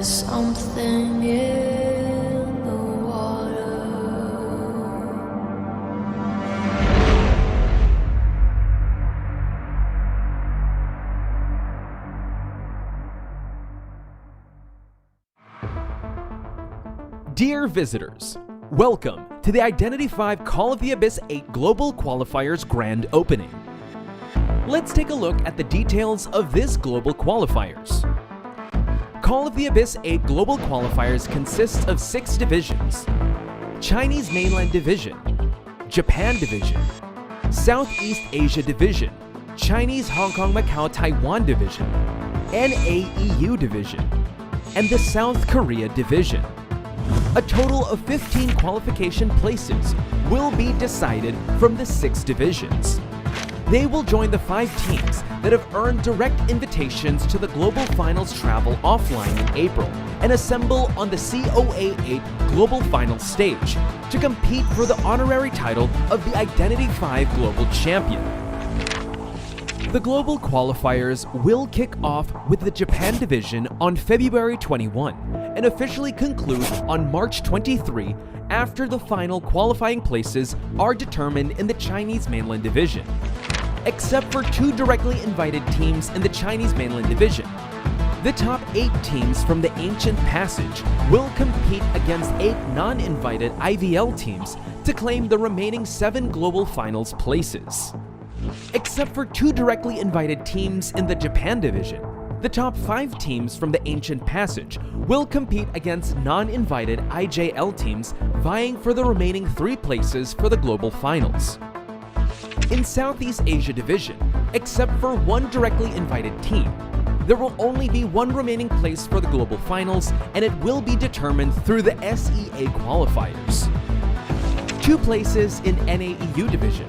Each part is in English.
something in the water. Dear visitors, welcome to the Abyss:VI Call of the Abyss 8 Global Qualifiers Grand Opening. Let's take a look at the details of this Global Qualifiers. Call of the Abyss 8 Global Qualifiers consists of 6 divisions: Chinese Mainland Division, Japan Division, Southeast Asia Division, Chinese Hong Kong Macau Taiwan Division, NAEU Division, and the South Korea Division. A total of 15 qualification places will be decided from the 6 divisions. They will join the 5 teams that have earned direct invitations to the Global Finals travel offline in April and assemble on the COAⅧ Global Finals stage to compete for the honorary title of the Abyss:VI Global Champion. The Global Qualifiers will kick off with the Japan Division on February 21 and officially conclude on March 23 after the final qualifying places are determined in the Chinese Mainland Division. Except for 2 directly invited teams in the Chinese Mainland Division, the top 8 teams from the Ancient Passage will compete against 8 non-invited IVL teams to claim the remaining 7 global finals places. Except for 2 directly invited teams in the Japan Division, the top 5 teams from the Ancient Passage will compete against non-invited IJL teams vying for the remaining 3 places for the global finals. In Southeast Asia Division, except for 1 directly invited team, there will only be 1 remaining place for the global finals, and it will be determined through the SEA qualifiers. 2 places in NAEU Division,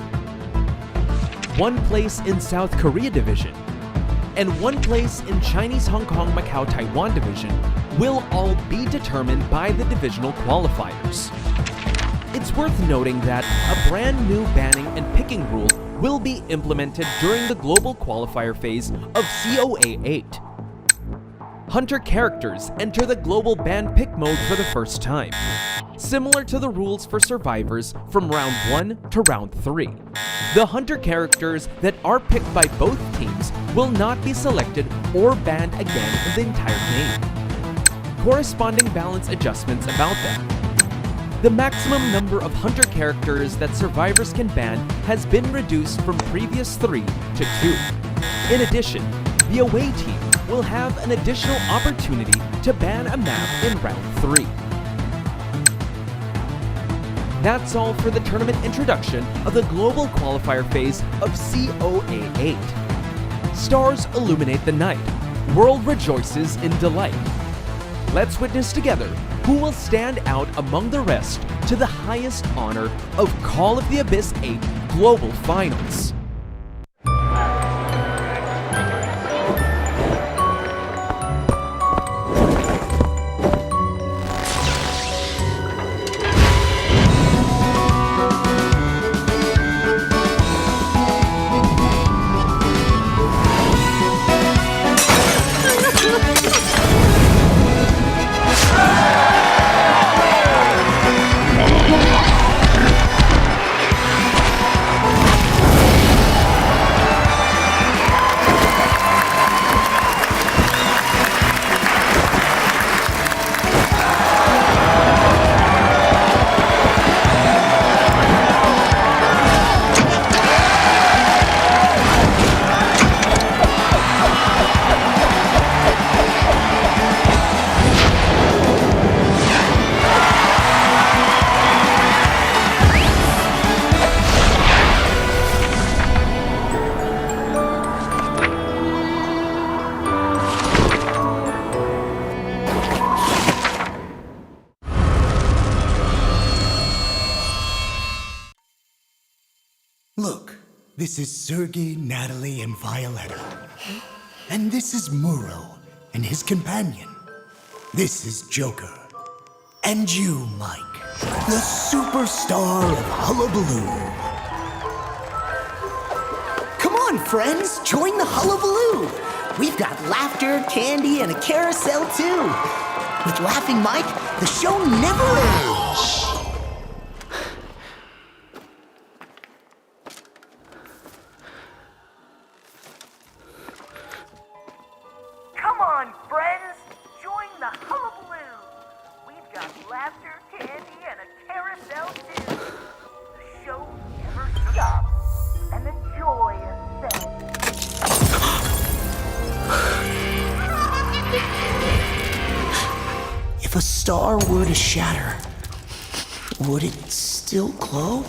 1 place in South Korea Division, and 1 place in Chinese Hong Kong Macau Taiwan Division will all be determined by the divisional qualifiers. It's worth noting that a brand new banning and picking rule will be implemented during the global qualifier phase of COAⅧ. Hunter characters enter the global ban pick mode for the first time, similar to the rules for survivors from round 1 to round 3. The hunter characters that are picked by both teams will not be selected or banned again in the entire game. Corresponding balance adjustments about them. The maximum number of hunter characters that survivors can ban has been reduced from previous 3 to 2. In addition, the away team will have an additional opportunity to ban a map in round 3. That's all for the tournament introduction of the global qualifier phase of COAⅧ. Stars illuminate the night, world rejoices in delight. Let's witness together who will stand out among the rest to the highest honor of Call of the Abyss 8 Global Finals. Look, this is Sergei, Natalie, and Violetta. And this is Muro and his companion. This is Joker. And you, Mike, the superstar of Hullabaloo. Come on, friends, join the Hullabaloo. We've got laughter, candy, and a carousel, too. With Laughing Mike, the show never ends. Come on, friends! Join the hullabaloo! We've got laughter, candy, and a carousel too. The show never stops, and the joy is set. If a star were to shatter, would it still glow?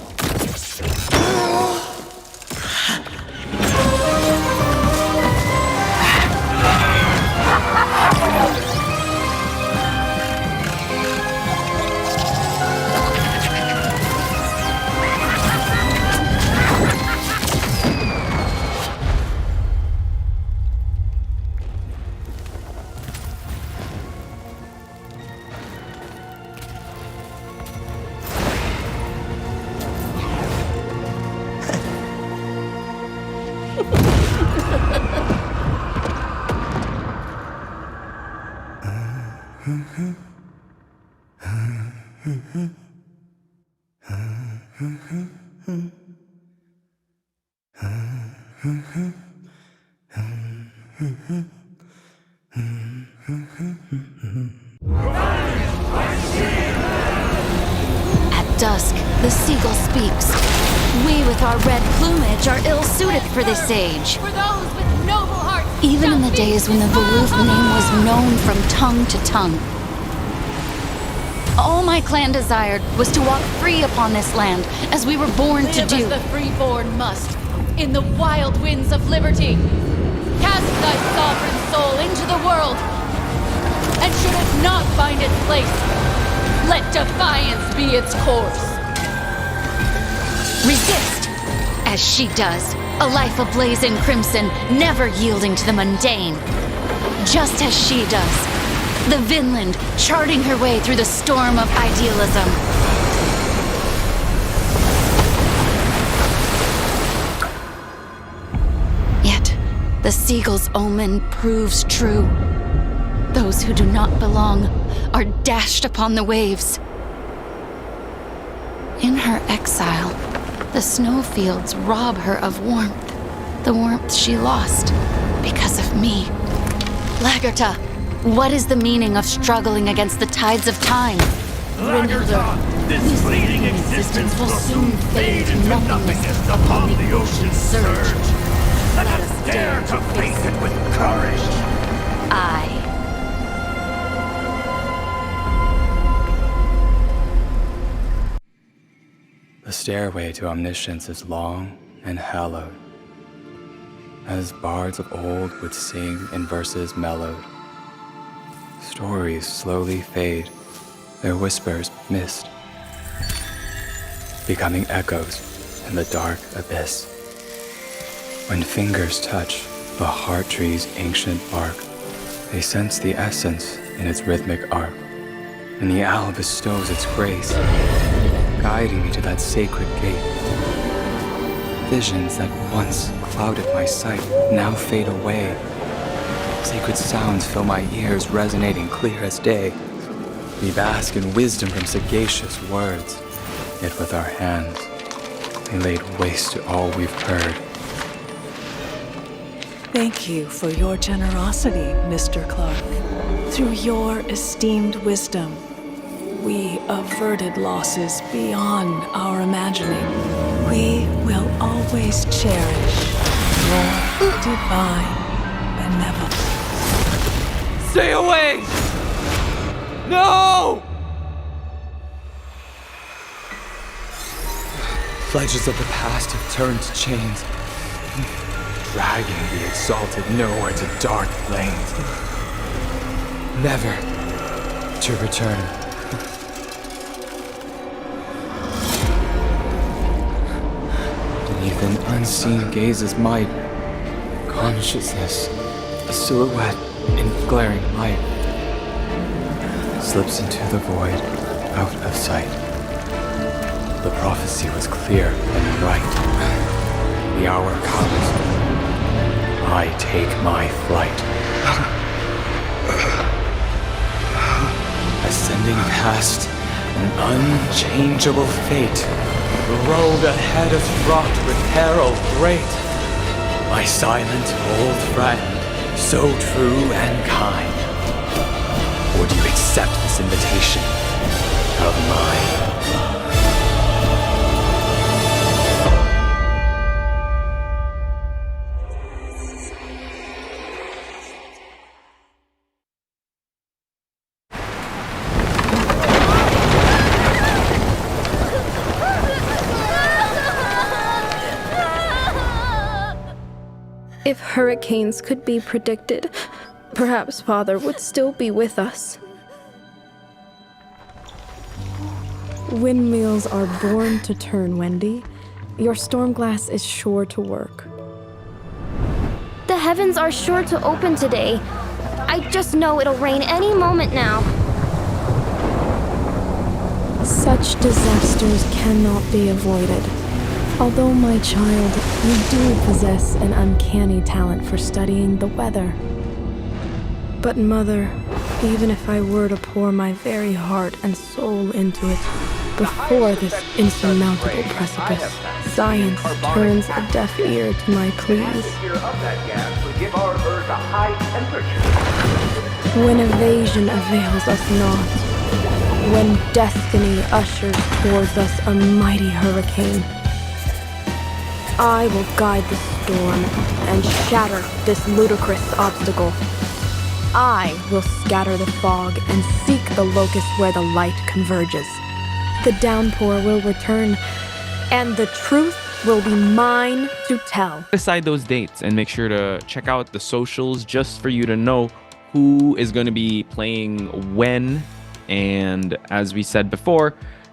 At dusk, the seagull speaks. We with our red plumage are ill-suited for this age. For those with noble hearts. Even in the days when the Volooth name was known from tongue to tongue. All my clan desired was to walk free upon this land, as we were born to Live do. as the freeborn must, in the wild winds of liberty. Cast thy sovereign soul into the world, and should it not find its place, let defiance be its course. Resist, as she does, a life ablaze in crimson, never yielding to the mundane. Just as she does, the Vinland charting her way through the storm of idealism. Yet, the seagull's omen proves true. Those who do not belong are dashed upon the waves. In her exile, the snowfields rob her of warmth, the warmth she lost because of me. Lagerta, what is the meaning of struggling against the tides of time? Lagerta, this fleeting existence will soon fade into nothingness upon the ocean's surge. Let us dare to face it with courage. I. The stairway to omniscience is long and hallowed, as bards of old would sing in verses mellowed. Stories slowly fade, their whispers mist, becoming echoes in the dark abyss. When fingers touch the heart tree's ancient bark, they sense the essence in its rhythmic arc, and the owl bestows its grace, guiding me to that sacred gate. Visions that once clouded my sight now fade away. Sacred sounds fill my ears, resonating clear as day. We bask in wisdom from sagacious words, yet with our hands, we laid waste to all we've heard. Thank you for your generosity, Mr. Clark. Through your esteemed wisdom, we averted losses beyond our imagining. We will always cherish your divine benevolence. Stay away! No! Pledges of the past have turned to chains, dragging the exalted nowhere to dark lanes, never to return. Beneath an unseen gaze's might, consciousness, a silhouette in glaring light, slips into the void, out of sight. The prophecy was clear and right. The hour comes. I take my flight. ascending past an unchangeable fate. The road ahead is fraught with peril great. My silent old friend, so true and kind. Would you accept this invitation of mine? If hurricanes could be predicted, perhaps Father would still be with us. Windmills are born to turn, Wendy. Your storm glass is sure to work. The heavens are sure to open today. I just know it'll rain any moment now. Such disasters cannot be avoided. Although, my child, you do possess an uncanny talent for studying the weather. But Mother, even if I were to pour my very heart and soul into it, before this insurmountable precipice, science turns a deaf ear to my pleas. When evasion avails us not, when destiny ushers towards us a mighty hurricane, I will guide the storm and shatter this ludicrous obstacle. I will scatter the fog and seek the locus where the light converges. The downpour will return, and the truth will be mine to tell. Decide those dates and make sure to check out the socials just for you to know who is going to be playing when. And as we said before,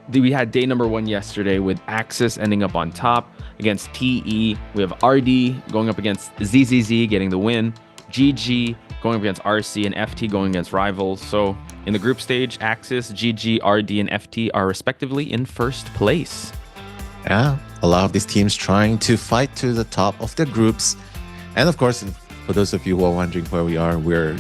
we had day number 1 yesterday with Axis ending up on top against TE. We have RD going up against ZZZ getting the win. GG going up against RC, and FT going against Rivals. So in the group stage, Axis, GG, RD, and FT are respectively in first place. Yeah, a lot of these teams trying to fight to the top of their groups. And of course, for those of you who are wondering where we are, we're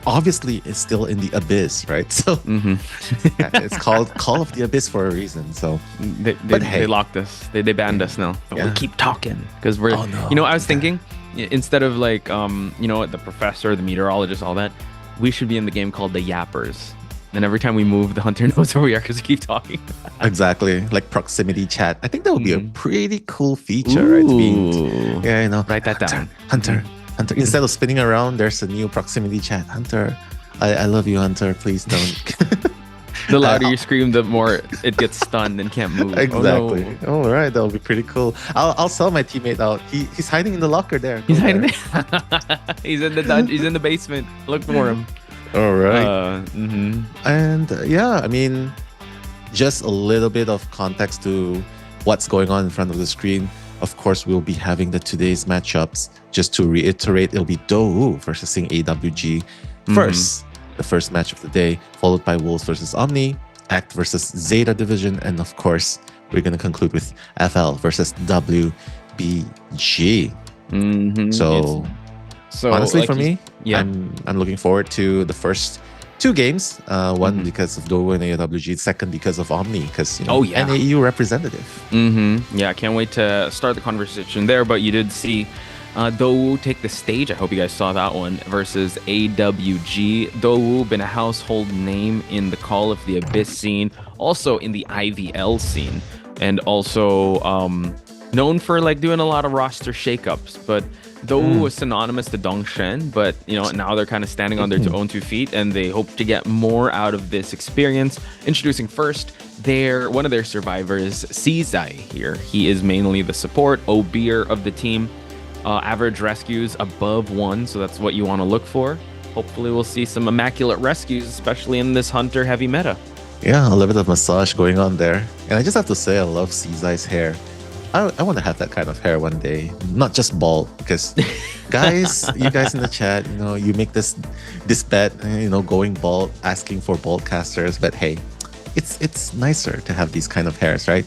obviously still in the Abyss, right? So it's called Call of the Abyss for a reason. So they locked us. They banned us now. But we keep talking because we're. Oh, no. You know, I was thinking instead of like the professor, the meteorologist, all that, we should be in the game called the Yappers. And every time we move, the hunter knows where we are because we keep talking. Exactly, like proximity chat. I think that would be a pretty cool feature, right? Write that down. Hunter. Instead of spinning around, there's a new proximity chat. Hunter, I love you, Hunter. Please don't. The louder you scream, the more it gets stunned and can't move. Exactly. Oh, no. All right, that'll be pretty cool. I'll sell my teammate out. He's hiding in the locker there. He's hiding there. He's in the dungeon. He's in the basement. Look for him. All right. And I mean, just a little bit of context to what's going on in front of the screen. Of course, we'll be having today's matchups. Just to reiterate, it'll be Dou versus Sing AWG first, the first match of the day, followed by Wolves versus Omni, Act versus ZETA Division, and of course, we're going to conclude with FL versus WBG. So honestly, like for me, I'm looking forward to the first 2 games. One because of Dou and AWG, second because of Omni, because NAU representative. Yeah, I can't wait to start the conversation there. But you did see Dou take the stage. I hope you guys saw that one versus AWG. Dou been a household name in the Call of the Abyss scene, also in the IVL scene, and also known for like doing a lot of roster shakeups. But Dou was synonymous to Dongshen, but now they're kind of standing on their own 2 feet, and they hope to get more out of this experience. Introducing first one of their survivors, COAⅧ here. He is mainly the support, Obeer of the team. Average rescues above 1, so that's what you want to look for. Hopefully we'll see some immaculate rescues, especially in this hunter heavy meta. Yeah, a little bit of massage going on there. And I just have to say, I love COAⅧ's hair. I want to have that kind of hair one day, not just bald, because you guys in the chat, you make this bet, going bald, asking for bald casters, but hey, it's nicer to have these kind of hairs, right?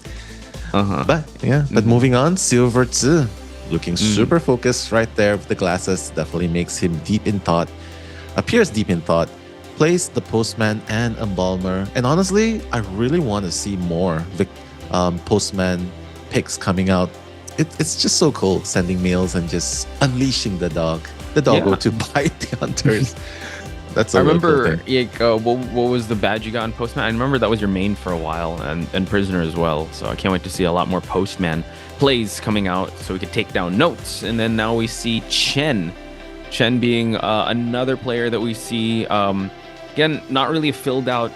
But moving on, COAⅧ, looking super focused right there with the glasses, definitely makes him appears deep in thought. plays the Postman and Embalmer. And honestly, I really want to see more Postman picks coming out. It's just so cool sending mails and just unleashing the doggo to bite the hunters. That's a I real cool remember, thing. what was the badge you got in Postman? I remember that was your main for a while, and Prisoner as well. So I can't wait to see a lot more Postman plays coming out so we could take down notes. And then now we see Chen being another player that we see. Again, not really a filled out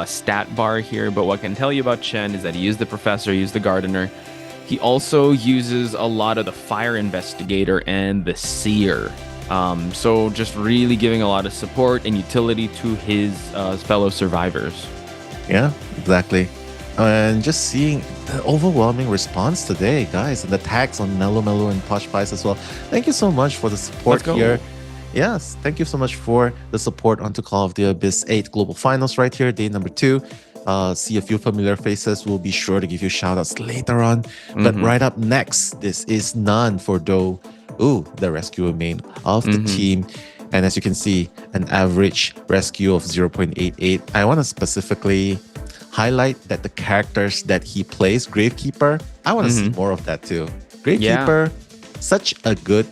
stat bar here, but what I can tell you about Chen is that he used the Professor, he used the Gardener. He also uses a lot of the Fire Investigator and the Seer. So just really giving a lot of support and utility to his fellow survivors. Yeah, exactly. And just seeing the overwhelming response today, guys, and the tags on Mellow Mellow and Posh Pies as well. Thank you so much for the support here. Yes, thank you so much for the support onto Call of the Abyss 8 Global Finals right here, day number 2. See a few familiar faces. We'll be sure to give you shout outs later on. But right up next, this is none for Do. The rescuer main of the team. And as you can see, an average rescue of 0.88. I want to specifically highlight that the characters that he plays, Gravekeeper, I want to see more of that too. Gravekeeper, such a good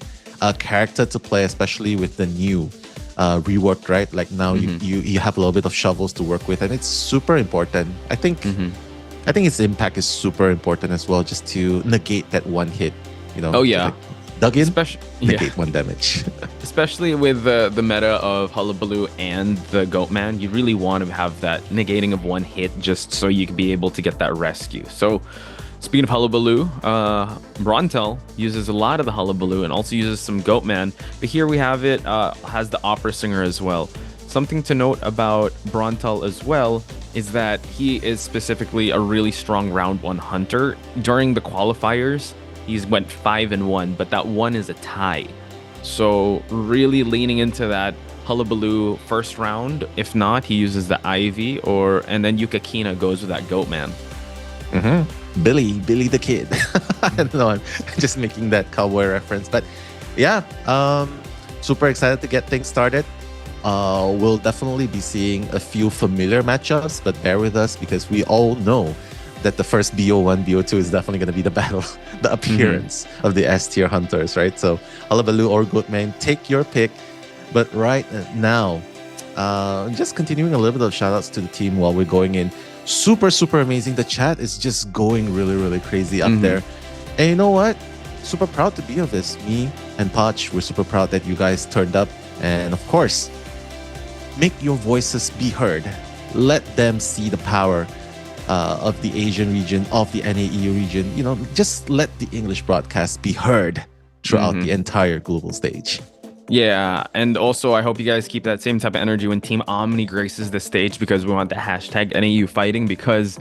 character to play, especially with the new rework, right? Like now you have a little bit of shovels to work with, and it's super important. I think its impact is super important as well, just to negate that one hit. Like, dug in, negate one damage. Especially with the meta of Hullabaloo and the Goatman, you really want to have that negating of one hit just so you can be able to get that rescue. So speaking of Hullabaloo, Brontel uses a lot of the Hullabaloo and also uses some Goatman. But here we have it, has the Opera Singer as well. Something to note about Brontel as well is that he is specifically a really strong round 1 hunter. During the qualifiers, he's went 5-1, but that 1 is a tie. So really leaning into that Hullabaloo first round. If not, he uses the Ivy, and then Yukakina goes with that Goatman. Billy the Kid. I don't know, I'm just making that cowboy reference. But yeah, super excited to get things started. We'll definitely be seeing a few familiar matchups, but bear with us because we all know that the first BO1, BO2 is definitely going to be the battle, the appearance of the S tier hunters, right? So Hullabaloo or Goatman, take your pick. But right now, just continuing a little bit of shout outs to the team while we're going in. Super amazing. The chat is just going really crazy up there. And you know what? Super proud to be of this. Me and Poch, we're super proud that you guys turned up. And of course, make your voices be heard. Let them see the power of the Asian region, of the NAEU region. Just let the English broadcast be heard throughout the entire global stage. Yeah, and also I hope you guys keep that same type of energy when Team Omni graces the stage, because we want the hashtag NAU fighting, because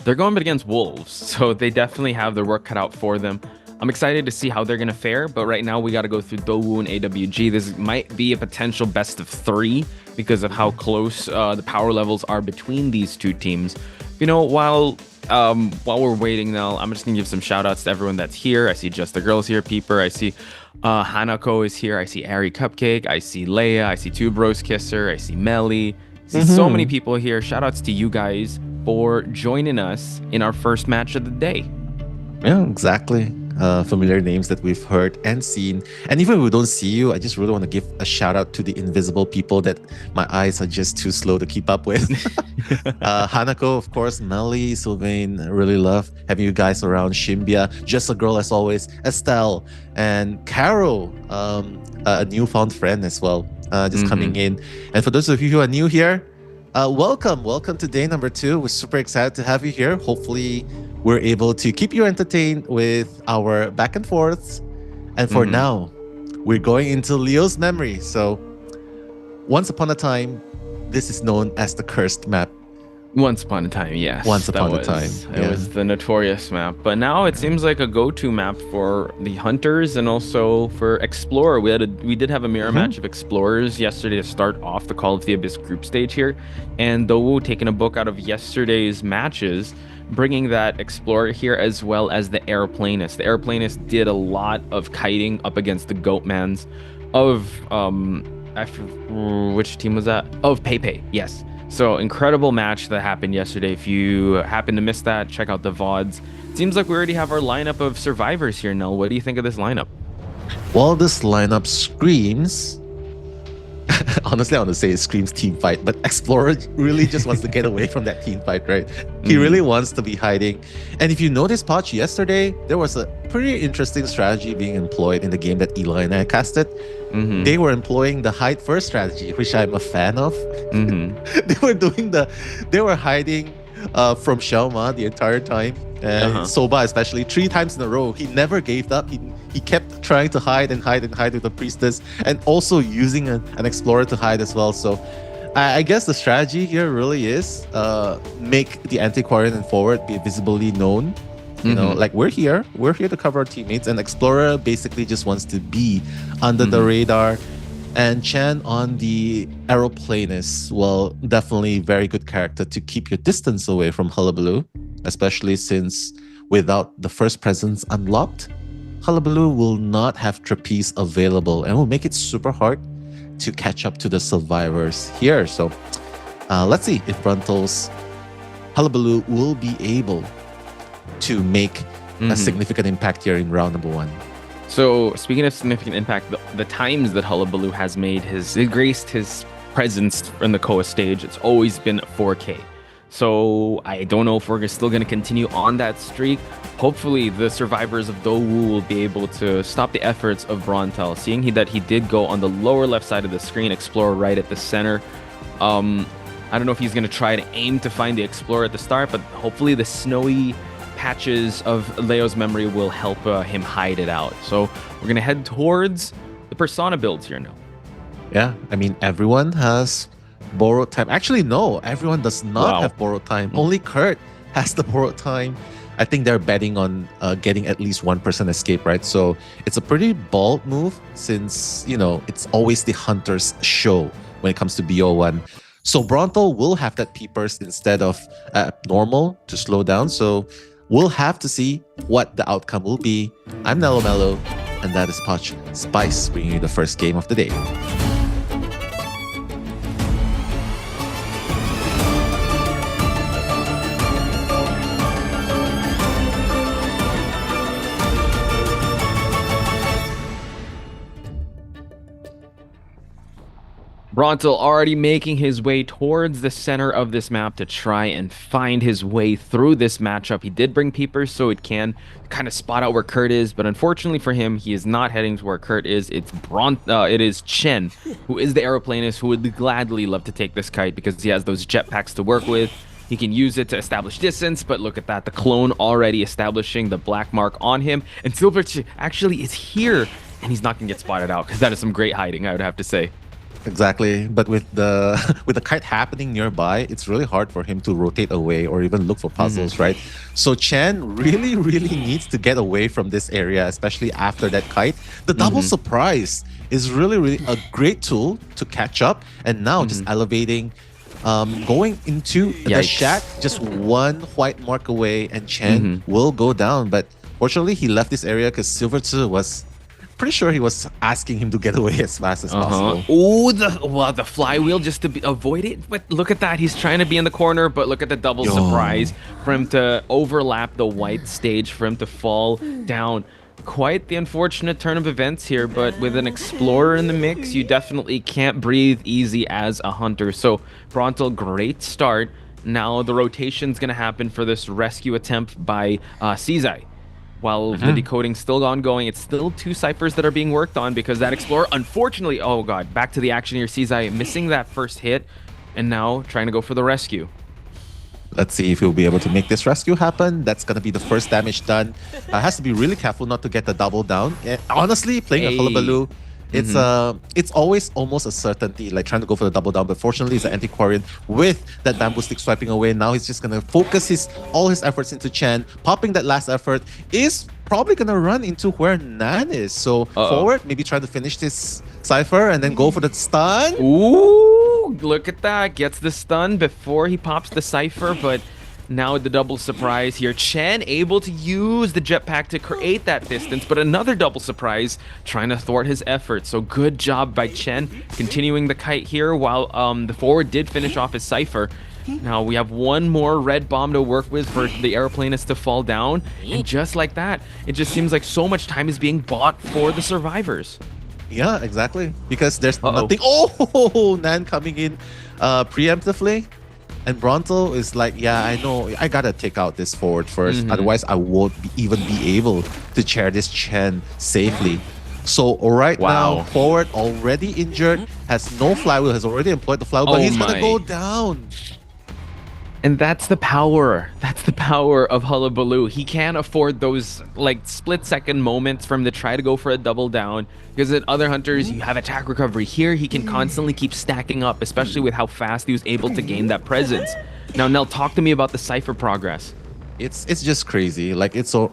they're going up against Wolves, so they definitely have their work cut out for them. I'm excited to see how they're going to fare, but right now we got to go through Dowu and AWG. This might be a potential best of 3 because of how close the power levels are between these two teams. While we're waiting now, I'm just going to give some shout outs to everyone that's here. I see Just the Girls here, Peeper. I see Hanako is here. I see Ari Cupcake. I see Leia. I see Two Bros Kisser. I see Melly. I see so many people here. Shout outs to you guys for joining us in our first match of the day. Yeah, exactly. Familiar names that we've heard and seen. And even if we don't see you, I just really want to give a shout out to the invisible people that my eyes are just too slow to keep up with. Hanako, of course, Melly, Sylvain, I really love having you guys around. Shimbia, Just a Girl as always, Estelle, and Carol, a newfound friend as well, just coming in. And for those of you who are new here, welcome to day number 2. We're super excited to have you here. Hopefully we're able to keep you entertained with our back and forths. And for now, we're going into Leo's memory. So once upon a time, this is known as the cursed map. Once upon a time, yes. Once upon a time. It was the notorious map. But now it seems like a go-to map for the hunters and also for Explorer. We did have a mirror match of Explorers yesterday to start off the Call of the Abyss group stage here. And Dowu taking a book out of yesterday's matches, bringing that Explorer here as well as the Airplanist. The Airplanist did a lot of kiting up against the Goatmans of which team was that? Oh, Pepe. Yes. So incredible match that happened yesterday. If you happen to miss that, check out the VODs. Seems like we already have our lineup of survivors here, Nell. What do you think of this lineup? Well, this lineup screams. Honestly, I want to say it screams team fight, but Explorer really just wants to get away from that team fight, right? He really wants to be hiding. And if you notice, Poch, yesterday, there was a pretty interesting strategy being employed in the game that Eli and I casted. They were employing the hide first strategy, which I'm a fan of. They were hiding from Xiaoma the entire time. And Soba especially 3 times in a row. He never gave up. He kept trying to hide and hide and hide with the priestess, and also using an explorer to hide as well. So I guess the strategy here really is make the antiquarian and forward be visibly known. You know, like we're here to cover our teammates, and Explorer basically just wants to be under the radar. And Chan on the aeroplanist, well, definitely very good character to keep your distance away from Hullabaloo, especially since without the first presence unlocked, Hullabaloo will not have trapeze available and will make it super hard to catch up to the survivors here. So let's see if Bruntel's Hullabaloo will be able to make a significant impact here in round number 1. So speaking of significant impact, the times that Hullabaloo has made graced his presence in the COA stage, it's always been 4K. So I don't know if we're still going to continue on that streak. Hopefully the survivors of Dou will be able to stop the efforts of Brontel, seeing that he did go on the lower left side of the screen, Explorer right at the center. I don't know if he's going to try to aim to find the Explorer at the start, but hopefully the snowy patches of Leo's memory will help him hide it out. So we're going to head towards the Persona builds here now. Yeah, I mean, everyone has borrowed time. Actually, no, everyone does not have borrowed time. Only Kurt has the borrowed time. I think they're betting on getting at least 1% escape, right? So it's a pretty bold move since, you know, it's always the hunter's show when it comes to BO1. So Bronto will have that peepers instead of normal to slow down. So we'll have to see what the outcome will be. I'm Nello Mello, and that is Poch Spice bringing you the first game of the day. Brontel already making his way towards the center of this map to try and find his way through this matchup. He did bring peepers so it can kind of spot out where Kurt is, but unfortunately for him, he is not heading to where Kurt is. It is Chen, who is the aeroplanist, who would gladly love to take this kite because he has those jetpacks to work with. He can use it to establish distance, but look at that, the clone already establishing the black mark on him, and Silver actually is here, and he's not gonna get spotted out because that is some great hiding, I would have to say. Exactly, but with the kite happening nearby, it's really hard for him to rotate away or even look for puzzles, right? So Chen really needs to get away from this area, especially after that kite. The double surprise is really a great tool to catch up, and now just elevating, going into the shack, just one white mark away, and Chen will go down. But fortunately, he left this area because Silver 2 was pretty sure he was asking him to get away as fast as possible. Oh, the flywheel just to avoid it. But look at that. He's trying to be in the corner, but look at the double surprise for him to overlap the white stage, for him to fall down. Quite the unfortunate turn of events here, but with an explorer in the mix, you definitely can't breathe easy as a hunter. So Brontel, great start. Now the rotation's going to happen for this rescue attempt by COAⅧ. While the decoding's still ongoing, it's still 2 ciphers that are being worked on because that explorer, unfortunately, oh god, back to the action here. COAⅧ missing that first hit and now trying to go for the rescue. Let's see if he'll be able to make this rescue happen. That's going to be the first damage done. Has to be really careful not to get the double down. Honestly, playing a Hullabaloo, it's always almost a certainty, like trying to go for the double down, but fortunately it's an antiquarian with that bamboo stick swiping away. Now he's just gonna focus all his efforts into Chen. Popping that last effort is probably gonna run into where Nan is. So forward, maybe try to finish this cipher and then go for the stun. Ooh, look at that, gets the stun before he pops the cipher, but Now the double surprise here. Chen able to use the jetpack to create that distance, but another double surprise trying to thwart his efforts. So good job by Chen continuing the kite here while the forward did finish off his Cypher. Now we have one more red bomb to work with for the aeroplanist to fall down. And just like that, it just seems like so much time is being bought for the survivors. Yeah, exactly. Because there's nothing. Oh, Nan coming in preemptively. And Bronto is like, yeah, I know, I gotta take out this forward first. Otherwise, I won't even be able to chair this Chen safely. So right now, forward already injured, has no flywheel, has already employed the flywheel, but he's gonna go down. And that's the power. That's the power of Hullabaloo. He can't afford those like split-second moments for him to try to go for a double down. Because at other hunters, you have attack recovery. Here, he can constantly keep stacking up, especially with how fast he was able to gain that presence. Now, Nell, talk to me about the Cypher progress. It's just crazy. Like, it's so...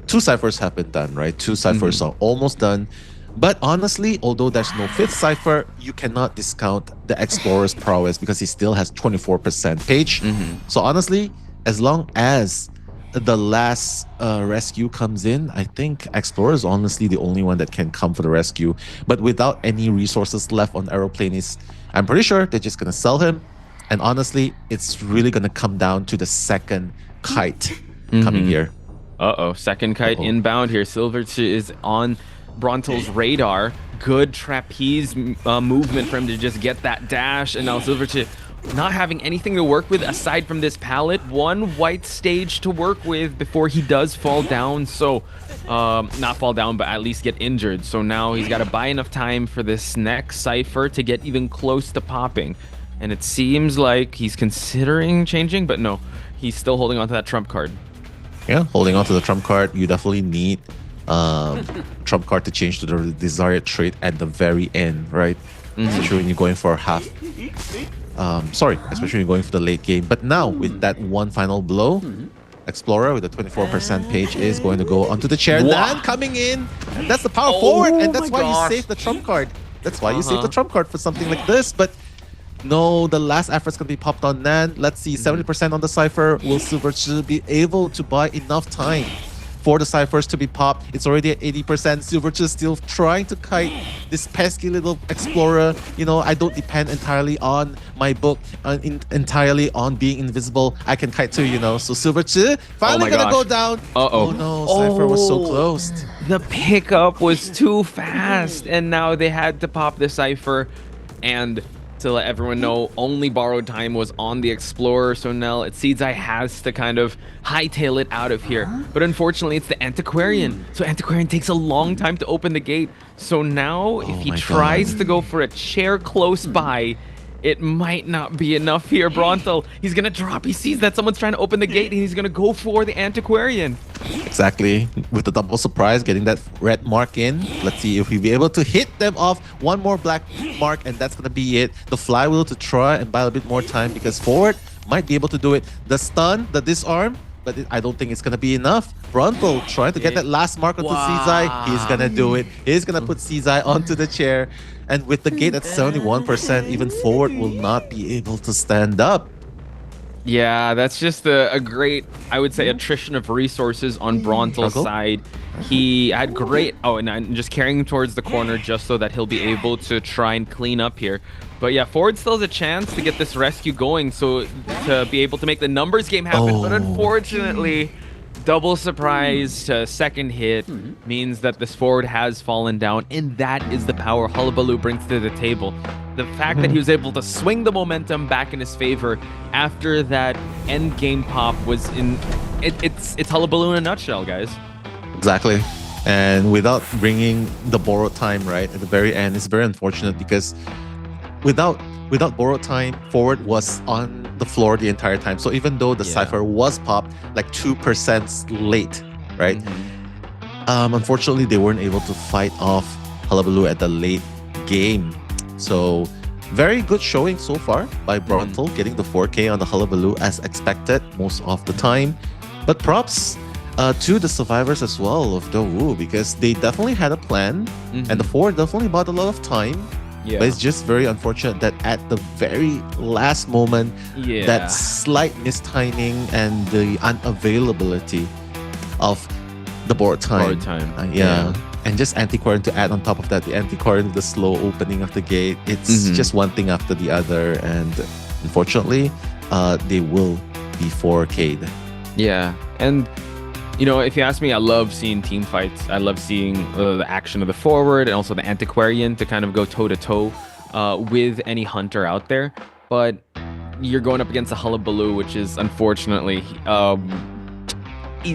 2 Cyphers have been done, right? 2 Cyphers are almost done. But honestly, although there's no 5th Cypher, you cannot discount the Explorer's prowess because he still has 24% page. So honestly, as long as the last rescue comes in, I think Explorer is honestly the only one that can come for the rescue. But without any resources left on Aeroplanist, I'm pretty sure they're just going to sell him. And honestly, it's really going to come down to the second kite coming here. Second kite inbound here. COAⅧ is on Bronto's radar. Good trapeze movement for him to just get that dash. And now COAⅧ not having anything to work with aside from this pallet. One white stage to work with before he does fall down. So, not fall down, but at least get injured. So now he's got to buy enough time for this next Cypher to get even close to popping. And it seems like he's considering changing, but no, he's still holding on to that trump card. Yeah, holding on to the trump card. You definitely need trump card to change to the desired trait at the very end, right? Especially when you're going for half. Especially when you're going for the late game. But now, with that one final blow, Explorer with a 24% page is going to go onto the chair. Nan coming in. That's the power forward, and that's why you save the trump card. That's why you save the trump card for something like this. But no, the last effort's going to be popped on Nan. Let's see, 70% on the Cypher. Will COAⅧ be able to buy enough time for the Cyphers to be popped? It's already at 80%. COAⅧ still trying to kite this pesky little Explorer. You know, I don't depend entirely on my book, entirely on being invisible. I can kite too, you know. So COAⅧ finally gonna go down. Oh no, Cypher was so close. The pickup was too fast, and now they had to pop the Cypher. And to let everyone know, only borrowed time was on the Explorer, so Nell, it ZETA has to kind of hightail it out of here. But unfortunately, it's the Antiquarian. So Antiquarian takes a long time to open the gate. So now, if he tries to go for a chair close by, it might not be enough here. Bronto, he's gonna drop. He sees that someone's trying to open the gate, and he's gonna go for the Antiquarian. Exactly. With the double surprise, getting that red mark in. Let's see if he'll be able to hit them off. One more black mark, and that's gonna be it. The flywheel to try and buy a bit more time because forward might be able to do it. The stun, the disarm, but I don't think it's gonna be enough. Bronto trying to get that last mark onto COAⅧ. He's gonna do it. He's gonna put COAⅧ onto the chair. And with the gate at 71%, even forward will not be able to stand up. Yeah, that's just a great, I would say, attrition of resources on Bronto's side. He had great... and I'm just carrying him towards the corner just so that he'll be able to try and clean up here. But yeah, forward still has a chance to get this rescue going, so to be able to make the numbers game happen. But unfortunately, double surprise to second hit means that this forward has fallen down, and that is the power Hullabaloo brings to the table. The fact that he was able to swing the momentum back in his favor after that end game pop was it's Hullabaloo in a nutshell, guys. Exactly. And without bringing the borrowed time right at the very end, it's very unfortunate because without borrowed time, forward was on the floor the entire time. So even though the Cypher was popped like 2% late, right? Unfortunately, they weren't able to fight off Hullabaloo at the late game. So very good showing so far by Bronto, getting the 4K on the Hullabaloo as expected most of the time. But props to the survivors as well of the Wu, because they definitely had a plan and the forward definitely bought a lot of time. But it's just very unfortunate that at the very last moment, that slight mistiming and the unavailability of the board time. And just Antiquarian to add on top of that, the Antiquarian, the slow opening of the gate. It's just one thing after the other. And unfortunately, they will be 4K'd. Yeah. And, you know, if you ask me, I love seeing team fights. I love seeing the action of the forward and also the Antiquarian to kind of go toe-to-toe with any hunter out there. But you're going up against a Hullabaloo, which is unfortunately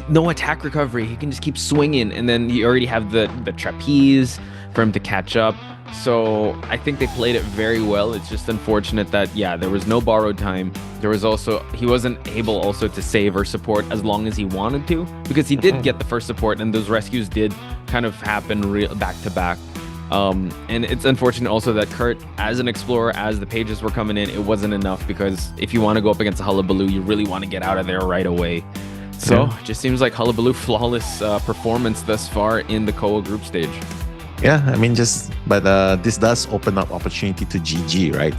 no attack recovery. He can just keep swinging, and then you already have the trapeze for him to catch up. So I think they played it very well. It's just unfortunate that there was no borrowed time. There was also he wasn't able also to save or support as long as he wanted to, because he did get the first support, and those rescues did kind of happen back to back. And it's unfortunate also that Kurt, as an explorer, as the pages were coming in, it wasn't enough, because if you want to go up against a Hullabaloo, you really want to get out of there right away. So it just seems like Hullabaloo flawless performance thus far in the COA group stage. Yeah, I mean, but this does open up opportunity to GG, right?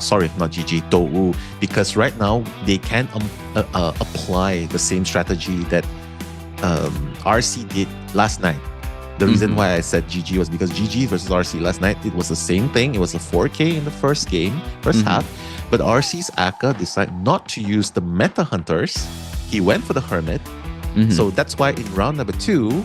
Sorry, not GG, Towu, because right now they can apply the same strategy that RC did last night. The reason why I said GG was because GG versus RC last night, it was the same thing. It was a 4K in the first half, but RC's Akka decided not to use the meta hunters. He went for the Hermit. So that's why in round number 2,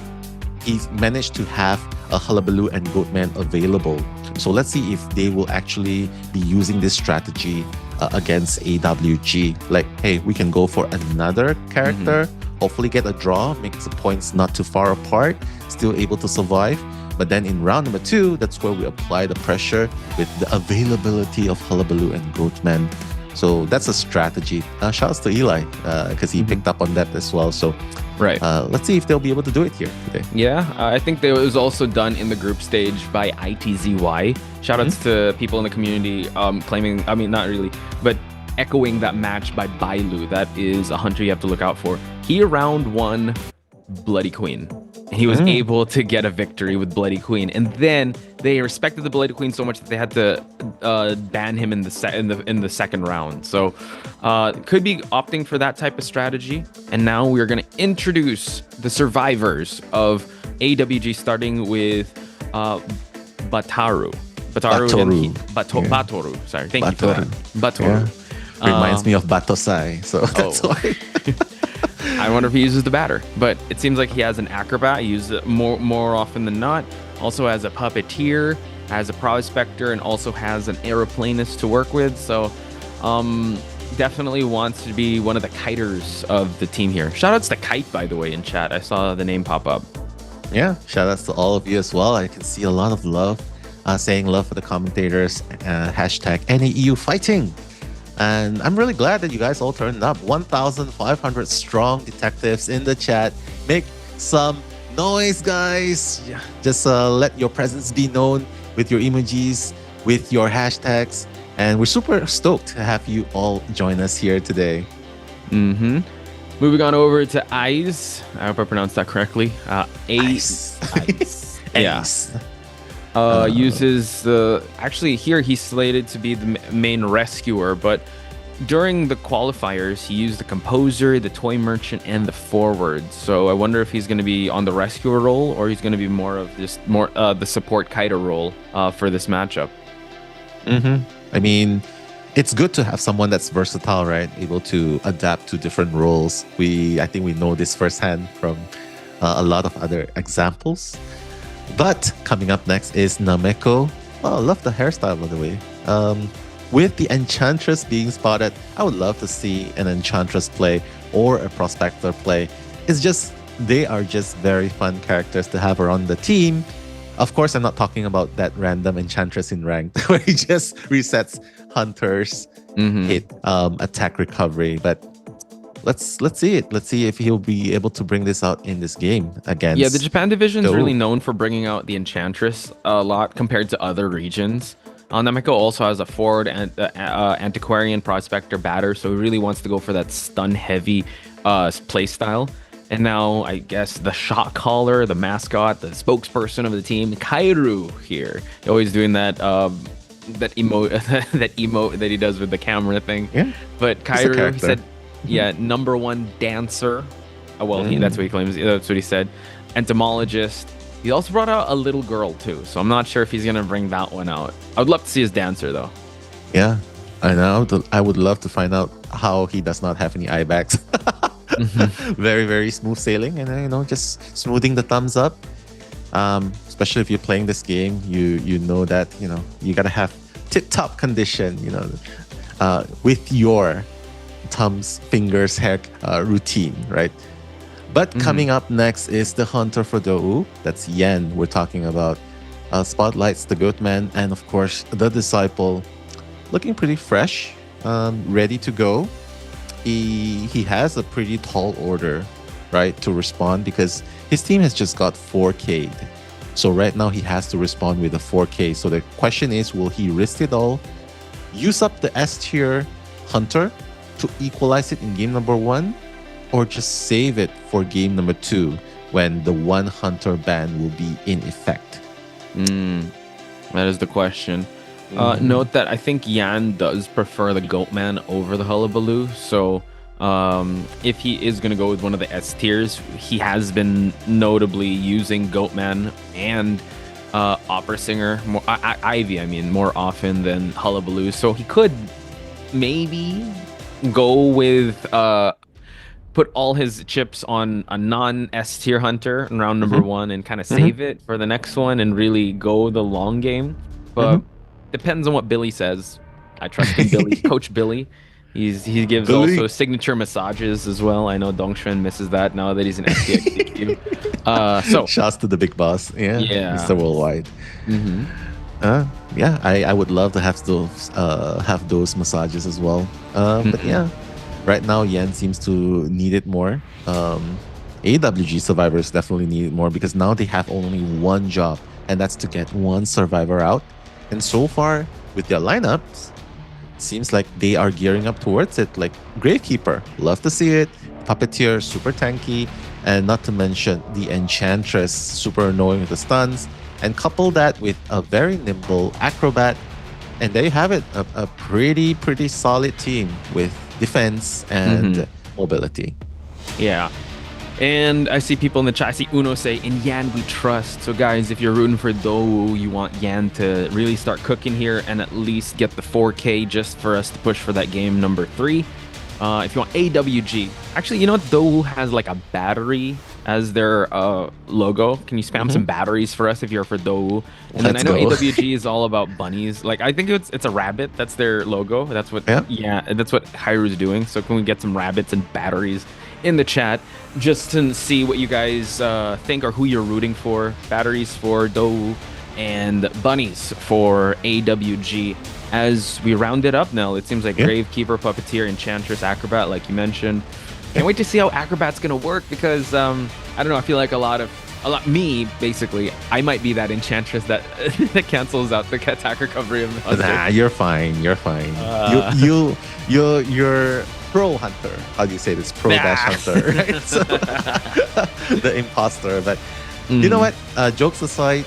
he managed to have a Hullabaloo and Goatman available. So let's see if they will actually be using this strategy against AWG. Like, hey, we can go for another character, hopefully get a draw, make the points not too far apart, still able to survive. But then in round number 2, that's where we apply the pressure with the availability of Hullabaloo and Goatman. So that's a strategy. Shouts to Eli, because he picked up on that as well. So let's see if they'll be able to do it here today. Yeah, I think it was also done in the group stage by ITZY. Shoutouts to people in the community claiming, I mean, not really, but echoing that match by Bailu. That is a hunter you have to look out for. He round 1 Bloody Queen. He was able to get a victory with Bloody Queen, and then they respected the Bloody Queen so much that they had to ban him in the second round. So could be opting for that type of strategy. And now we're going to introduce the survivors of AWG, starting with Batoru. Batoru. Sorry, thank you for that. Batoru. Reminds me of Batosai, so that's why. I wonder if he uses the batter, but it seems like he has an acrobat. He uses it more often than not. Also has a puppeteer, has a prospector, and also has an aeroplanist to work with. So definitely wants to be one of the kiters of the team here. Shoutouts to Kite, by the way, in chat. I saw the name pop up. Yeah, shoutouts to all of you as well. I can see a lot of love, saying love for the commentators. Hashtag NEU fighting. And I'm really glad that you guys all turned up. 1,500 strong detectives in the chat. Make some noise, guys. Just let your presence be known with your emojis, with your hashtags. And we're super stoked to have you all join us here today. Moving on over to Ice. I hope I pronounced that correctly. Ice. Uses actually here he's slated to be the main rescuer, but during the qualifiers he used the composer, the toy merchant, and the forward. So I wonder if he's going to be on the rescuer role, or he's going to be more of the support kiter role for this matchup. I mean, it's good to have someone that's versatile, right? Able to adapt to different roles. I think we know this firsthand from a lot of other examples. But coming up next is Nameko. Oh, I love the hairstyle, by the way. With the Enchantress being spotted, I would love to see an Enchantress play or a Prospector play. They are just very fun characters to have around the team. Of course, I'm not talking about that random Enchantress in ranked where he just resets Hunters, hit, attack recovery. But let's see it. Let's see if he'll be able to bring this out in this game against. Yeah, the Japan division is really known for bringing out the Enchantress a lot compared to other regions. Nameko also has a forward and Antiquarian, Prospector, Batter, so he really wants to go for that stun heavy play style. And now I guess the shot caller, the mascot, the spokesperson of the team, Kairu here. Always doing that that emote that emote that he does with the camera thing. Yeah. But Kairu, he said, yeah, number one dancer. Well, that's what he claims. That's what he said. Entomologist. He also brought out a little girl too, so I'm not sure if he's gonna bring that one out. I would love to see his dancer though. Yeah, I know. I would love to find out how he does not have any eye bags. Very, very smooth sailing, and just smoothing the thumbs up. Especially if you're playing this game, you know that you gotta have tip-top condition. With your thumbs, fingers, hair routine, right? But coming up next is the hunter for Dou. That's Yen we're talking about. Spotlights the Goatman, and of course the disciple, looking pretty fresh, ready to go. He has a pretty tall order, right, to respond because his team has just got 4K'd. So right now he has to respond with a 4K. So the question is, will he risk it all, use up the S tier hunter to equalize it in game number 1, or just save it for game number 2 when the one hunter ban will be in effect? That is the question. Note that I think Yan does prefer the Goatman over the Hullabaloo. So if he is going to go with one of the S tiers, he has been notably using Goatman and Opera Singer, Ivy, more often than Hullabaloo. So he could maybe go with put all his chips on a non-S tier hunter in round number 1 and kind of save it for the next one and really go the long game. But depends on what Billy says. I trust in Billy, Coach Billy. He gives Billy. also signature massages as well. I know Dongxuan misses that now that he's an SPX. So shouts to the big boss, yeah. Mr. Worldwide. I would love to have those massages as well. But yeah, right now Yen seems to need it more. AWG survivors definitely need it more because now they have only one job, and that's to get one survivor out. And so far with their lineups, seems like they are gearing up towards it. Like Gravekeeper, love to see it. Puppeteer, super tanky, and not to mention the Enchantress, super annoying with the stuns. And couple that with a very nimble Acrobat, and there you have it, a pretty solid team with defense and mobility. Yeah. And I see people in the chat. I see Uno say, in Yan we trust. So guys, if you're rooting for Dou, you want Yan to really start cooking here and at least get the 4K just for us to push for that game number 3. If you want AWG, actually, you know what? Dou has like a battery as their logo. Can you spam some batteries for us if you're for Dou? And then I know AWG is all about bunnies. Like I think it's a rabbit. That's their logo. That's what that's what Hyru's doing. So can we get some rabbits and batteries in the chat just to see what you guys think or who you're rooting for? Batteries for Dou and bunnies for AWG. As we round it up now, it seems like Gravekeeper, Puppeteer, Enchantress, Acrobat, like you mentioned. Can't wait to see how Acrobat's gonna work because I don't know. I feel like me basically. I might be that Enchantress that that cancels out the attack recovery of the hunter. Nah, you're fine. You're fine. You're pro hunter. How do you say this? Pro dash hunter, right? So, the imposter. But you know what? Jokes aside,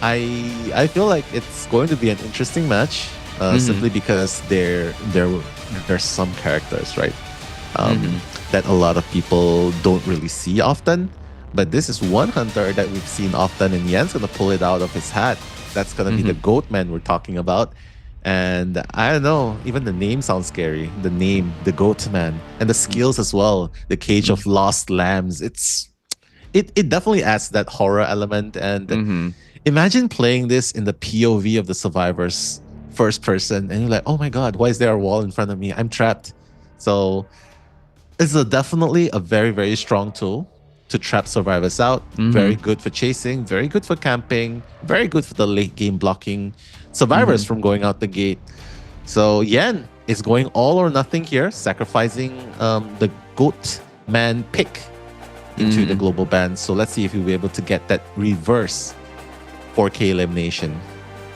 I feel like it's going to be an interesting match. Simply because there's some characters, right? That a lot of people don't really see often. But this is one hunter that we've seen often, and Yan's gonna pull it out of his hat. That's gonna be the Goatman we're talking about. And I don't know, even the name sounds scary. The name, the Goatman, and the skills as well. The Cage of Lost Lambs. It definitely adds that horror element. And imagine playing this in the POV of the survivors, first person, and you're like, oh my god, why is there a wall in front of me? I'm trapped. So it's definitely a very, very strong tool to trap survivors out. Very good for chasing, very good for camping, very good for the late game blocking survivors from going out the gate. So Yen is going all or nothing here, sacrificing the Goatman pick into the global ban. So let's see if he'll be able to get that reverse 4K elimination.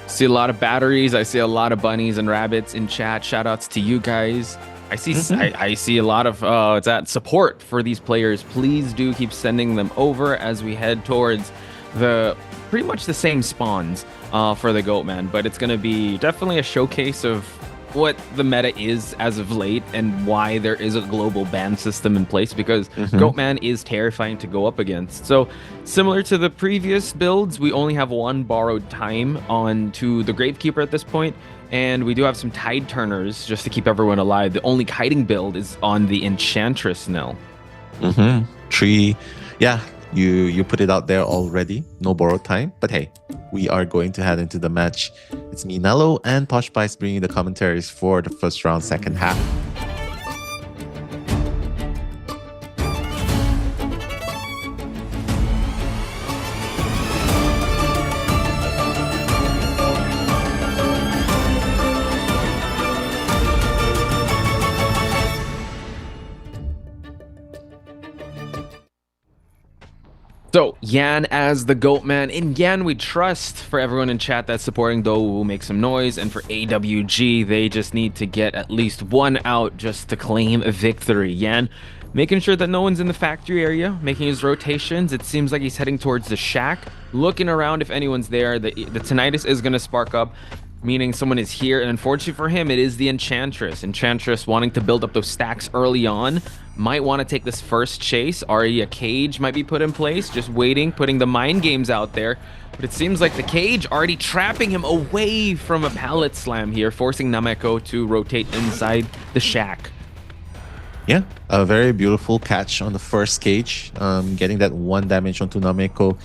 See a lot of batteries. I see a lot of bunnies and rabbits in chat. Shout outs to you guys. I see. I see a lot of it's that support for these players. Please do keep sending them over as we head towards the pretty much the same spawns for the Goatman. But it's going to be definitely a showcase of what the meta is as of late and why there is a global ban system in place, because Goatman is terrifying to go up against. So similar to the previous builds, we only have one borrowed time on to the Gravekeeper at this point. And we do have some Tide Turners just to keep everyone alive. The only kiting build is on the Enchantress Nil. Tree. Yeah, you put it out there already. No borrowed time. But hey, we are going to head into the match. It's me, Nello, and Posh Spice bringing the commentaries for the first round, second half. So, Yan as the Goatman. In Yan, we trust, for everyone in chat that's supporting, though will make some noise. And for AWG, they just need to get at least one out just to claim a victory. Yan making sure that no one's in the factory area, making his rotations. It seems like he's heading towards the shack, looking around if anyone's there. The tinnitus is going to spark up, meaning someone is here. And unfortunately for him, it is the Enchantress. Enchantress wanting to build up those stacks early on. Might want to take this first chase. Already a cage might be put in place, just waiting, putting the mind games out there. But it seems like the cage already trapping him away from a pallet slam here, forcing Nameko to rotate inside the shack. Yeah, a very beautiful catch on the first cage, getting that 1 damage onto Nameko.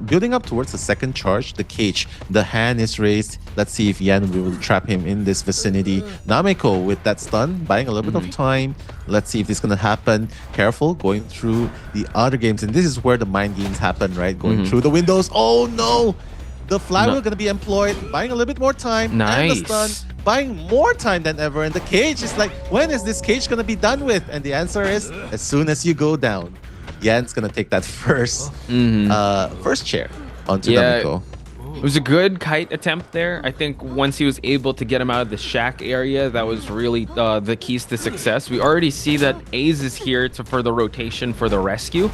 Building up towards the second charge, the cage, the hand is raised. Let's see if Yan will be able to trap him in this vicinity. Nameko with that stun, buying a little bit of time. Let's see if this is going to happen. Careful, going through the other games. And this is where the mind games happen, right? Going through the windows. Oh no! The flywheel going to be employed, buying a little bit more time. Nice. And the stun, buying more time than ever. And the cage is like, when is this cage going to be done with? And the answer is, as soon as you go down. Yan's gonna take that first chair onto Nameko. It was a good kite attempt there. I think once he was able to get him out of the shack area, that was really the keys to success. We already see that Aze is here for the rotation for the rescue.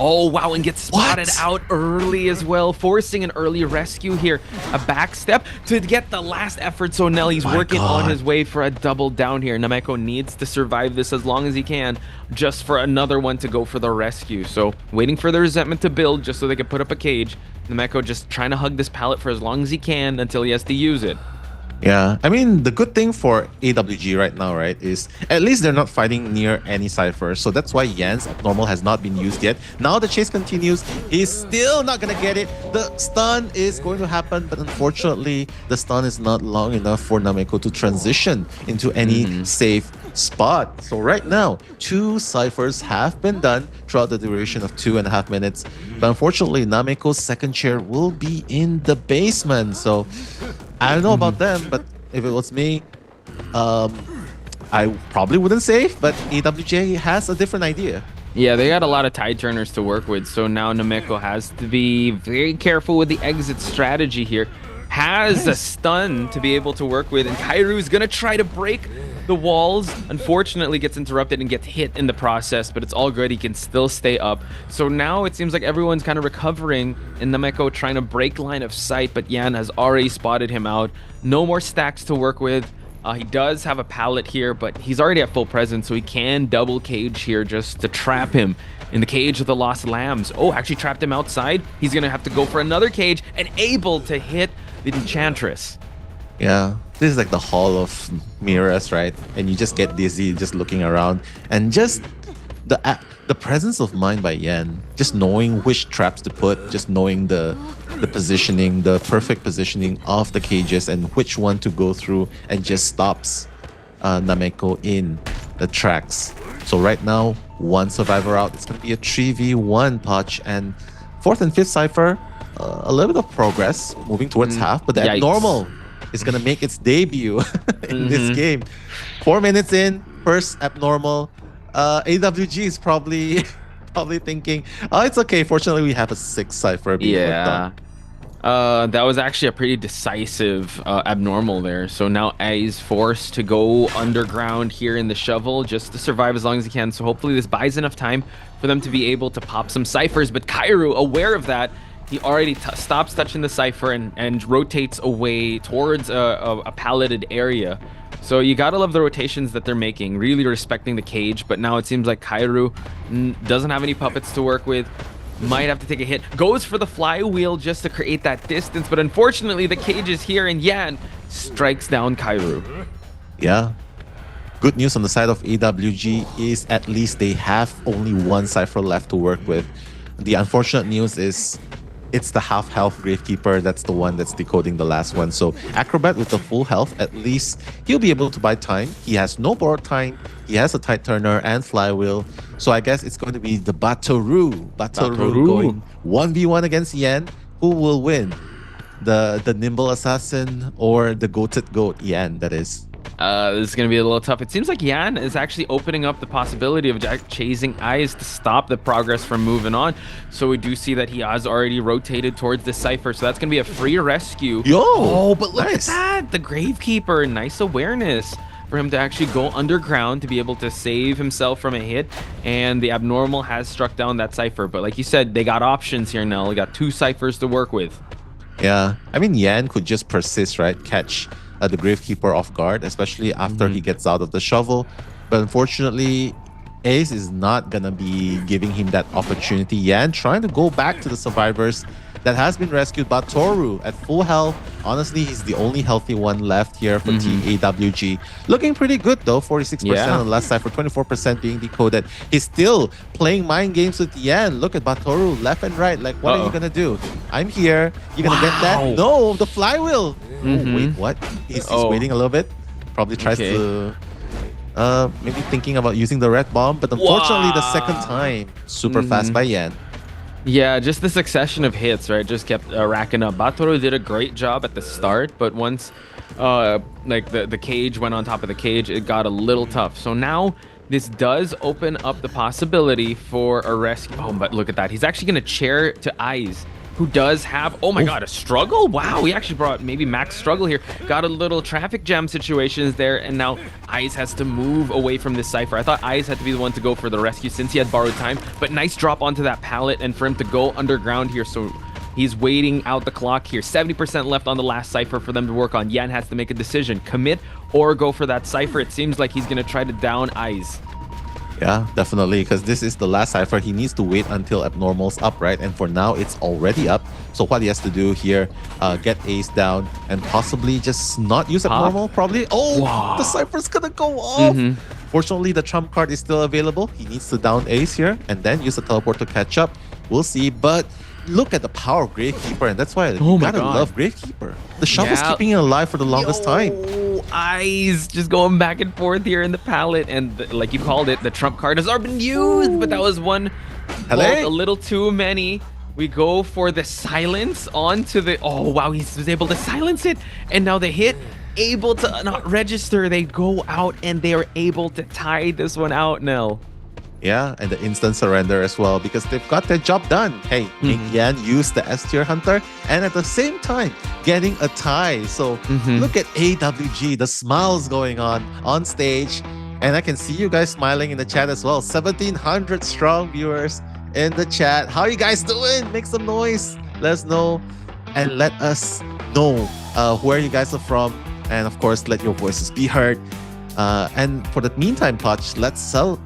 Oh, wow, and gets spotted out early as well, forcing an early rescue here. A backstep to get the last effort. So Nelly's working on his way for a double down here. Nameko needs to survive this as long as he can, just for another one to go for the rescue. So waiting for the resentment to build just so they can put up a cage. Nameko just trying to hug this pallet for as long as he can until he has to use it. Yeah, I mean, the good thing for AWG right now, right, is at least they're not fighting near any ciphers. So that's why Yan's abnormal has not been used yet. Now the chase continues. He's still not going to get it. The stun is going to happen, but unfortunately, the stun is not long enough for Nameko to transition into any safe spot. So right now, 2 ciphers have been done throughout the duration of 2.5 minutes. But unfortunately, Nameko's second chair will be in the basement. So I don't know about them, but if it was me, I probably wouldn't save, but AWJ has a different idea. Yeah, they got a lot of tide turners to work with, so now Nameko has to be very careful with the exit strategy here. Has a stun to be able to work with, and Kairu's gonna try to break the walls. Unfortunately gets interrupted and gets hit in the process, but it's all good. He can still stay up. So now it seems like everyone's kind of recovering, and Nameko trying to break line of sight, but Yan has already spotted him out. No more stacks to work with. He does have a pallet here, but he's already at full presence, so he can double cage here just to trap him in the cage of the lost lambs. Oh, actually trapped him outside. He's gonna have to go for another cage and able to hit the Enchantress. Yeah, this is like the Hall of Mirrors, right? And you just get dizzy just looking around, and just the presence of mind by Yan, just knowing which traps to put, just knowing the positioning, the perfect positioning of the cages and which one to go through, and just stops Nameko in the tracks. So right now, 1 survivor out. It's going to be a 3v1 Potch, and 4th and 5th cipher, a little bit of progress moving towards half, but the abnormal is going to make its debut in this game. 4 minutes in, first abnormal. AWG is probably thinking, oh, it's okay. Fortunately, we have a 6th cipher being worked on. That was actually a pretty decisive abnormal there. So now A's forced to go underground here in the shovel just to survive as long as he can. So hopefully this buys enough time for them to be able to pop some ciphers. But Kairu, aware of that, he already stops touching the cipher and rotates away towards a palleted area. So you gotta love the rotations that they're making, really respecting the cage. But now it seems like Kairu doesn't have any puppets to work with. Might have to take a hit. Goes for the flywheel just to create that distance, but unfortunately the cage is here and Yan strikes down Kairu. Yeah. Good news on the side of AWG is at least they have only one cipher left to work with. The unfortunate news is it's the half health Gravekeeper. That's the one that's decoding the last one. So Acrobat with the full health, at least he'll be able to buy time. He has no borrowed time. He has a tight turner and flywheel. So I guess it's going to be the Batoru going 1v1 against Yan. Who will win? The nimble assassin or the goated goat? Yan, that is. This is going to be a little tough. It seems like Yan is actually opening up the possibility of Jack chasing Eyes to stop the progress from moving on. So we do see that he has already rotated towards the cipher. So that's going to be a free rescue. Yo! Oh, but look at that. The Gravekeeper. Nice awareness for him to actually go underground to be able to save himself from a hit. And the abnormal has struck down that cipher. But like you said, they got options here now. They got 2 ciphers to work with. Yeah. I mean, Yan could just persist, right? Catch the Gravekeeper off guard, especially after he gets out of the shovel. But unfortunately, Ace is not gonna be giving him that opportunity. Yan trying to go back to the survivors that has been rescued. But Toru at full health. Honestly, he's the only healthy one left here for Team AWG. Looking pretty good though, 46% on the last cipher, 24% being decoded. He's still playing mind games with Yan. Look at Batoru left and right. Like, what are you gonna do? I'm here. You're gonna get that? No, the flywheel. Oh, wait, what? He's waiting a little bit. Probably tries to maybe thinking about using the red bomb, but unfortunately the second time, super fast by Yan. Yeah, just the succession of hits, right? Just kept racking up. Batoru did a great job at the start, but once like the cage went on top of the cage, it got a little tough. So now this does open up the possibility for a rescue. Oh, but look at that. He's actually going to chair to Eyes, who does have, oh my god, a struggle? Wow, he actually brought maybe max struggle here. Got a little traffic jam situations there, and now Eyes has to move away from this cipher. I thought Eyes had to be the one to go for the rescue since he had borrowed time, but nice drop onto that pallet and for him to go underground here. So he's waiting out the clock here. 70% left on the last cipher for them to work on. Yan has to make a decision, commit or go for that cipher. It seems like he's gonna try to down Eyes. Yeah, definitely, because this is the last cipher. He needs to wait until Abnormal's up, right? And for now, it's already up. So what he has to do here, get Ace down and possibly just not use Abnormal, probably. Oh, the cipher's gonna go off. Fortunately, the trump card is still available. He needs to down Ace here and then use the teleport to catch up. We'll see, but look at the power of Gravekeeper, and that's why you gotta love Gravekeeper. The shovel's keeping it alive for the longest time. Eyes just going back and forth here in the palette, and like you called it, the trump card has already been used, but that was one a little too many. We go for the silence onto the, oh wow, he was able to silence it, and now the hit able to not register. They go out and they are able to tie this one out, Nell. Yeah, and the instant surrender as well, because they've got their job done. Hey, make Yan use the S-tier hunter and at the same time getting a tie. So look at AWG, the smiles going on stage. And I can see you guys smiling in the chat as well. 1,700 strong viewers in the chat. How you guys doing? Make some noise. Let us know. And let us know where you guys are from. And of course, let your voices be heard. And for the meantime, Touch, let's sell.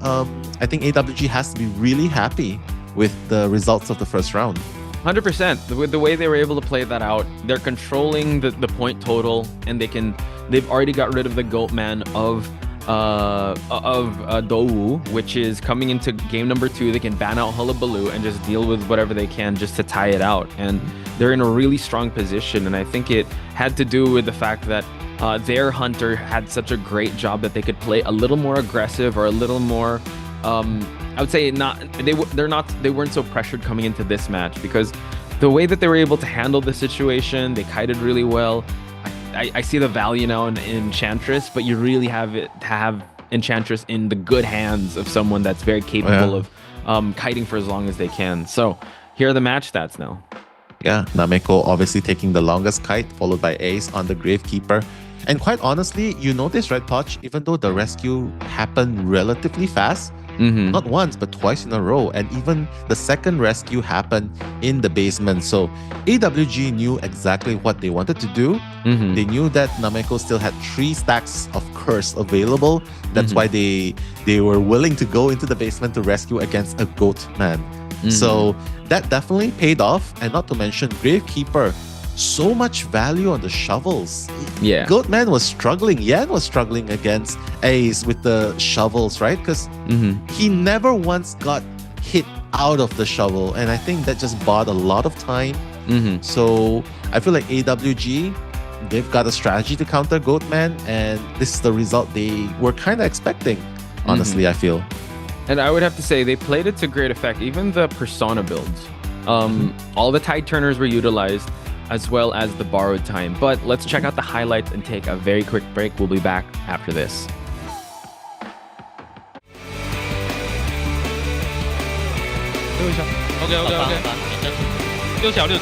I think AWG has to be really happy with the results of the first round. 100%. With the way they were able to play that out, they're controlling the point total, and they've already got rid of the goat man of Dou, which is coming into game number 2. They can ban out Hullabaloo and just deal with whatever they can just to tie it out. And they're in a really strong position, and I think it had to do with the fact that their hunter had such a great job that they could play a little more aggressive or a little more I would say they weren't so pressured coming into this match, because the way that they were able to handle the situation, they kited really well. I see the value now in Enchantress, but you really have to have Enchantress in the good hands of someone that's very capable of kiting for as long as they can. So here are the match stats now. Yeah, Nameko obviously taking the longest kite, followed by Ace on the Gravekeeper. And quite honestly, you notice, right, Poch, even though the rescue happened relatively fast, not once, but twice in a row. And even the second rescue happened in the basement. So AWG knew exactly what they wanted to do. They knew that Nameko still had 3 stacks of curse available. That's why they were willing to go into the basement to rescue against a goat man. So that definitely paid off. And not to mention Gravekeeper, so much value on the shovels. Yeah. Goatman was struggling. Yan was struggling against Ace with the shovels, right? Because he never once got hit out of the shovel. And I think that just bought a lot of time. So I feel like AWG, they've got a strategy to counter Goatman. And this is the result they were kind of expecting, honestly, I feel. And I would have to say they played it to great effect. Even the persona builds. All the tide turners were utilized, as well as the borrowed time. But let's check out the highlights and take a very quick break. We'll be back after this. OK， 6小6，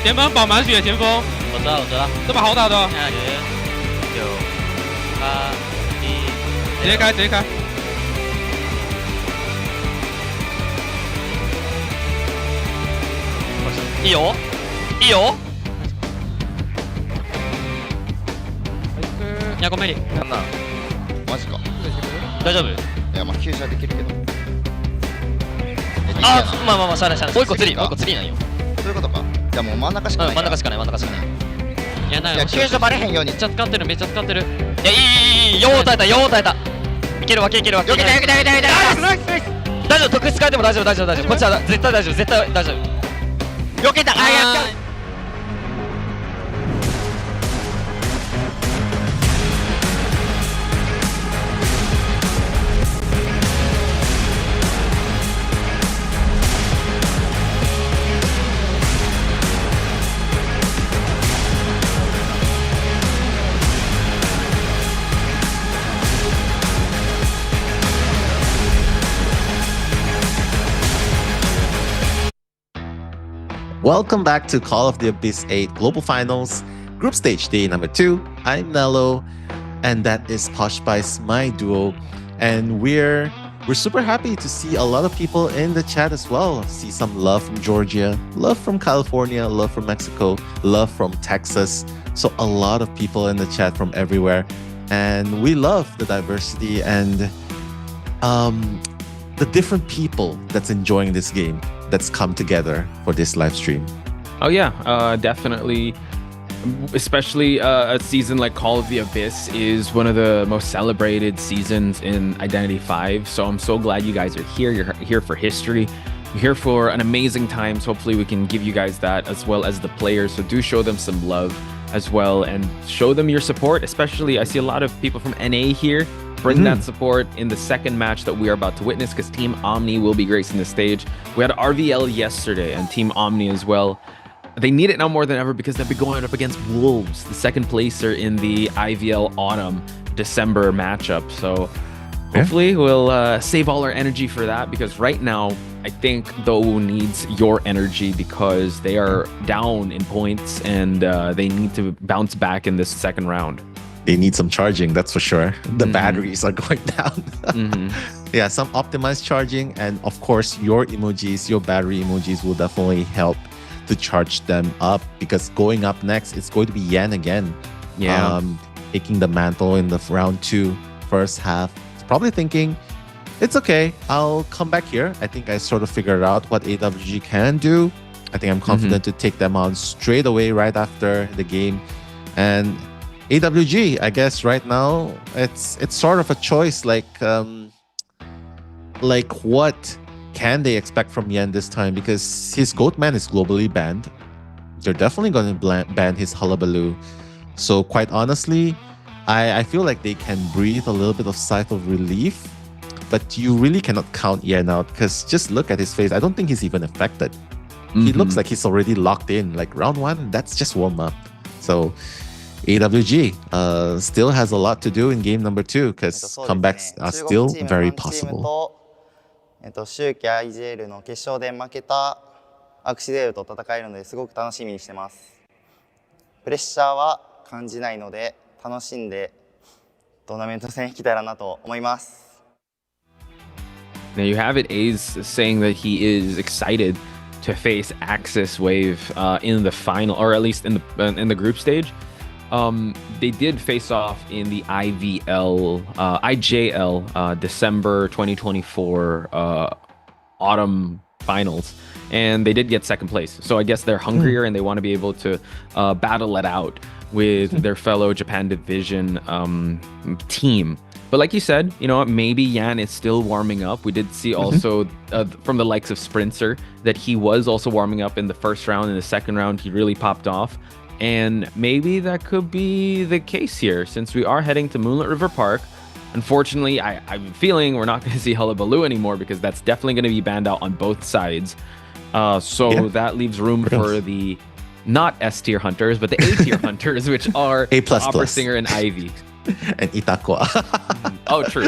前方饱满血，前锋。我知道，这把好打的。9、8、7，直接开。いいよ。2個目に。なんだ。マジか。大丈夫？いや、まあ急車できるけど。まあしゃあない。もう一個釣りなんよ。そういうことか。じゃあもう真ん中しかない。真ん中しかない。いや、急車バレへんように。めっちゃ使ってる。いや、いい。よう耐えた。いけるわ。よけた。大丈夫、特質変えても大丈夫。こっちは絶対大丈夫。よけた。Welcome back to Call of the Abyss 8 Global Finals, Group Stage Day number 2. I'm Nello, and that is Posh Spice, my duo. And we're super happy to see a lot of people in the chat as well. See some love from Georgia, love from California, love from Mexico, love from Texas. So a lot of people in the chat from everywhere. And we love the diversity and the different people that's enjoying this game, that's come together for this live stream. Oh yeah, definitely. Especially a season like Call of the Abyss is one of the most celebrated seasons in Identity 5. So I'm so glad you guys are here. You're here for history. You're here for an amazing time. So hopefully we can give you guys that, as well as the players. So do show them some love as well and show them your support. Especially, I see a lot of people from NA here. Bring that support in the second match that we are about to witness, because Team Omni will be gracing the stage. We had RVL yesterday and Team Omni as well. They need it now more than ever because they'll be going up against Wolves, the second placer in the IVL Autumn December matchup. So hopefully we'll save all our energy for that, because right now I think Dou needs your energy because they are down in points and they need to bounce back in this second round. They need some charging, that's for sure. The batteries are going down. Yeah, some optimized charging, and of course your emojis, your battery emojis will definitely help to charge them up, because going up next, it's going to be Yan again. Yeah. Taking the mantle in the round 2 first half. It's probably thinking, it's okay, I'll come back here. I think I sort of figured out what AWG can do. I think I'm confident to take them on straight away right after the game. And AWG, I guess right now, it's sort of a choice, like what can they expect from Yan this time? Because his Goatman is globally banned. They're definitely going to ban his Hullabaloo. So quite honestly, I feel like they can breathe a little bit of sigh of relief. But you really cannot count Yan out, because just look at his face. I don't think he's even affected. He looks like he's already locked in. Like round 1, that's just warm up. So AWG still has a lot to do in game number 2, because comebacks are still very possible. 周期IZL の決勝で負けたアクシデールと戦えるのですごく楽しみにしてます。プレッシャーは感じないので楽しんでトーナメント戦行きたいなと思います。Now you have it, A's saying that he is excited to face Axis Wave in the final, or at least in the group stage. They did face off in the IJL December 2024 autumn finals, and they did get second place. So I guess they're hungrier and they want to be able to battle it out with their fellow Japan Division team. But like you said, you know, maybe Yan is still warming up. We did see also from the likes of Sprinter that he was also warming up in the first round. In the second round, he really popped off. And maybe that could be the case here since we are heading to Moonlit River Park. Unfortunately, I'm feeling we're not going to see Hullabaloo anymore because that's definitely going to be banned out on both sides. That leaves room for the not S tier hunters, but the A tier hunters, which are A++. Opera Singer and Ivy. And Itakwa. Oh, true.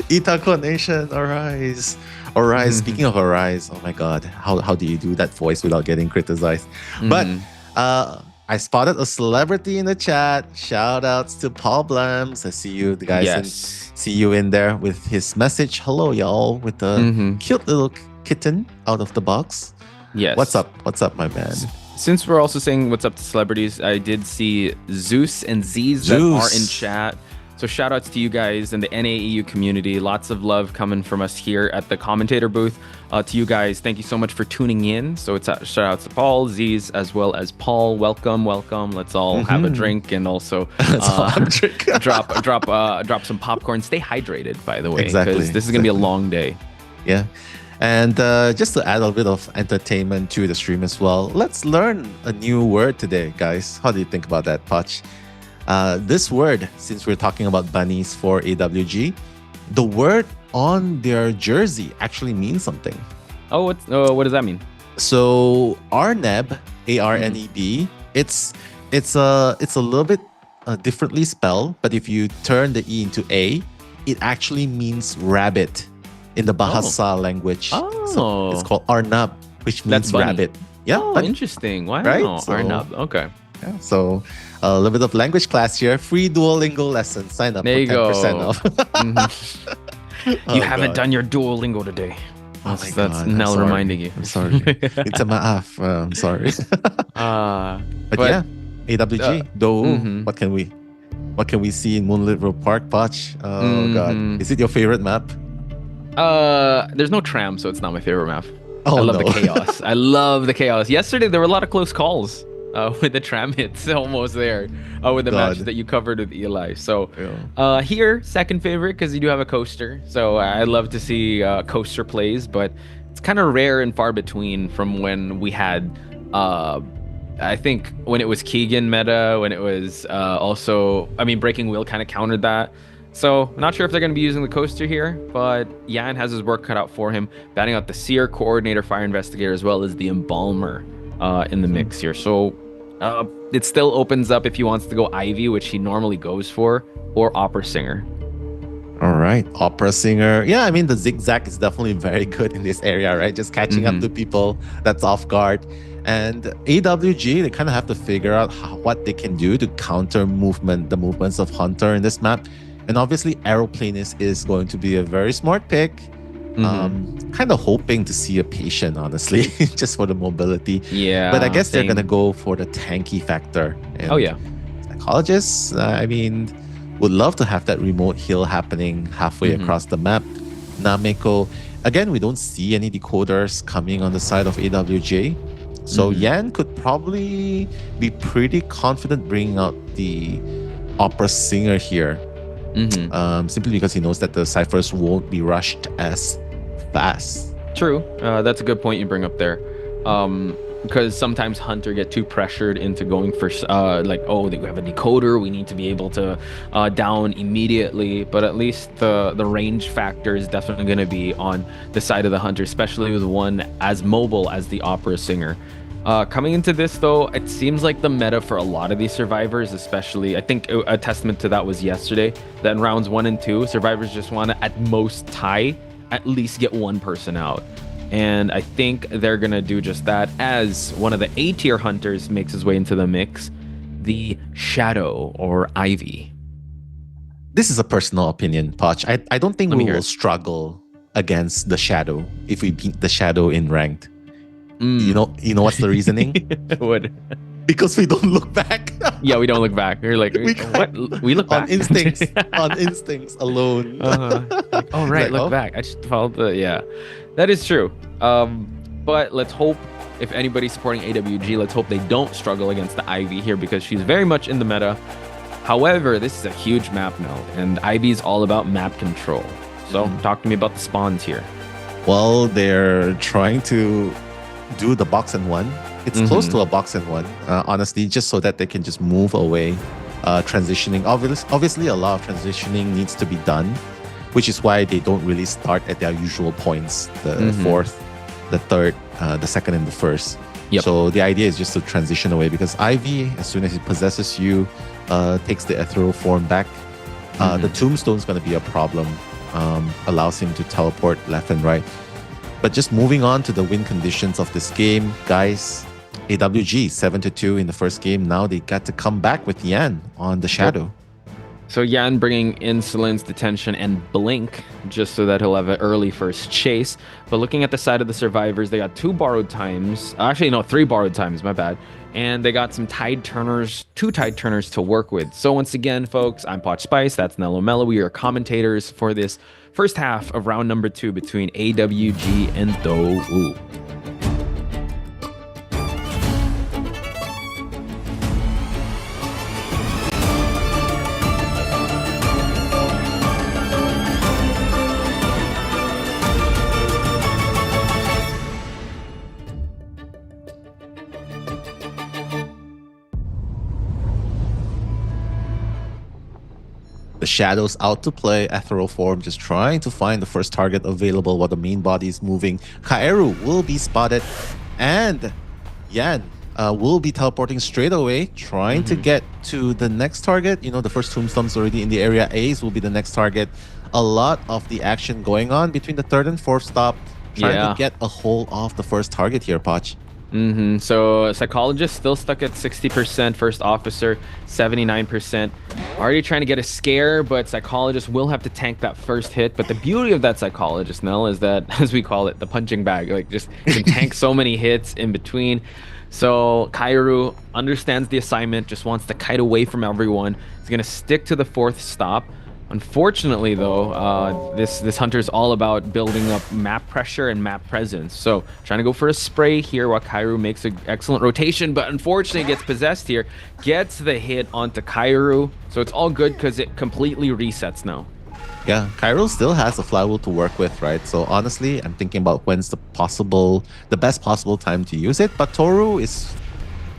Itakwa Nation, arise. Arise. Speaking of arise, oh my god, how do you do that voice without getting criticized? But I spotted a celebrity in the chat. Shout outs to Paul Blams. I see you guys. Yes. See you in there with his message. Hello, y'all, with the cute little kitten out of the box. Yes. What's up, my man? Since we're also saying what's up to celebrities, I did see Zeus and Z's that are in chat. So shout outs to you guys in the NAEU community. Lots of love coming from us here at the commentator booth. To you guys, thank you so much for tuning in. So it's shout outs to Paul, Z's, as well as Paul. Welcome. Let's all have a drink and also drop some popcorn. Stay hydrated, by the way, because this is gonna be a long day. Yeah. And just to add a bit of entertainment to the stream as well, let's learn a new word today, guys. How do you think about that, Poch? This word, since we're talking about bunnies for AWG, the word on their jersey actually means something. Oh, what does that mean? So Arneb, ARNEB, it's a little bit differently spelled, but if you turn the E into A, it actually means rabbit in the Bahasa language. So it's called Arnab, which means rabbit. Yeah. Oh, interesting. Wow. Right? So, Arnab. Okay. Yeah, so a little bit of language class here. Free Duolingo lessons. Sign up there for 10% off. You haven't done your Duolingo today. That's Nell reminding you. I'm sorry. It's a maaf. I'm sorry. But yeah, AWG. What can we see in Moonlit River Park, Poch? Oh god, is it your favorite map? There's no tram, so it's not my favorite map. Oh, I love the chaos. I love the chaos. Yesterday there were a lot of close calls with the tram hits almost there with the match that you covered with Eli. So here, second favorite because you do have a coaster. So I love to see coaster plays, but it's kind of rare and far between from when we had I think when it was Keegan meta, when it was also, I mean, Breaking Wheel kind of countered that. So not sure if they're going to be using the coaster here, but Yan has his work cut out for him, batting out the Seer, Coordinator, Fire Investigator, as well as the Embalmer in the mix here. So it still opens up if he wants to go Ivy, which he normally goes for, or Opera Singer. All right, Opera Singer. Yeah, I mean, the zigzag is definitely very good in this area, right? Just catching up to people that's off guard. And AWG, they kind of have to figure out what they can do to counter the movements of Hunter in this map. And obviously, Aeroplanist is going to be a very smart pick. Kind of hoping to see a patient, honestly, just for the mobility. Yeah. But I guess they're going to go for the tanky factor. And Psychologists, I mean, would love to have that remote heal happening halfway across the map. Nameko, again, we don't see any decoders coming on the side of AWJ. So Yan could probably be pretty confident bringing out the Opera Singer here. Simply because he knows that the ciphers won't be rushed as fast. True. That's a good point you bring up there. Because sometimes Hunter get too pressured into going for like, oh, they have a decoder, we need to be able to down immediately. But at least the range factor is definitely going to be on the side of the Hunter, especially with one as mobile as the Opera Singer. Coming into this, though, it seems like the meta for a lot of these survivors, especially, I think a testament to that was yesterday, that in rounds 1 and 2, survivors just want to, at most, tie, at least get one person out. And I think they're going to do just that as one of the A-tier hunters makes his way into the mix, the Shadow or Ivy. This is a personal opinion, Poch. I don't think Let me we hear will it. struggle against the Shadow if we beat the Shadow in ranked. You know what's the reasoning? What? Because we don't look back. Yeah, we don't look back. We're like, what? We look back on instincts. On instincts alone. Like, oh right, Like, look oh. back. I just followed the that is true. But let's hope if anybody's supporting AWG, let's hope they don't struggle against the Ivy here because she's very much in the meta. However, this is a huge map now, and Ivy's all about map control. So talk to me about the spawns here. Well, they're trying to do the box and one. It's close to a box and one, honestly, just so that they can just move away, transitioning. Obviously, a lot of transitioning needs to be done, which is why they don't really start at their usual points, the fourth, the third, the second, and the first. Yep. So the idea is just to transition away because Ivy, as soon as he possesses you, takes the ethereal form back. The tombstone's going to be a problem, allows him to teleport left and right. But just moving on to the win conditions of this game, guys, AWG 7-2 in the first game. Now they got to come back with Yan on the Shadow. So Yan bringing Insolence, Detention, and Blink just so that he'll have an early first chase. But looking at the side of the survivors, they got 2 borrowed times. Actually, no, 3 borrowed times, my bad. And they got some Tide Turners, 2 Tide Turners to work with. So once again, folks, I'm Poch Spice, that's Nello Mello. We are commentators for this first half of round number 2 between AWG and Dou. The Shadow's out to play, ethereal form, just trying to find the first target available while the main body is moving. Kaeru will be spotted, and Yan will be teleporting straight away, trying to get to the next target. You know, the first tombstone's already in the area. Ace will be the next target. A lot of the action going on between the third and fourth stop, trying to get a hold of the first target here, Poch. So Psychologist still stuck at 60%, First Officer 79%. Already trying to get a scare, but Psychologist will have to tank that first hit. But the beauty of that Psychologist, Nell, is that, as we call it, the punching bag, like just can tank so many hits in between. So Kaeru understands the assignment, just wants to kite away from everyone. He's gonna stick to the fourth stop. Unfortunately, though, this hunter is all about building up map pressure and map presence. So trying to go for a spray here while Kaeru makes an excellent rotation, but unfortunately gets possessed here. Gets the hit onto Kaeru. So it's all good because it completely resets now. Yeah, Kaeru still has a flywheel to work with, right? So honestly, I'm thinking about when's the best possible time to use it. But Toru is...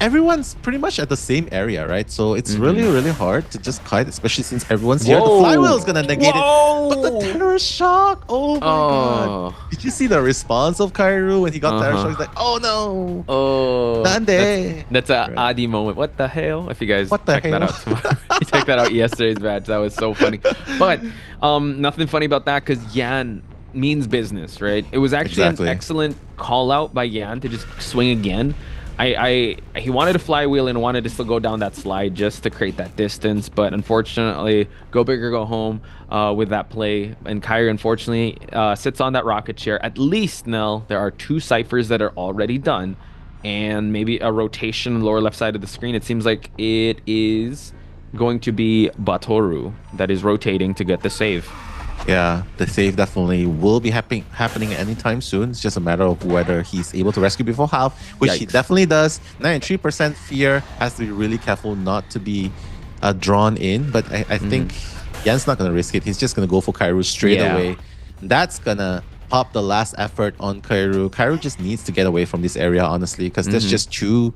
Everyone's pretty much at the same area, right? So it's really, really hard to just kite, especially since everyone's here. The flywheel is gonna negate it. But the terror shock, oh my god. Did you see the response of Kaeru when he got terror shock? He's like, oh no. Oh. Nande. That's a Adi moment. What the hell? If you guys check that out tomorrow. You check that out yesterday's match. That was so funny. But nothing funny about that because Yan means business, right? It was actually an excellent call out by Yan to just swing again. He wanted to flywheel and wanted to still go down that slide just to create that distance, but unfortunately, go big or go home with that play. And Kaeru, unfortunately, sits on that rocket chair. At least, Nell, there are 2 ciphers that are already done, and maybe a rotation lower left side of the screen. It seems like it is going to be Batoru that is rotating to get the save. Yeah, the save definitely will be happening anytime soon. It's just a matter of whether he's able to rescue before half, which he definitely does. 93% fear, has to be really careful not to be drawn in. But I think Yan's not going to risk it. He's just going to go for Kaeru straight away. That's going to pop the last effort on Kaeru. Kaeru just needs to get away from this area, honestly, because there's just too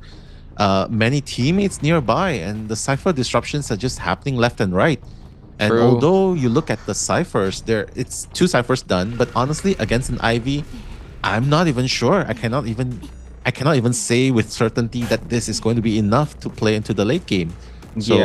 many teammates nearby. And the Cypher disruptions are just happening left and right. And although you look at the ciphers, it's 2 ciphers done, but honestly, against an Ivy, I'm not even sure. I cannot even say with certainty that this is going to be enough to play into the late game. So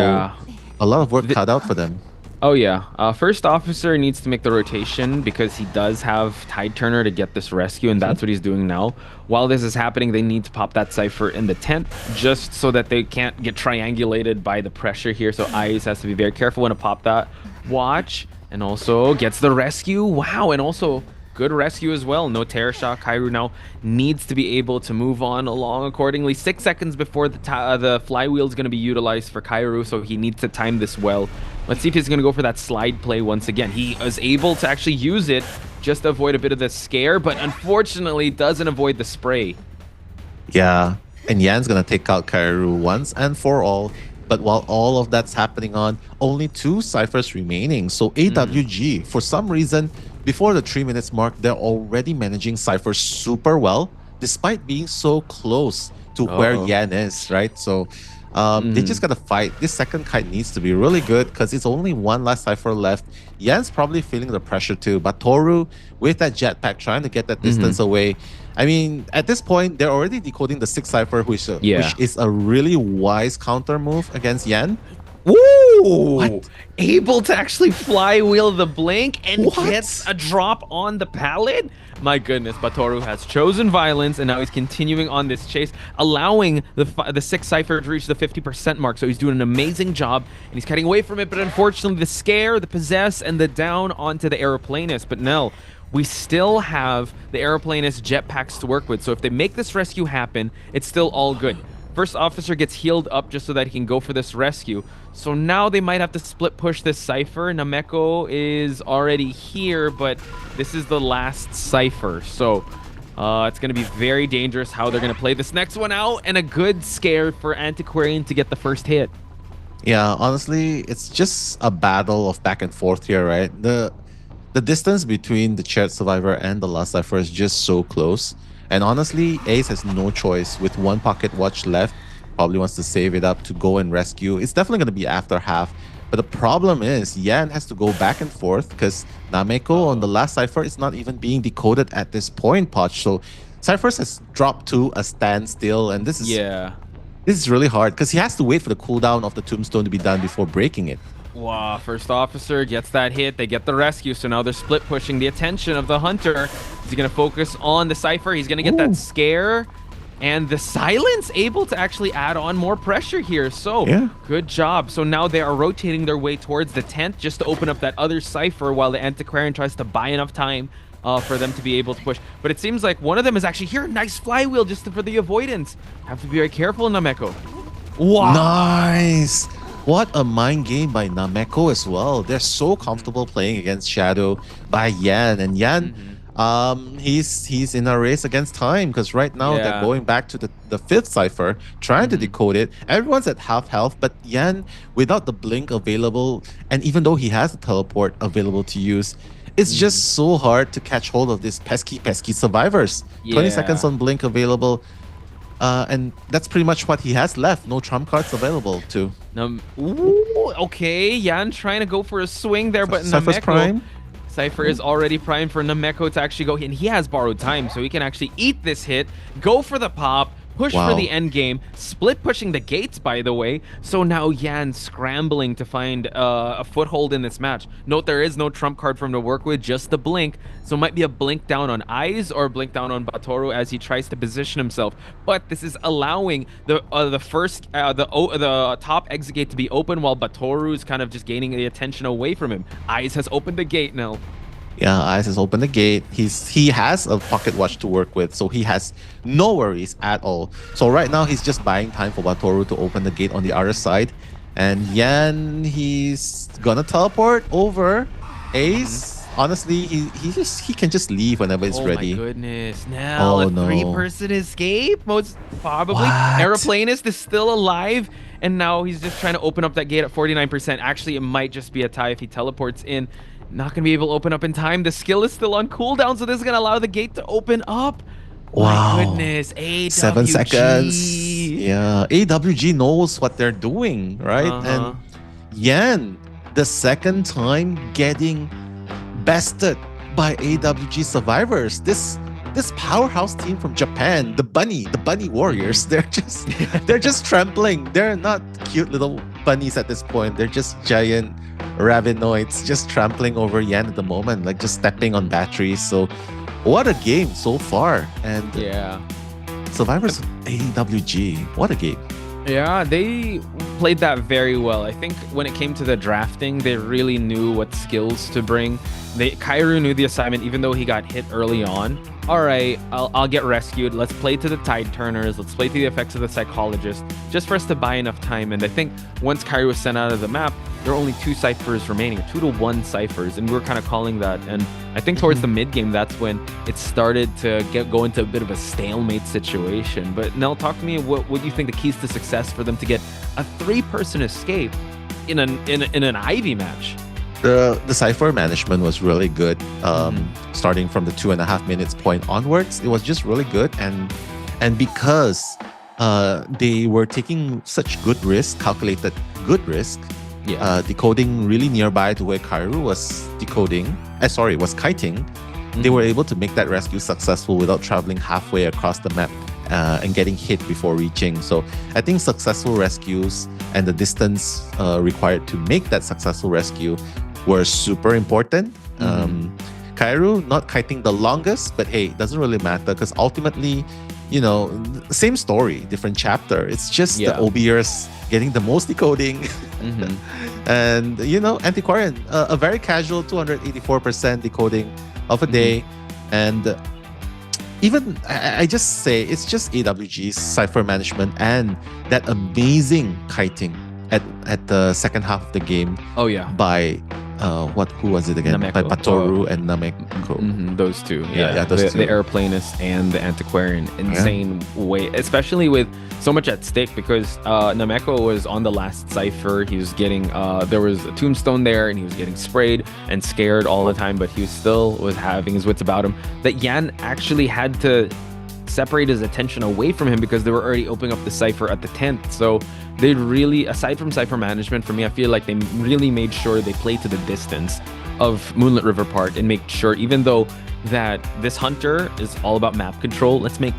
a lot of work cut out for them. Oh yeah. First officer needs to make the rotation because he does have Tide Turner to get this rescue, and that's what he's doing now. While this is happening, they need to pop that Cypher in the tent just so that they can't get triangulated by the pressure here. So Ice has to be very careful when to pop that. Watch, and also gets the rescue. Wow, and also good rescue as well. No Terror Shock. Kaoru now needs to be able to move on along accordingly. 6 seconds before the flywheel is going to be utilized for Kaoru, so he needs to time this well. Let's see if he's going to go for that slide play once again. He is able to actually use it just to avoid a bit of the scare, but unfortunately doesn't avoid the spray. Yeah, and Yan's going to take out Kaoru once and for all. But while all of that's happening on, only 2 ciphers remaining. So AWG, for some reason, before the 3 minutes mark, they're already managing ciphers super well, despite being so close to where Yan is, right? So they just gotta fight. This second kite needs to be really good because it's only one last cipher left. Yan's probably feeling the pressure too, but Toru with that jetpack trying to get that distance away. I mean, at this point, they're already decoding the 6th cipher, which is a really wise counter move against Yan. Woo! What? Able to actually flywheel the blink and gets a drop on the pallet? My goodness, Batoru has chosen violence, and now he's continuing on this chase, allowing the 6th cipher to reach the 50% mark. So he's doing an amazing job, and he's cutting away from it. But unfortunately, the scare, the possess, and the down onto the aeroplanist. But Nell, we still have the aeroplanist jetpacks to work with. So if they make this rescue happen, it's still all good. First officer gets healed up just so that he can go for this rescue. So now they might have to split push this cipher. Nameko is already here, but this is the last cipher. So it's going to be very dangerous how they're going to play this next one out, and a good scare for Antiquarian to get the first hit. Yeah, honestly, it's just a battle of back and forth here, right? The distance between the Chaired Survivor and the last cipher is just so close. And honestly, Ace has no choice. With 1 pocket watch left, probably wants to save it up to go and rescue. It's definitely going to be after half. But the problem is, Yan has to go back and forth because Nameko on the last cipher is not even being decoded at this point, Poch. So Cyphers has dropped to a standstill, and this is really hard because he has to wait for the cooldown of the tombstone to be done before breaking it. Wow, first officer gets that hit. They get the rescue, so now they're split pushing the attention of the hunter. Is he going to focus on the cipher? He's going to get that scare. And the silence able to actually add on more pressure here. So good job. So now they are rotating their way towards the tent just to open up that other cipher while the Antiquarian tries to buy enough time for them to be able to push. But it seems like one of them is actually here. Nice flywheel just for the avoidance. Have to be very careful, Nameko. Wow. Nice. What a mind game by Nameko as well. They're so comfortable playing against Shadow by Yan. And Yan, he's in a race against time because right now they're going back to the 5th cipher, trying to decode it. Everyone's at half health, but Yan, without the blink available, and even though he has the teleport available to use, it's just so hard to catch hold of these pesky survivors. 20 seconds on blink available. And that's pretty much what he has left. No trump cards available too. Ooh, okay, Yan trying to go for a swing there, but Cypher's prime. Cypher is already primed for Nameko to actually go, and he has borrowed time, so he can actually eat this hit, go for the pop, push for the end game, split pushing the gates, by the way. So now Yan scrambling to find a foothold in this match. Note there is no trump card for him to work with, just the blink. So it might be a blink down on Eyes or a blink down on Batoru as he tries to position himself. But this is allowing the top exit gate to be open while Batoru is kind of just gaining the attention away from him. Eyes has opened the gate now. Yeah, Ice has opened the gate. He has a pocket watch to work with, so he has no worries at all. So right now, he's just buying time for Batoru to open the gate on the other side. And Yan, he's gonna teleport over Ace. Honestly, he can just leave whenever it's ready. Oh my goodness. Now a 3-person escape? Most probably. Aeroplanist is still alive. And now he's just trying to open up that gate at 49%. Actually, it might just be a tie if he teleports in. Not going to be able to open up in time. The skill is still on cooldown, so this is going to allow the gate to open up. Wow. My goodness. AWG. 7 seconds. Yeah. AWG knows what they're doing, right? And Yan, the second time getting bested by AWG survivors. This powerhouse team from Japan, the bunny warriors, they're just trampling. They're not cute little bunnies at this point. They're just giant Ravenoids just trampling over Yan at the moment, like just stepping on batteries. So what a game so far. And yeah, Survivors AWG, what a game. Yeah, they played that very well. I think when it came to the drafting, they really knew what skills to bring. Kairu knew the assignment, even though he got hit early on. All right, I'll get rescued. Let's play to the Tide Turners. Let's play to the effects of the Psychologist, just for us to buy enough time. And I think once Kairu was sent out of the map, there were only 2 ciphers remaining, 2 to 1 ciphers, and we were kind of calling that. And I think towards the mid game, that's when it started to go into a bit of a stalemate situation. But Nell, talk to me. What do you think the keys to success for them to get a 3-person escape in an Ivy match? The cipher management was really good. Starting from the 2.5 minutes point onwards, it was just really good. And because they were taking such good risk, calculated good risk, decoding really nearby to where Kairu was was kiting, they were able to make that rescue successful without traveling halfway across the map and getting hit before reaching. So I think successful rescues and the distance required to make that successful rescue were super important. Kairu not kiting the longest, but hey, it doesn't really matter because ultimately, same story, different chapter. It's just the OBers getting the most decoding. And, Antiquarian, a very casual 284% decoding of a day. And even, I just say, it's just AWG's cipher management and that amazing kiting at the second half of the game. Oh, yeah. By who was it again? Nameko. By Patoru and Nameko. Those two. Those two. The airplanist and the antiquarian. Insane way, especially with so much at stake because Nameko was on the last cipher. He was getting, there was a tombstone there and he was getting sprayed and scared all the time, but he still was having his wits about him. That Yan actually had to separate his attention away from him because they were already opening up the cipher at the 10th. So they really, aside from cipher management, for me, I feel like they really made sure they played to the distance of Moonlit River Park and make sure, even though that this hunter is all about map control, let's make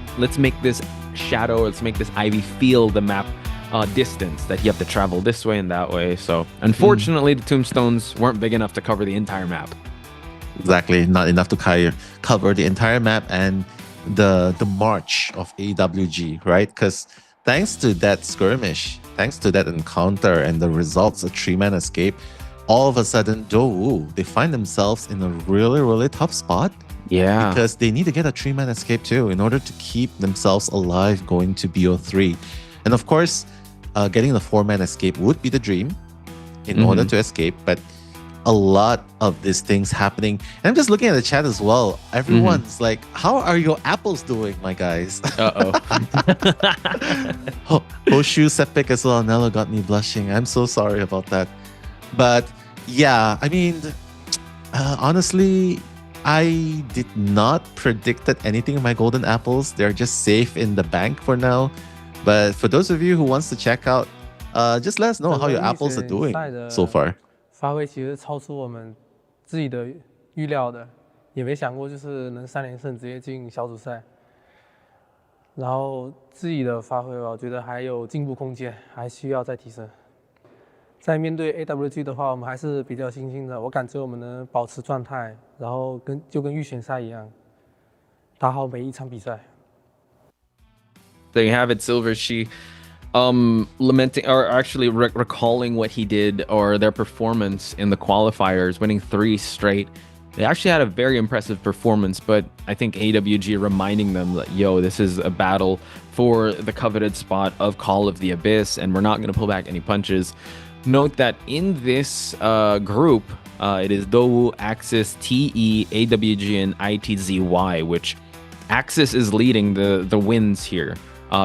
this shadow, let's make this Ivy feel the map distance, that you have to travel this way and that way. So unfortunately, the tombstones weren't big enough to cover the entire map. Exactly, not enough to cover the entire map and the march of AWG, right? Because thanks to that skirmish, thanks to that encounter and the results of 3-man escape, all of a sudden, they find themselves in a really, really tough spot. Yeah. Because they need to get a 3-man escape too in order to keep themselves alive going to BO3. And of course, getting the 4-man escape would be the dream in order to escape, but a lot of these things happening. And I'm just looking at the chat as well. Everyone's like, how are your apples doing, my guys? Hoshu Sepik as well. Nella got me blushing. I'm so sorry about that. But yeah, I mean, honestly, I did not predict anything in my golden apples. They're just safe in the bank for now. But for those of you who wants to check out, just let us know how your apples are doing so far. 发挥其实超出我们自己的预料的，也没想过就是能3连胜直接进小组赛。然后自己的发挥吧，我觉得还有进步空间，还需要再提升。在面对 AWG 的话，我们还是比较有信心的。我感觉我们能保持状态，然后就跟预选赛一样，打好每一场比赛。There you have it, Silver. She lamenting or actually recalling what he did or their performance in the qualifiers, winning 3 straight. They actually had a very impressive performance, but I think AWG reminding them that, this is a battle for the coveted spot of Call of the Abyss, and we're not going to pull back any punches. Note that in this group, it is Dowu, Axis, TE, AWG, and ITZY, which Axis is leading the wins here.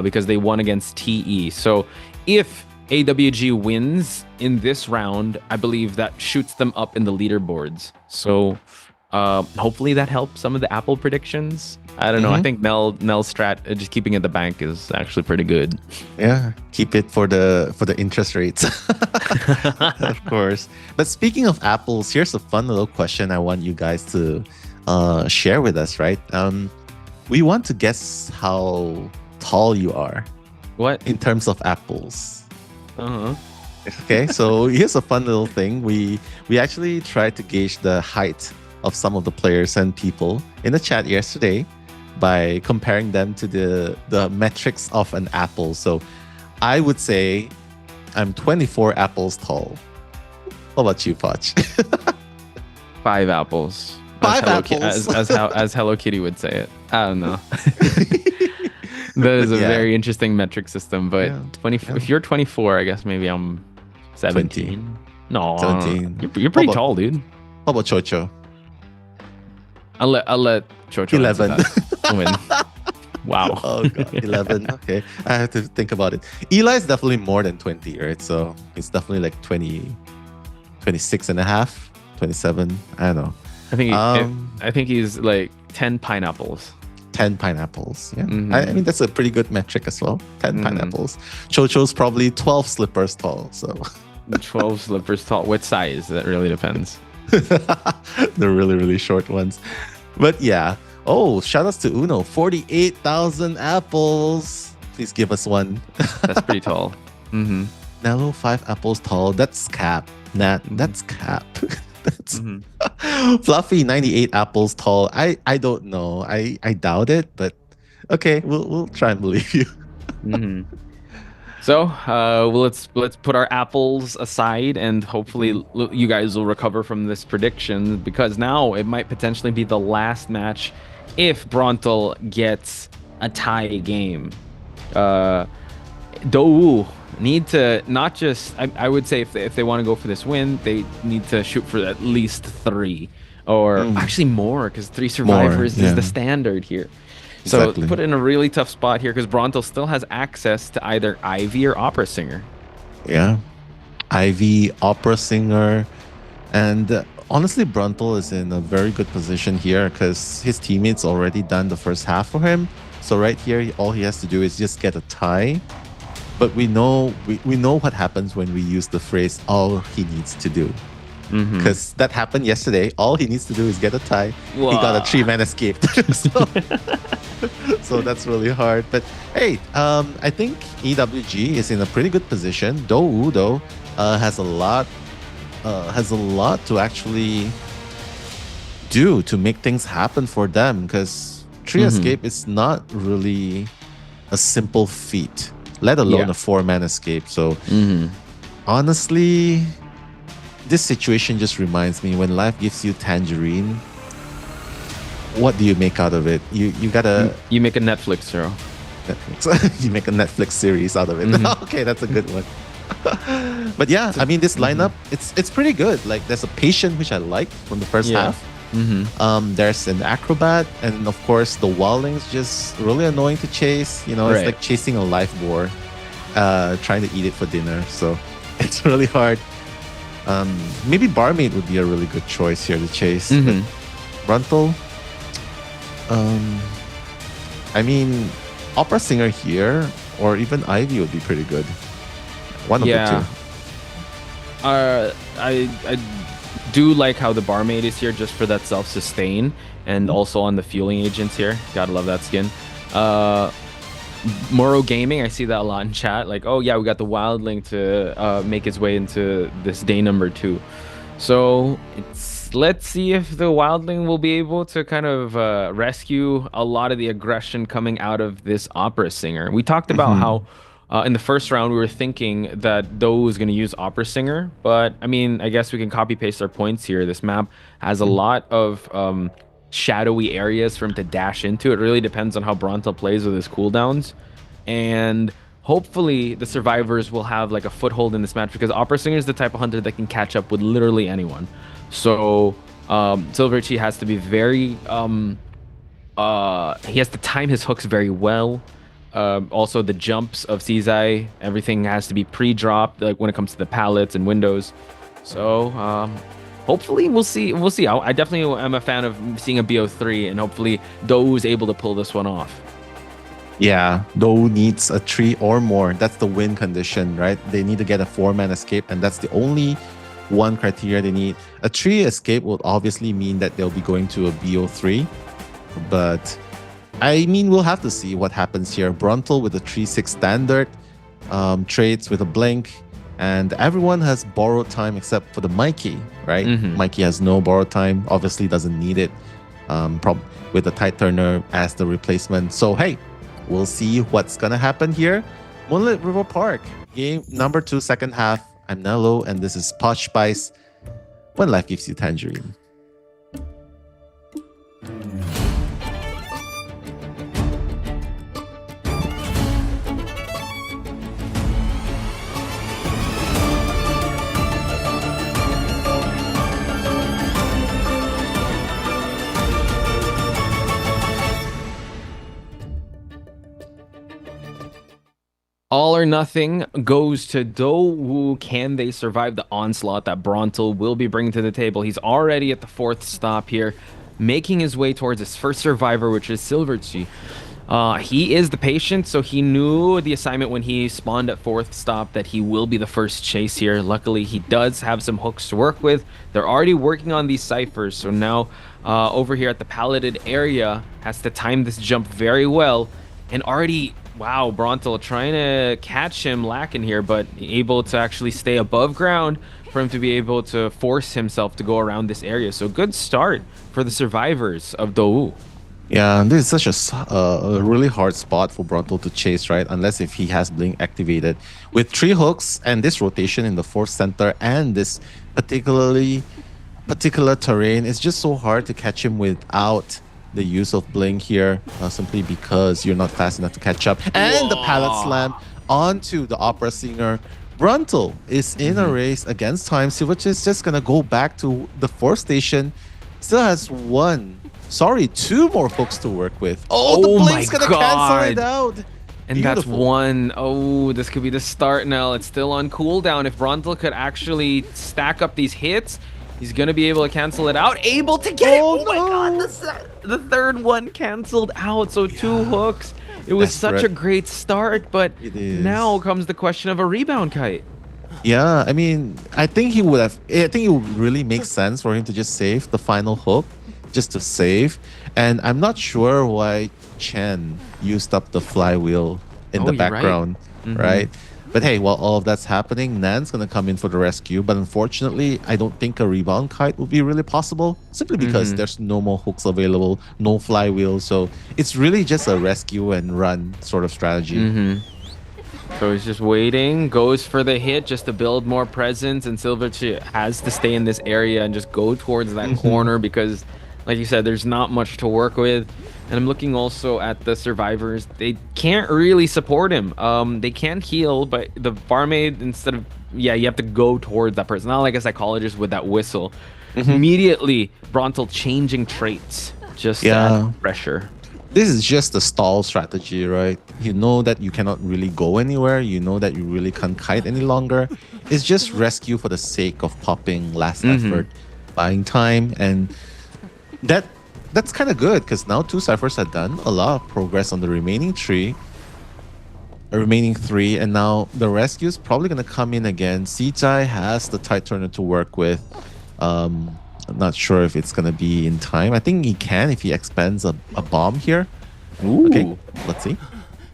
Because they won against TE. So if AWG wins in this round, I believe that shoots them up in the leaderboards. So hopefully that helps some of the Apple predictions. I don't know. I think Nell's strat, just keeping it in the bank, is actually pretty good. Yeah, keep it for the interest rates. Of course. But speaking of apples, here's a fun little question I want you guys to share with us, right? We want to guess how tall you are. What? In terms of apples. Okay, so here's a fun little thing. We actually tried to gauge the height of some of the players and people in the chat yesterday by comparing them to the metrics of an apple. So I would say I'm 24 apples tall. What about you, Poch? 5 apples. 5 apples. As Hello Kitty would say it. I don't know. That is a very interesting metric system. But if you're 24, I guess maybe I'm 17. 20. No, 17. You're pretty tall, dude. How about Chocho? I'll let Chocho 11. Win. Wow. Oh god, 11. Okay, I have to think about it. Eli's definitely more than 20, right? So it's definitely like 20, 26 and a half, 27. I don't know. I think he's like 10 pineapples. 10 pineapples. Yeah. I mean, that's a pretty good metric as well. 10 pineapples. Chocho's probably 12 slippers tall. So 12 slippers tall. What size? That really depends. The really, really short ones. But yeah. Oh, shout outs to Uno. 48,000 apples. Please give us one. That's pretty tall. Nello, 5 apples tall. That's cap. Nat, that's cap. That's Fluffy, 98 apples tall. I don't know. I doubt it, but okay, we'll try and believe you. So let's put our apples aside, and hopefully you guys will recover from this prediction, because now it might potentially be the last match if Brontel gets a tie game. Dou need to not just, I would say if they want to go for this win, they need to shoot for at least 3, or actually more, because 3 survivors is the standard here. So put in a really tough spot here, because Brontel still has access to either Ivy or Opera Singer. Yeah, Ivy, Opera Singer, and honestly, Brontel is in a very good position here because his teammates already done the first half for him. So right here, all he has to do is just get a tie. But we know what happens when we use the phrase "all he needs to do," because that happened yesterday. All he needs to do is get a tie. Wow. He got a 3-man escape. So that's really hard. But hey, I think EWG is in a pretty good position. Dou though has a lot to actually do to make things happen for them, because 3 escape is not really a simple feat, let alone a 4-man escape. So honestly, this situation just reminds me, when life gives you tangerine, what do you make out of it? You gotta you make a Netflix show. You make a Netflix series out of it. Okay, that's a good one. But yeah, I mean, this lineup, it's pretty good. Like, there's a patient, which I like from the first half. There's an acrobat, and of course the wildling's just really annoying to chase. You know, it's like chasing a live boar, trying to eat it for dinner. So it's really hard. Maybe Barmaid would be a really good choice here to chase. But Brontel, I mean, Opera Singer here, or even Ivy would be pretty good. One of the two. I do like how the Barmaid is here, just for that self-sustain, and also on the fueling agents here. Gotta love that skin. Moro Gaming, I see that a lot in chat. Like, oh yeah, we got the Wildling to make its way into this day number 2. So let's see if the Wildling will be able to kind of rescue a lot of the aggression coming out of this Opera Singer. We talked about how in the first round we were thinking that Dou was going to use Opera Singer, but I mean, I guess we can copy paste our points here. This map has a lot of shadowy areas for him to dash into. It really depends on how Brontel plays with his cooldowns, and hopefully the survivors will have like a foothold in this match, because Opera Singer is the type of hunter that can catch up with literally anyone. So COAⅧ has to be very he has to time his hooks very well. Also, the jumps of COAⅧ, everything has to be pre-dropped, like when it comes to the pallets and windows. So hopefully we'll see. I definitely am a fan of seeing a BO3, and hopefully Dou is able to pull this one off. Yeah, Dou needs a 3 or more. That's the win condition, right? They need to get a 4-man escape, and that's the only one criteria they need. A 3 escape will obviously mean that they'll be going to a BO3, but I mean, we'll have to see what happens here. Brontel with a 3-6 standard, traits with a blink, And everyone has borrowed time except for the Mikey, right? Mikey has no borrowed time, obviously doesn't need it with the Tide Turner as the replacement. So, hey, we'll see what's going to happen here. Moonlit River Park, game number 2, second half. I'm Nello, and this is Posh Spice, When Life Gives You Tangerine. All or nothing goes to Dowu. Can they survive the onslaught that Brontel will be bringing to the table? He's already at the 4th stop here, making his way towards his first survivor, which is COAⅧ. He is the patient, so he knew the assignment when he spawned at 4th stop that he will be the first chase here. Luckily, he does have some hooks to work with. They're already working on these ciphers, so now over here at the palleted area has to time this jump very well, and already... Wow, Brontel trying to catch him lacking here, but able to actually stay above ground for him to be able to force himself to go around this area. So good start for the survivors of Dowu. Yeah, this is such a really hard spot for Brontel to chase, right? Unless if he has Blink activated. With 3 hooks and this rotation in the 4th center and this particular terrain, it's just so hard to catch him without the use of Blink here, simply because you're not fast enough to catch up. And the pallet slam onto the opera singer. Brontel is in a race against time. COAⅧ is just gonna go back to the 4th station. Still has 2 more hooks to work with. Oh, the Blink's gonna cancel it out. And that's 1. Oh, this could be the start now. It's still on cooldown. If Brontel could actually stack up these hits, he's going to be able to cancel it out. Able to get it. Oh my god, the 3rd one canceled out. So 2 hooks. It was such a great start, but now comes the question of a rebound kite. Yeah, I mean, I think it would really make sense for him to just save the final hook, just to save. And I'm not sure why Chen used up the flywheel in the background, right? But hey, while all of that's happening, Nan's going to come in for the rescue. But unfortunately, I don't think a rebound kite will be really possible, simply because there's no more hooks available, no flywheel. So it's really just a rescue and run sort of strategy. So he's just waiting, goes for the hit just to build more presence. And COAⅧ has to stay in this area and just go towards that corner because, like you said, there's not much to work with. And I'm looking also at the survivors. They can't really support him. They can heal, but the barmaid, instead of... Yeah, you have to go towards that person. Not like a psychologist with that whistle. Immediately, Brontel changing traits. Just add pressure. This is just a stall strategy, right? You know that you cannot really go anywhere. You know that you really can't kite any longer. It's just rescue for the sake of popping last effort, buying time, and that's kind of good because now 2 ciphers are done. A lot of progress on the remaining 3, and now the rescue is probably going to come in again. COAⅧ has the Tide Turner to work with. I'm not sure if it's going to be in time. I think he can if he expends a bomb here. Ooh. Okay, let's see.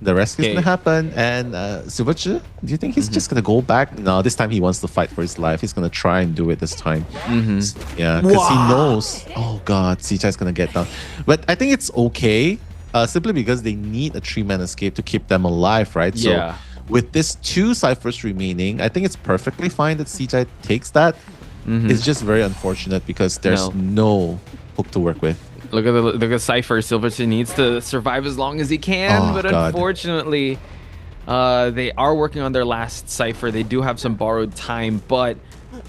The rescue is going to happen. And COAⅧ, do you think he's just going to go back? No, this time he wants to fight for his life. He's going to try and do it this time. Yeah, because he knows, oh god, COAⅧ is going to get down. But I think it's okay, simply because they need a 3-man escape to keep them alive, right? Yeah. So with this 2 ciphers remaining, I think it's perfectly fine that COAⅧ takes that. It's just very unfortunate because there's no hook to work with. Look at the cipher. COAⅧ needs to survive as long as he can, but unfortunately, they are working on their last cipher. They do have some borrowed time, but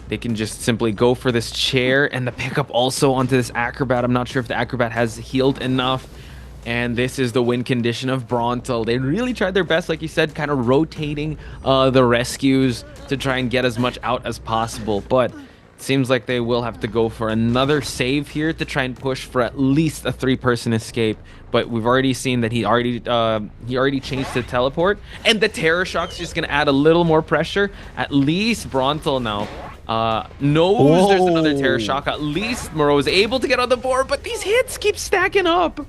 they can just simply go for this chair and the pickup also onto this acrobat. I'm not sure if the acrobat has healed enough. And this is the win condition of Brontel. They really tried their best, like you said, kind of rotating the rescues to try and get as much out as possible. But seems like they will have to go for another save here to try and push for at least a 3-person escape. But we've already seen that he already changed to teleport, and the terror shock's just gonna add a little more pressure. At least Brontel now knows there's another terror shock. At least Moreau is able to get on the board, but these hits keep stacking up.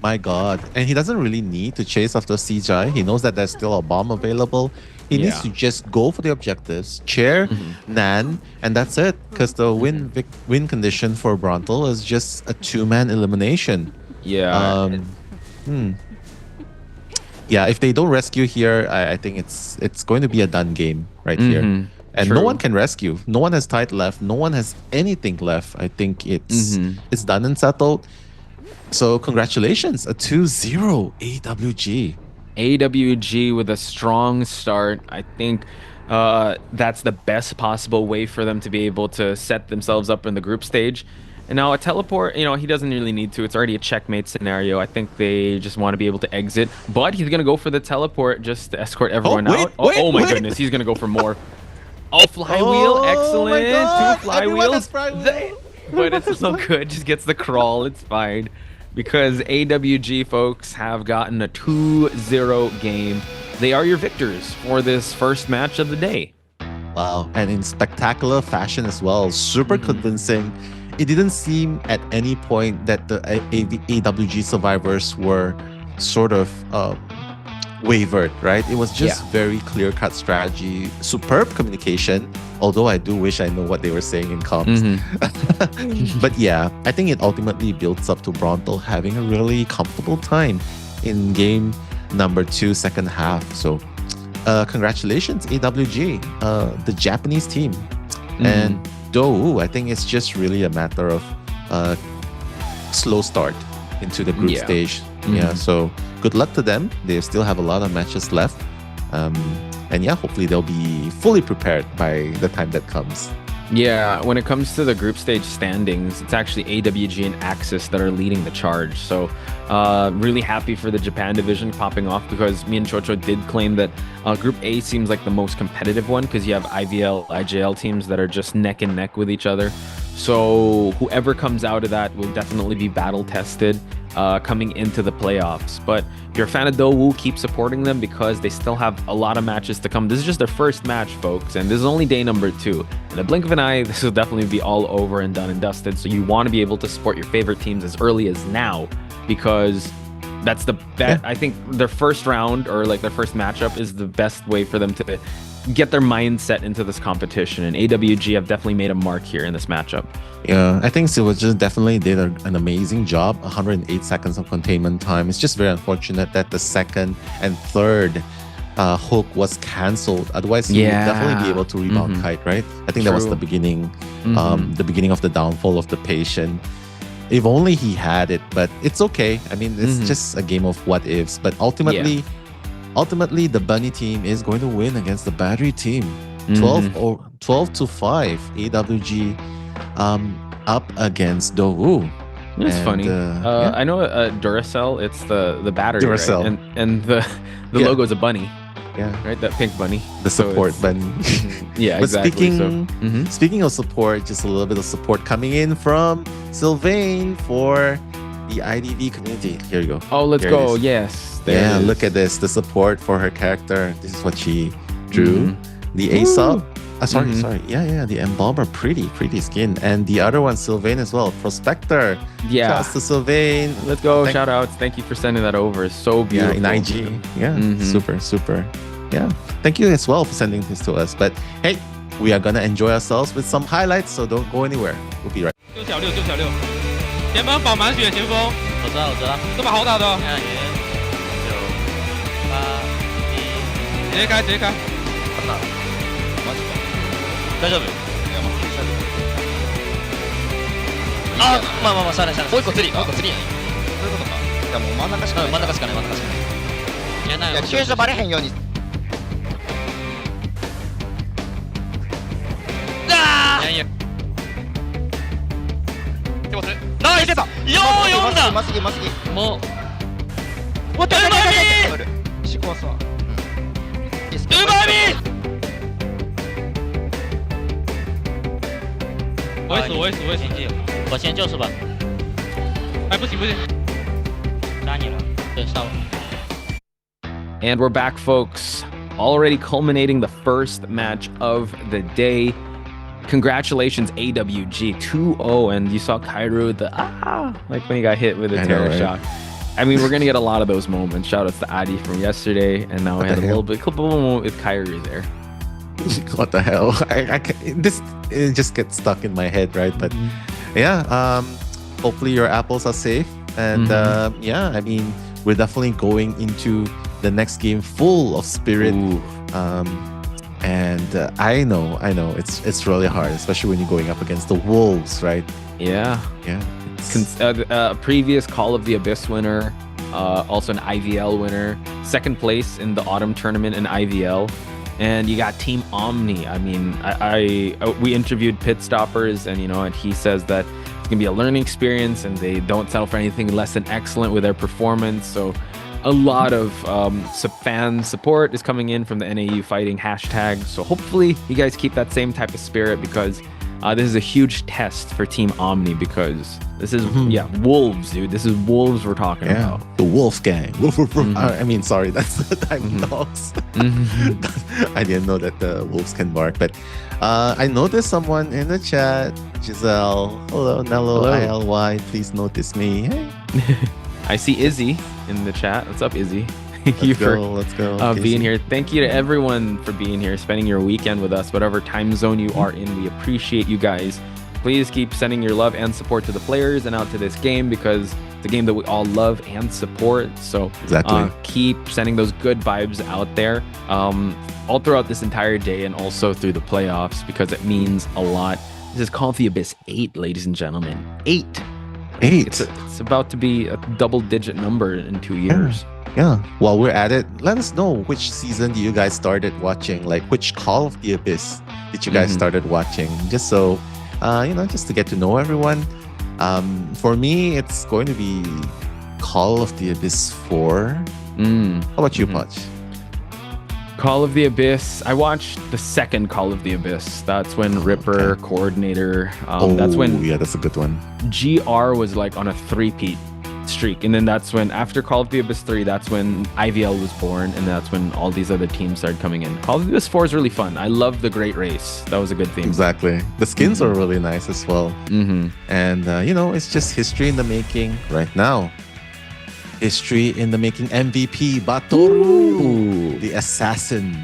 My god. And he doesn't really need to chase after COAⅧ. He knows that there's still a bomb available. He needs to just go for the objectives, chair Nan, and that's it. Because the win condition for Brontel is just a 2-man elimination. Yeah. Yeah, if they don't rescue here, I think it's going to be a done game right here. And no one can rescue. No one has tide left. No one has anything left. I think it's done and settled. So congratulations, a 2-0 AWG. AWG with a strong start. I think that's the best possible way for them to be able to set themselves up in the group stage. And now a teleport, he doesn't really need to. It's already a checkmate scenario. I think they just want to be able to exit. But he's going to go for the teleport just to escort everyone out. Oh my goodness, he's going to go for more. Oh, flywheel, excellent. 2 flywheels. But it's so good. Just gets the crawl. It's fine. Because AWG folks have gotten a 2-0 game. They are your victors for this first match of the day. Wow, and in spectacular fashion as well. Super convincing. It didn't seem at any point that the AWG survivors were sort of wavered, right? It was just very clear-cut strategy, superb communication, although I do wish I know what they were saying in comms. But yeah, I think it ultimately builds up to Brontel having a really comfortable time in game number 2, second half. So congratulations, AWG, the Japanese team. And though I think it's just really a matter of slow start into the group stage. So good luck to them. They still have a lot of matches left. And yeah, hopefully they'll be fully prepared by the time that comes. Yeah, when it comes to the group stage standings, it's actually AWG and Axis that are leading the charge. So really happy for the Japan division popping off, because me and Chocho did claim that Group A seems like the most competitive one, because you have IVL, IJL teams that are just neck and neck with each other. So whoever comes out of that will definitely be battle tested coming into the playoffs. But if you're a fan of Dowu, keep supporting them, because they still have a lot of matches to come. This is just their first match, folks, and this is only day number 2. In the blink of an eye, this will definitely be all over and done and dusted. So you want to be able to support your favorite teams as early as now, because that's the best. I think their first round, or like their first matchup, is the best way for them to get their mindset into this competition. And AWG have definitely made a mark here in this matchup. Yeah, I think Silver just definitely did an amazing job. 108 seconds of containment time. It's just very unfortunate that the second and third hook was cancelled. Otherwise, he would definitely be able to rebound Kite, right? I think that was the beginning, the beginning of the downfall of the patient. If only he had it, but it's okay. I mean, it's just a game of what ifs. But ultimately, the Bunny team is going to win against the Battery team. 12-5. AWG up against Dowu. It's funny. I know Duracell, it's the battery, Duracell. Right? And the logo is a bunny. Yeah. Right? That pink bunny. The support bunny. Yeah, but exactly. Speaking of support, just a little bit of support coming in from Sylvain for the IDV community. Here you go. Oh, let's go. Yes. Yeah, look at this. The support for her character. This is what she drew. The Aesop. Sorry. Yeah, the Embalmer. Pretty skin. And the other one, Sylvain as well. Prospector. Yeah. Shouts to Sylvain. Let's go. Shout outs. Thank you for sending that over. It's so beautiful. Yeah, in IG. Yeah, super. Yeah. Thank you as well for sending this to us. But hey, we are gonna enjoy ourselves with some highlights, so don't go anywhere. We'll be right back. 6小6前方饱满血前锋，我知道，这把好打的哦。9、8、7，直接开。打了，マジか。大丈夫？あ、まあ、しゃあない。もう一個釣りやね。そういうことか。じゃあもう真ん中しかない。真ん中しかない。いや、急所バレへんように。いや。ナイス！よう読んだ！まずぎ。もう。うまみ！石壊すわ。うまみ！我死！我先救是吧？哎，不行！杀你了，对，杀我。And we're back, folks. Already culminating the first match of the day. Congratulations, AWG 2-0, and you saw Kairu like when he got hit with a terror shock. I mean, we're gonna get a lot of those moments. Shout outs to Adi from yesterday, and now we had a couple moment with Kyrie there. What the hell? It just gets stuck in my head, right? But yeah, hopefully your apples are safe, and yeah, I mean, we're definitely going into the next game full of spirit. And I know it's really hard, especially when you're going up against the Wolves, right? Yeah. Previous Call of the Abyss winner, also an IVL winner, second place in the autumn tournament in IVL, and you got Team Omni. I mean, we interviewed Pit Stoppers, and and he says that it's gonna be a learning experience, and they don't settle for anything less than excellent with their performance. So a lot of fan support is coming in from the NAU fighting hashtag. So hopefully you guys keep that same type of spirit, because this is a huge test for Team Omni, because this is Wolves, dude. This is Wolves we're talking about. The Wolf Gang. I mean, sorry, that's the type of dogs. I didn't know that the wolves can bark, but I noticed someone in the chat, Giselle. Hello, Nello, ILY. Please notice me. Hey. I see Izzy in the chat. What's up, Izzy? Let's go. Being here. Thank you to everyone for being here, spending your weekend with us, whatever time zone you are in. We appreciate you guys. Please keep sending your love and support to the players and out to this game, because it's a game that we all love and support. So keep sending those good vibes out there all throughout this entire day, and also through the playoffs, because it means a lot. This is Call of the Abyss 8, ladies and gentlemen. 8. It's about to be a double-digit number in 2 years. Yeah. While we're at it, let us know which season you guys started watching. Like, which Call of the Abyss did you guys started watching? Just so, just to get to know everyone. For me, it's going to be Call of the Abyss 4. How about you, Potch? Call of the Abyss. I watched the second Call of the Abyss. That's when Ripper, Coordinator. That's when that's a good one. GR was like on a 3-peat streak, and then that's when, after Call of the Abyss 3, that's when IVL was born, and that's when all these other teams started coming in. Call of the Abyss 4 is really fun. I love the Great Race. That was a good theme. Exactly. The skins are really nice as well. And it's just history in the making right now. History in the making. MVP Batoru, the assassin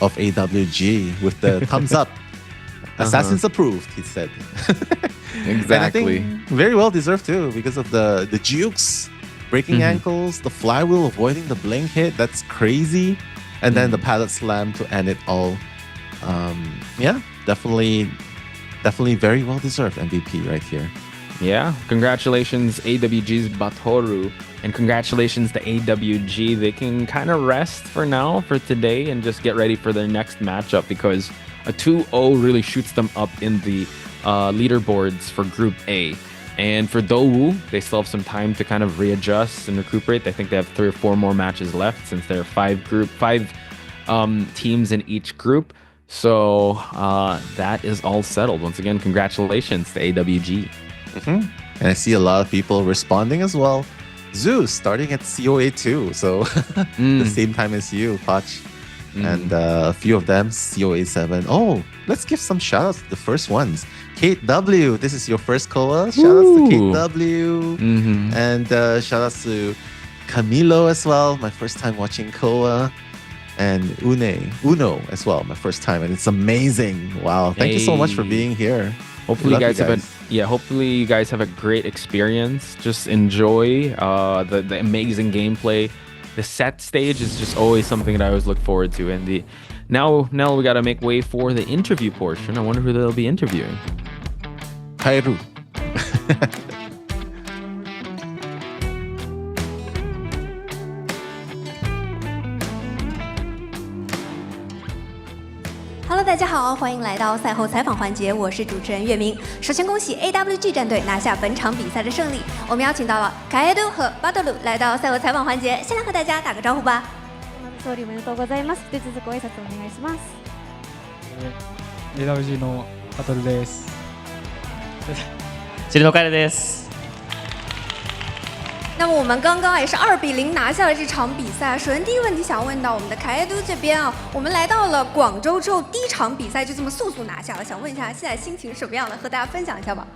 of AWG, with the thumbs up. Assassins approved, he said. Exactly. And I think very well deserved too, because of the jukes, breaking ankles, the flywheel avoiding the blink hit. That's crazy. And then the pallet slam to end it all. Definitely very well deserved MVP right here. Yeah, congratulations AWG's Batoru, and congratulations to AWG. They can kind of rest for now, for today, and just get ready for their next matchup, because a 2-0 really shoots them up in the leaderboards for Group A. And for Dowu, they still have some time to kind of readjust and recuperate. I think they have 3 or 4 more matches left, since there are 5 teams in each group. So that is all settled. Once again, congratulations to AWG. And I see a lot of people responding as well. Zeus starting at COA2, so the same time as you, Potch. And a few of them, COA7. Oh, let's give some shout outs to the first ones. Kate W, this is your first COA. Shout outs to Kate W. And shout outs to Camilo as well, my first time watching COA. And Uno as well, my first time. And it's amazing. Wow. Thank you so much for being here. Hopefully hopefully you guys have a great experience. Just enjoy the amazing gameplay. The set stage is just always something that I always look forward to. And now we got to make way for the interview portion. I wonder who they'll be interviewing. Kairu. Hello， 大家好，欢迎来到赛后采访环节，我是主持人月明。首先恭喜 AWG 战队拿下本场比赛的胜利。我们邀请到了凯埃杜和巴多鲁来到赛后采访环节，先来和大家打个招呼吧。勝利おめでとうございます。引き続きご挨拶お願いします。AWG のバトルです。チルノカエルです。那么我们刚刚也是2比0拿下了这场比赛。首先第一个问题想要问到我们的凯埃都这边啊，我们来到了广州之后，第一场比赛就这么速拿下了，想问一下现在心情是什么样的，和大家分享一下吧。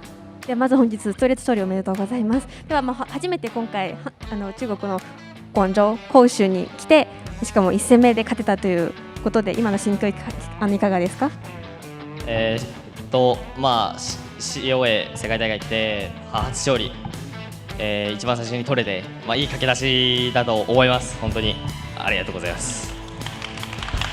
ではまず本日ストレート勝利おめでとうございます。では初めて今回中国の广州広州に来て、しかも1戦目で勝てたということで今の心境いかがですか？COA 世界大会来て初勝利、一番最初に取れて、いい駆け出しだと思います。本当にありがとうございます。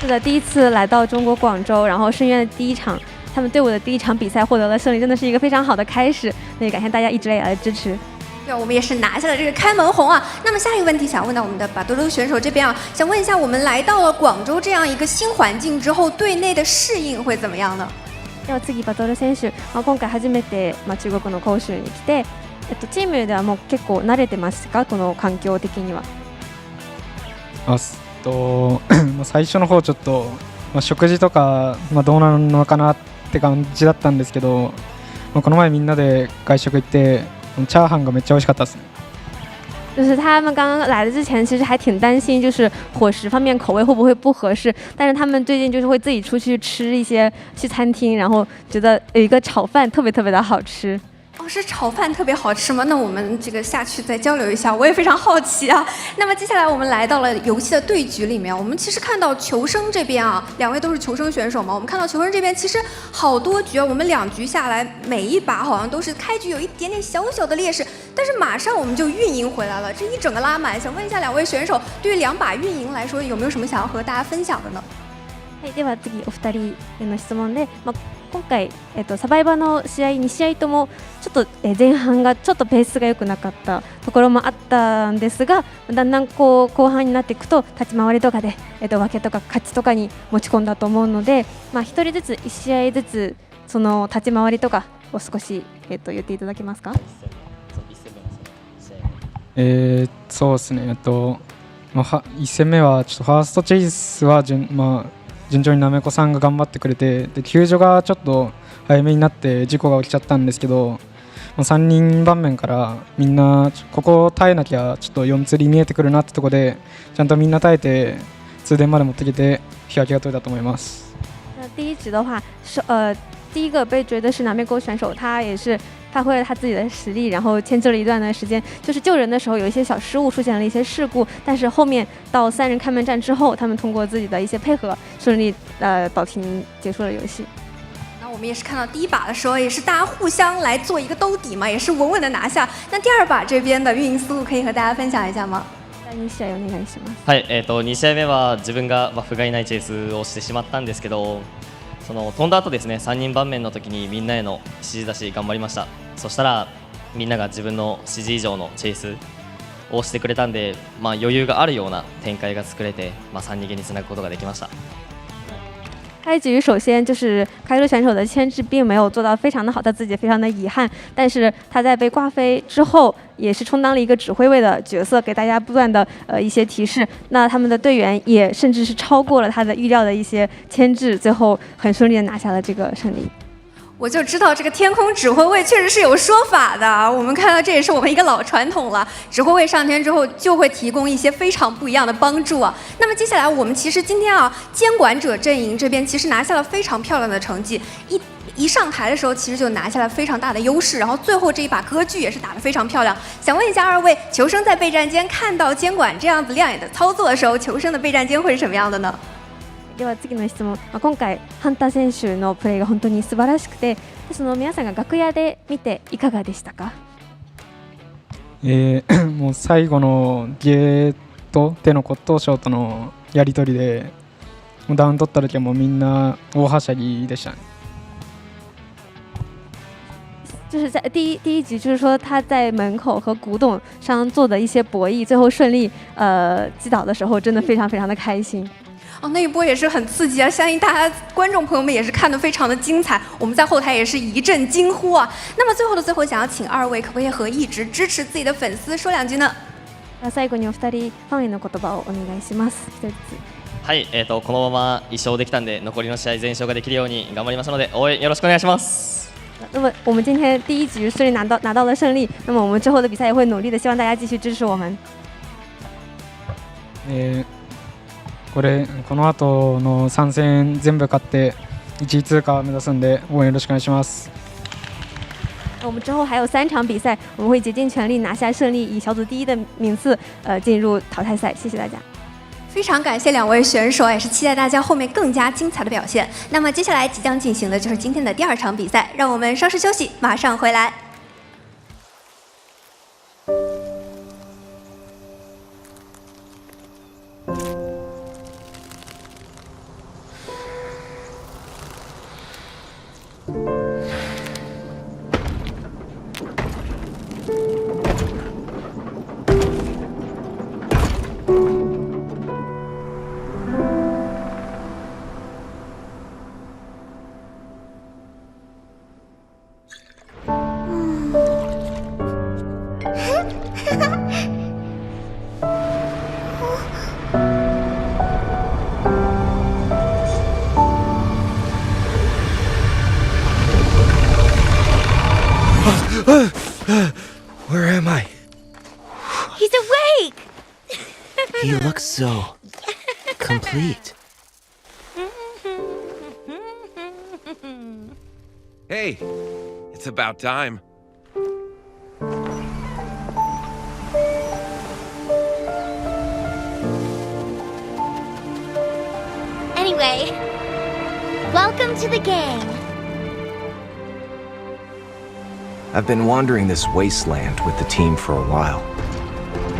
是的，第一次来到中国广州，然后深渊的第一场，他们队伍的第一场比赛获得了胜利，真的是一个非常好的开始。那也感谢大家一直以来的支持。对，我们也是拿下了这个开门红啊。那么下一个问题想问到我们的巴多鲁选手这边啊，想问一下，我们来到了广州这样一个新环境之后，队内的适应会怎么样呢？では次バトル選手、今回初めて中国の広州に来て、チームではもう結構慣れてますか？この環境的には。最初の方ちょっと、食事とか、どうなのかなって感じだったんですけど、この前みんなで外食行ってチャーハンがめっちゃ美味しかったですね。就是他们刚刚来的之前，其实还挺担心，就是伙食方面口味会不会不合适。但是他们最近就是会自己出去吃一些，去餐厅，然后觉得有一个炒饭特别的好吃。哦，是炒饭特别好吃吗？那我们这个下去再交流一下，我也非常好奇啊。那么接下来我们来到了游戏的对局里面，我们其实看到求生这边啊，两位都是求生选手嘛，我们看到求生这边其实好多局啊，我们2局下来，每一把好像都是开局有一点点小小的劣势，但是马上我们就运营回来了，这一整个拉满。想问一下两位选手，对于2把运营来说，有没有什么想要和大家分享的呢？はい、では次お二人への質問で、今回、サバイバの試合2試合ともちょっと、前半がちょっとペースが良くなかったところもあったんですが、だんだん後半になっていくと立ち回りとかで、分けとか勝ちとかに持ち込んだと思うので、1人ずつ1試合ずつその立ち回りとかを少し、言っていただけますか？そうですね。1戦目はちょっとファーストチェイスは順調になめこさんが頑張ってくれて、で救助がちょっと早めになって事故が起きちゃったんですけど、3人盤面からみんなここ耐えなきゃちょっと4釣り見えてくるなってとこでちゃんとみんな耐えて通電まで持ってきて引き分けが取れたと思います。第一局的话，第一个被追的是南美沟选手，他也是发挥了他自己的实力，然后牵制了一段的时间。就是救人的时候有一些小失误，出现了一些事故，但是后面到3人开门战之后，他们通过自己的一些配合，顺利保停结束了游戏。那我们也是看到第一把的时候，也是大家互相来做一个兜底嘛，也是稳稳的拿下。那第2把这边的运营思路可以和大家分享一下吗？2試合お願いします。はい、2試合目は自分が不甲斐ないチェイスをしてしまったんですけど、その飛んだ後ですね、3人盤面の時にみんなへの指示出し頑張りました。そしたらみんなが自分の指示以上のチェイスをしてくれたんで、余裕があるような展開が作れて、3逃げにつなぐことができました。开局首先就是开路选手的牵制并没有做到非常的好，他自己非常的遗憾，但是他在被挂飞之后也是充当了一个指挥位的角色，给大家不断的一些提示。那他们的队员也甚至是超过了他的预料的一些牵制，最后很顺利的拿下了这个胜利。我就知道这个天空指挥位确实是有说法的，我们看到这也是我们一个老传统了。指挥位上天之后就会提供一些非常不一样的帮助啊。那么接下来我们其实今天啊，监管者阵营这边其实拿下了非常漂亮的成绩，一上台的时候其实就拿下了非常大的优势，然后最后这一把割据也是打得非常漂亮。想问一下2位，求生在备战间看到监管这样子亮眼的操作的时候，求生的备战间会是什么样的呢？では次の質問、今回ハンター選手のプレーが本当に素晴らしくて、その皆さんが楽屋で見ていかがでしたか？もう最後のゲートでの骨董賞とのやり取りで、もうダウン取った時はもうみんな大はしゃぎでしたね。就是在第一局，就是说他在门口和古董商做的一些博弈，最后顺利击倒的时候，真的非常的开心。哦，那一波也是很刺激啊！相信大家观众朋友们也是看得非常的精彩，我们在后台也是一阵惊呼啊！那么最后的最后，想要請2位可不可以和一直支持自己的粉丝說2句呢？最後にお二人ファンへの言葉をお願いします。一つずつ。はい、このまま1勝できたんで、残りの試合全勝ができるように頑張りますので、応援よろしくお願いします。那么我们今天第一局顺利拿到了胜利，那么我们之后的比赛也会努力的，希望大家继续支持我们。この後の3戦全部勝って1位通過を目指すんで応援よろしくお願いします。我们之后还有3场比赛，我们会竭尽全力拿下胜利，以小组第1的名次进入淘汰赛。谢谢大家。非常感谢2位选手，也是期待大家后面更加精彩的表现。那么接下来即将进行的就是今天的第2场比赛，让我们稍事休息，马上回来。Where am I? He's awake! He looks so complete. Hey, it's about time. Anyway, welcome to the gang. I've been wandering this wasteland with the team for a while.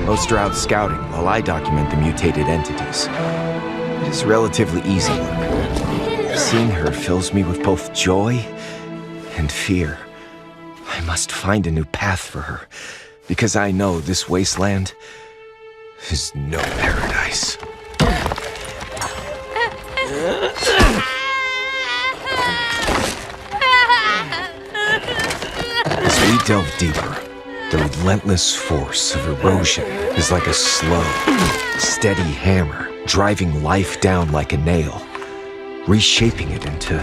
Most are out scouting while I document the mutated entities. It is relatively easy work. Seeing her fills me with both joy and fear. I must find a new path for her, because I know this wasteland is no paradise. As we delve deeper, the relentless force of erosion is like a slow, steady hammer, driving life down like a nail, reshaping it into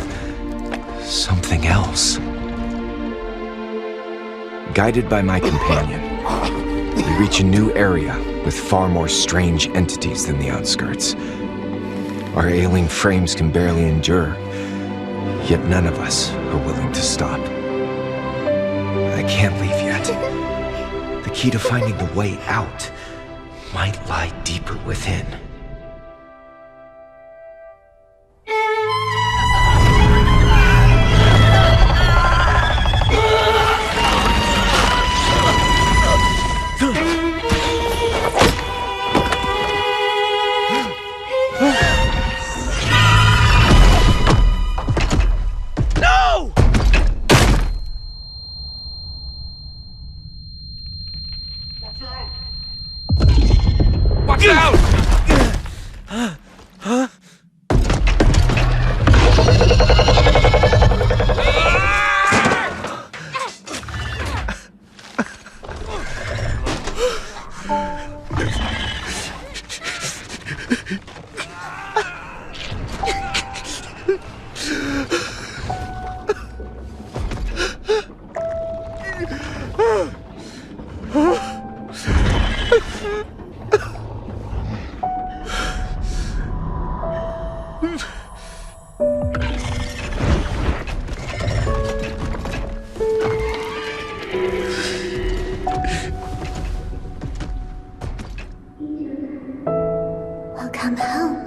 something else. Guided by my companion, we reach a new area with far more strange entities than the outskirts. Our ailing frames can barely endure, yet none of us are willing to stop. I can't leave yet. The key to finding the way out might lie deeper within. Watch out! Huh? Welcome home.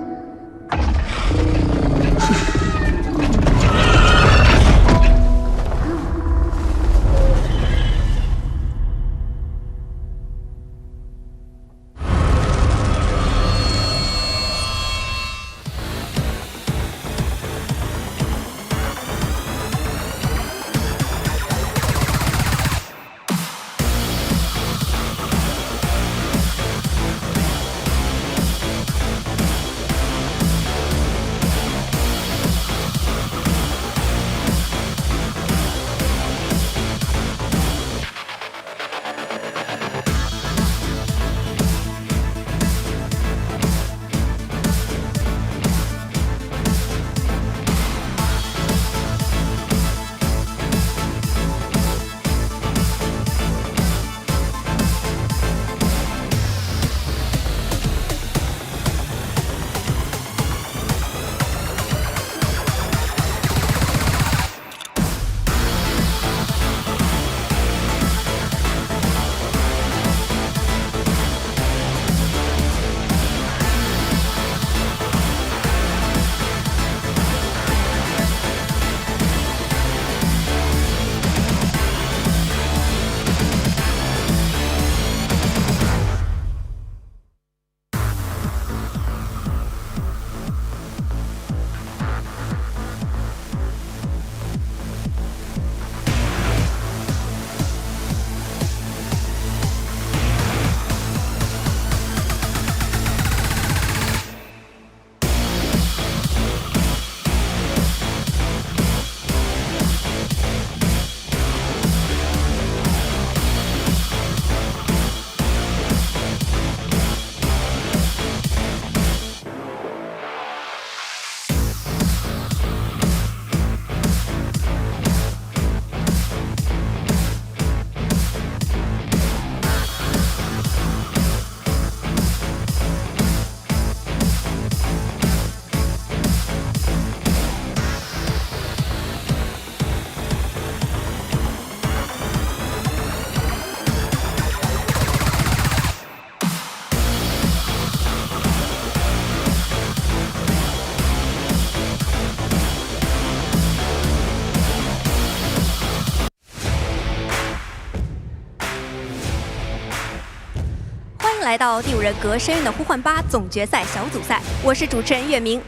来到第5人格深渊的呼唤8总决赛小组赛，我是主持人月明。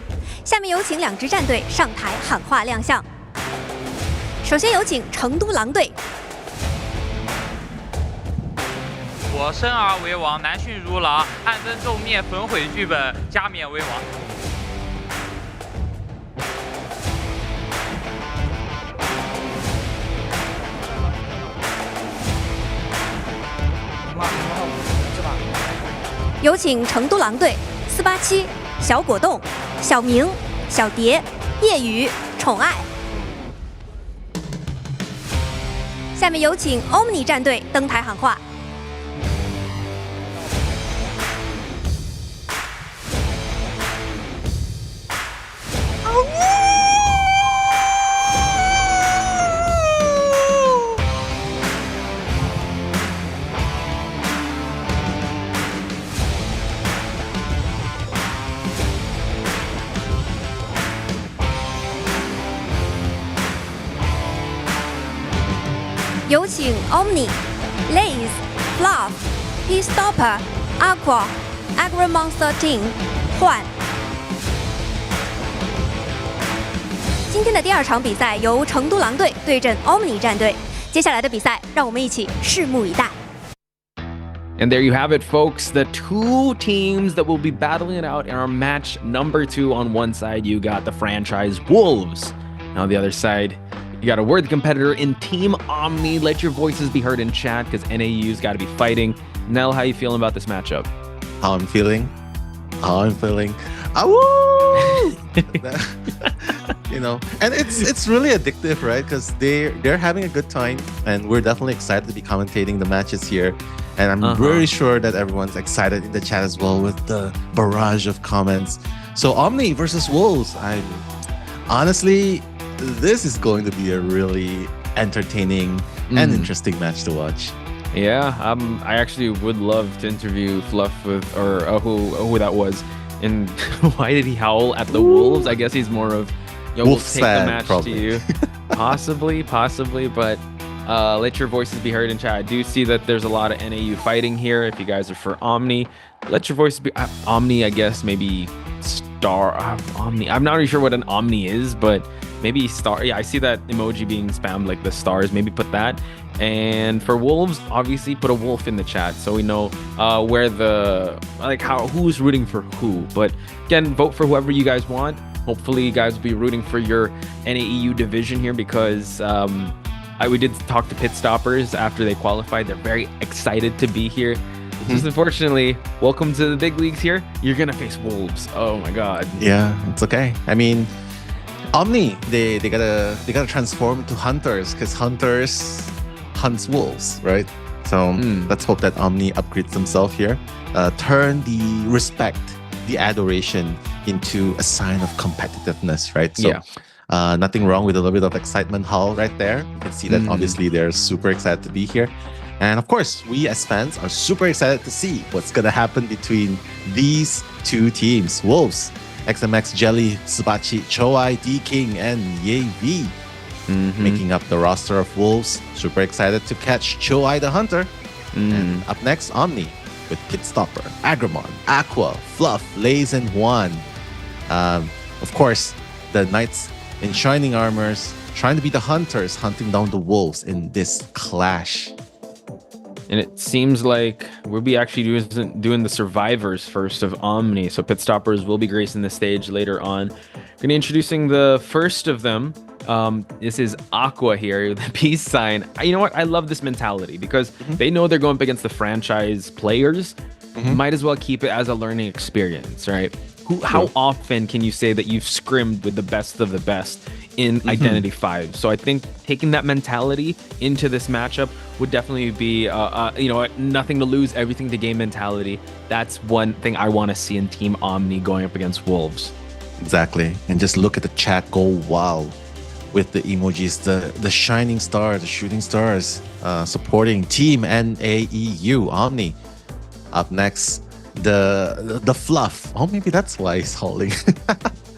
下面有请2支战队上台喊话亮相。首先有请成都狼队。我生而为王，南驯如狼，暗灯骤灭，焚毁剧本，加冕为王。有请成都狼队487、小果冻、小明、小蝶、夜雨、宠爱。下面有请 Omni 战队登台喊话。有请 Omni、Laze、Fluff、P-Stopper、Aqua、Agrimonster Team 换。今天的第2场比赛由成都狼队对阵 Omni 战队，接下来的比赛让我们一起拭目以待。And there you have it, folks. The 2 teams that will be battling it out in our match number 2. On one side, you got the franchise Wolves. And on the other side, you got a worthy competitor in Team Omni. Let your voices be heard in chat because NAU's got to be fighting. Nell, how you feeling about this matchup? How I'm feeling? You know, and it's really addictive, right? Because they're having a good time, and we're definitely excited to be commentating the matches here. And I'm very sure that everyone's excited in the chat as well with the barrage of comments. So Omni versus Wolves. Honestly, this is going to be a really entertaining and interesting match to watch. Yeah, I actually would love to interview Fluff with, or who that was. And why did he howl at the Wolves? I guess he's more of, we'll take the match probably. To you. Possibly, but let your voices be heard in chat. I do see that there's a lot of NAU fighting here. If you guys are for Omni, let your voices be Omni, I guess, maybe Star Omni. I'm not really sure what an Omni is, but maybe Star. Yeah, I see that emoji being spammed like the stars. Maybe put that. And for Wolves, obviously put a wolf in the chat so we know where who's rooting for who. But again, vote for whoever you guys want. Hopefully you guys will be rooting for your NAEU division here because we did talk to Pit Stoppers after they qualified. They're very excited to be here. Just unfortunately, welcome to the big leagues here. You're gonna face Wolves. Oh my god. Yeah, it's okay. I mean, Omni, they gotta transform into hunters because hunters hunts wolves, right? So let's hope that Omni upgrades himself here. Turn the respect, the adoration into a sign of competitiveness, right? So nothing wrong with a little bit of excitement howl right there. You can see that obviously they're super excited to be here. And of course, we as fans are super excited to see what's gonna happen between these 2 teams. Wolves, XMX Jelly, Subachi, Choai, D King, and Ye making up the roster of Wolves. Super excited to catch Choai the Hunter. And up next, Omni with Pit Stopper, Agramon, Aqua, Fluff, Laze, and Juan. Of course, the Knights in Shining Armors trying to be the hunters hunting down the wolves in this clash. And it seems like we'll be actually doing the survivors first of Omni. So Pit Stoppers will be gracing the stage later on. We're going to be introducing the first of them. This is Aqua here, the peace sign. You know what? I love this mentality because they know they're going up against the franchise players. Might as well keep it as a learning experience, right? How often can you say that you've scrimmed with the best of the best in Identity 5? So I think taking that mentality into this matchup would definitely be, nothing to lose, everything to gain mentality. That's one thing I want to see in Team Omni going up against Wolves. Exactly. And just look at the chat go wild with the emojis, the shining star, the shooting stars, supporting Team NAEU Omni. Up next, the Fluff. Oh, maybe that's why he's hauling.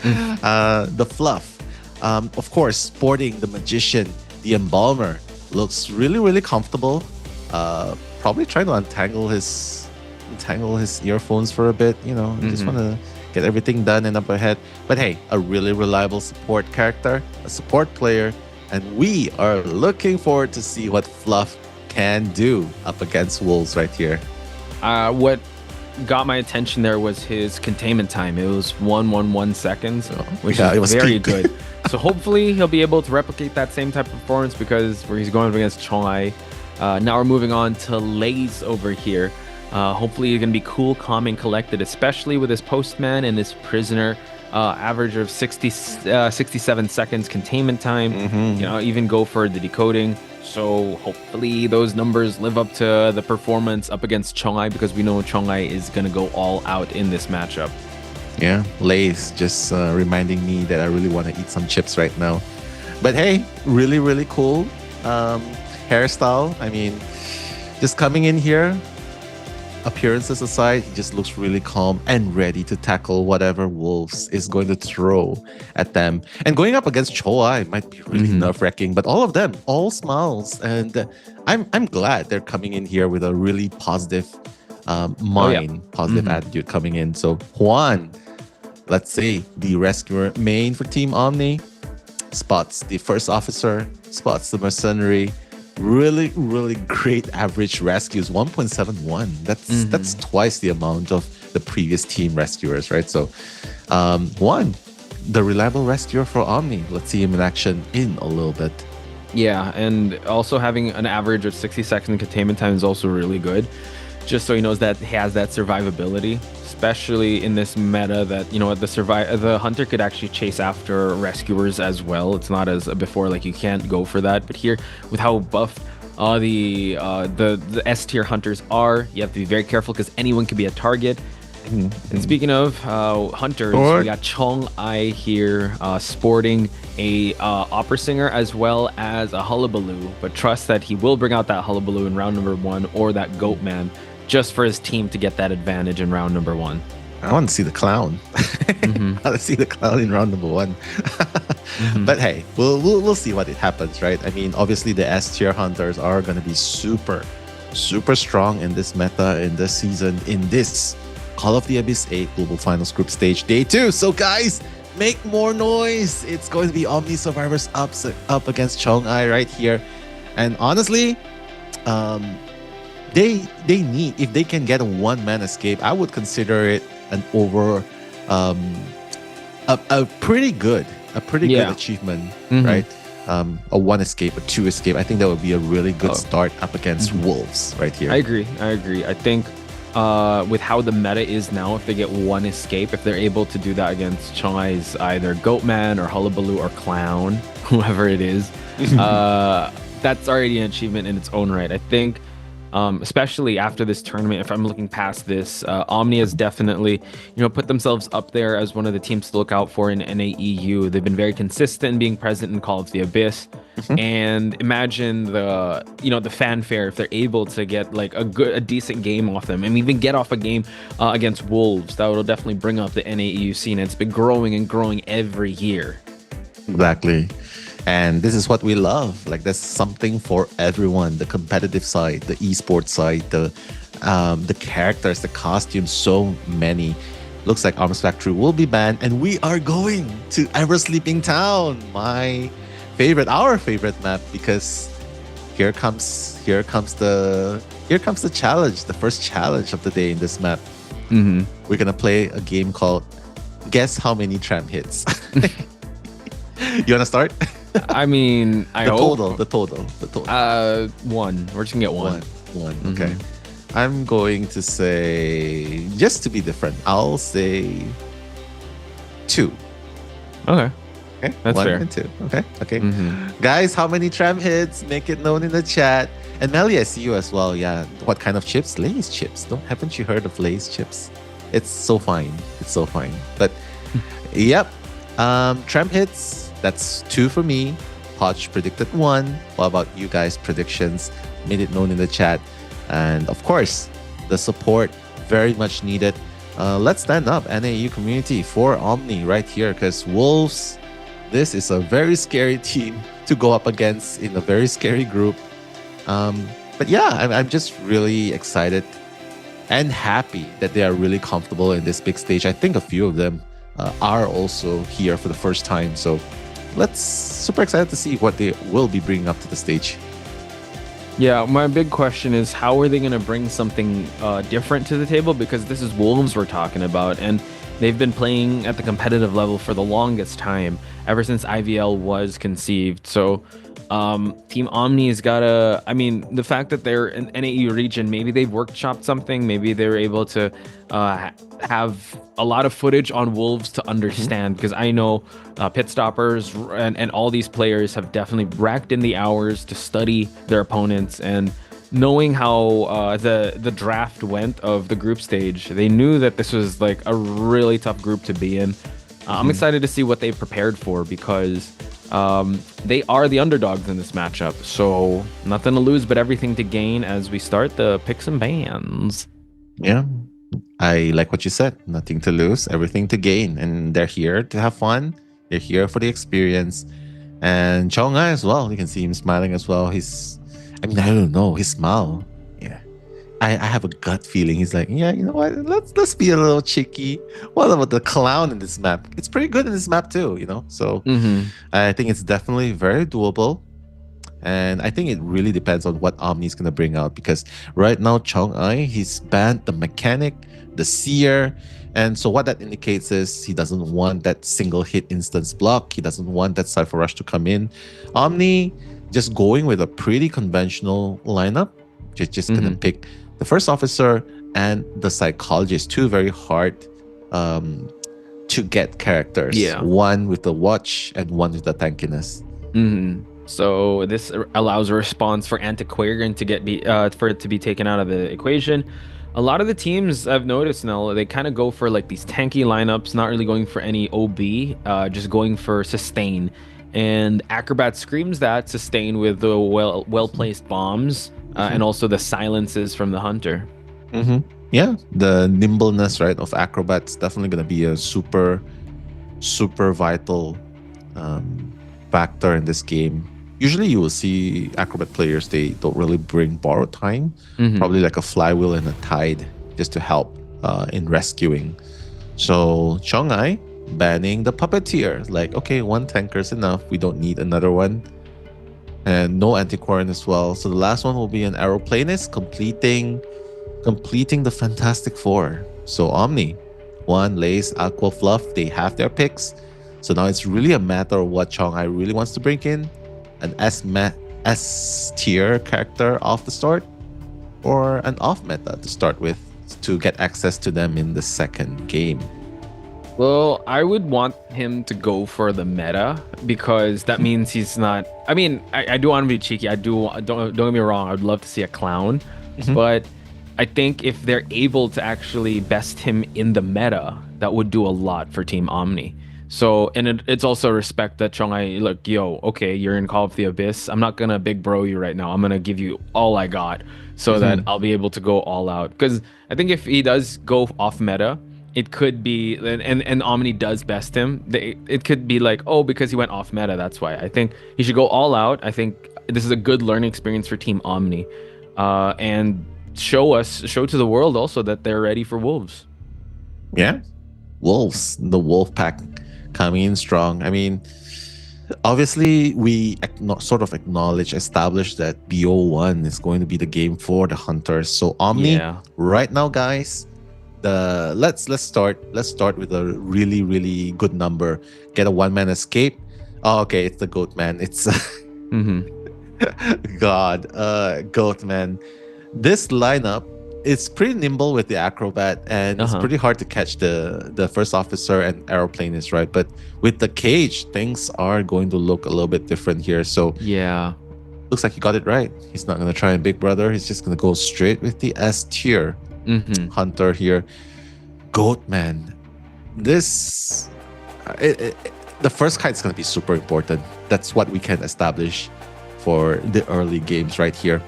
The Fluff. Of course, sporting the Magician, the Embalmer. Looks really, really comfortable. Probably trying to untangle his entangle his earphones for a bit. Just want to get everything done and up ahead. But hey, a really reliable support character, a support player, and we are looking forward to see what Fluff can do up against Wolves right here. What got my attention there was his containment time. It was 111 seconds, which is very good. So hopefully he'll be able to replicate that same type of performance, because where he's going up against Chongai. Now we're moving on to Lays over here. Hopefully he's going to be cool, calm, and collected, especially with his postman and his prisoner. Average of 67 seconds containment time. Even go for the decoding. So hopefully those numbers live up to the performance up against Chongai, because we know Chongai is going to go all out in this matchup. Yeah, Lay's just reminding me that I really want to eat some chips right now. But hey, really, really cool hairstyle. I mean, just coming in here, appearances aside, he just looks really calm and ready to tackle whatever Wolves is going to throw at them. And going up against Choai might be really nerve-wracking, but all of them, all smiles. And I'm glad they're coming in here with a really positive positive attitude coming in. So Juan, let's say the rescuer main for Team Omni, spots the first officer, spots the mercenary. Really, really great average rescues, 1.71. That's twice the amount of the previous team rescuers, right? So Juan, the reliable rescuer for Omni. Let's see him in action in a little bit. Yeah, and also having an average of 60-second containment time is also really good, just so he knows that he has that survivability, especially in this meta that, the hunter could actually chase after rescuers as well. It's not as before, like you can't go for that. But here, with how buff the S tier hunters are, you have to be very careful, because anyone can be a target. And speaking of hunters, we got Chong-ai here sporting a opera singer as well as a hullabaloo, but trust that he will bring out that hullabaloo in round number 1, or that goat man, just for his team to get that advantage in round number 1. I want to see the clown. I want to see the clown in round number 1. But hey, we'll see what it happens, right? I mean, obviously the S tier hunters are going to be super, super strong in this meta, in this season, in this Call of the Abyss 8 Global Finals Group Stage Day 2. So guys, make more noise. It's going to be Omni Survivors up against Chong-ai right here. And honestly, they need, if they can get a one-man escape, I would consider it an a pretty good achievement, right? A 1 escape, a 2 escape. I think that would be a really good start up against Wolves right here. I agree. I think with how the meta is now, if they get 1 escape, if they're able to do that against Chong-ai's either Goatman or Hullabaloo or Clown, whoever it is, that's already an achievement in its own right. I think especially after this tournament, if I'm looking past this, Omni has definitely, put themselves up there as one of the teams to look out for in NAEU. They've been very consistent in being present in Call of the Abyss. And imagine the fanfare if they're able to get like a decent game off them, and even get off a game against Wolves. That will definitely bring up the NAEU scene. It's been growing and growing every year. Exactly. And this is what we love. Like, there's something for everyone. The competitive side, the esports side, the characters, the costumes, so many. Looks like Arms Factory will be banned, and we are going to Ever Sleeping Town, our favorite map, because here comes the challenge, the first challenge of the day in this map. We're gonna play a game called Guess How Many Tram Hits. You wanna start? I mean, the total. 1. We're just gonna get 1. One. Okay. I'm going to say, just to be different, I'll say 2. Okay. That's 1 fair. and 2. Okay. Guys, how many tram hits? Make it known in the chat. And Melly, I see you as well. Yeah. What kind of chips? Lay's chips. Haven't you heard of Lay's chips? It's so fine. But yep. Tram hits. That's 2 for me. Hodge predicted 1. What about you guys' predictions? Made it known in the chat. And of course, the support, very much needed. Let's stand up, NAU community, for Omni right here, because Wolves, this is a very scary team to go up against in a very scary group. But yeah, I'm just really excited and happy that they are really comfortable in this big stage. I think a few of them are also here for the first time. So super excited to see what they will be bringing up to the stage. Yeah, my big question is how are they going to bring something different to the table? Because this is Wolves we're talking about, and they've been playing at the competitive level for the longest time, ever since IVL was conceived. So Team Omni's got to, I mean, the fact that they're in NAU region, maybe they've workshopped something, maybe they're able to have a lot of footage on Wolves to understand, because I know Pit Stoppers and all these players have definitely racked in the hours to study their opponents, and knowing how the draft went of the group stage, they knew that this was like a really tough group to be in. I'm excited to see what they prepared for, because they are the underdogs in this matchup. So nothing to lose, but everything to gain as we start the picks and bans. Yeah, I like what you said. Nothing to lose, everything to gain. And they're here to have fun. They're here for the experience. And Chongai as well. You can see him smiling as well. I don't know, his smile. Yeah. I have a gut feeling. He's like, yeah, you know what? Let's be a little cheeky. What about the clown in this map? It's pretty good in this map too, you know? So I think it's definitely very doable. And I think it really depends on what Omni's going to bring out, because right now, Chongai, he's banned the mechanic, the seer. And so what that indicates is he doesn't want that single hit instance block. He doesn't want that Cypher Rush to come in. Omni just going with a pretty conventional lineup. Just going to pick the first officer and the psychologist, two very hard to get characters. Yeah. One with the watch and one with the tankiness. So this allows a response for Antiquarian to for it to be taken out of the equation. A lot of the teams I've noticed now, they kind of go for like these tanky lineups, not really going for any OB, just going for sustain. And Acrobat screams that sustain with the well-placed bombs and also the silences from the hunter. Yeah, the nimbleness, right, of Acrobat's definitely going to be a super vital factor in this game. Usually you will see Acrobat players, they don't really bring borrowed time, probably like a flywheel and a tide just to help in rescuing. So Chongai banning the puppeteer, like, okay, one tanker is enough, we don't need another one. And no Antiquarian as well. So the last one will be an Aeroplanist completing the Fantastic Four. So Omni, One, Lace, Aqua, Fluff, they have their picks. So now it's really a matter of what Chongai really wants to bring in. An S tier character off the start, or an off meta to start with to get access to them in the second game. Well, I would want him to go for the meta, because that means he's not. I mean, I do want to be cheeky. Don't get me wrong. I'd love to see a clown, but I think if they're able to actually best him in the meta, that would do a lot for Team Omni. So, and it's also respect that Chongai, look, yo, okay, you're in Call of the Abyss. I'm not gonna big bro you right now. I'm gonna give you all I got so that I'll be able to go all out. Because I think if he does go off meta, it could be, and Omni does best him, it could be like, oh, because he went off meta, that's why. I think he should go all out. I think this is a good learning experience for Team Omni, and show to the world also that they're ready for Wolves. Yeah, Wolves, the Wolf Pack coming in strong. I mean, obviously we establish that BO1 is going to be the game for the Hunters. So Omni, right now, guys, let's start with a really good number. Get a one-man escape. Oh, okay, it's the Goat Man. It's Goat Man. This lineup, it's pretty nimble with the Acrobat, and it's pretty hard to catch the first officer and Aeroplanist, right? But with the cage, things are going to look a little bit different here. So yeah, looks like he got it right. He's not going to try and Big Brother. He's just going to go straight with the S tier Hunter here. Goat Man. This the first kite is going to be super important. That's what we can establish for the early games right here.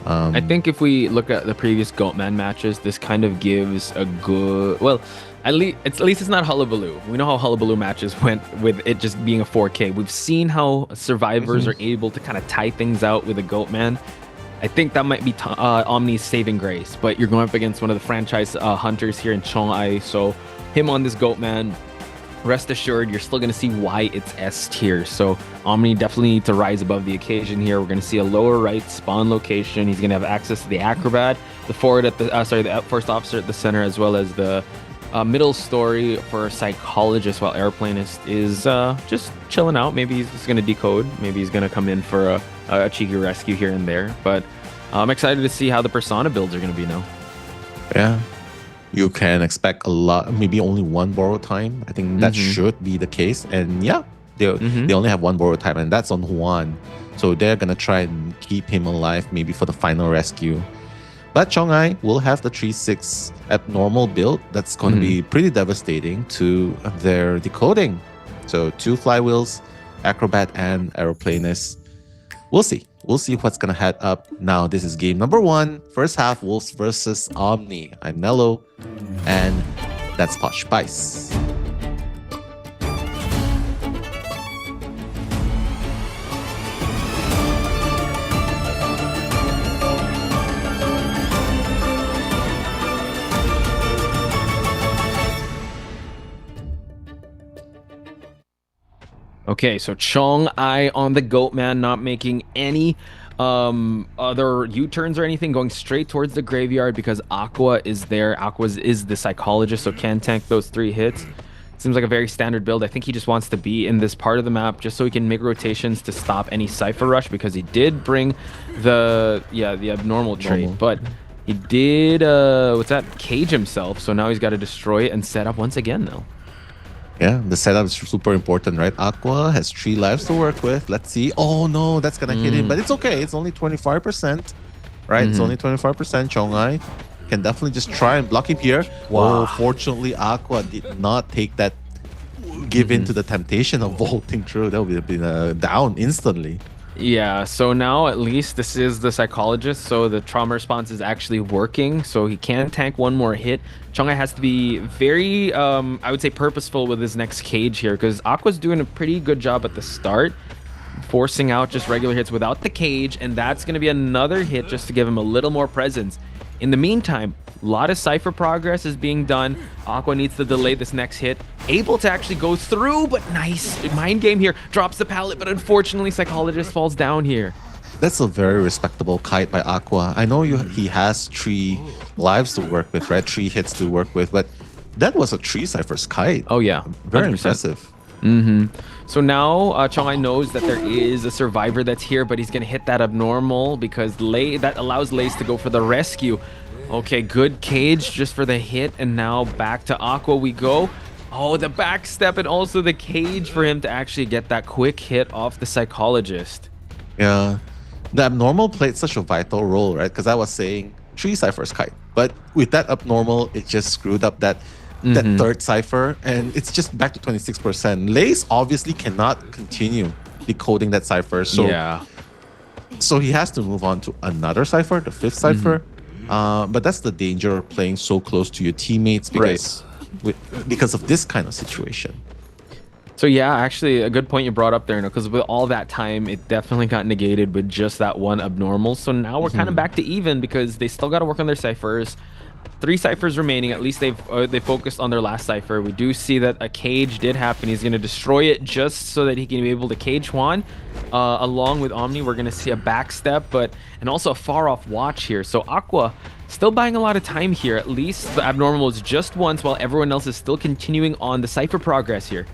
I think if we look at the previous Goatman matches, this kind of gives a good, well, at least it's not Hullabaloo. We know how Hullabaloo matches went with it just being a 4K. We've seen how survivors are able to kind of tie things out with a Goatman. I think that might be Omni's saving grace, but you're going up against one of the franchise hunters here in Chong-ai, so him on this goat man, rest assured you're still going to see why it's S tier. So Omni definitely needs to rise above the occasion here. We're going to see a lower right spawn location. He's going to have access to the acrobat, the forward at the the first officer at the center, as well as the middle story for psychologist, while airplanist is just chilling out. Maybe he's just going to decode. Maybe he's going to come in for a cheeky rescue here and there. But I'm excited to see how the persona builds are going to be now. Yeah. You can expect a lot, maybe only one borrow time. I think that should be the case. And yeah, they only have one borrow time, and that's on Juan. So they're going to try and keep him alive, maybe for the final rescue. But Chong-ai will have the 3-6 abnormal build that's going to be pretty devastating to their decoding. So 2 flywheels, acrobat, and aeroplanist. We'll see. We'll see what's going to head up. Now, this is game number 1. First half, Wolves versus Omni. I'm Nello, and that's Posh Spice. Okay, so Chong-ai on the goat man, not making any other U-turns or anything, going straight towards the graveyard because Aqua is there. Aqua is the psychologist, so can tank those 3 hits. Seems like a very standard build. I think he just wants to be in this part of the map just so he can make rotations to stop any Cypher rush, because he did bring the abnormal trait, but he did cage himself, so now he's got to destroy it and set up once again now. Yeah, the setup is super important, right? Aqua has 3 lives to work with. Let's see. Oh no, that's gonna hit him, but it's okay. It's only 25%, right? It's only 25%. Chong-ai can definitely just try and block him here. Wow. Oh, fortunately, Aqua did not take that, give in to the temptation of vaulting through. That would have been down instantly. Yeah, so now at least this is the psychologist, so the trauma response is actually working, so he can tank 1 more hit. Chong-ai has to be very, I would say, purposeful with his next cage here, because Aqua's doing a pretty good job at the start, forcing out just regular hits without the cage, and that's going to be another hit just to give him a little more presence. In the meantime, a lot of Cypher progress is being done. Aqua needs to delay this next hit. Able to actually go through, but nice mind game here. Drops the pallet, but unfortunately, Psychologist falls down here. That's a very respectable kite by Aqua. I know he has 3 lives to work with, right? 3 hits to work with, but that was a 3 Cypher's kite. Oh yeah, 100%. Very impressive. So now Chong-ai knows that there is a survivor that's here, but he's going to hit that abnormal because that allows Lace to go for the rescue. Okay, good cage just for the hit, and now back to Aqua we go. Oh, the backstep and also the cage for him to actually get that quick hit off the psychologist. Yeah, the abnormal played such a vital role, right? Because I was saying 3 Cypher's kite, but with that abnormal, it just screwed up that 3rd Cypher, and it's just back to 26%. Lace obviously cannot continue decoding that Cypher, so he has to move on to another Cypher, the 5th Cypher. But that's the danger of playing so close to your teammates because of this kind of situation. So yeah, actually a good point you brought up there, because with all that time, it definitely got negated with just that 1 abnormal. So now we're kind of back to even because they still got to work on their Cyphers. 3 Cyphers remaining. At least they focused on their last Cypher. We do see that a cage did happen. He's going to destroy it just so that he can be able to cage Juan. Along with Omni, we're going to see a backstep, and also a far-off watch here. So Aqua still buying a lot of time here. At least the abnormal is just once, while everyone else is still continuing on the Cypher progress here.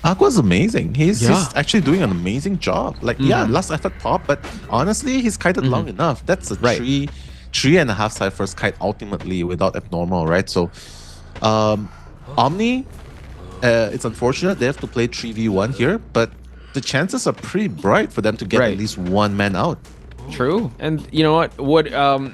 Aqua's amazing. He's actually doing an amazing job. Last effort pop, but honestly, he's kited long enough. That's a 3.5 Cypher's kite ultimately without abnormal, right? So Omni, it's unfortunate they have to play 3v1 here, but the chances are pretty bright for them to get at least 1 man out. True. And you know what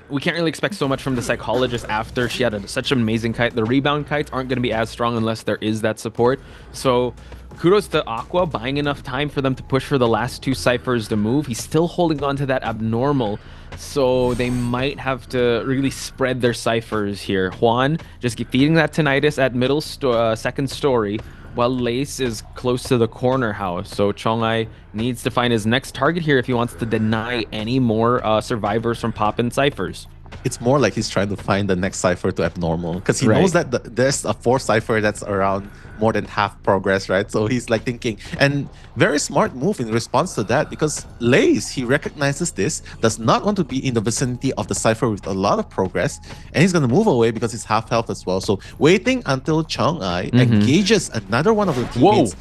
we can't really expect so much from the psychologist after she had such an amazing kite. The rebound kites aren't going to be as strong unless there is that support. So kudos to Aqua buying enough time for them to push for the last 2 Cyphers to move. He's still holding on to that abnormal, so they might have to really spread their Cyphers here. Juan just keep feeding that tinnitus at middle 2nd story, while Lace is close to the corner house. So Chong-ai needs to find his next target here if he wants to deny any more survivors from pop-in ciphers. It's more like he's trying to find the next cipher to abnormal, because he knows that there's a 4 cipher that's around more than half progress, right? So he's like thinking, and very smart move in response to that, because Lace, he recognizes this, does not want to be in the vicinity of the cipher with a lot of progress, and he's going to move away because he's half health as well. So waiting until Chong-ai engages another one of the teammates,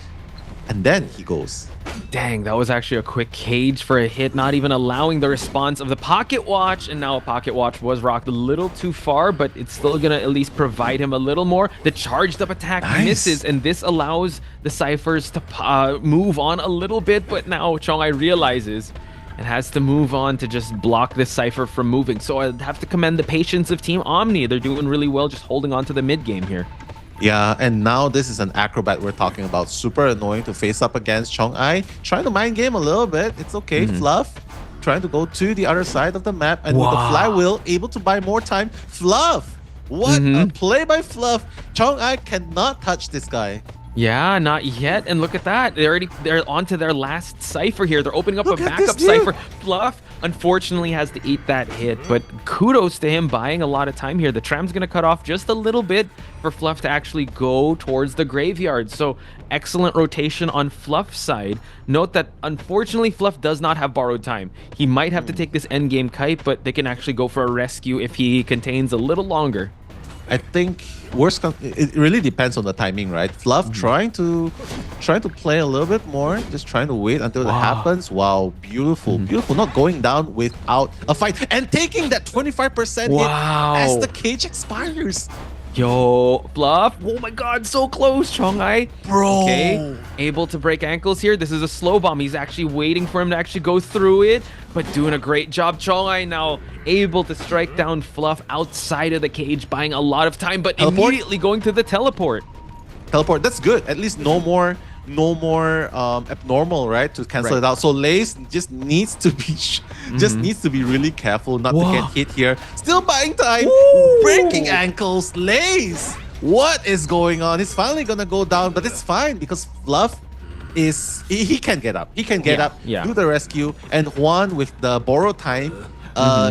and then he goes. Dang, that was actually a quick cage for a hit, not even allowing the response of the pocket watch. And now a pocket watch was rocked a little too far, but it's still gonna at least provide him a little more. The charged up attack misses, and this allows the ciphers to move on a little bit. But now Chong-ai realizes and has to move on to just block this cipher from moving. So I'd have to commend the patience of Team Omni. They're doing really well just holding on to the mid game here. Yeah, and now this is an acrobat we're talking about. Super annoying to face up against Chong-ai. Trying to mind game a little bit. It's okay. Fluff trying to go to the other side of the map, and with the flywheel able to buy more time. Fluff! What a play by Fluff. Chong-ai cannot touch this guy. Yeah, not yet. And look at that. They're on to their last cipher here. They're opening up a backup cipher. Fluff unfortunately has to eat that hit, but kudos to him buying a lot of time here. The tram's going to cut off just a little bit for Fluff to actually go towards the graveyard. So excellent rotation on Fluff's side. Note that unfortunately Fluff does not have borrowed time. He might have to take this endgame kite, but they can actually go for a rescue if he contains a little longer. I think it really depends on the timing, right? Fluff trying to play a little bit more, just trying to wait until it happens. Wow, beautiful, beautiful. Not going down without a fight and taking that 25% hit as the cage expires. Yo, Fluff. Oh my god, so close, Chong-ai. Bro. Okay, able to break ankles here. This is a slow bomb. He's actually waiting for him to actually go through it, but doing a great job. Chong-ai now able to strike down Fluff outside of the cage, buying a lot of time, but immediately going to the teleport. Teleport, that's good. At least no more abnormal, right, to cancel it out. So Lace just needs to be really careful not to get hit here. Still buying time. Breaking ankles. Lace, what is going on? He's finally gonna go down, but it's fine because Fluff is he can get up. He can get up, do the rescue, and Juan with the borrowed time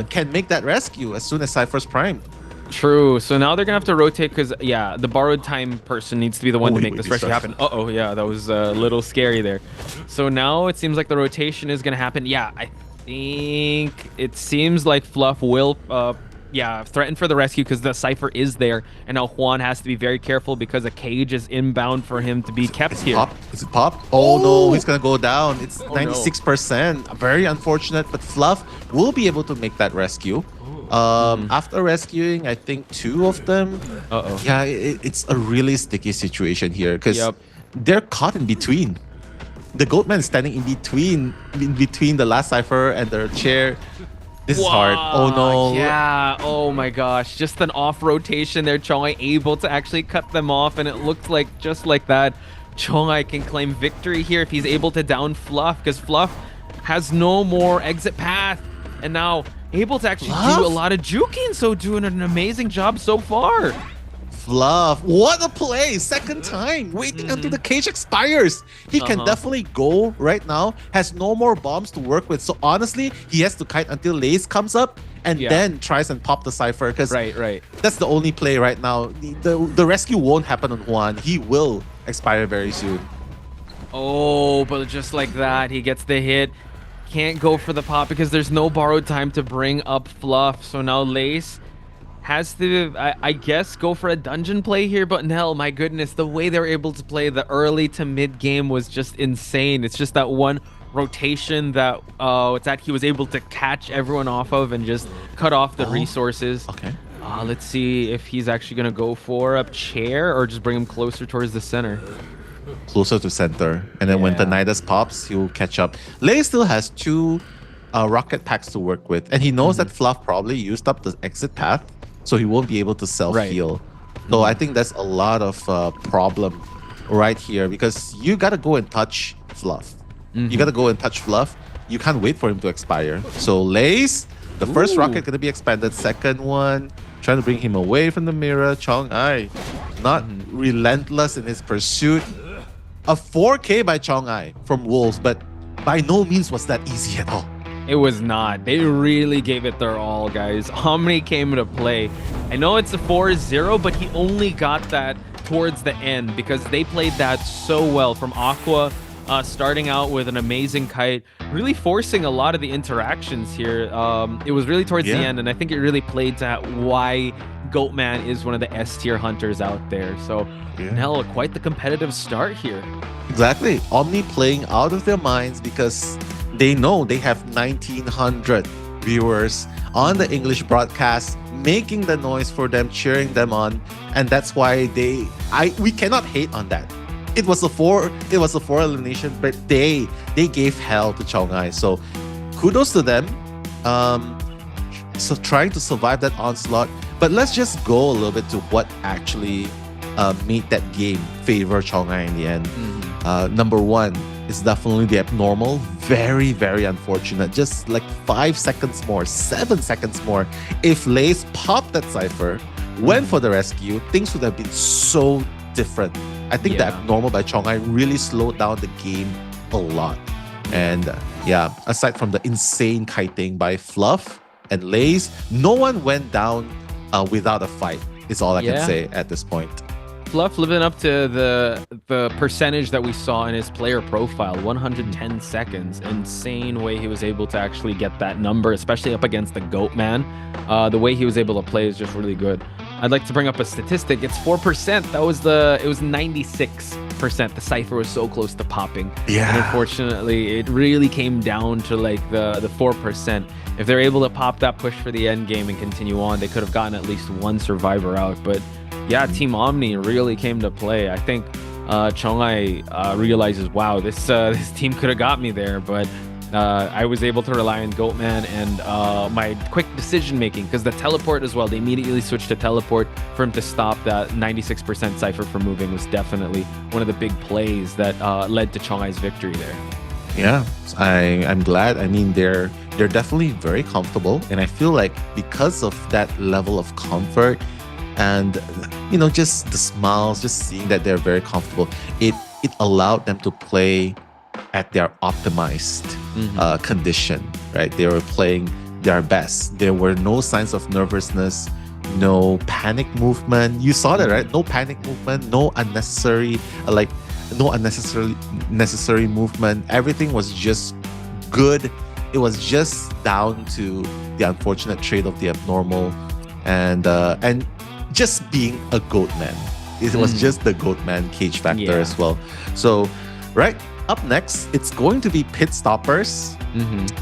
can make that rescue as soon as Cypher's primed. True. So now they're gonna have to rotate because the borrowed time person needs to be the one to make this rescue happen. Yeah, that was a little scary there. So now it seems like the rotation is gonna happen. Yeah, I think it seems like Fluff will threaten for the rescue because the cipher is there, and now Juan has to be very careful because a cage is inbound for him to be kept here. Is it pop? Oh no, he's gonna go down. It's 96%. Very unfortunate, but Fluff will be able to make that rescue. After rescuing, I think 2 of them. Yeah, it's a really sticky situation here because they're caught in between. The Goatman is standing in between the last cipher and their chair. This is hard. Oh no. Yeah. Oh my gosh. Just an off rotation there. Chong-ai able to actually cut them off, and it looks like just like that, Chong-ai can claim victory here if he's able to down Fluff, because Fluff has no more exit path, and now able to actually do a lot of juking, so doing an amazing job so far. Fluff, what a play! Second time, waiting until the cage expires. He can definitely go right now, has no more bombs to work with, so honestly, he has to kite until Lace comes up and then tries and pop the cipher, because that's the only play right now. The rescue won't happen on Juan. He will expire very soon. Oh, but just like that, he gets the hit. Can't go for the pop because there's no borrowed time to bring up Fluff. So now Lace has to, I guess, go for a dungeon play here. But Nell, my goodness, the way they were able to play the early to mid game was just insane. It's just that one rotation that he was able to catch everyone off of and just cut off the resources. Okay. Let's see if he's actually going to go for a chair or just bring him closer towards the center. Closer to center, and then when the Nidus pops, he'll catch up. Lei still has 2 rocket packs to work with, and he knows that Fluff probably used up the exit path, so he won't be able to self-heal. So I think that's a lot of problem right here, because you gotta go and touch Fluff. You gotta go and touch Fluff. You can't wait for him to expire. So Lace, the first rocket gonna be expanded. Second one, trying to bring him away from the mirror. Chong-ai, not relentless in his pursuit. A 4K by Chong'ai from Wolves, but by no means was that easy at all. It was not. They really gave it their all, guys. Omni came into play. I know it's a 4-0, but he only got that towards the end because they played that so well from Aqua, starting out with an amazing kite, really forcing a lot of the interactions here. It was really towards the end, and I think it really played to why Goatman is one of the S-tier hunters out there. So, Nell, quite the competitive start here. Exactly. Omni playing out of their minds because they know they have 1,900 viewers on the English broadcast, making the noise for them, cheering them on, and that's why we cannot hate on that. It was a four elimination, but they gave hell to Chong'ai. So kudos to them. So trying to survive that onslaught. But let's just go a little bit to what actually made that game favor Chong'ai in the end. Number one is definitely the abnormal. Very, very unfortunate. Just like 5 seconds more, 7 seconds more. If Lays popped that Cypher, went for the rescue, things would have been so different. I think the abnormal by Chong'ai really slowed down the game a lot. And aside from the insane kiting by Fluff and Lays, no one went down without a fight, is all I can say at this point. Fluff living up to the percentage that we saw in his player profile, 110 seconds. Insane way he was able to actually get that number, especially up against the Goatman. The way he was able to play is just really good. I'd like to bring up a statistic. It's 4%. It was 96%. The Cypher was so close to popping. Yeah. And unfortunately, it really came down to like the 4%. If they're able to pop that push for the end game and continue on, they could have gotten at least one survivor out. But yeah, Team Omni really came to play. I think Chong'ai realizes, wow, this team could have got me there, but I was able to rely on Goatman and my quick decision making, because the teleport as well, they immediately switched to teleport for him to stop that 96% Cypher from moving was definitely one of the big plays that led to Chong'ai's victory there. Yeah, I'm glad. I mean, they're definitely very comfortable, and I feel like because of that level of comfort and just the smiles, just seeing that they're very comfortable, it allowed them to play at their optimized condition, right? They were playing their best. There were no signs of nervousness, no panic movement. You saw that, right? No panic movement, no unnecessary necessary movement. Everything was just good. It was just down to the unfortunate trait of the abnormal and just being a Goatman. It was just the Goatman cage factor as well. So, right, up next, it's going to be Pit Stoppers.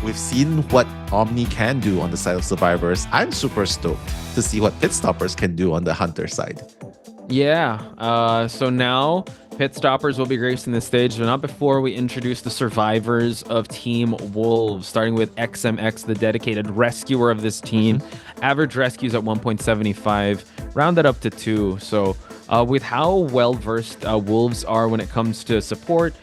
We've seen what Omni can do on the side of survivors. I'm super stoked to see what Pit Stoppers can do on the Hunter side. Yeah, so now Pit Stoppers will be gracing the stage, but not before we introduce the survivors of Team Wolves, starting with XMX, the dedicated rescuer of this team. Average rescues at 1.75, rounded up to 2. So with how well-versed Wolves are when it comes to support,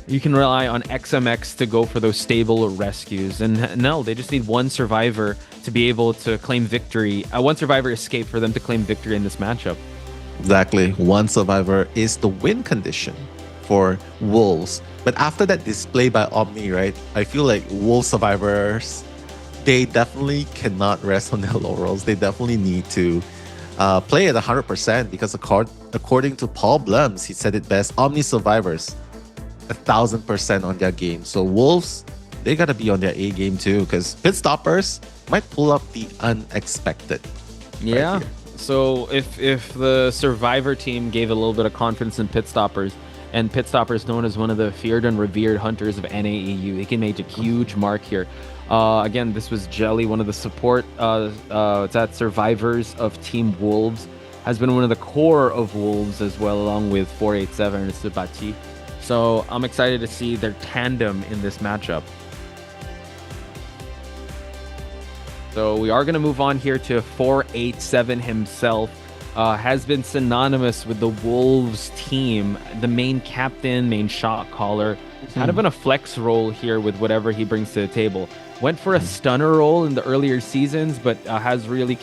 you can rely on XMX to go for those stable rescues. And no, they just need one survivor to be able to claim victory. One survivor escape for them to claim victory in this matchup. Exactly. One survivor is the win condition for Wolves. But after that display by Omni, right, I feel like Wolves survivors, they definitely cannot rest on their laurels. They definitely need to play at 100% because according to Paul Blums, he said it best, Omni survivors 1,000% on their game. So Wolves, they gotta be on their A game too, because Pit Stoppers might pull up the unexpected. Yeah. Right, so if the survivor team gave a little bit of confidence in Pit Stoppers, and Pit Stoppers known as one of the feared and revered hunters of NAEU, they can make a huge mark here. Again, this was Jelly, one of the support survivors of Team Wolves, has been one of the core of Wolves as well, along with 487 and Subachi. So I'm excited to see their tandem in this matchup. So we are going to move on here to 487 himself. Has been synonymous with the Wolves team, the main captain, main shot caller. Kind of in a flex role here with whatever he brings to the table. Went for a stunner role in the earlier seasons, but has really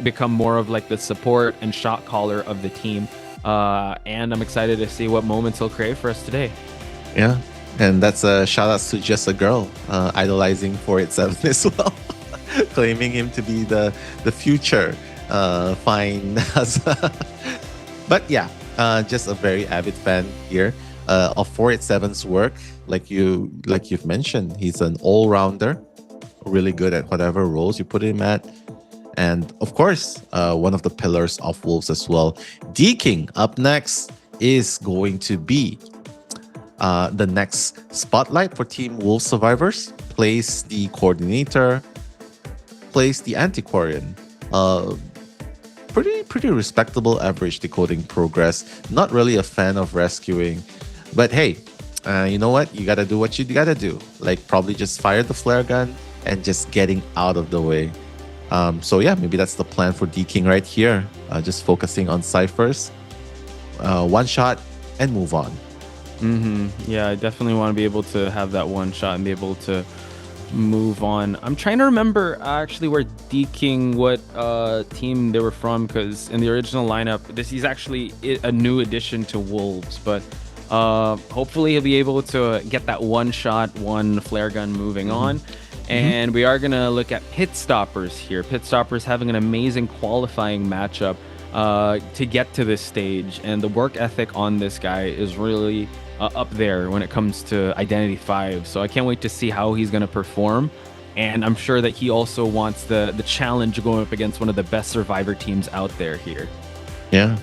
become more of like the support and shot caller of the team. And I'm excited to see what moments he'll create for us today. Yeah, and that's a shout out to just a girl idolizing 487 as well, claiming him to be the future fine. But yeah, just a very avid fan here of 487's work. Like you've mentioned, he's an all-rounder, really good at whatever roles you put him at. And of course, one of the pillars of Wolves as well. D-King up next is going to be the next spotlight for Team Wolves survivors. Plays the coordinator, plays the antiquarian. Pretty respectable average decoding progress. Not really a fan of rescuing, but hey, you know what? You gotta do what you gotta do. Like probably just fire the flare gun and just getting out of the way. So yeah, maybe that's the plan for D-King right here. Just focusing on ciphers, one shot, and move on. Yeah, I definitely want to be able to have that one shot and be able to move on. I'm trying to remember actually where D-King, what team they were from, because in the original lineup, this is actually a new addition to Wolves, but hopefully he'll be able to get that one shot, one flare gun moving on. And we are going to look at Pit Stoppers here. Pit Stoppers having an amazing qualifying matchup to get to this stage. And the work ethic on this guy is really up there when it comes to Identity 5. So I can't wait to see how he's going to perform. And I'm sure that he also wants the challenge of going up against one of the best survivor teams out there here. Yeah.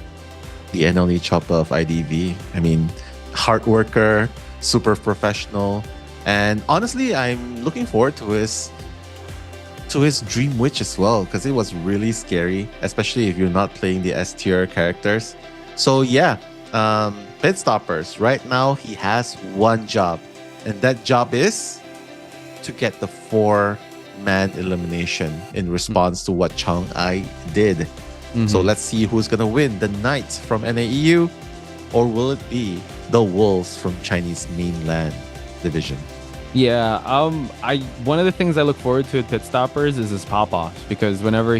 The NLE chopper of IDV. I mean, hard worker, super professional. And honestly, I'm looking forward to his Dream Witch as well, because it was really scary, especially if you're not playing the S tier characters. So yeah, Pit Stoppers, right now he has one job, and that job is to get the 4-man elimination in response to what Chang'ai did. So let's see who's gonna win, the Knights from NAEU, or will it be the Wolves from Chinese mainland division? Yeah, one of the things I look forward to at Pit Stoppers is his pop-offs, because whenever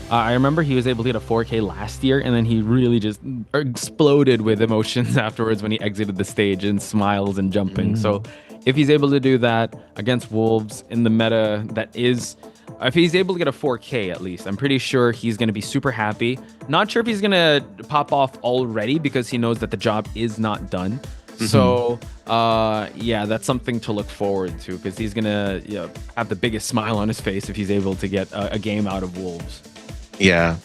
I remember he was able to get a 4K last year, and then he really just exploded with emotions afterwards when he exited the stage and smiles and jumping. So if he's able to do that against Wolves in the meta if he's able to get a 4K at least, I'm pretty sure he's going to be super happy. Not sure if he's going to pop off already, because he knows that the job is not done. So yeah, that's something to look forward to, because he's gonna have the biggest smile on his face if he's able to get a game out of Wolves. Yeah,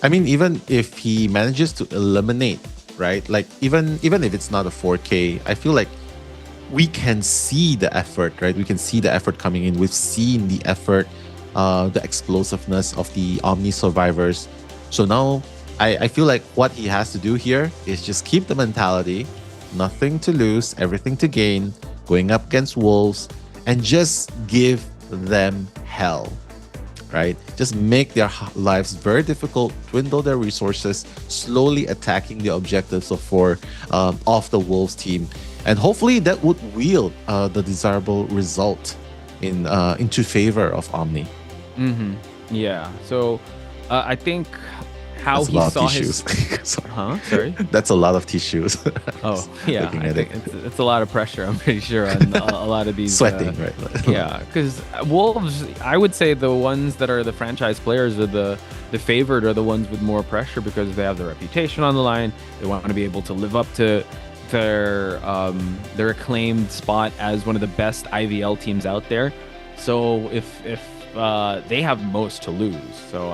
I mean, even if he manages to eliminate, right? Like even if it's not a 4K, I feel like we can see the effort, right? We can see the effort coming in. We've seen the effort, the explosiveness of the Omni survivors. So now I feel like what he has to do here is just keep the mentality. Nothing to lose, everything to gain, going up against Wolves, and just give them hell, right? Just make their lives very difficult, dwindle their resources, slowly attacking the objectives of the Wolves team. And hopefully that would wield the desirable result into favor of Omni. Yeah, so I think how he saw his sorry, that's a lot of tissues. Oh yeah, I think it's a lot of pressure, I'm pretty sure, on a lot of these sweating, right? Yeah, because Wolves, I would say the ones that are the franchise players are the favored, are the ones with more pressure, because they have their reputation on the line. They want to be able to live up to their acclaimed spot as one of the best IVL teams out there. So if they have most to lose, so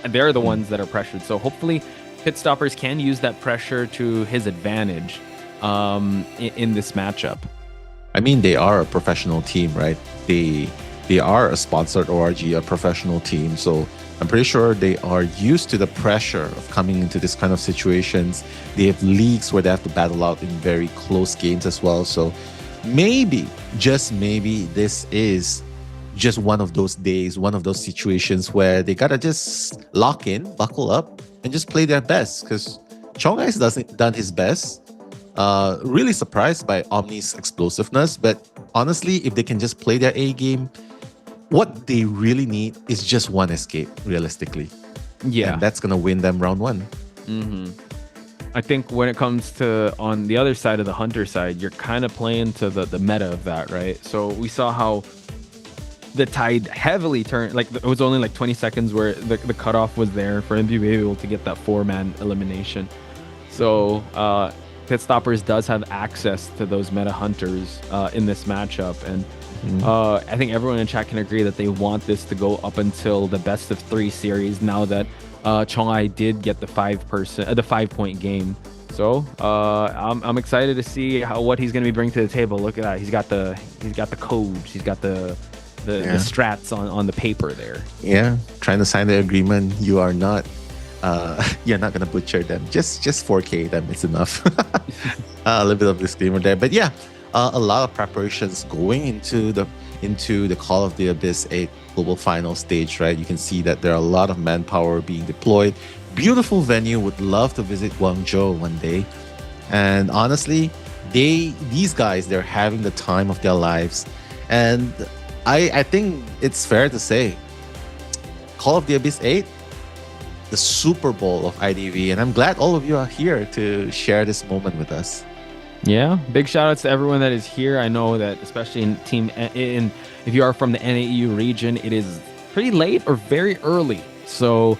they're the ones that are pressured. So hopefully Pit Stoppers can use that pressure to his advantage in this matchup. I mean, they are a professional team, right? They are a sponsored ORG, a professional team. So I'm pretty sure they are used to the pressure of coming into this kind of situations. They have leagues where they have to battle out in very close games as well. So maybe, just maybe, this is just one of those days, one of those situations where they gotta just lock in, buckle up, and just play their best. Because Chongai's done his best. Really surprised by Omni's explosiveness, but honestly, if they can just play their A game, what they really need is just one escape, realistically. Yeah, and that's gonna win them round one. I think when it comes to on the other side of the hunter side, you're kind of playing to the meta of that, right? So we saw how the tide heavily turned, like it was only like 20 seconds where the cutoff was there for him to be able to get that 4-man elimination. So Pit Stoppers does have access to those meta hunters in this matchup, and I think everyone in chat can agree that they want this to go up until the best of 3 series now that Chongai did get the 5-point game. So I'm excited to see what he's going to be bringing to the table. Look at that, he's got the codes, he's got the strats on the paper there. Yeah, trying to sign the agreement. You are not you're not gonna butcher them. Just 4K them, it's enough. A little bit of disclaimer there, but yeah, a lot of preparations going into the Call of the Abyss 8 global final stage, right? You can see that there are a lot of manpower being deployed. Beautiful venue. Would love to visit Guangzhou one day. And honestly, these guys, they're having the time of their lives. And I think it's fair to say Call of the Abyss 8, the Super Bowl of IDV, and I'm glad all of you are here to share this moment with us. Yeah, big shout outs to everyone that is here. I know that especially if you are from the NAEU region, it is pretty late or very early. So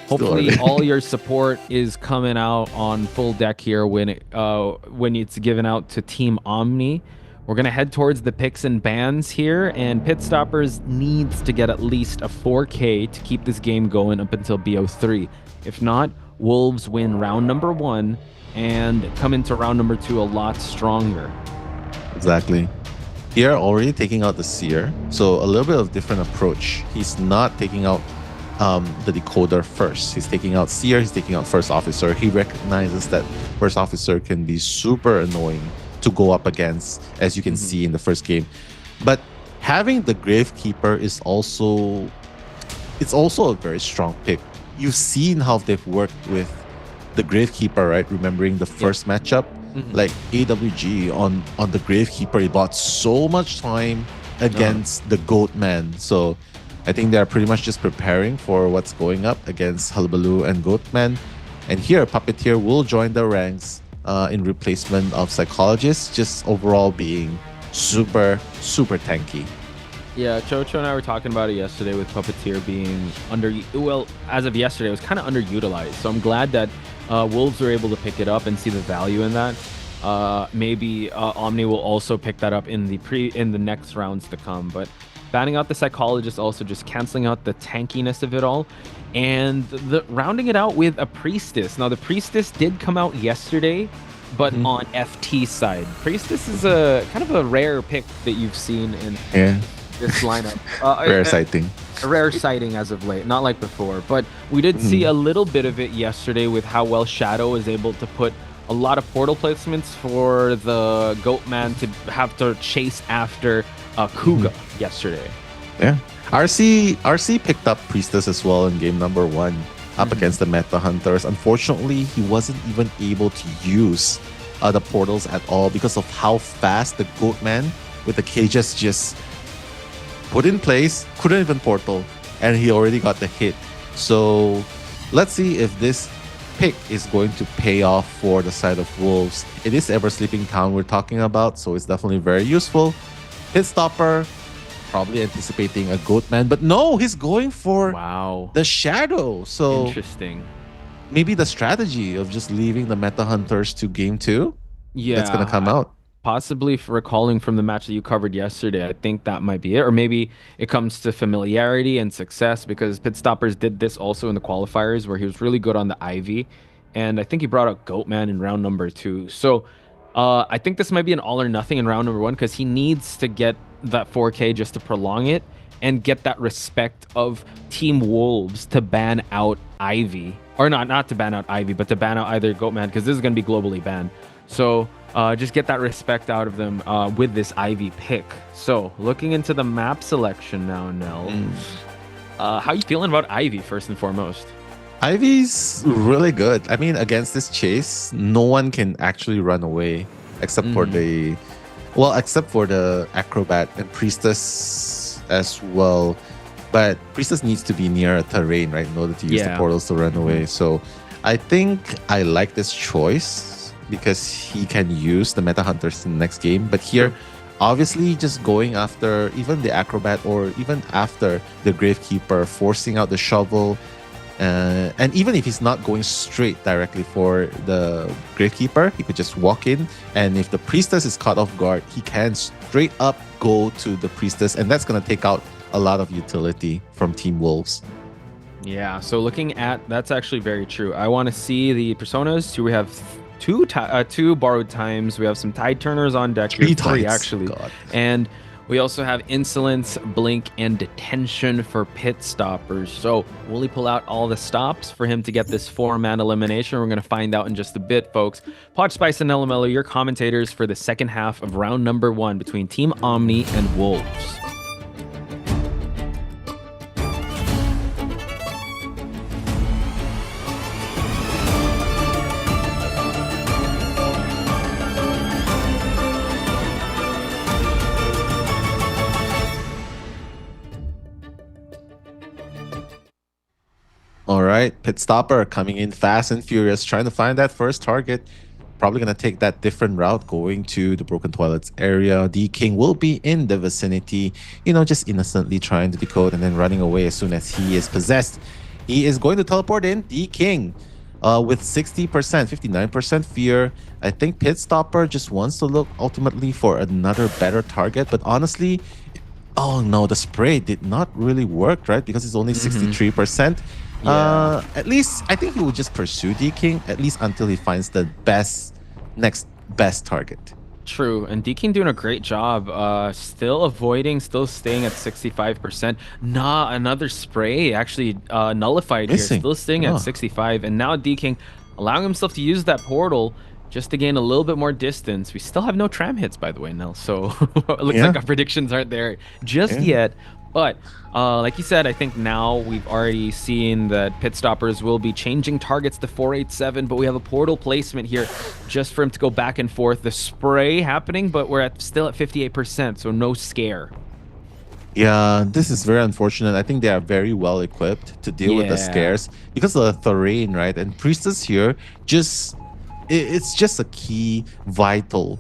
hopefully all your support is coming out on full deck here when it's given out to Team Omni. We're going to head towards the picks and bans here, and Pit Stoppers needs to get at least a 4K to keep this game going up until BO3. If not, Wolves win round number 1 and come into round number 2 a lot stronger. Exactly. Here already taking out the Seer, so a little bit of different approach. He's not taking out the decoder first. He's taking out Seer, he's taking out First Officer. He recognizes that First Officer can be super annoying to go up against, as you can see in the first game. But having the Gravekeeper is also a very strong pick. You've seen how they've worked with the Gravekeeper, right? Remembering the first matchup, like AWG on the Gravekeeper, he bought so much time against the Goatman. So I think they're pretty much just preparing for what's going up against Hullabaloo and Goatman. And here, Puppeteer will join the ranks in replacement of Psychologist, just overall being super, super tanky. Yeah, Chocho and I were talking about it yesterday with Puppeteer being as of yesterday, it was kind of underutilized. So I'm glad that Wolves were able to pick it up and see the value in that. Maybe Omni will also pick that up in the next rounds to come. But banning out the Psychologist, also just canceling out the tankiness of it all, and rounding it out with a Priestess. Now the Priestess did come out yesterday, but on FT side. Priestess is a kind of a rare pick that you've seen in this lineup. Rare sighting. A rare sighting as of late, not like before. But we did see a little bit of it yesterday with how well Shadow is able to put a lot of portal placements for the Goatman to have to chase after Kuga yesterday. Yeah. RC picked up Priestess as well in game number 1 up against the Meta Hunters. Unfortunately, he wasn't even able to use the portals at all because of how fast the Goatman with the cages just put in place, couldn't even portal, and he already got the hit. So let's see if this pick is going to pay off for the side of Wolves. It is Ever Sleeping Town we're talking about, so it's definitely very useful. Hitstopper, probably anticipating a Goatman, but no, he's going for the Shadow. So interesting. Maybe the strategy of just leaving the Meta Hunters to game 2. Yeah, that's gonna come out. Possibly recalling from the match that you covered yesterday, I think that might be it. Or maybe it comes to familiarity and success, because Pit Stoppers did this also in the qualifiers where he was really good on the Ivy. And I think he brought out Goatman in round number 2. So I think this might be an all or nothing in round number 1, because he needs to get that 4K just to prolong it and get that respect of Team Wolves to ban out Ivy. Or not to ban out Ivy, but to ban out either Goatman, because this is going to be globally banned. So just get that respect out of them with this Ivy pick. So looking into the map selection now, Nell. How are you feeling about Ivy first and foremost? Ivy's really good. I mean, against this chase, no one can actually run away except for the Acrobat and Priestess as well. But Priestess needs to be near a terrain, right, in order to use the portals to run away. So I think I like this choice because he can use the Meta Hunters in the next game. But here, obviously, just going after even the Acrobat or even after the Gravekeeper, forcing out the shovel. And even if he's not going straight directly for the Gravekeeper, he could just walk in. And if the Priestess is caught off guard, he can straight up go to the Priestess. And that's going to take out a lot of utility from Team Wolves. Yeah, so looking at, that's actually very true. I want to see the personas. So we have two borrowed times. We have some tide turners on deck. Three actually. God. And we also have Insolence, Blink, and Detention for Pit Stoppers. So will he pull out all the stops for him to get this 4-man elimination? We're going to find out in just a bit, folks. Podge, Spice, and Elemello, your commentators for the second half of round number 1 between Team Omni and Wolves. All right, Pit Stopper coming in fast and furious, trying to find that first target. Probably going to take that different route, going to the Broken Toilets area. D King will be in the vicinity, just innocently trying to decode and then running away as soon as he is possessed. He is going to teleport in, D King, with 60%, 59% fear. I think Pit Stopper just wants to look ultimately for another better target, but honestly, oh no, the spray did not really work, right? Because it's only 63%. Yeah. At least I think he will just pursue D King at least until he finds the next best target. True, and D King doing a great job. Still staying at 65%. Nah, another spray actually nullified Missing. here. Still staying at 65, and now D King allowing himself to use that portal just to gain a little bit more distance. We still have no tram hits, by the way, Nell. So it looks like our predictions aren't there just yet. But like you said, I think now we've already seen that Pit Stoppers will be changing targets to 487, but we have a portal placement here just for him to go back and forth. The spray happening, but we're still at 58%, so no scare. Yeah, this is very unfortunate. I think they are very well equipped to deal with the scares because of the terrain, right? And Priestess here, it's just a key vital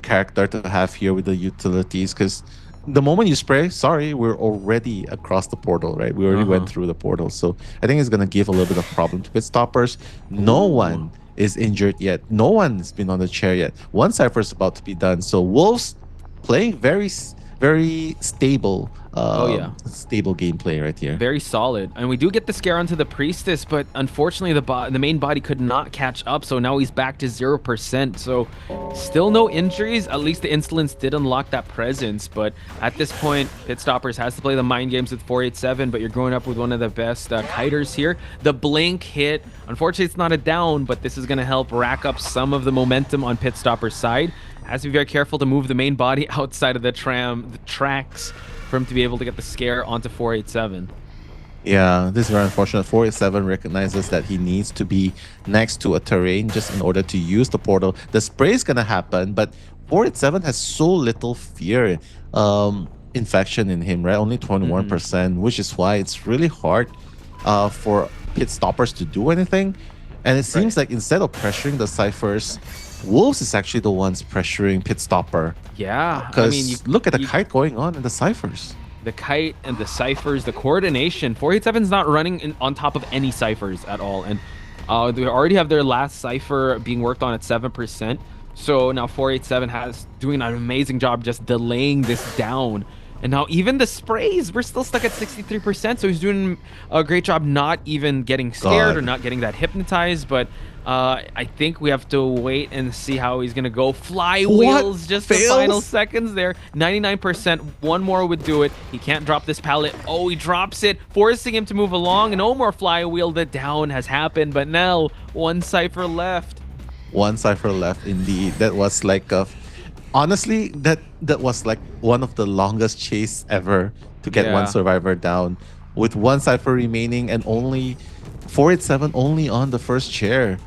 character to have here with the utilities, because the moment you spray, sorry, we're already across the portal, right? We already went through the portal. So I think it's going to give a little bit of problem to Pit Stoppers. No one is injured yet. No one's been on the chair yet. One Cypher is about to be done. So Wolves playing very stable stable gameplay right here. Very solid. And we do get the scare onto the Priestess, but unfortunately the main body could not catch up, so now he's back to 0%. So still no injuries. At least the Insolence did unlock that presence, but at this point Pit Stoppers has to play the mind games with 487, but you're growing up with one of the best kiters here. The blink hit, unfortunately it's not a down, but this is going to help rack up some of the momentum on Pit Stoppers' side. Has to be very careful to move the main body outside of the tracks for him to be able to get the scare onto 487. Yeah, this is very unfortunate. 487 recognizes that he needs to be next to a terrain just in order to use the portal. The spray is going to happen, but 487 has so little fear infection in him, right? Only 21%, which is why it's really hard for Pit Stoppers to do anything. And it seems like instead of pressuring the Cyphers, Wolves is actually the ones pressuring Pit Stopper. Yeah, because look at the kite going on in the Cyphers. The kite and the Cyphers, the coordination. 487's not running on top of any Cyphers at all. And they already have their last Cypher being worked on at 7%. So now 487 doing an amazing job just delaying this down. And now even the sprays, we're still stuck at 63%. So he's doing a great job not even getting scared or not getting that hypnotized. But I think we have to wait and see how he's going to go. Flywheels, just the final seconds there. 99%. One more would do it. He can't drop this pallet. Oh, he drops it, forcing him to move along. And no more flywheel. The down has happened. But now, one Cypher left. One Cypher left, indeed. That was like honestly, that was like one of the longest chase ever to get one survivor down. With one Cypher remaining and only 487 only on the first chair.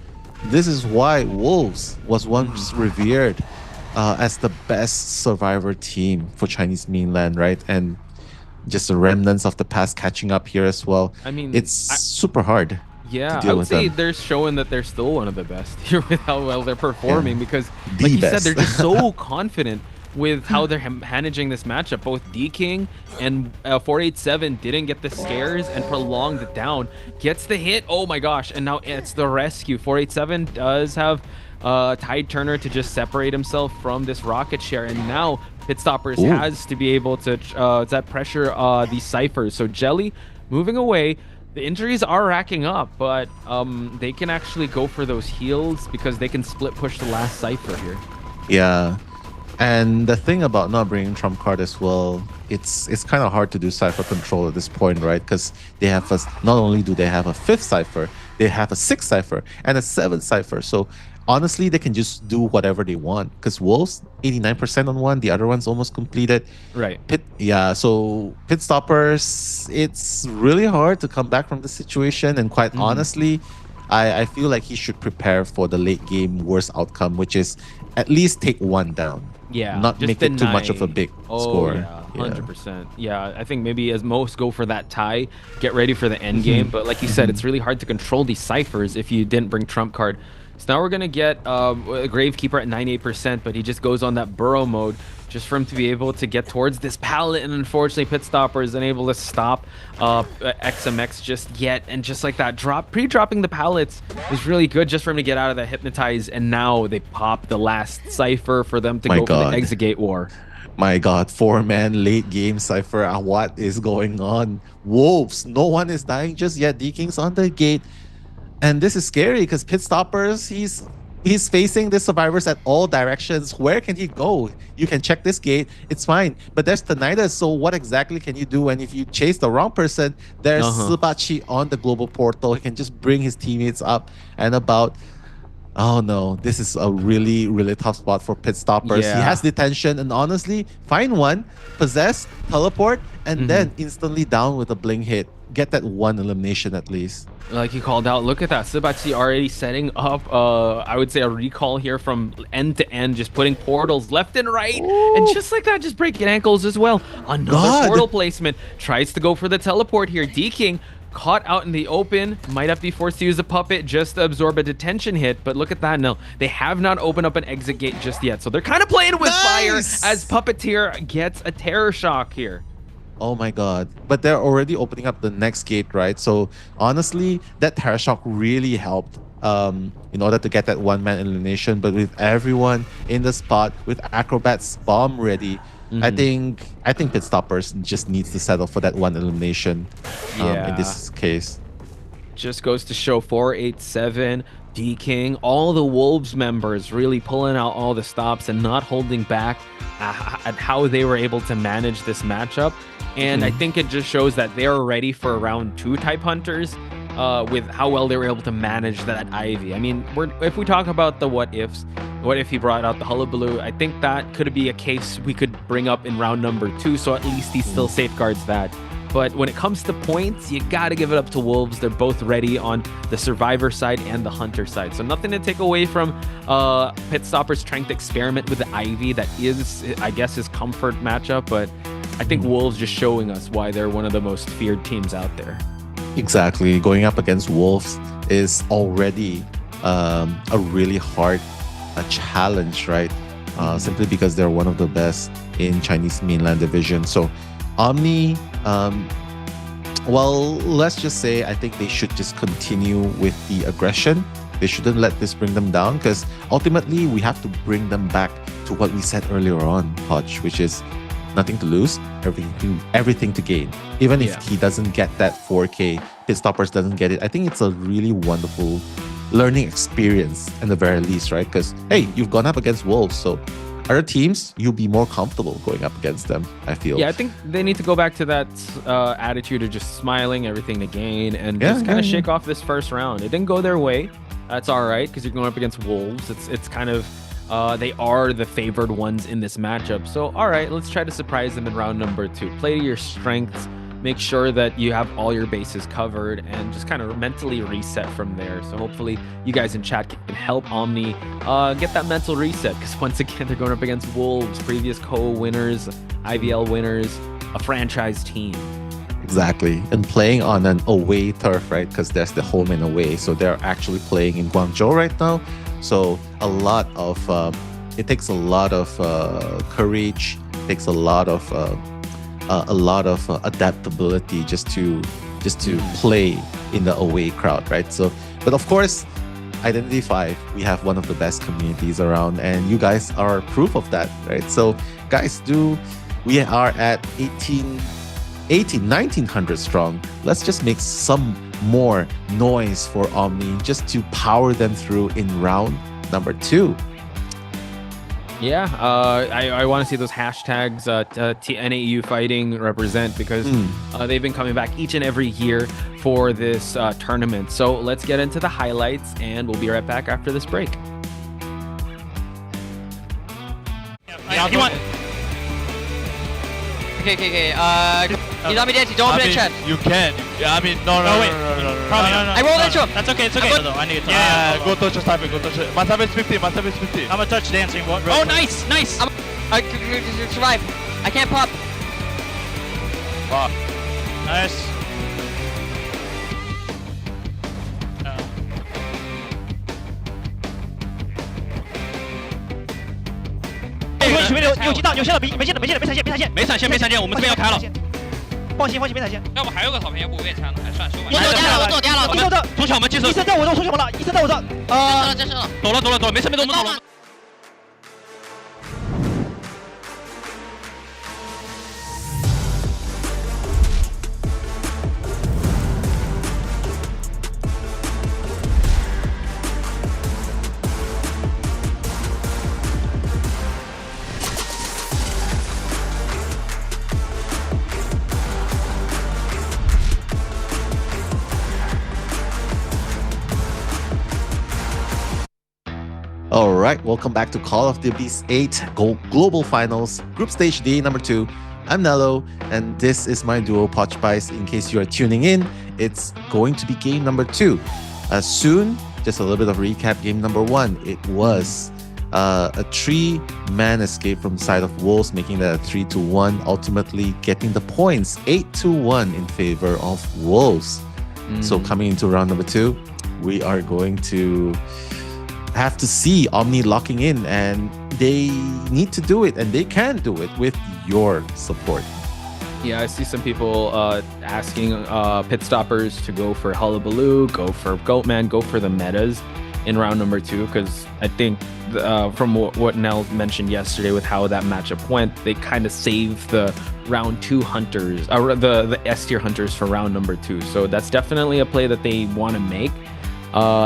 This is why Wolves was once revered as the best survivor team for Chinese mainland, right? And just the remnants of the past catching up here as well. I mean, it's super hard. Yeah, deal I would with say them. they're showing that they're still one of the best here with how well they're performing because, The like you said, best. they're just so confident with how they're managing this matchup. Both D-King and 487 didn't get the scares and prolonged it down. Gets the hit. Oh my gosh. And now it's the rescue. 487 does have Tide Turner to just separate himself from this rocket share. And now Pitstoppers Ooh. has to be able to that pressure these ciphers. So Jelly moving away. The injuries are racking up, but they can actually go for those heals because they can split push the last cipher here. Yeah. And the thing about not bringing trump card as well, it's kind of hard to do cipher control at this point, right? Because they have not only do they have a 5th cipher, they have a 6th cipher and a 7th cipher. So honestly, they can just do whatever they want. Because Wolves 89% on one, the other one's almost completed. Right. So Pitstoppers, it's really hard to come back from the situation. And quite honestly, I feel like he should prepare for the late game worst outcome, which is at least take one down. Yeah, Not just make it too much of a big score. Yeah, 100%. Yeah, I think maybe as most go for that tie, get ready for the end game. But like you said, it's really hard to control these ciphers if you didn't bring trump card. So now we're going to get a Gravekeeper at 98%, but he just goes on that burrow mode just for him to be able to get towards this pallet. And unfortunately, Pitstopper is unable to stop XMX just yet. And just like that, pre-dropping the pallets is really good just for him to get out of that hypnotize. And now they pop the last cipher for them to go for the Exegate War. My God, 4-man late game cipher. What is going on? Wolves, no one is dying just yet. D-King's on the gate. And this is scary because Pitstoppers, he's facing the survivors at all directions. Where can he go? You can check this gate, it's fine. But there's Tinnitus, so what exactly can you do? And if you chase the wrong person, there's COAⅧ on the global portal. He can just bring his teammates up and about. Oh no, this is a really, really tough spot for Pitstoppers. Yeah. He has detention and honestly, find one, possess, teleport, and then instantly down with a bling hit. Get that one elimination at least. Like you called out, look at that. COAⅧ already setting up, I would say, a recall here from end to end, just putting portals left and right. Ooh. And just like that, just breaking ankles as well. Another portal placement. Tries to go for the teleport here. D-King caught out in the open, might have to be forced to use a puppet just to absorb a detention hit, but look at that. No, they have not opened up an exit gate just yet, so they're kind of playing with fire as Puppeteer gets a terror shock here. Oh my God. But they're already opening up the next gate, right? So honestly, that terror shock really helped in order to get that one-man elimination. But with everyone in the spot, with Acrobat's bomb ready, I think Pitstoppers just needs to settle for that one elimination in this case. Just goes to show 487, D-King, all the Wolves members really pulling out all the stops and not holding back at how they were able to manage this matchup. And I think it just shows that they're ready for round 2 type hunters with how well they were able to manage that Ivy. I mean, if we talk about the what ifs, what if he brought out the Hullabaloo? I think that could be a case we could bring up in round number 2, so at least he still safeguards that. But when it comes to points, you got to give it up to Wolves. They're both ready on the Survivor side and the Hunter side. So nothing to take away from Pitstoppers trying to experiment with the Ivy. That is, I guess, his comfort matchup. But I think Wolves just showing us why they're one of the most feared teams out there. Exactly. Going up against Wolves is already a really hard challenge, right? Simply because they're one of the best in Chinese mainland division. So Omni, well, let's just say I think they should just continue with the aggression. They shouldn't let this bring them down because ultimately we have to bring them back to what we said earlier on, Hodge, which is nothing to lose, everything to gain. Even if he doesn't get that 4K, Pitstoppers doesn't get it. I think it's a really wonderful learning experience in the very least, right? Because, hey, you've gone up against Wolves, so other teams, you'll be more comfortable going up against them, I feel. Yeah, I think they need to go back to that attitude of just smiling, everything to gain, and just kind of shake off this first round. It didn't go their way. That's all right, because you're going up against Wolves. It's kind of, they are the favored ones in this matchup. So, all right, let's try to surprise them in round number 2. Play to your strengths. Make sure that you have all your bases covered and just kind of mentally reset from there. So hopefully you guys in chat can help Omni get that mental reset, because once again, they're going up against Wolves, previous COA winners, IVL winners, a franchise team. Exactly. And playing on an away turf, right? Because there's the home and away. So they're actually playing in Guangzhou right now. So it takes a lot of courage, takes a lot of adaptability just to play in the away crowd, right? So, but of course, Identity 5, we have one of the best communities around, and you guys are proof of that, right? So, guys, we are at 1900 strong. Let's just make some more noise for Omni just to power them through in round number 2. Yeah, I want to see those hashtags NAU fighting represent, because they've been coming back each and every year for this tournament. So let's get into the highlights, and we'll be right back after this break. You want? Okay. Identity, don't open the chest. You can. Yeah, I mean, no. Probably no. I rolled into him. That's okay. It's okay. I need to. Yeah, go touch Masabe. Go touch it. Masabe's 50. Masabe's 50. I'm gonna touch dancing. Oh, nice. I survive. I can't pop. Wow. Nice.没闪现，我们这边要开了。放心，没闪现。要不还有个草坪，要不我也拆了，还算修完。我躲掉了。从小门进手。医生在我这，从小门了。医生在我这。这是了。走了，没事，走了。All right, welcome back to Call of the Abyss 8 Global Finals, Group Stage D number 2. I'm Nello, and this is my duo Pochpice. In case you are tuning in, it's going to be game number 2. Soon, just a little bit of recap, game number 1. It was a 3-man escape from the side of Wolves, making that a 3-1, ultimately getting the points 8-1 in favor of Wolves. So coming into round number 2, we are going to have to see Omni locking in, and they need to do it, and they can do it with your support. Yeah, I see some people asking pit stoppers to go for Hullabaloo, go for Goatman, go for the metas in round number 2, because I think from what Nell mentioned yesterday with how that matchup went, they kind of saved the round 2 hunters, the S tier hunters for round number 2. So that's definitely a play that they want to make.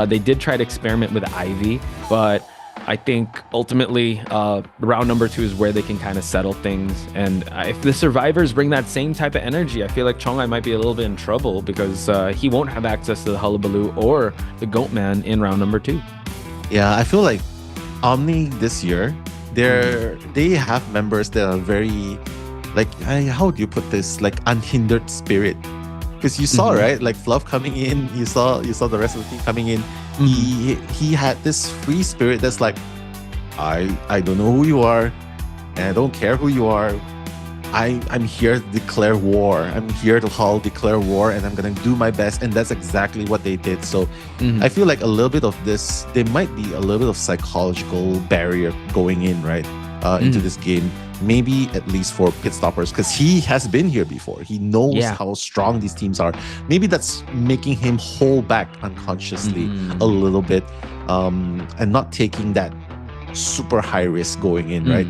They did try to experiment with Ivy, but I think ultimately round number 2 is where they can kind of settle things. And if the survivors bring that same type of energy, I feel like Chongai might be a little bit in trouble, because he won't have access to the Hullabaloo or the Goatman in round number 2. Yeah, I feel like Omni this year, they have members that are very, like, how do you put this, like unhindered spirit. Because you saw, right? Like Fluff coming in, you saw the rest of the team coming in. He had this free spirit that's like, I don't know who you are, and I don't care who you are. I'm here to declare war. I'm here to declare war, and I'm gonna do my best. And that's exactly what they did. So I feel like a little bit of this, there might be a little bit of psychological barrier going in, right? Into this game. Maybe at least for pit stoppers, because he has been here before. He knows how strong these teams are. Maybe that's making him hold back unconsciously a little bit, and not taking that super high risk going in, right?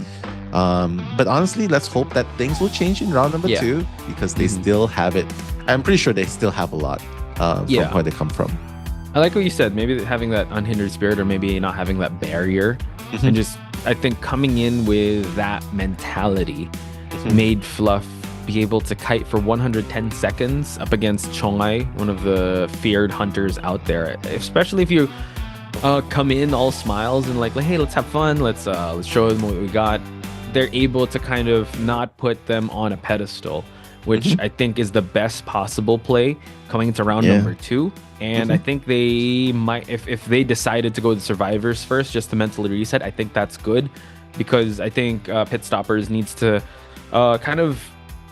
But honestly, let's hope that things will change in round number 2, because they still have it. I'm pretty sure they still have a lot from where they come from. I like what you said, maybe having that unhindered spirit, or maybe not having that barrier, and just, I think coming in with that mentality made Fluff be able to kite for 110 seconds up against Chongai, one of the feared hunters out there. Especially if you come in all smiles and like, hey, let's have fun, let's show them what we got. They're able to kind of not put them on a pedestal, which I think is the best possible play coming into round number 2. And I think they might, if they decided to go to survivors first just to mentally reset, I think that's good, because I think pit stoppers needs to kind of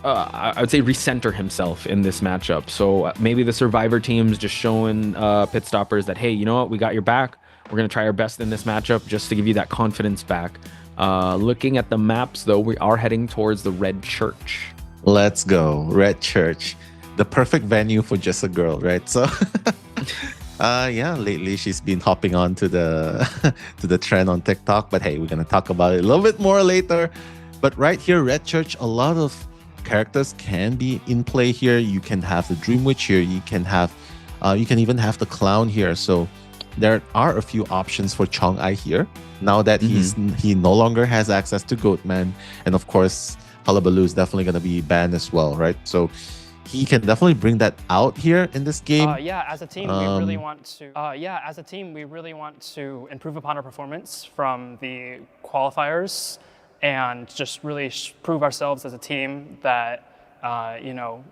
I would say recenter himself in this matchup. So maybe the survivor team's just showing pit stoppers that, hey, you know what, we got your back. We're gonna try our best in this matchup just to give you that confidence back. Looking at the maps though, we are heading towards the Red Church. Let's go, Red Church, the perfect venue for just a girl, right? So yeah, lately she's been hopping on to the to the trend on TikTok, but hey, we're gonna talk about it a little bit more later. But right here, Red Church, a lot of characters can be in play here. You can have the Dream Witch here. You can even have the Clown here. So there are a few options for Chong-ai here. Now that he no longer has access to Goatman, and of course, Hullabaloo is definitely going to be banned as well, right? So he can definitely bring that out here in this game. As a team, we really want to improve upon our performance from the qualifiers and just really prove ourselves as a team that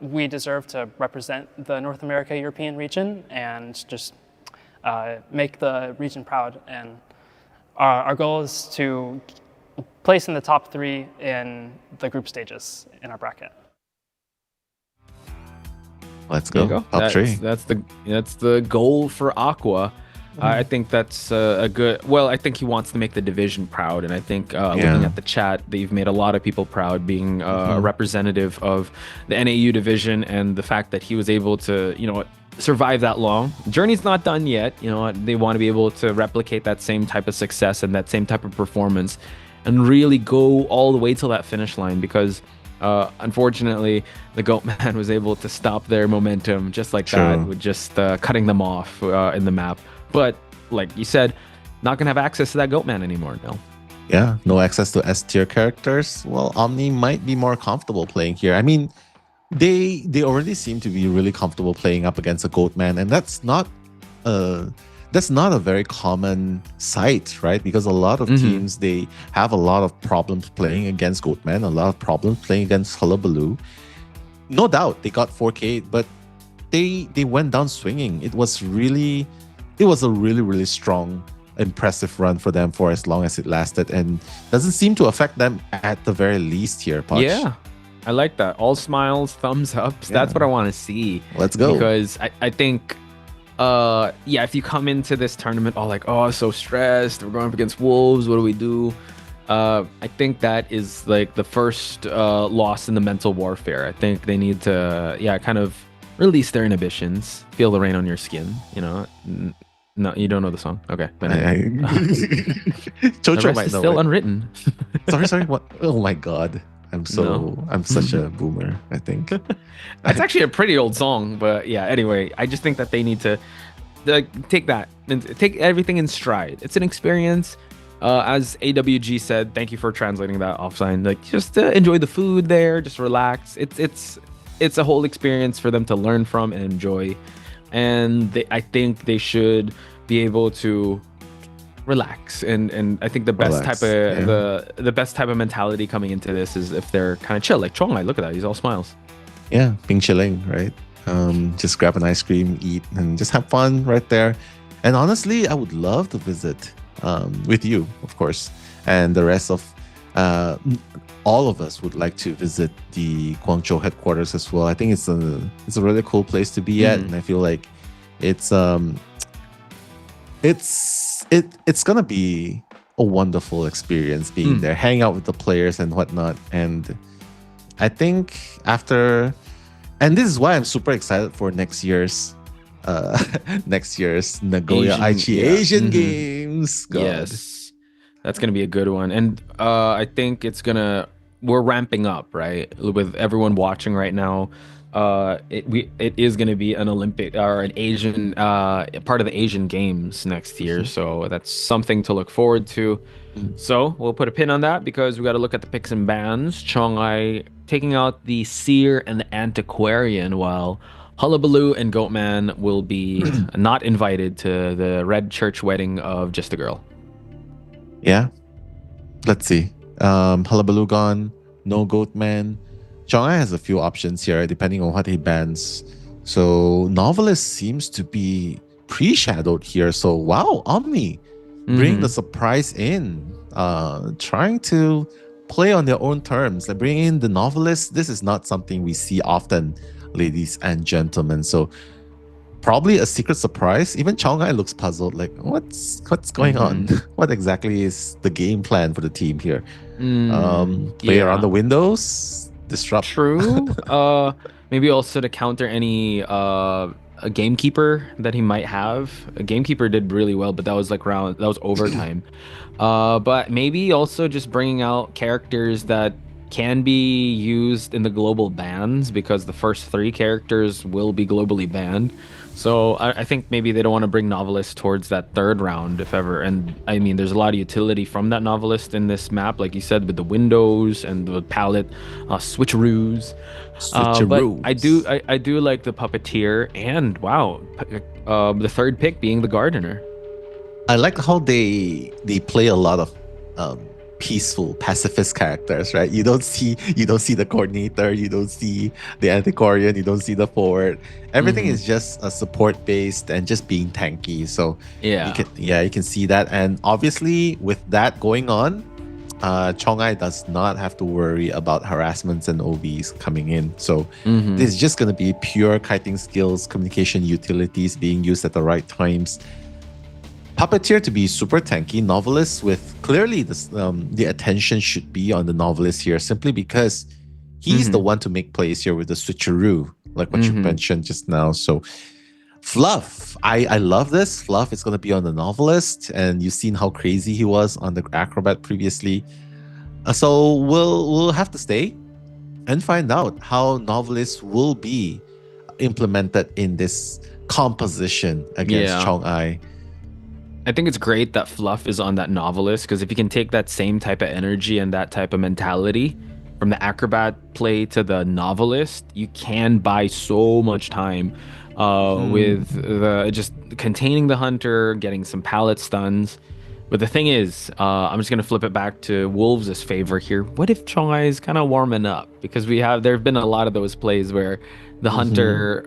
we deserve to represent the North America European region and just make the region proud. And our goal is to place in the top 3 in the group stages in our bracket. Let's go. Top 3. That's the goal for Aqua. I think that's a good. Well, I think he wants to make the division proud, and I think looking at the chat, they've made a lot of people proud, being a representative of the NAU division, and the fact that he was able to, survive that long. Journey's not done yet. They want to be able to replicate that same type of success and that same type of performance, and really go all the way till that finish line, because unfortunately the Goatman was able to stop their momentum just like that with just cutting them off in the map. But like you said, not gonna have access to that Goatman anymore. Yeah, no access to S tier characters. Well, Omni might be more comfortable playing here. I mean, they already seem to be really comfortable playing up against a Goatman, and that's not a very common sight, right? Because a lot of teams, they have a lot of problems playing against Goatman, a lot of problems playing against Hullabaloo. No doubt they got 4K, but they went down swinging. It was a really, really strong, impressive run for them for as long as it lasted, and doesn't seem to affect them at the very least here, Poch. Yeah, I like that. All smiles, thumbs ups. That's what I want to see. Let's go. Because I think, if you come into this tournament all like, oh, so stressed, we're going up against Wolves, what do we do? I think that is like the first loss in the mental warfare. I think they need to, kind of release their inhibitions, feel the rain on your skin, No, you don't know the song. Okay. But Chocho the rest might is know still it. unwritten. Sorry. What? Oh my God. I'm such a boomer, I think. That's actually a pretty old song, but yeah, anyway, I just think that they need to take that and take everything in stride. It's an experience. As AWG said, thank you for translating that offline. Like, just enjoy the food there, just relax. It's a whole experience for them to learn from and enjoy. And I think they should be able to relax, and I think the best type of the best type of mentality coming into this is if they're kind of chill, like Chong. Look at that, he's all smiles. Yeah, being chilling, right? Just grab an ice cream, eat, and just have fun right there. And honestly, I would love to visit with you, of course, and the rest of all of us would like to visit the Guangzhou headquarters as well. I think it's a really cool place to be at, and I feel like it's gonna be a wonderful experience being there, hang out with the players and whatnot. And I think and this is why I'm super excited for next year's Nagoya Aichi Asian Games. God. Yes, that's gonna be a good one, and I think we're ramping up, right, with everyone watching right now. It is going to be an Olympic or an Asian part of the Asian Games next year, so that's something to look forward to. So we'll put a pin on that because we got to look at the picks and bans. Chong-ai taking out the Seer and the Antiquarian, while Hullabaloo and Goatman will be not invited to the Red Church wedding of Just a Girl. Yeah, let's see. Hullabaloo gone, no Goatman. Chong-ai has a few options here depending on what he bans. So Novelist seems to be pre-shadowed here. So wow, Omni bring the surprise in, trying to play on their own terms. Like bringing in the novelist, this is not something we see often, ladies and gentlemen. So probably a secret surprise. Even Chongai looks puzzled, like what's going on? What exactly is the game plan for the team here? Play around the windows, disrupt. True. Maybe also to counter any a gamekeeper that he might have. A gamekeeper did really well, but that was overtime. But maybe also just bringing out characters that can be used in the global bans, because the first 3 characters will be globally banned. So I think maybe they don't want to bring novelist towards that 3rd round, if ever. And I mean, there's a lot of utility from that novelist in this map, like you said, with the windows and the palette switcheroos. But I do like the puppeteer, and wow, the 3rd pick being the gardener. I like how they play a lot of peaceful pacifist characters, right? You don't see the coordinator, you don't see the antiquarian, you don't see the forward. Everything is just a support based and just being tanky. So you can see that. And obviously with that going on, Chongai does not have to worry about harassments and OBs coming in. So this is just going to be pure kiting skills, communication utilities being used at the right times. Puppeteer to be super tanky, novelist with clearly the attention should be on the novelist here, simply because he's the one to make plays here with the switcheroo, like what you mentioned just now. So Fluff, I love this. Fluff is going to be on the novelist, and you've seen how crazy he was on the acrobat previously. So we'll have to stay and find out how novelist will be implemented in this composition against Chongai. I think it's great that Fluff is on that novelist, because if you can take that same type of energy and that type of mentality from the acrobat play to the novelist, you can buy so much time with the just containing the hunter, getting some pallet stuns. But the thing is, I'm just gonna flip it back to Wolves' favor here. What if Chongai is kind of warming up? Because there have been a lot of those plays where the hunter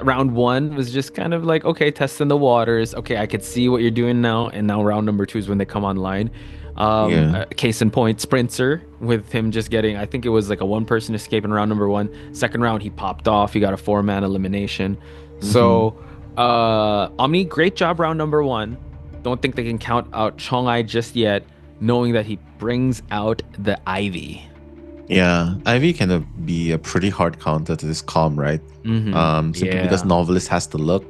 round 1 was just kind of like, okay, testing the waters. Okay, I could see what you're doing now. And now round number 2 is when they come online. Case in point, Sprinter, with him just getting, I think it was like a 1-person escape in round number 1. Second round, he popped off. He got a 4-man elimination. So, Omni, great job round number 1. Don't think they can count out Chongai just yet, knowing that he brings out the Ivy. Yeah, Ivy can be a pretty hard counter to this calm, right? Simply because novelist has to look.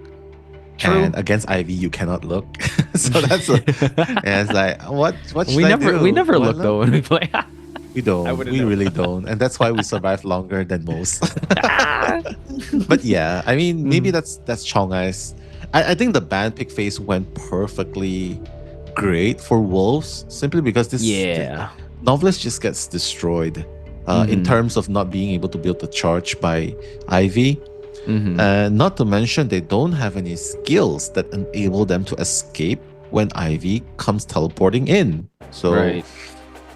True. And against Ivy, you cannot look. So that's it's like, what should I do? We never look though when we play. We don't. We really don't. And that's why we survive longer than most. But yeah, I mean, maybe that's Chongai's. I think the ban pick phase went perfectly great for Wolves, simply because this novelist just gets destroyed in terms of not being able to build the charge by Ivy. And not to mention, they don't have any skills that enable them to escape when Ivy comes teleporting in. So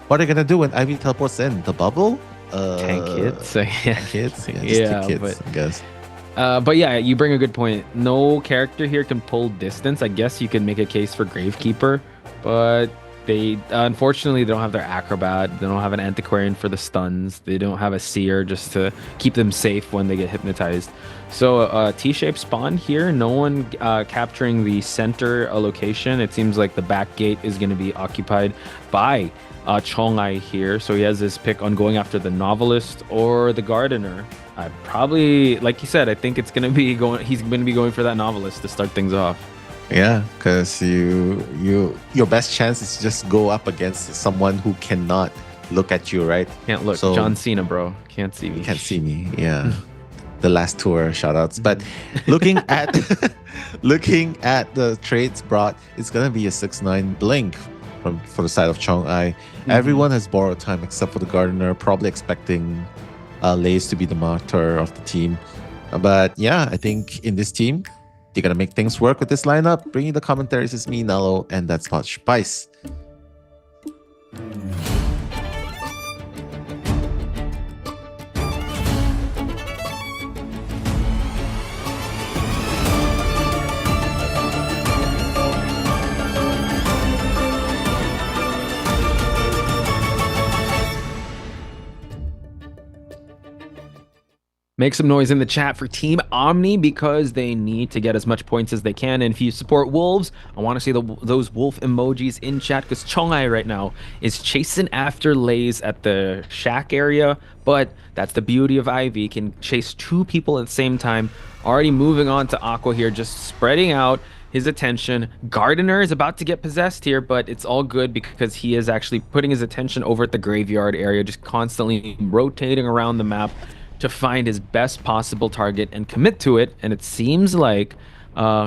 what are they gonna do when Ivy teleports in? The bubble? Tank hits. Tank hits? Yeah, just hits, I guess. But yeah, you bring a good point. No character here can pull distance. I guess you can make a case for Gravekeeper, but they unfortunately they don't have their acrobat. They don't have an antiquarian for the stuns. They don't have a seer just to keep them safe when they get hypnotized. So T-shaped spawn here. No one capturing the center location. It seems like the back gate is going to be occupied by Chongai here. So he has this pick on going after the novelist or the gardener. I probably, like you said, I think it's gonna be going. He's gonna be going for that novelist to start things off. Yeah, because your best chance is to just go up against someone who cannot look at you, right? Can't look. So, John Cena, bro, can't see me. Can't see me. Yeah, the last tour shoutouts. But looking at the trades brought, it's gonna be a 6/9 blink for the side of Chongai. Everyone has borrowed time except for the gardener, probably expecting Lays to be the martyr of the team. But yeah, I think in this team, they're going to make things work with this lineup. Bringing the commentaries is me, Nalo, and that's Potch Spice. Make some noise in the chat for Team Omni because they need to get as much points as they can. And if you support Wolves, I want to see those wolf emojis in chat because Chongai right now is chasing after Lays at the shack area. But that's the beauty of Ivy, can chase two people at the same time. Already moving on to Aqua here, just spreading out his attention. Gardener is about to get possessed here, but it's all good because he is actually putting his attention over at the graveyard area, just constantly rotating around the map to find his best possible target and commit to it. And it seems like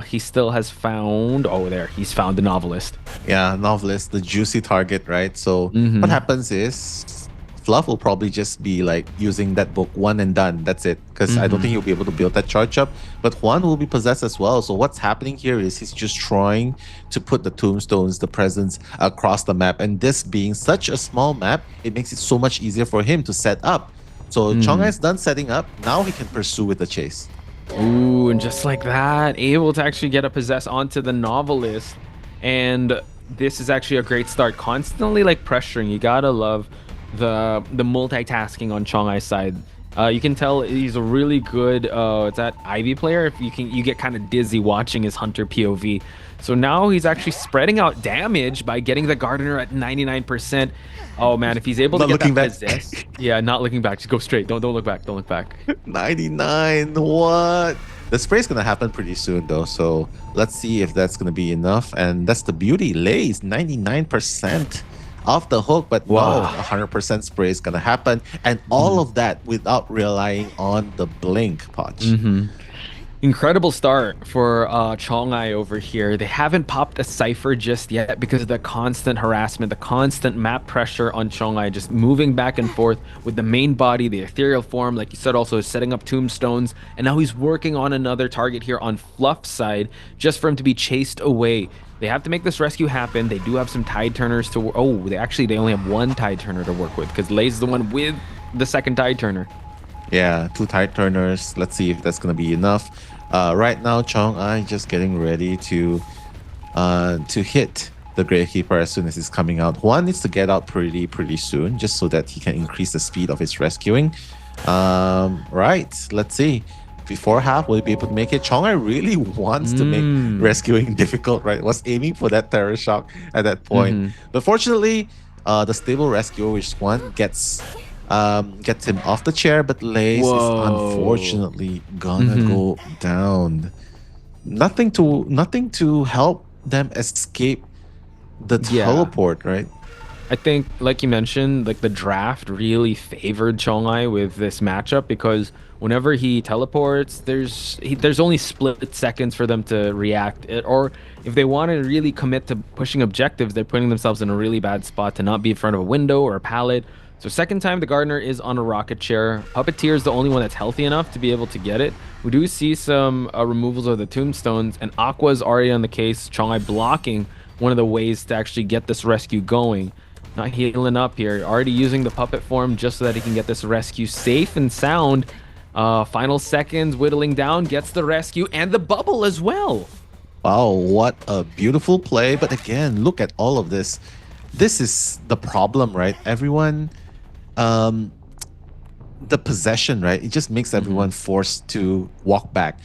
he still has found, he's found the novelist. Yeah, novelist, the juicy target, right? So what happens is Fluff will probably just be like using that book one and done. That's it. Because I don't think he'll be able to build that charge up. But Juan will be possessed as well. So what's happening here is he's just trying to put the tombstones, the presence across the map. And this being such a small map, it makes it so much easier for him to set up. So Chonghai's done setting up. Now he can pursue with the chase. Ooh, and just like that, able to actually get a possess onto the novelist. And this is actually a great start. Constantly like pressuring. You gotta love the multitasking on Chonghai's side. You can tell he's a really good it's that Ivy player. If you get kind of dizzy watching his Hunter POV. So now he's actually spreading out damage by getting the Gardener at 99%. Oh man, if he's able to get that possess, yeah, not looking back, just go straight. Don't look back. Don't look back. 99. What? The spray's gonna happen pretty soon though, so let's see if that's gonna be enough. And that's the beauty. Lays 99% off the hook, but wow, 100% spray is gonna happen, and all of that without relying on the blink, Potch. Incredible start for Chonghai over here. They haven't popped a Cypher just yet because of the constant harassment, the constant map pressure on Chonghai, just moving back and forth with the main body, the ethereal form, like you said, also setting up tombstones. And now he's working on another target here on Fluff's side, just for him to be chased away. They have to make this rescue happen. They do have some tide turners to they only have one tide turner to work with because Lay's the one with the second tide turner. Yeah, 2 tide turners. Let's see if that's gonna be enough. Right now, Chonghai just getting ready to hit the Gravekeeper as soon as he's coming out. Juan needs to get out pretty soon, just so that he can increase the speed of his rescuing. Right, let's see. Before half, will he be able to make it? Chonghai really wants to make rescuing difficult, right? Was aiming for that terror shock at that point. But fortunately, the stable rescuer, which Juan gets him off the chair, but Lays is unfortunately gonna go down. Nothing to help them escape the teleport, right? I think, like you mentioned, like the draft really favored Chonghai with this matchup because whenever he teleports, there's only split seconds for them to react. Or if they want to really commit to pushing objectives, they're putting themselves in a really bad spot to not be in front of a window or a pallet. So second time the Gardener is on a rocket chair. Puppeteer is the only one that's healthy enough to be able to get it. We do see some removals of the tombstones, and Aqua's already on the case. Chonghai blocking one of the ways to actually get this rescue going. Not healing up here. Already using the puppet form just so that he can get this rescue safe and sound. Final seconds, whittling down, gets the rescue and the bubble as well. Wow, what a beautiful play. But again, look at all of this. This is the problem, right? Everyone... the possession, right? It just makes everyone forced to walk back.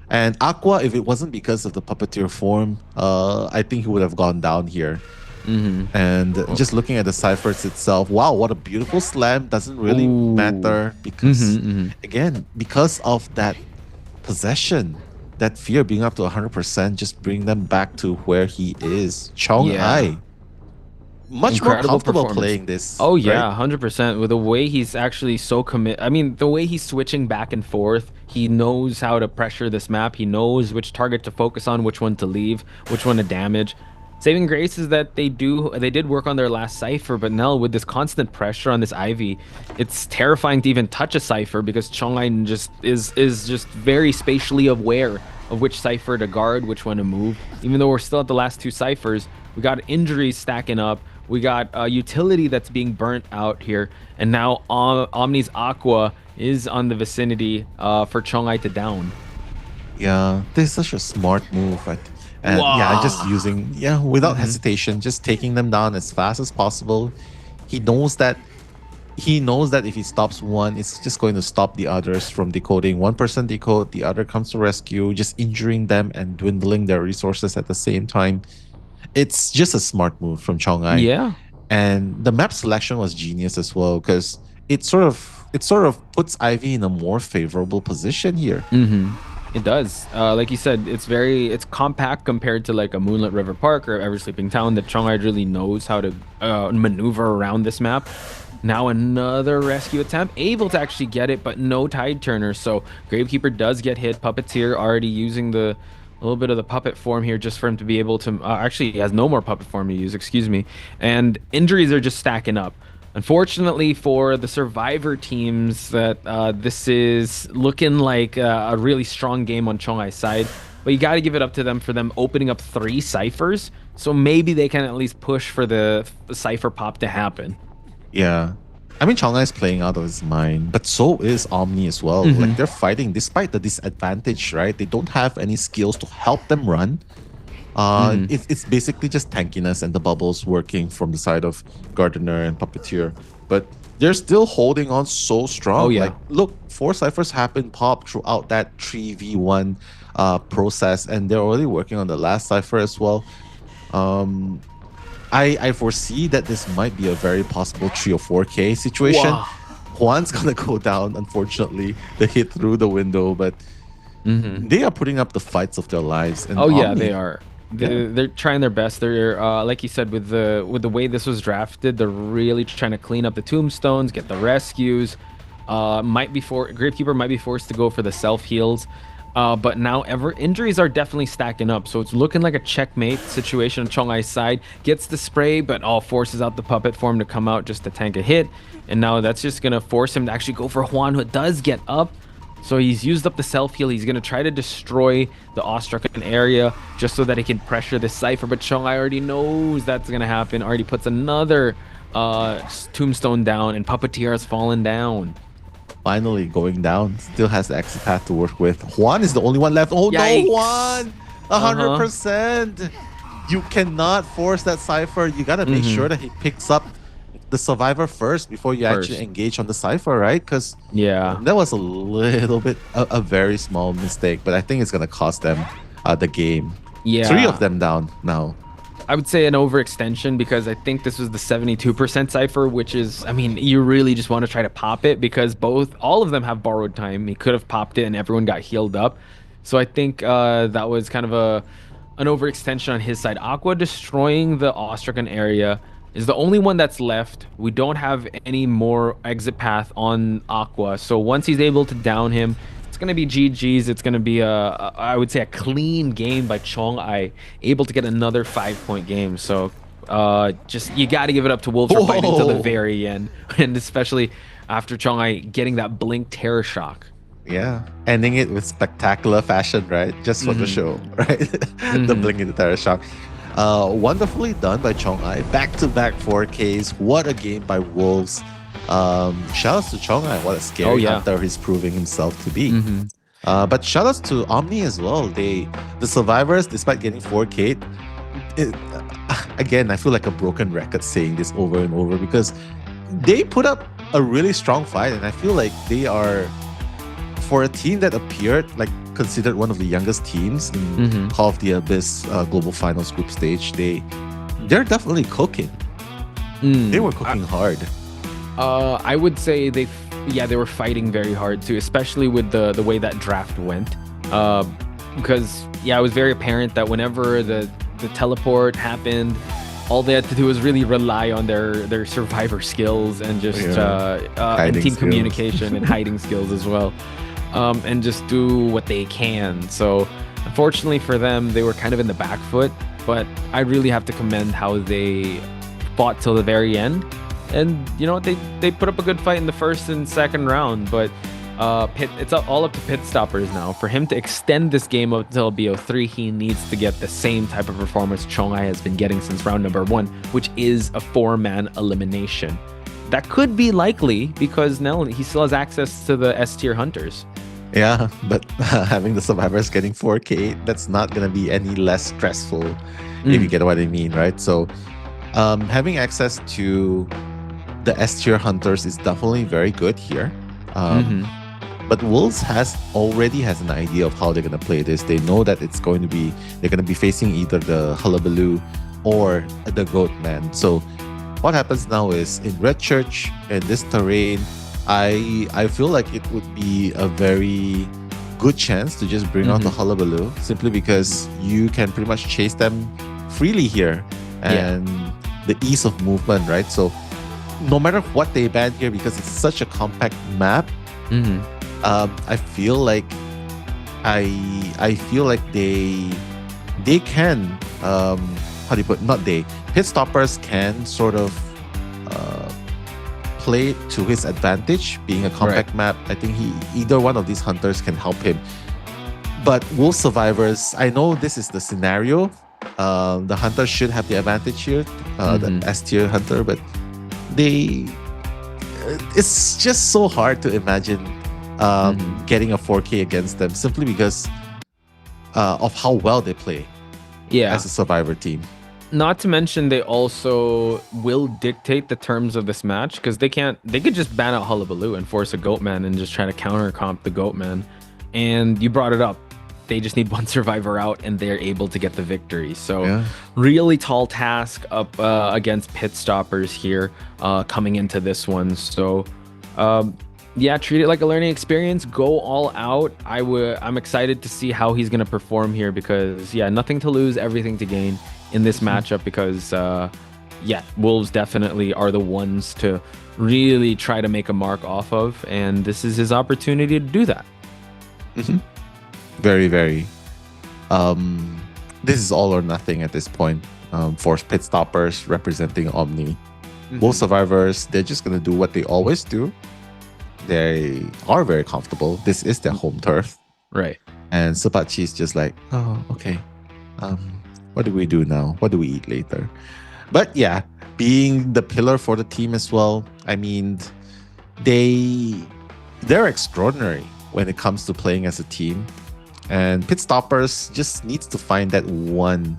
And Aqua, if it wasn't because of the puppeteer form, I think he would have gone down here. And just looking at the ciphers itself, wow, what a beautiful slam. Doesn't really matter because, again, because of that possession, that fear being up to 100%, just bring them back to where he is. Chonghai. Much more comfortable playing this. Oh yeah, 100%. With the way he's actually so I mean, the way he's switching back and forth, he knows how to pressure this map. He knows which target to focus on, which one to leave, which one to damage. Saving grace is that they did work on their last Cypher, but now with this constant pressure on this Ivy, it's terrifying to even touch a Cypher because Chonghai is just very spatially aware of which Cypher to guard, which one to move. Even though we're still at the last 2 Cyphers, we got injuries stacking up. We got utility that's being burnt out here. And now Omni's Aqua is on the vicinity for Chonghai to down. Yeah, this is such a smart move. And yeah, just using, without hesitation, just taking them down as fast as possible. He knows that he knows that if he stops one, it's just going to stop the others from decoding. One person decode, the other comes to rescue, just injuring them and dwindling their resources at the same time. It's just a smart move from Chong'ai. Yeah. And the map selection was genius as well, because it sort of puts Ivy in a more favorable position here. It does. Like you said, it's compact compared to like a Moonlit River Park or Ever Sleeping Town. That Chong'ai really knows how to maneuver around this map. Now another rescue attempt, able to actually get it, but no Tide Turner. So Gravekeeper does get hit. Puppeteer already using a little bit of the puppet form here just for him to be able to... actually, he has no more puppet form to use, excuse me. And injuries are just stacking up. Unfortunately for the survivor teams, that this is looking like a really strong game on Chong'ai's side. But you got to give it up to them for them opening up 3 ciphers. So maybe they can at least push for the cipher pop to happen. Yeah. I mean, Chong'ai is playing out of his mind, but so is Omni as well. Like, they're fighting despite the disadvantage, right? They don't have any skills to help them run. It's basically just tankiness and the bubbles working from the side of Gardener and Puppeteer. But they're still holding on so strong. Oh, yeah. Like, look, 4 ciphers have been popped throughout that 3v1 process, and they're already working on the last cipher as well. I foresee that this might be a very possible 3 or 4K situation. Wow. Juan's gonna go down, unfortunately. They hit through the window, but they are putting up the fights of their lives. And yeah, they are. They're trying their best. They're like you said, with the way this was drafted, they're really trying to clean up the tombstones, get the rescues. Gravekeeper might be forced to go for the self heals. But now injuries are definitely stacking up, so it's looking like a checkmate situation on Chong'ai's side. Gets the spray, but forces out the puppet form to come out just to tank a hit. And now that's just gonna force him to actually go for Juan, who does get up. So he's used up the self-heal. He's gonna try to destroy the awestrucken area just so that he can pressure the cipher. But Chong'ai already knows that's gonna happen. Already puts another tombstone down, and Puppeteer has fallen down. Finally going down. Still has the exit path to work with. Juan is the only one left. Oh, Yikes. no, Juan! 100%. You cannot force that cipher. You gotta make sure that he picks up the survivor first before you actually engage on the cipher, right? Because that was a little bit a very small mistake, but I think it's gonna cost them the game. 3 of them down now. I would say an overextension, because I think this was the 72% cipher, which is, I mean, you really just want to try to pop it because all of them have borrowed time. He could have popped it and everyone got healed up. So I think that was kind of an overextension on his side. Aqua destroying the awestrucken area is the only one that's left. We don't have any more exit path on Aqua. So once he's able to down him, it's going to be GG's. It's going to be I would say a clean game by Chong'ai, able to get another 5-point game. So just you got to give it up to Wolves for fighting till the very end, and especially after Chong'ai getting that blink terror shock. Yeah, ending it with spectacular fashion, right? Just for the show, right? The blink in the terror shock. Wonderfully done by Chong'ai. Back-to-back 4Ks. What a game by Wolves. Shoutouts to Chong'ai. What a scary hunter he's proving himself to be. But shoutouts to Omni as well. The survivors, despite getting 4K, again, I feel like a broken record saying this over and over, because they put up a really strong fight, and I feel like they are, for a team that appeared like considered one of the youngest teams in Call of the Abyss Global Finals group stage, they're definitely cooking. They were cooking hard. I would say they were fighting very hard too, especially with the way that draft went. Because it was very apparent that whenever the teleport happened, all they had to do was really rely on their survivor skills and just and team communication and hiding skills as well. And just do what they can. So unfortunately for them, they were kind of in the back foot, but I really have to commend how they fought till the very end. And you know what, they put up a good fight in the first and second round, but it's all up to Pit Stoppers now. For him to extend this game up until BO3, he needs to get the same type of performance Chong'ai has been getting since round number 1, which is a 4-man elimination. That could be likely because now he still has access to the S-tier hunters. Yeah, but having the survivors getting 4K, that's not going to be any less stressful, if you get what I mean, right? So having access to the S tier hunters is definitely very good here. But Wolves already has an idea of how they're gonna play this. They know that they're gonna be facing either the Hullabaloo or the Goatman. So what happens now is in Red Church and this terrain, I feel like it would be a very good chance to just bring out the Hullabaloo, simply because you can pretty much chase them freely here and the ease of movement, right? So no matter what they ban here, because it's such a compact map, I feel like they can how do you put, not they, Pit Stoppers can sort of play to his advantage, being a compact map. I think either one of these hunters can help him. But Wolf Survivors, I know this is the scenario. The hunter should have the advantage here, the S tier hunter, but it's just so hard to imagine getting a 4K against them, simply because of how well they play as a Survivor team. Not to mention, they also will dictate the terms of this match, because they could just ban out Hullabaloo and force a Goatman and just try to counter comp the Goatman. And you brought it up. They just need one survivor out and they're able to get the victory. So really tall task up against Pit Stoppers here coming into this one. So treat it like a learning experience. Go all out. I'm excited to see how he's going to perform here, because nothing to lose, everything to gain in this matchup, because Wolves definitely are the ones to really try to make a mark off of, and this is his opportunity to do that. Very, very. This is all or nothing at this point for Pit Stoppers representing Omni. Wolf Survivors, they're just going to do what they always do. They are very comfortable. This is their home turf. Right. And COAⅧ is just like, oh, okay. What do we do now? What do we eat later? But being the pillar for the team as well, I mean, they're extraordinary when it comes to playing as a team. And Pit Stoppers just needs to find that one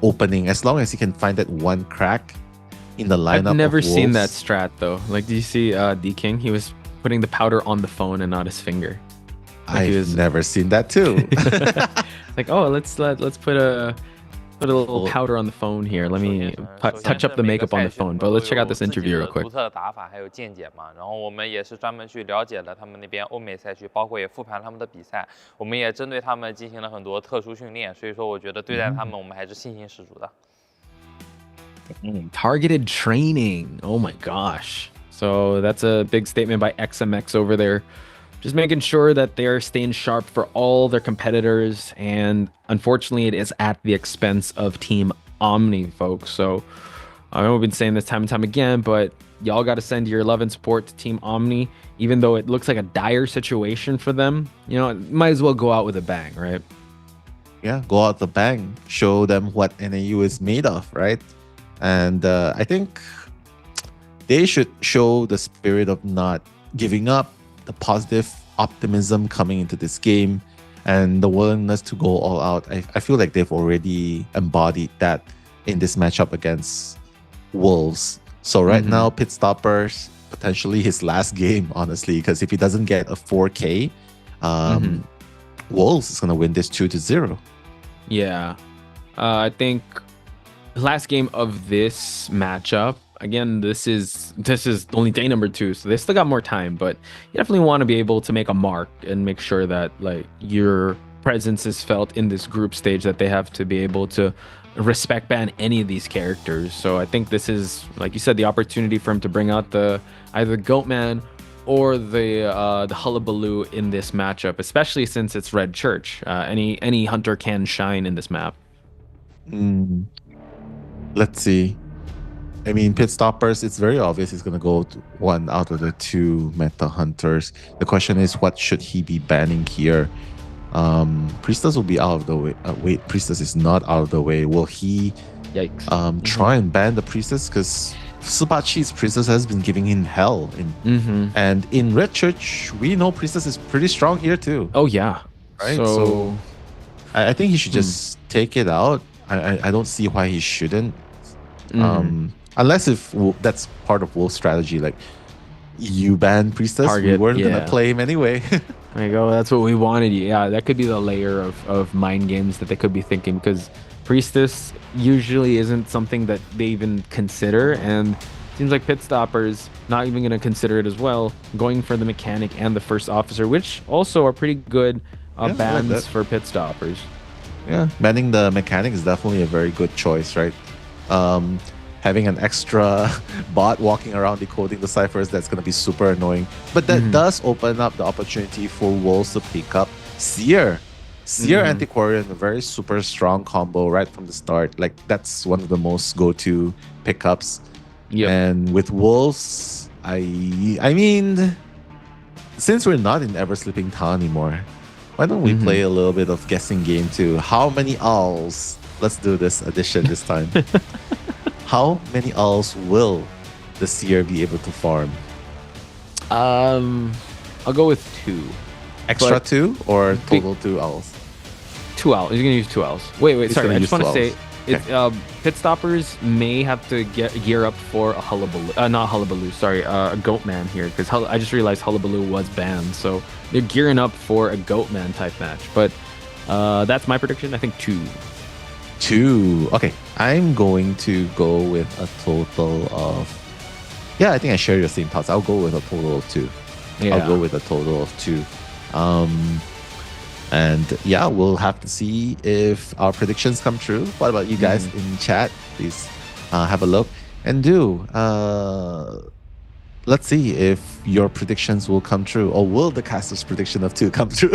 opening. As long as he can find that one crack in the lineup. I've never seen that strat though. Like, do you see D King? He was putting the powder on the phone and not his finger. Like I've never seen that too. Like, oh, let's put a little powder on the phone here. Let me touch up the makeup on the phone. But let's check out this interview real quick. 独特的打法还有见解嘛，然后我们也是专门去了解了他们那边欧美赛区，包括也复盘了他们的比赛，我们也针对他们进行了很多特殊训练，所以说我觉得对待他们我们还是信心十足的。Targeted training. Oh my gosh. So that's a big statement by XMX over there. Just making sure that they're staying sharp for all their competitors. And unfortunately, it is at the expense of Team Omni, folks. So I know we've been saying this time and time again, but y'all got to send your love and support to Team Omni. Even though it looks like a dire situation for them, might as well go out with a bang, right? Yeah, go out with a bang. Show them what NAU is made of, right? And I think they should show the spirit of not giving up, the positive optimism coming into this game, and the willingness to go all out. I feel like they've already embodied that in this matchup against Wolves. So right now, Pit Stoppers, potentially his last game, honestly, because if he doesn't get a 4K, Wolves is going to win this 2-0. Yeah. I think last game of this matchup, again, this is only day number 2, so they still got more time, but you definitely want to be able to make a mark and make sure that like your presence is felt in this group stage, that they have to be able to respect ban any of these characters. So I think this is, like you said, the opportunity for him to bring out either Goatman or the Hullabaloo in this matchup, especially since it's Red Church. Any hunter can shine in this map. Let's see. I mean, Pit Stoppers, it's very obvious he's going to go to one out of the 2 meta hunters. The question is, what should he be banning here? Priestess will be out of the way. Wait, Priestess is not out of the way. Will he try and ban the Priestess? Because COAⅧ's Priestess has been giving him hell. And in Red Church, we know Priestess is pretty strong here too. Oh, yeah. Right? So I think he should just take it out. I don't see why he shouldn't. Unless if that's part of Wolf's strategy, like you ban Priestess, we Target, weren't yeah. gonna play him anyway. There you go. That's what we wanted. Yeah, that could be the layer of mind games that they could be thinking, because Priestess usually isn't something that they even consider, and seems like Pit Stoppers not even going to consider it as well, going for the mechanic and the first officer, which also are pretty good bans like for Pit Stoppers. Yeah, banning the mechanic is definitely a very good choice, right? Having an extra bot walking around decoding the ciphers, that's going to be super annoying. But that does open up the opportunity for Wolves to pick up Seer. Seer Antiquarian, a very super strong combo right from the start. Like, that's one of the most go-to pickups. And with Wolves, I mean, since we're not in Ever Sleeping Town anymore, why don't we play a little bit of guessing game too? How many owls? Let's do this addition this time. How many owls will the Seer be able to farm? I'll go with 2. Extra 2 or total 2 owls? 2 owls. He's gonna use 2 owls. Wait. Sorry, I just want to say, Pit Stoppers may have to gear up for a Hullabaloo. Not Hullabaloo. Sorry, a Goatman here, because I just realized Hullabaloo was banned, so they're gearing up for a Goatman type match. But that's my prediction. I think 2. 2. Okay, I'm going to go with a total of. Yeah, I think I share your same thoughts. I'll go with a total of 2. Yeah. I'll go with a total of 2. And yeah, we'll have to see if our predictions come true. What about you guys in chat? Please have a look and let's see if your predictions will come true, or will the caster's prediction of 2 come true?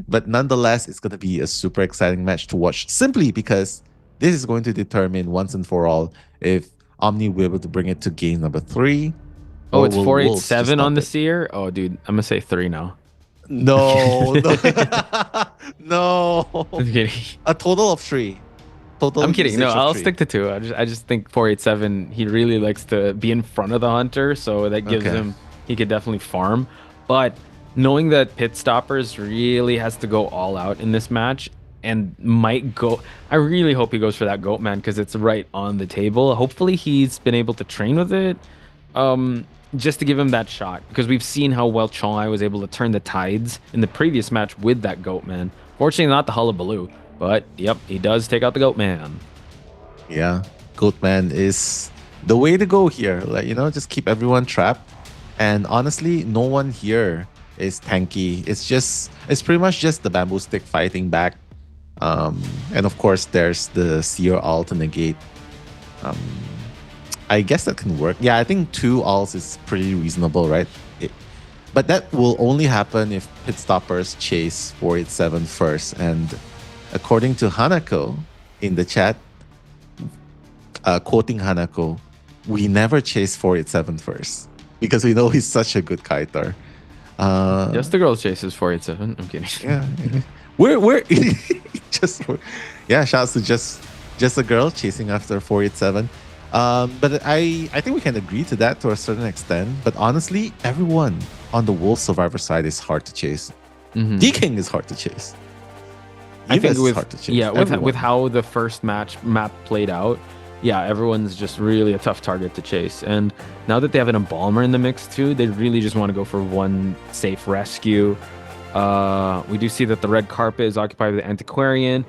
But nonetheless, it's going to be a super exciting match to watch, simply because this is going to determine once and for all if Omni will be able to bring it to game number 3. Oh, it's 487 on the Seer? Oh, dude, I'm going to say 3 now. No. No. I'm kidding. A total of 3. Total I'm kidding. No, usage of I'll 3. stick to 2. I just think 487, he really likes to be in front of the hunter, so that gives him, he could definitely farm. But knowing that Pit Stoppers really has to go all out in this match, and might go, I really hope he goes for that Goatman, because it's right on the table. Hopefully he's been able to train with it, just to give him that shot, because we've seen how well Chongai was able to turn the tides in the previous match with that Goatman. Fortunately, not the Hullabaloo, but yep, he does take out the Goatman. Yeah, Goatman is the way to go here. Like, just keep everyone trapped. And honestly, no one here is tanky. It's pretty much just the bamboo stick fighting back. And of course, there's the Seer ult to negate. I guess that can work. Yeah, I think 2 ults is pretty reasonable, right? But that will only happen if Pit Stoppers chase 487 first. And according to Hanako in the chat, quoting Hanako, we never chase 487 first, because we know he's such a good kiter. Just the girl chases 487. I'm kidding. Yeah. We're shouts to just a girl chasing after 487. But I think we can agree to that to a certain extent. But honestly, everyone on the Wolf Survivor side is hard to chase. D-King is hard to chase. I think Yves is hard to chase. with how the first map played out, yeah, everyone's just really a tough target to chase. And now that they have an Embalmer in the mix too, they really just want to go for one safe rescue. We do see that the red carpet is occupied with the Antiquarian,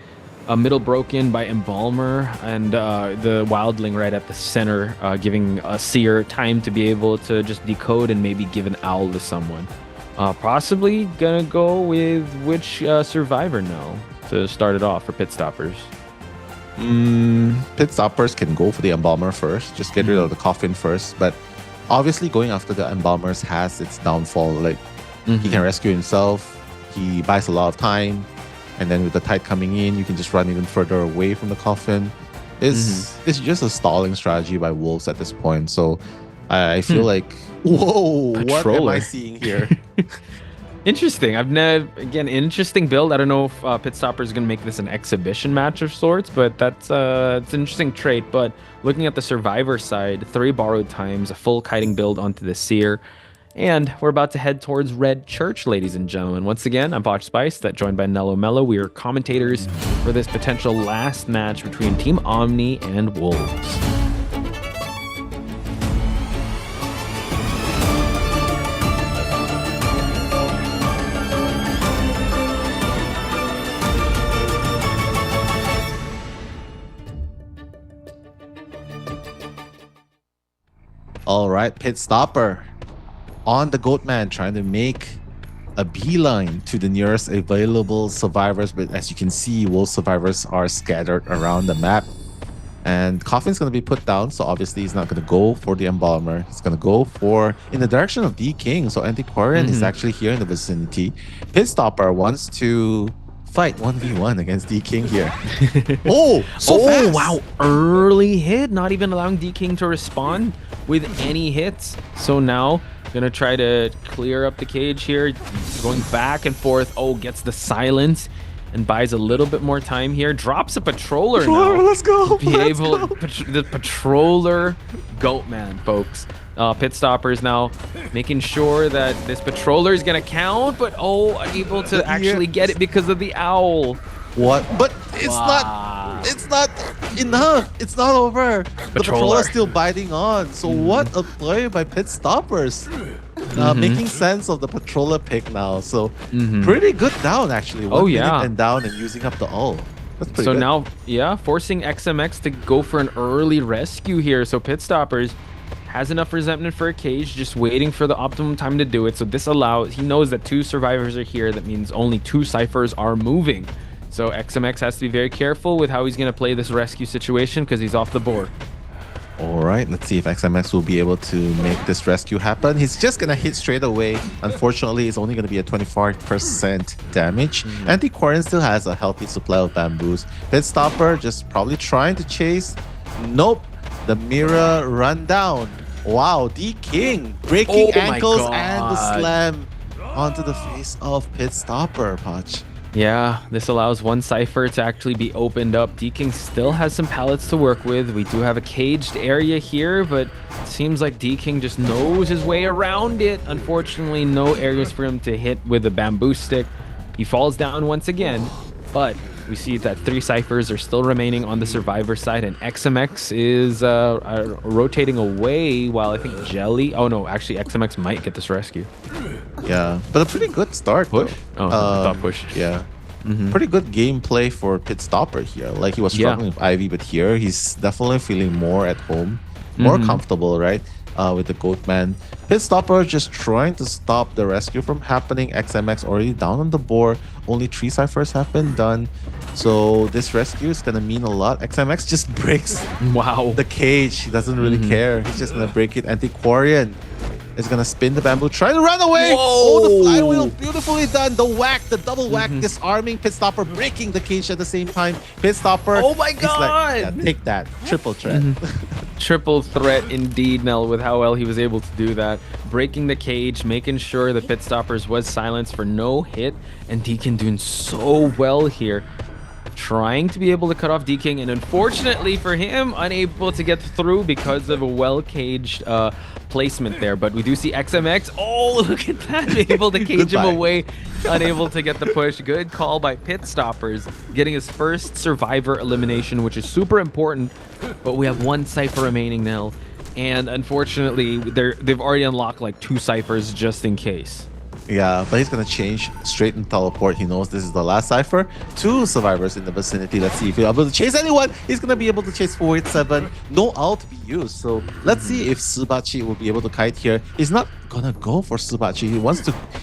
a middle broken by Embalmer, and the Wildling right at the center, giving a Seer time to be able to just decode and maybe give an owl to someone. Possibly gonna go with which Survivor now to start it off for Pit Stoppers. Pit Stoppers can go for the Embalmer first, just get rid of the coffin first. But obviously going after the Embalmers has its downfall. Like, he can rescue himself, he buys a lot of time, and then with the tide coming in, you can just run even further away from the coffin. It's just a stalling strategy by Wolves at this point. So I feel like, whoa, what am I seeing here? Interesting. Again, interesting build. I don't know if Pit Stopper is going to make this an exhibition match of sorts, but it's an interesting trait. But looking at the Survivor side, 3 borrowed times, a full kiting build onto the Seer. And we're about to head towards Red Church, ladies and gentlemen. Once again, I'm Potch Spice, joined by Nello Mello. We are commentators for this potential last match between Team Omni and Wolves. All right, Pit Stopper on the Goatman, trying to make a beeline to the nearest available survivors. But as you can see, wolf survivors are scattered around the map. And Coffin's going to be put down, so obviously he's not going to go for the Embalmer. He's going to go for in the direction of D King. So Antiquarian is actually here in the vicinity. Pit Stopper wants to fight 1v1 against D King here. Oh, so fast. Wow, early hit, not even allowing D King to respond with any hits. So now gonna try to clear up the cage here, going back and forth. Oh, gets the silence and buys a little bit more time here. Drops a patroller now. Let's go. The patroller Goatman, folks. Pit Stoppers now making sure that this patroller is gonna count, but unable to actually get it because of the owl. What? But it's not enough. It's not over. The patroller is still biting on. So what a play by Pit Stoppers. Making sense of the patroller pick now. So pretty good down actually. 1 minute and down and using up the ult. That's pretty good. Now, forcing XMX to go for an early rescue here. So Pit Stoppers has enough resentment for a cage, just waiting for the optimum time to do it. So this allows, he knows that 2 survivors are here. That means only 2 ciphers are moving. So XMX has to be very careful with how he's going to play this rescue situation because he's off the board. All right, let's see if XMX will be able to make this rescue happen. He's just going to hit straight away. Unfortunately, it's only going to be a 24% damage. Antiquarian still has a healthy supply of bamboos. Pit Stopper just probably trying to chase. Nope. The mirror run down. Wow, D King breaking ankles and the slam onto the face of Pit Stopper, Patch. Yeah, this allows 1 cipher to actually be opened up. D King still has some pallets to work with. We do have a caged area here, but it seems like D King just knows his way around it. Unfortunately, no areas for him to hit with a bamboo stick. He falls down once again, but we see that 3 ciphers are still remaining on the survivor side, and XMX is rotating away while I think Jelly... Oh no, actually XMX might get this rescue. Yeah, but a pretty good start. Push? I thought push. Yeah. Pretty good gameplay for Pit Stopper here. Like he was struggling with Ivy, but here he's definitely feeling more at home, more comfortable, right? With the Goatman. Pit Stopper just trying to stop the rescue from happening. XMX already down on the board. Only 3 ciphers have been done. So this rescue is going to mean a lot. XMX just breaks the cage. He doesn't really care. He's just going to break it. Antiquarian is going to spin the bamboo, trying to run away. Oh, the flywheel, beautifully done. The whack, the double whack, disarming Pit Stopper, breaking the cage at the same time. Pit Stopper. Oh my God. Like, take that. Triple threat. Triple threat indeed, Nell, with how well he was able to do that. Breaking the cage, making sure the Pit Stoppers was silenced for no hit, and Deacon doing so well here. Trying to be able to cut off D King, and unfortunately for him, unable to get through because of a well-caged placement there. But we do see XMX. Oh, look at that. Able to cage him away. Unable to get the push. Good call by Pit Stoppers. Getting his first survivor elimination, which is super important. But we have 1 cipher remaining now. And unfortunately, they've already unlocked like 2 ciphers just in case. Yeah, but he's going to change straight and teleport. He knows this is the last cipher. 2 survivors in the vicinity. Let's see if he'll be able to chase anyone. He's going to be able to chase 487. No ult to be used. So let's see if COAⅧ will be able to kite here. He's not going to go for COAⅧ.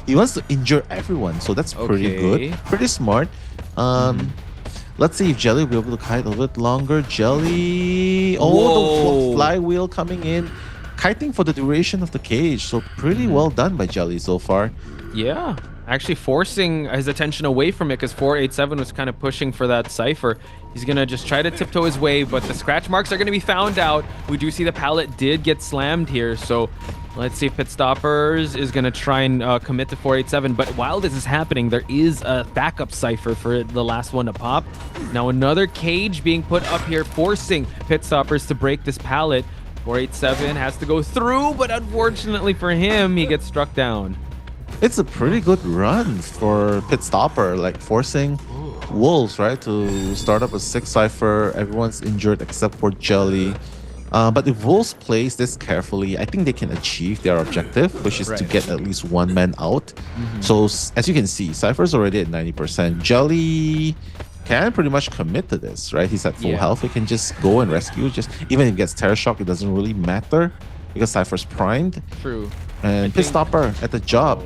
He wants to injure everyone. So that's pretty good. Pretty smart. Let's see if Jelly will be able to kite a little bit longer. Jelly. Oh, the flywheel coming in. Kiting for the duration of the cage. So pretty well done by Jelly so far. Yeah, actually forcing his attention away from it because 487 was kind of pushing for that cipher. He's going to just try to tiptoe his way, but the scratch marks are going to be found out. We do see the pallet did get slammed here, so let's see if Pit Stoppers is going to try and commit to 487. But while this is happening, there is a backup cipher for the last one to pop. Now another cage being put up here, forcing Pit Stoppers to break this pallet. 487 has to go through, but unfortunately for him, he gets struck down. It's a pretty good run for Pit Stopper, like forcing Wolves, right, to start up a 6 cipher. Everyone's injured except for Jelly. But if Wolves plays this carefully, I think they can achieve their objective, which is to get at least 1 man out. So as you can see, Cypher's already at 90%. Jelly can pretty much commit to this, right? He's at full health. He can just go and rescue. Just even if he gets Terror Shock, it doesn't really matter. because Cypher's primed. True. And Pitstopper at the job.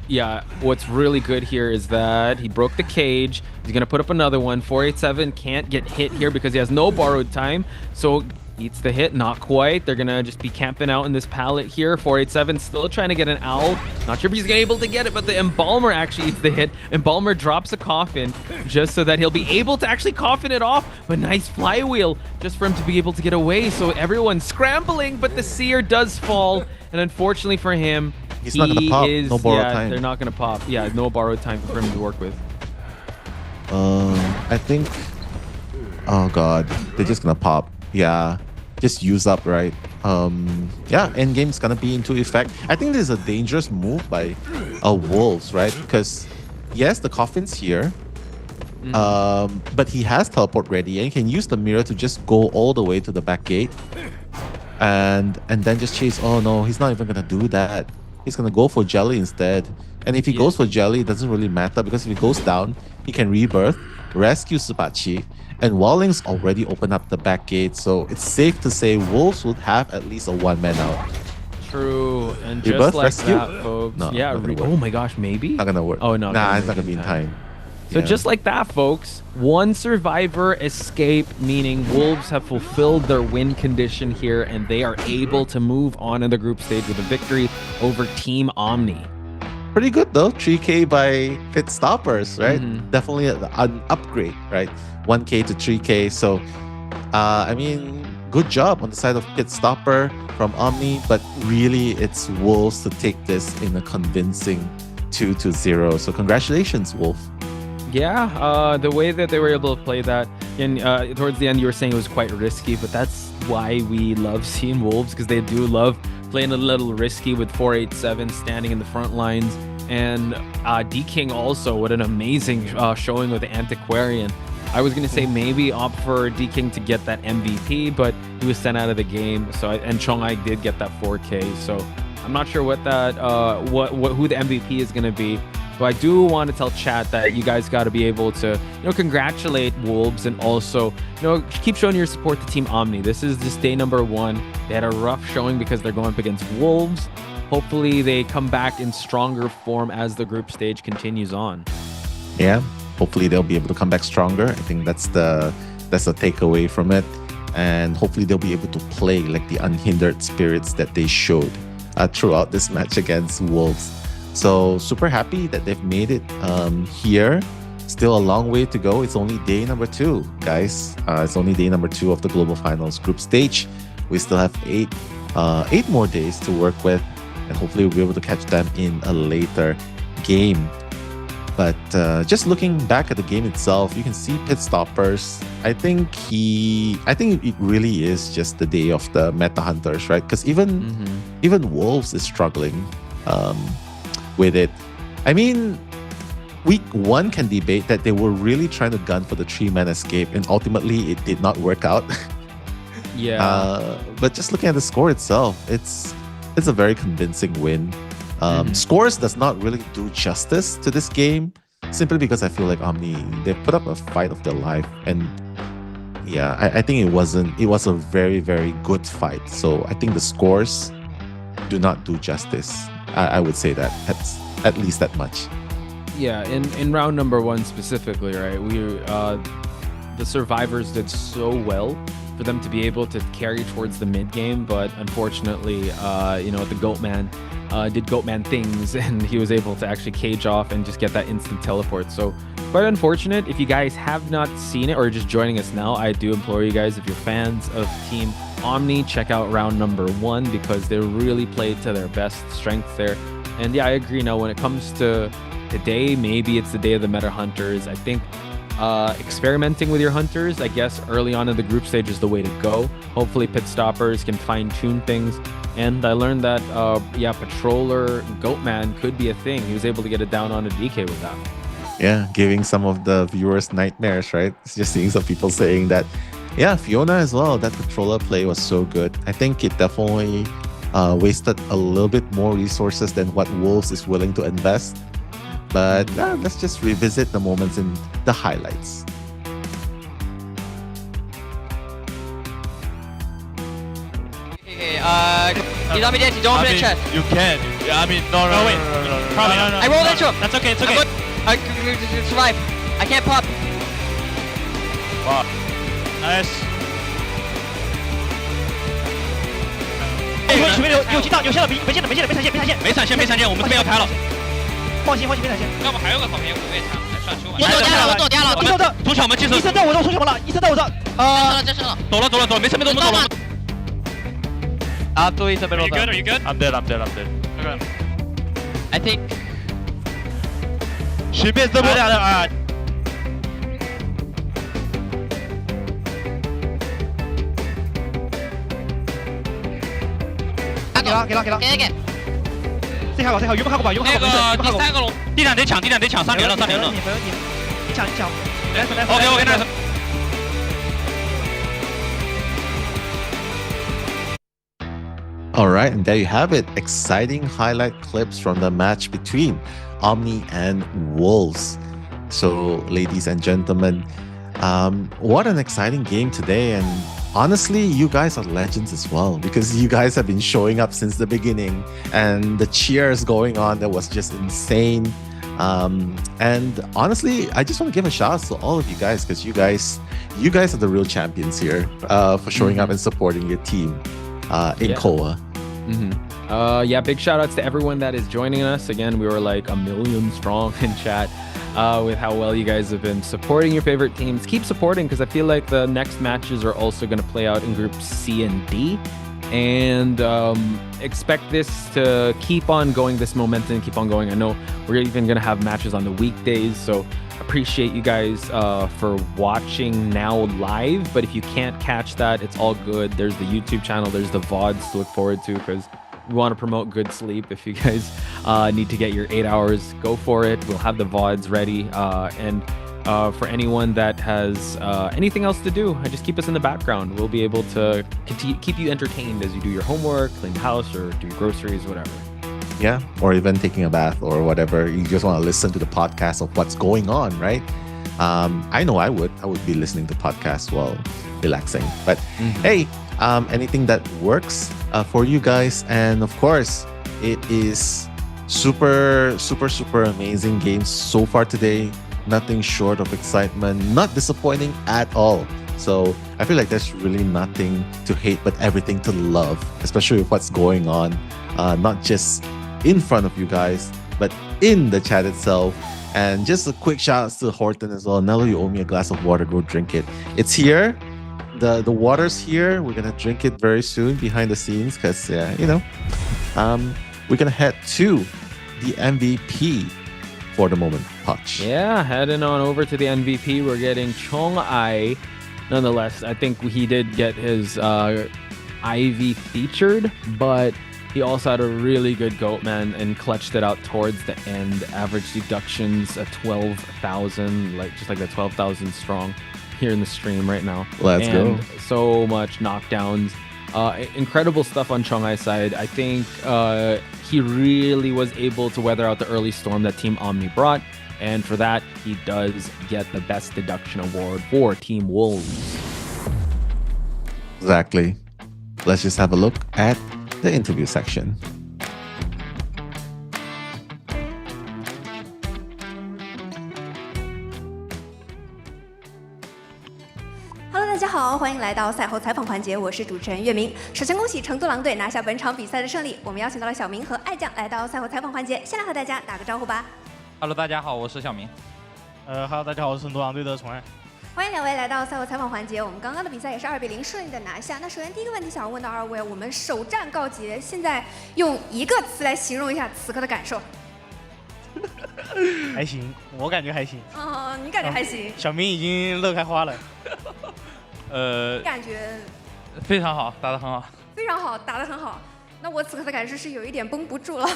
Yeah, what's really good here is that he broke the cage. He's going to put up another one. 487 can't get hit here because he has no borrowed time. So eats the hit, not quite. They're going to just be camping out in this pallet here. 487 still trying to get an owl. Not sure if he's able to get it, but the Embalmer actually eats the hit. Embalmer drops a coffin just so that he'll be able to actually coffin it off. But nice flywheel just for him to be able to get away. So everyone's scrambling, but the Seer does fall. And unfortunately for him, he's not gonna pop. No borrowed time. They're not gonna pop. Yeah, no borrowed time for him to work with. I think. Oh god, they're just gonna pop. Yeah, just use up, right? Yeah, endgame's gonna be into effect. I think this is a dangerous move by Wolves, right? Because yes, the coffin's here. But he has teleport ready and he can use the mirror to just go all the way to the back gate. And then just chase. Oh no, he's not even gonna do that. He's gonna go for Jelly instead. And if he goes for Jelly, it doesn't really matter because if he goes down, he can rebirth, rescue Subachi, and Walling's already opened up the back gate, so it's safe to say Wolves would have at least a one-man out. True, and rebirth, just like rescue? that, folks. No, yeah. Oh my gosh, maybe. Not gonna work. Oh no. Nah, it's not gonna be in time. So just like that, folks, one survivor escape, meaning Wolves have fulfilled their win condition here, and they are able to move on in the group stage with a victory over Team Omni. Pretty good though, 3K by Pitstoppers, right? Definitely an upgrade, right? 1K to 3K. So, I mean, good job on the side of Pitstopper from Omni, but really it's Wolves to take this in a convincing 2-0. So congratulations, Wolf. Yeah, the way that they were able to play that, and towards the end you were saying it was quite risky, but that's why we love seeing Wolves, because they do love playing a little risky with 487 standing in the front lines. And D-King also, what an amazing showing with the Antiquarian. I was going to say maybe opt for D-King to get that MVP, but he was sent out of the game. So and Chongai did get that 4K. So I'm not sure what that who the MVP is going to be. But I do want to tell chat that you guys got to be able to, congratulate Wolves and also, keep showing your support to Team Omni. This is just day number 1. They had a rough showing because they're going up against Wolves. Hopefully they come back in stronger form as the group stage continues on. Yeah, hopefully they'll be able to come back stronger. I think that's the takeaway from it. And hopefully they'll be able to play like the unhindered spirits that they showed throughout this match against Wolves. So super happy that they've made it here. Still a long way to go. It's only day number 2, guys. It's only day number 2 of the Global Finals group stage. We still have 8 more days to work with, and hopefully we'll be able to catch them in a later game. But just looking back at the game itself, you can see Pitstoppers. I think it really is just the day of the meta hunters, right? Because even Wolves is struggling with it. I mean, week 1 can debate that they were really trying to gun for the 3-man escape, and ultimately it did not work out. Yeah. But just looking at the score itself, it's a very convincing win. Scores does not really do justice to this game, simply because I feel like Omni, they put up a fight of their life, and yeah, I think it was a very, very good fight. So I think the scores do not do justice. I would say that at least that much. Yeah, in round number 1 specifically, right? The survivors did so well for them to be able to carry towards the mid game, but unfortunately, the Goatman did Goatman things, and he was able to actually cage off and just get that instant teleport. So quite unfortunate. If you guys have not seen it or just joining us now, I do implore you guys, if you're fans of Team Omni, check out round number 1 because they really played to their best strength there. And yeah, I agree. Now when it comes to today, maybe it's the day of the meta hunters. I think experimenting with your hunters, I guess early on in the group stage is the way to go. Hopefully Pitstoppers can fine-tune things. And I learned that Patroller Goatman could be a thing. He was able to get it down on a DK with that. Yeah, giving some of the viewers nightmares, right? It's just seeing some people saying that, yeah, Fiona as well, that Patroller play was so good. I think it definitely wasted a little bit more resources than what Wolves is willing to invest. But let's just revisit the moments in the highlights. Okay, Immediate, don't finish it. You can. I mean, no, wait. Probably not. I rolled into him. That's okay, it's okay. I survive. I can't pop. Wow. Nice. 前面有进档，有线了，没闪现，我们这边要开了。放心，没闪现。要不还有个草坪5位他还算出完。我走掉了。医生这，从小门进城。医生在我这，出什么了？医生在我这。真了。走了，没事，走了。注意这边路的。Are you good? I'm dead. Okay. I think. 随便这边啊。给了。这卡有没有看过吧？那个第3个龙，地毯得抢，3连了。你抢。OK， nice。All right, and there you have it. Exciting highlight clips from the match between Omni and Wolves. So, ladies and gentlemen, what an exciting game today. And honestly, you guys are legends as well, because you guys have been showing up since the beginning, and the cheers going on, that was just insane. And honestly, I just want to give a shout out to all of you guys, because you guys are the real champions here, for showing up and supporting your team in COA. Yeah, big shout outs to everyone that is joining us. Again, we were like 1 million strong in chat with how well you guys have been supporting your favorite teams. Keep supporting, because I feel like the next matches are also going to play out in groups C and D. And expect this to keep on going, this momentum keep on going. I know we're even going to have matches on the weekdays, so appreciate you guys for watching now live. But if you can't catch that, it's all good. There's the YouTube channel, there's the VODs to look forward to, because we want to promote good sleep. If you guys need to get your 8 hours, go for it. We'll have the VODs ready. And for anyone that has anything else to do, just keep us in the background. We'll be able to keep you entertained as you do your homework, clean the house, or do groceries, whatever. Yeah, or even taking a bath or whatever. You just want to listen to the podcast of what's going on, right? I know I would be listening to podcasts while relaxing. But hey, anything that works for you guys. And of course, it is super amazing games so far today. Nothing short of excitement, not disappointing at all. So I feel like there's really nothing to hate, but everything to love, especially with what's going on, not just in front of you guys, but in the chat itself. And just a quick shout out to Horton as well. Nello, you owe me a glass of water. Go drink it. It's here. The water's here. We're gonna drink it very soon behind the scenes, because we're gonna head to the MVP for the moment, Hutch. Yeah, heading on over to the MVP. We're getting Chong-ai. Nonetheless, I think he did get his Ivy featured, but he also had a really good goat, man, and clutched it out towards the end. Average deductions at 12,000, just like the 12,000 strong here in the stream right now. Let's go. So much knockdowns. Incredible stuff on Chong-ai's side. I think he really was able to weather out the early storm that Team Omni brought. And for that, he does get the best deduction award for Team Wolves. Exactly. Let's just have a look at the interview section. Hello， 大家好，欢迎来到赛后采访环节，我是主持人月明。首先恭喜成都狼队拿下本场比赛的胜利，我们邀请到了小明和爱酱来到赛后采访环节，先来和大家打个招呼吧。Hello， 大家好，我是小明。Hello， 大家好，我是成都狼队的崇爱。欢迎两位来到赛后采访环节。我们刚刚的比赛也是2比0顺利的拿下。那首先第一个问题想要问到二位，我们首战告捷，现在用一个词来形容一下此刻的感受。还行，我感觉还行。你感觉还行？小明已经乐开花了。感觉非常好，打得很好。非常好，打得很好。那我此刻的感受是有一点绷不住了。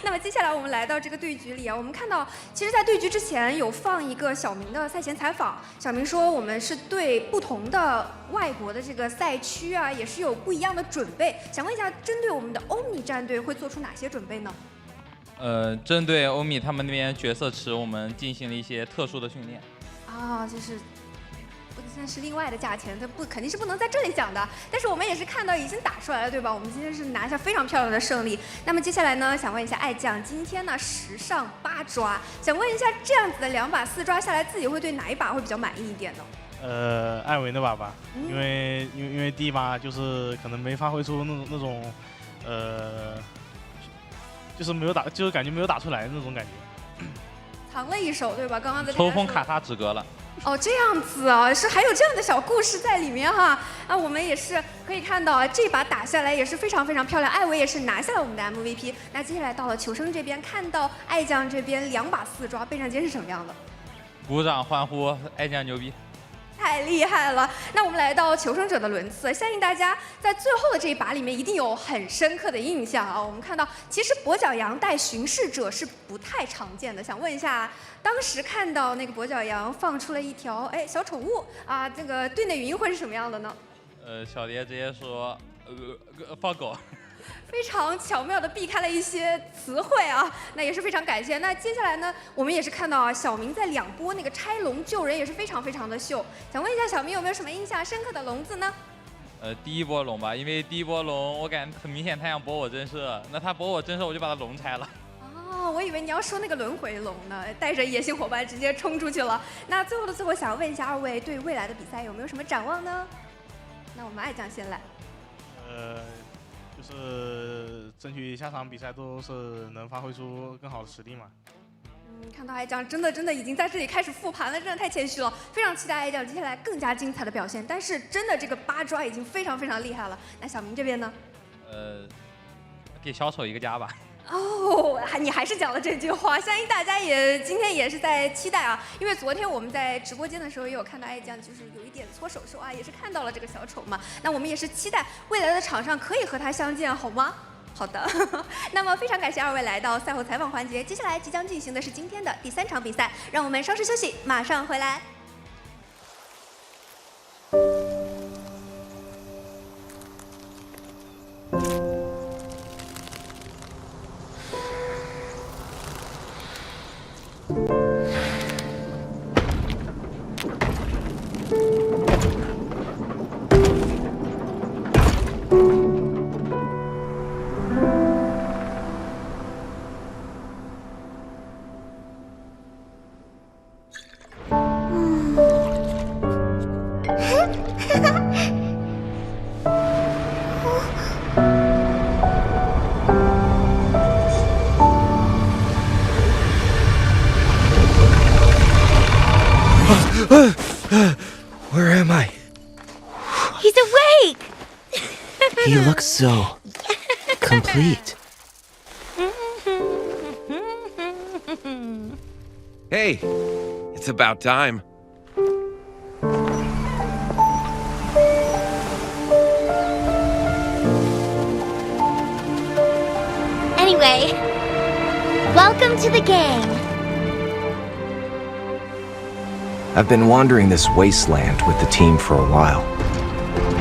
那么接下来我们来到这个对局里啊，我们看到，其实，在对局之前有放一个小明的赛前采访。小明说，我们是对不同的外国的这个赛区啊，也是有不一样的准备。想问一下，针对我们的欧米战队会做出哪些准备呢？针对欧米他们那边角色池，我们进行了一些特殊的训练。就是现在是另外的价钱，它肯定是不能在这里讲的。但是我们也是看到已经打出来了，对吧？我们今天是拿下非常漂亮的胜利。那么接下来呢，想问一下爱将，今天呢10上8抓，想问一下这样子的2把4抓下来，自己会对哪一把会比较满意一点呢？艾维那把吧，因为第一把就是可能没发挥出那种就是没有打，就是感觉没有打出来的那种感觉。藏了一手，对吧？刚刚在抽风卡他止格了。哦，这样子啊，是还有这样的小故事在里面哈。那我们也是可以看到啊，这把打下来也是非常非常漂亮，艾维也是拿下了我们的 MVP。那接下来到了求生这边，看到爱将这边2把4抓，备战间是什么样的？鼓掌欢呼，爱将牛逼！太厉害了！那我们来到求生者的轮次，相信大家在最后的这一把里面一定有很深刻的印象啊。我们看到，其实跛脚羊带巡视者是不太常见的。想问一下，当时看到那个跛脚羊放出了一条小宠物啊，这个对内语音会是什么样的呢？小蝶直接说，放狗。非常巧妙的避开了一些词汇啊，那也是非常感谢。那接下来呢，我们也是看到啊，小明在2波那个拆笼救人也是非常非常的秀。想问一下小明有没有什么印象深刻的笼子呢？第一波笼吧，因为第一波笼我感觉很明显他想博我震慑，那他博我震慑我就把他笼拆了。哦，我以为你要说那个轮回笼呢，带着野性伙伴直接冲出去了。那最后的最后，想问一下2位对未来的比赛有没有什么展望呢？那我们爱将先来。就是争取下场比赛都是能发挥出更好的实力嘛。看到爱将真的已经在这里开始复盘了，真的太谦虚了，非常期待爱将接下来更加精彩的表现。但是真的这个8抓已经非常非常厉害了。那小明这边呢？给小丑一个加吧。哦，你还是讲了这句话，相信大家今天也是在期待啊，因为昨天我们在直播间的时候也有看到爱将就是有一点搓手手啊，也是看到了这个小丑嘛。那我们也是期待未来的场上可以和他相见，好吗？好的，那么非常感谢2位来到赛后采访环节，接下来即将进行的是今天的第3场比赛，让我们稍事休息，马上回来。Where am I? He's awake! He looks so complete. Hey, it's about time. Anyway, welcome to the game. I've been wandering this wasteland with the team for a while.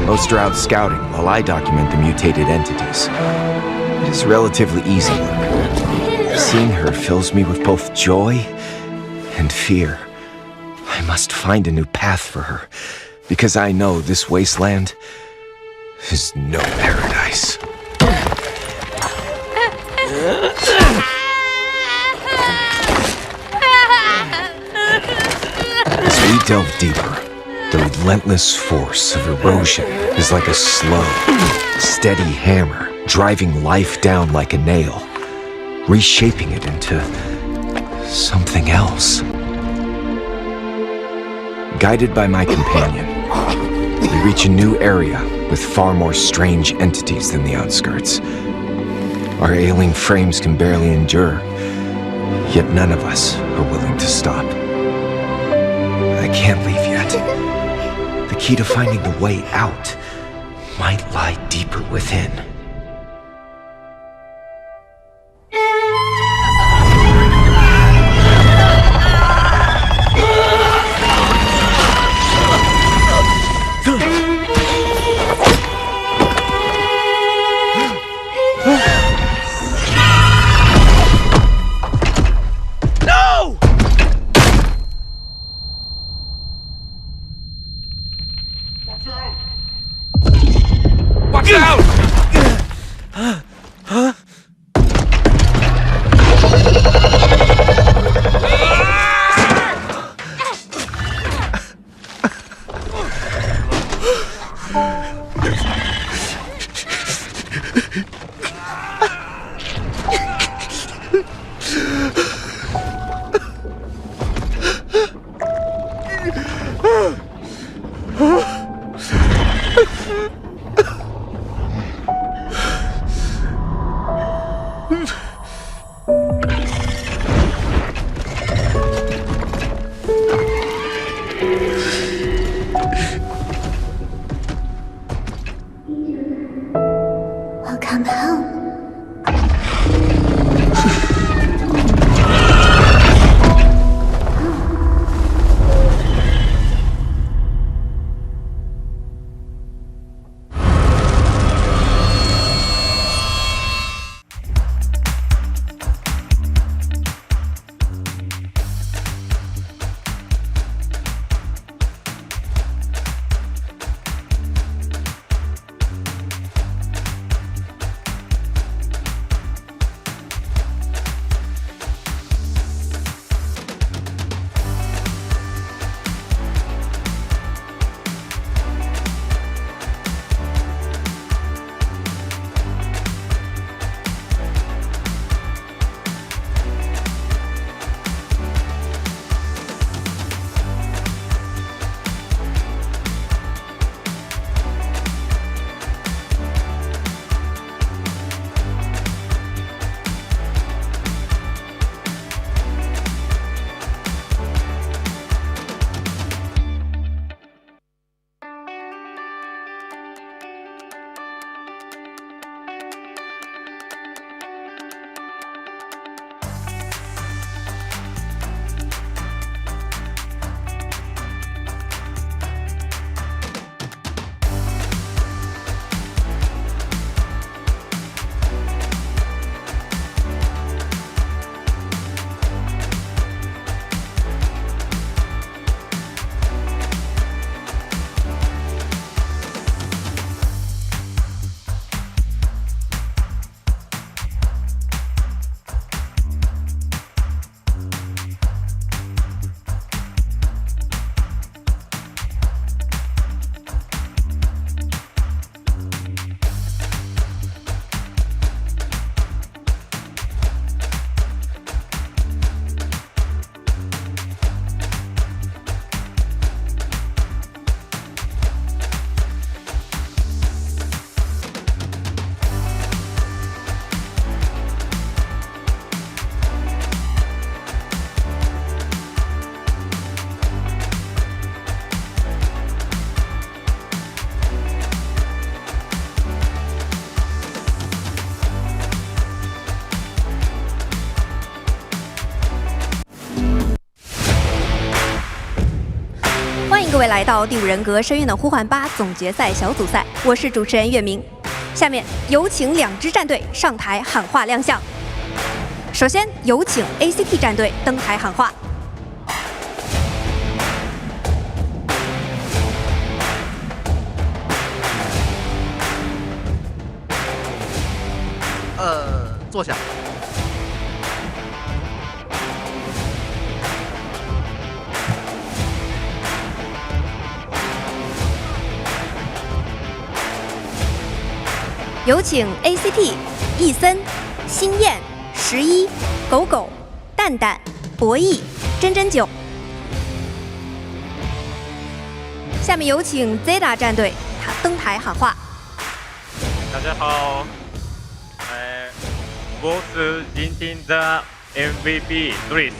Most are out scouting while I document the mutated entities. It is relatively easy work. Seeing her fills me with both joy and fear. I must find a new path for her, because I know this wasteland is no paradise. As we delve deeper, the relentless force of erosion is like a slow, steady hammer, driving life down like a nail, reshaping it into something else. Guided by my companion, we reach a new area with far more strange entities than the outskirts. Our ailing frames can barely endure, yet none of us are willing to stop. I can't leave yet. The key to finding the way out might lie deeper within. Watch out! Huh? Welcome home.欢迎各位来到第5人格深渊的呼唤8总决赛小组赛，我是主持人月明。下面有请2支战队上台喊话亮相。首先有请 ACT 战队登台喊话。坐下。有请 ACT 易森、新燕、11、狗狗、蛋蛋、博弈、真真九。下面有请 ZETA 战队登台喊话。大家好，我是今天的 MVP Chris。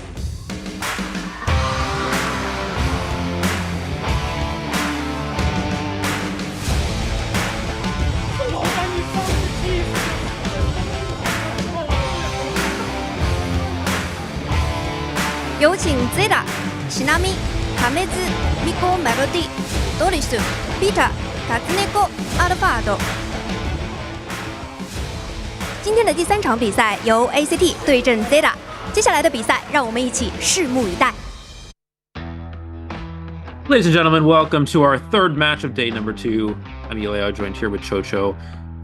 有请 ZETA、シナミ、カメズ、ミコ、メロディ、ドリス、ピーター、カツネコ、アルファード。今天的第3场比赛由 ACT 对阵 ZETA， 接下来的比赛让我们一起拭目以待。Ladies and gentlemen, welcome to our third match of day number 2. I'm Elio, joined here with Chocho.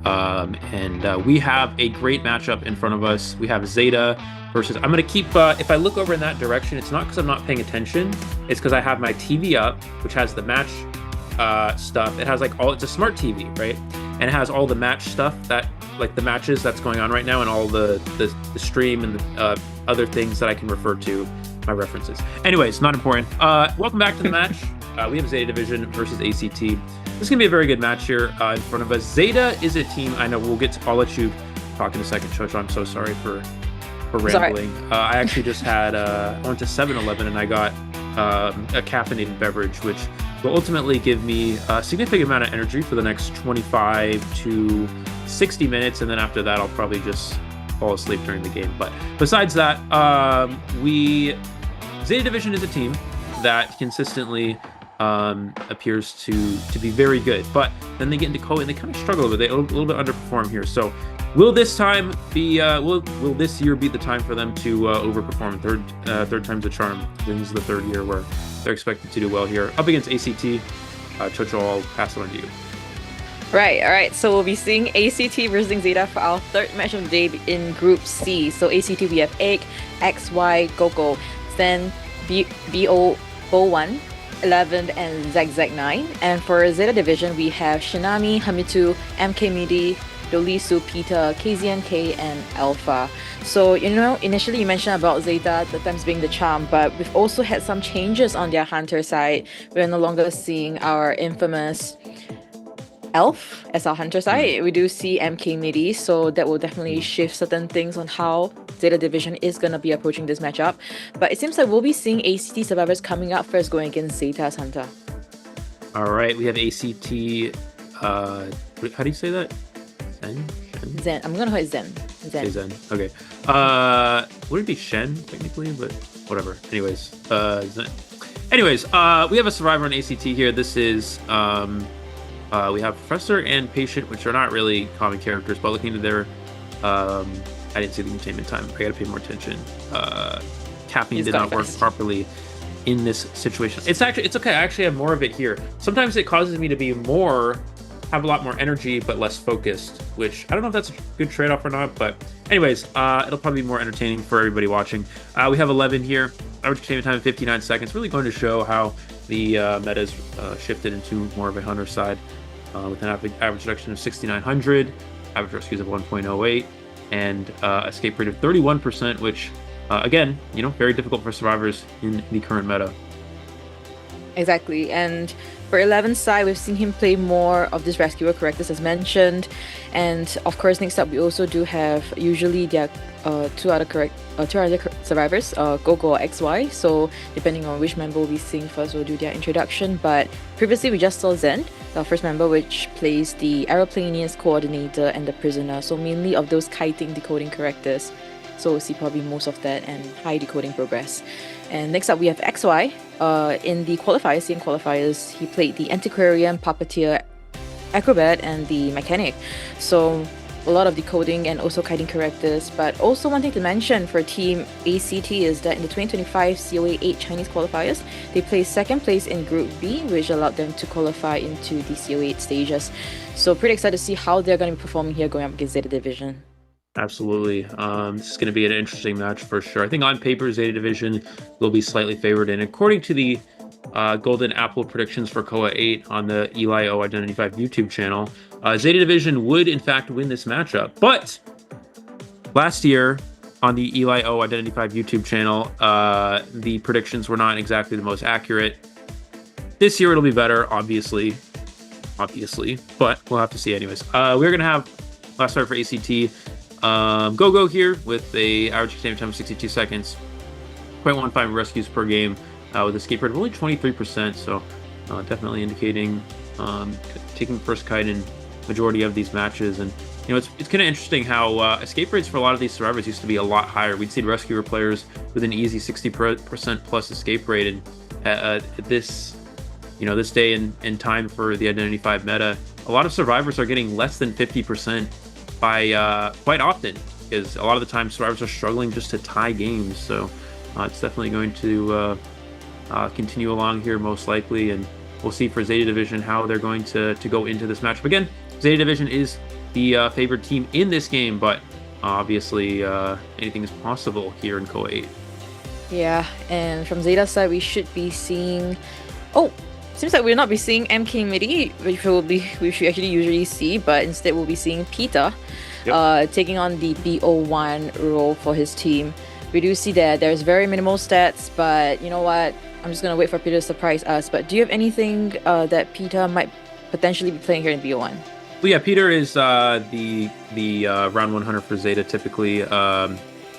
And we have a great matchup in front of us. We have ZETA versus, I'm going to keep, if I look over in that direction, it's not because I'm not paying attention. It's because I have my TV up, which has the match stuff. It has like it's a smart TV, right? And it has all the match stuff that, like the matches that's going on right now and all the stream and the other things that I can refer to, my references. Anyways, not important. Welcome back to the match. We have ZETA Division versus ACT. This is going to be a very good match here in front of us. ZETA is a team, I know I'll let you talk in a second, Chocho. I'm so sorry for rambling. I actually just had, I went to 7-Eleven and I got a caffeinated beverage, which will ultimately give me a significant amount of energy for the next 25 to 60 minutes. And then after that, I'll probably just fall asleep during the game. But besides that, ZETA Division is a team that consistently appears to be very good, but then they get into COAⅧ and they kind of struggle with it. A little bit underperform here. So will this time be will this year be the time for them to overperform? Third time's a charm. I think this is the third year where they're expected to do well here up against ACT. Chocho, I'll pass it on to you. Right, all right. So we'll be seeing ACT versus ZETA for our third match of the day in Group C. So ACT, we have Egg, XY, Gogo, then BO1, 11, and ZEG9. And for ZETA Division, we have Shinami, Hamitu, MK Midi, Dolisu, Peter, KZNK, and Alpha. So, initially you mentioned about ZETA, the times being the charm, but we've also had some changes on their hunter side. We're no longer seeing our infamous Elf as our hunter side. We do see MK Midi, so that will definitely shift certain things on how ZETA Division is going to be approaching this matchup. But it seems like we'll be seeing ACT survivors coming up first, going against ZETA's hunter. All right, we have ACT. How do you say that? Zen. I'm gonna call it Zen. Okay, Zen. Okay. Would it be Shen technically? But whatever. Anyways, Zen. Anyways, we have a survivor on ACT here. This is we have Professor and Patient, which are not really common characters, but looking at their I didn't see the entertainment time. I gotta pay more attention. Caffeine did not work properly in this situation. It's okay. I actually have more of it here. Sometimes it causes me to have a lot more energy but less focused, which I don't know if that's a good trade-off or not, but anyways, it'll probably be more entertaining for everybody watching. We have 11 here, average entertainment time of 59 seconds, really going to show how the meta's shifted into more of a hunter side, with an average reduction of 6,900, average rescues of 1.08, and escape rate of 31%, which again, very difficult for survivors in the current meta. Exactly, and for 11's side, we've seen him play more of this rescuer characters as mentioned, and of course next up we also do have usually their two other survivors, Gogo or XY, so depending on which member we'll be seeing first, we'll do their introduction. But previously we just saw Zen, our first member, which plays the Aeroplanians coordinator and the prisoner, so mainly of those kiting decoding characters, so we'll see probably most of that and high decoding progress. And next up we have XY. In the qualifiers, he played the Antiquarian, Puppeteer, Acrobat, and the Mechanic. So a lot of decoding and also kiting characters. But also one thing to mention for Team ACT is that in the 2025 COA8 Chinese qualifiers, they placed second place in Group B, which allowed them to qualify into the COA8 stages. So pretty excited to see how they're going to be performing here going up against ZETA Division. Absolutely. This is going to be an interesting match for sure. I think on paper, ZETA Division will be slightly favored. And according to the Golden Apple predictions for COAⅧ on the Elio Identity 5 YouTube channel, ZETA Division would in fact win this matchup. But last year on the Elio Identity 5 YouTube channel, the predictions were not exactly the most accurate. This year it'll be better, obviously, but we'll have to see anyways. We're going to have last start for ACT. Gogo here with a average entertainment time of 62 seconds, 0.15 rescues per game, with escape rate of only 23%, so definitely indicating taking the first kite in majority of these matches. And it's kind of interesting how escape rates for a lot of these survivors used to be a lot higher. We'd see rescuer players with an easy 60% plus escape rate, and at this this day and time for the Identity 5 meta, a lot of survivors are getting less than 50% by quite often, because a lot of the time survivors are struggling just to tie games. So it's definitely going to continue along here most likely. And we'll see for Zeta Division how they're going to go into this matchup. Again, Zeta Division is the favored team in this game, but obviously anything is possible here in COA 8. Yeah, and from Zeta's side, we should be seeing... Oh, seems like we'll not be seeing MK Midi, which we should actually usually see, but instead we'll be seeing Peter taking on the BO1 role for his team. We do see that there's very minimal stats, but you know what? I'm just going to wait for Peter to surprise us. But do you have anything that Peter might potentially be playing here in BO1? Well, yeah, Peter is the round 1 hunter for Zeta typically.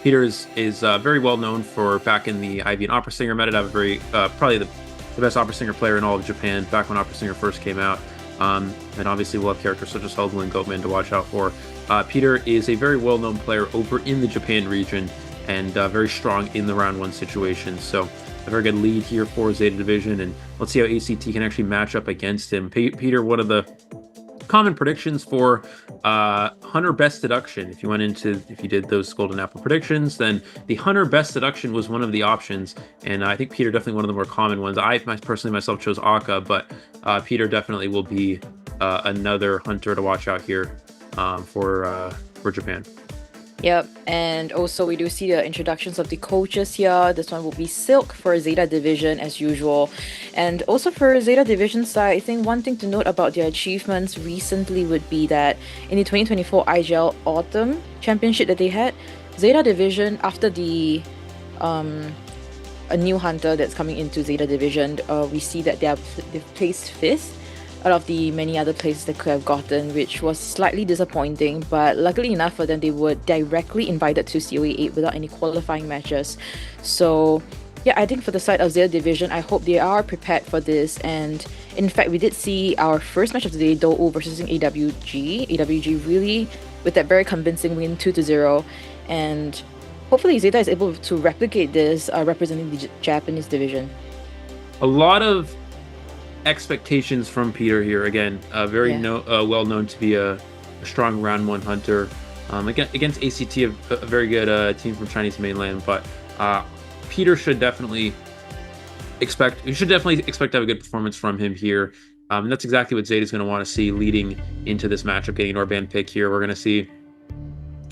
Peter is very well known for back in the Ivy and Opera Singer meta. To have a very probably the best Opera Singer player in all of Japan back when Opera Singer first came out. And obviously we'll have characters such as Hullaballoo and Goatman to watch out for. Peter is a very well-known player over in the Japan region and very strong in the round 1 situation. So a very good lead here for Zeta Division, and let's see how ACT can actually match up against him. Peter, one of the common predictions for Hunter Best Deduction. If you did those Golden Apple predictions, then the Hunter Best Deduction was one of the options, and I think Peter definitely one of the more common ones. I personally myself chose Akka, but Peter definitely will be another hunter to watch out here for Japan. Yep, and also we do see the introductions of the coaches here. This one will be Silk for Zeta Division as usual. And also for Zeta Division side, I think one thing to note about their achievements recently would be that in the 2024 IGL Autumn Championship that they had, Zeta Division, after the a new hunter that's coming into Zeta Division, we see that they've placed 5th out of the many other places they could have gotten, which was slightly disappointing, but luckily enough for them, they were directly invited to COA 8 without any qualifying matches. So yeah, I think for the side of Zeta Division, I hope they are prepared for this. And in fact, we did see our first match of the day, Do versus AWG. AWG really, with that very convincing win 2-0, and hopefully Zeta is able to replicate this, representing the Japanese division. A lot of expectations from Peter here. Again, very well known to be a strong round 1 hunter. Against ACT, a very good team from Chinese mainland, but Peter should definitely expect to have a good performance from him here. And that's exactly what Zeta's going to want to see leading into this matchup, getting an Orban pick here. We're going to see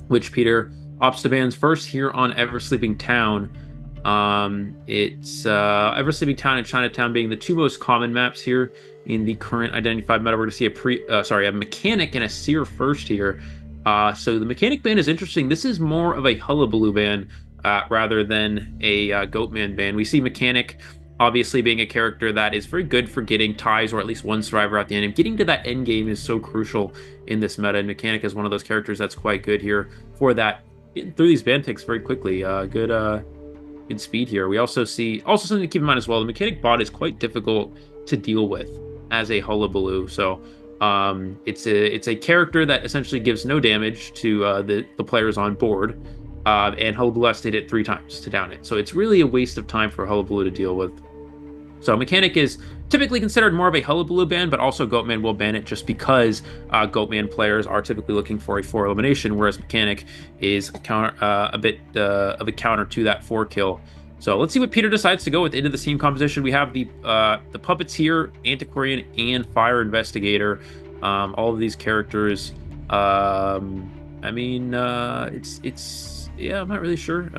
which Peter opts to bans first here on Ever Sleeping Town. It's Ever Sleeping Town and Chinatown being the 2 most common maps here in the current Identity 5 meta. We're going to see a Mechanic and a Seer first here. So the Mechanic ban is interesting. This is more of a Hullaballoo ban rather than a Goatman ban. We see Mechanic obviously being a character that is very good for getting ties or at least one survivor at the end. And getting to that end game is so crucial in this meta, and Mechanic is one of those characters that's quite good here for that. Through these ban picks very quickly. Good speed here. We also see something to keep in mind as well. The Mechanic bot is quite difficult to deal with as a Hullaballoo. So it's a character that essentially gives no damage to the players on board, and Hullaballoo has to hit it 3 times to down it. So it's really a waste of time for Hullaballoo to deal with. So Mechanic is typically considered more of a Hullaballoo ban, but also Goatman will ban it just because Goatman players are typically looking for a 4 elimination, whereas Mechanic is a bit of a counter to that 4 kill. So let's see what Peter decides to go with into the team composition. We have the Puppeteer, Antiquarian, and Fire Investigator. All of these characters. I'm not really sure.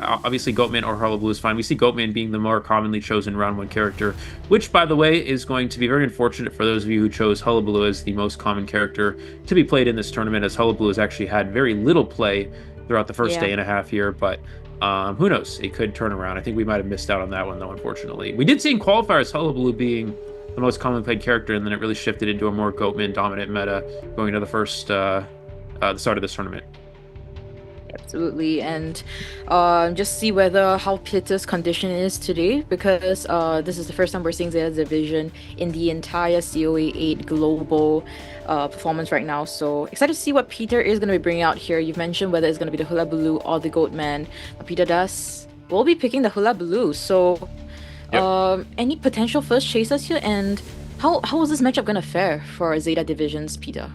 Obviously Goatman or Hullaballoo is fine. We see Goatman being the more commonly chosen round 1 character, which, by the way, is going to be very unfortunate for those of you who chose Hullaballoo as the most common character to be played in this tournament, as Hullaballoo has actually had very little play throughout the first day and a half here, but who knows? It could turn around. I think we might have missed out on that one, though, unfortunately. We did see in qualifiers Hullaballoo being the most commonly played character, and then it really shifted into a more Goatman dominant meta going into the first the start of this tournament. Absolutely, and just see how Peter's condition is today, because this is the first time we're seeing Zeta Division in the entire COA 8 global performance right now. So excited to see what Peter is going to be bringing out here. You've mentioned whether it's going to be the Hullaballoo or the Goatman. Peter will be picking the Hullaballoo. So any potential first chasers here, and how is this matchup going to fare for Zeta Division's Peter?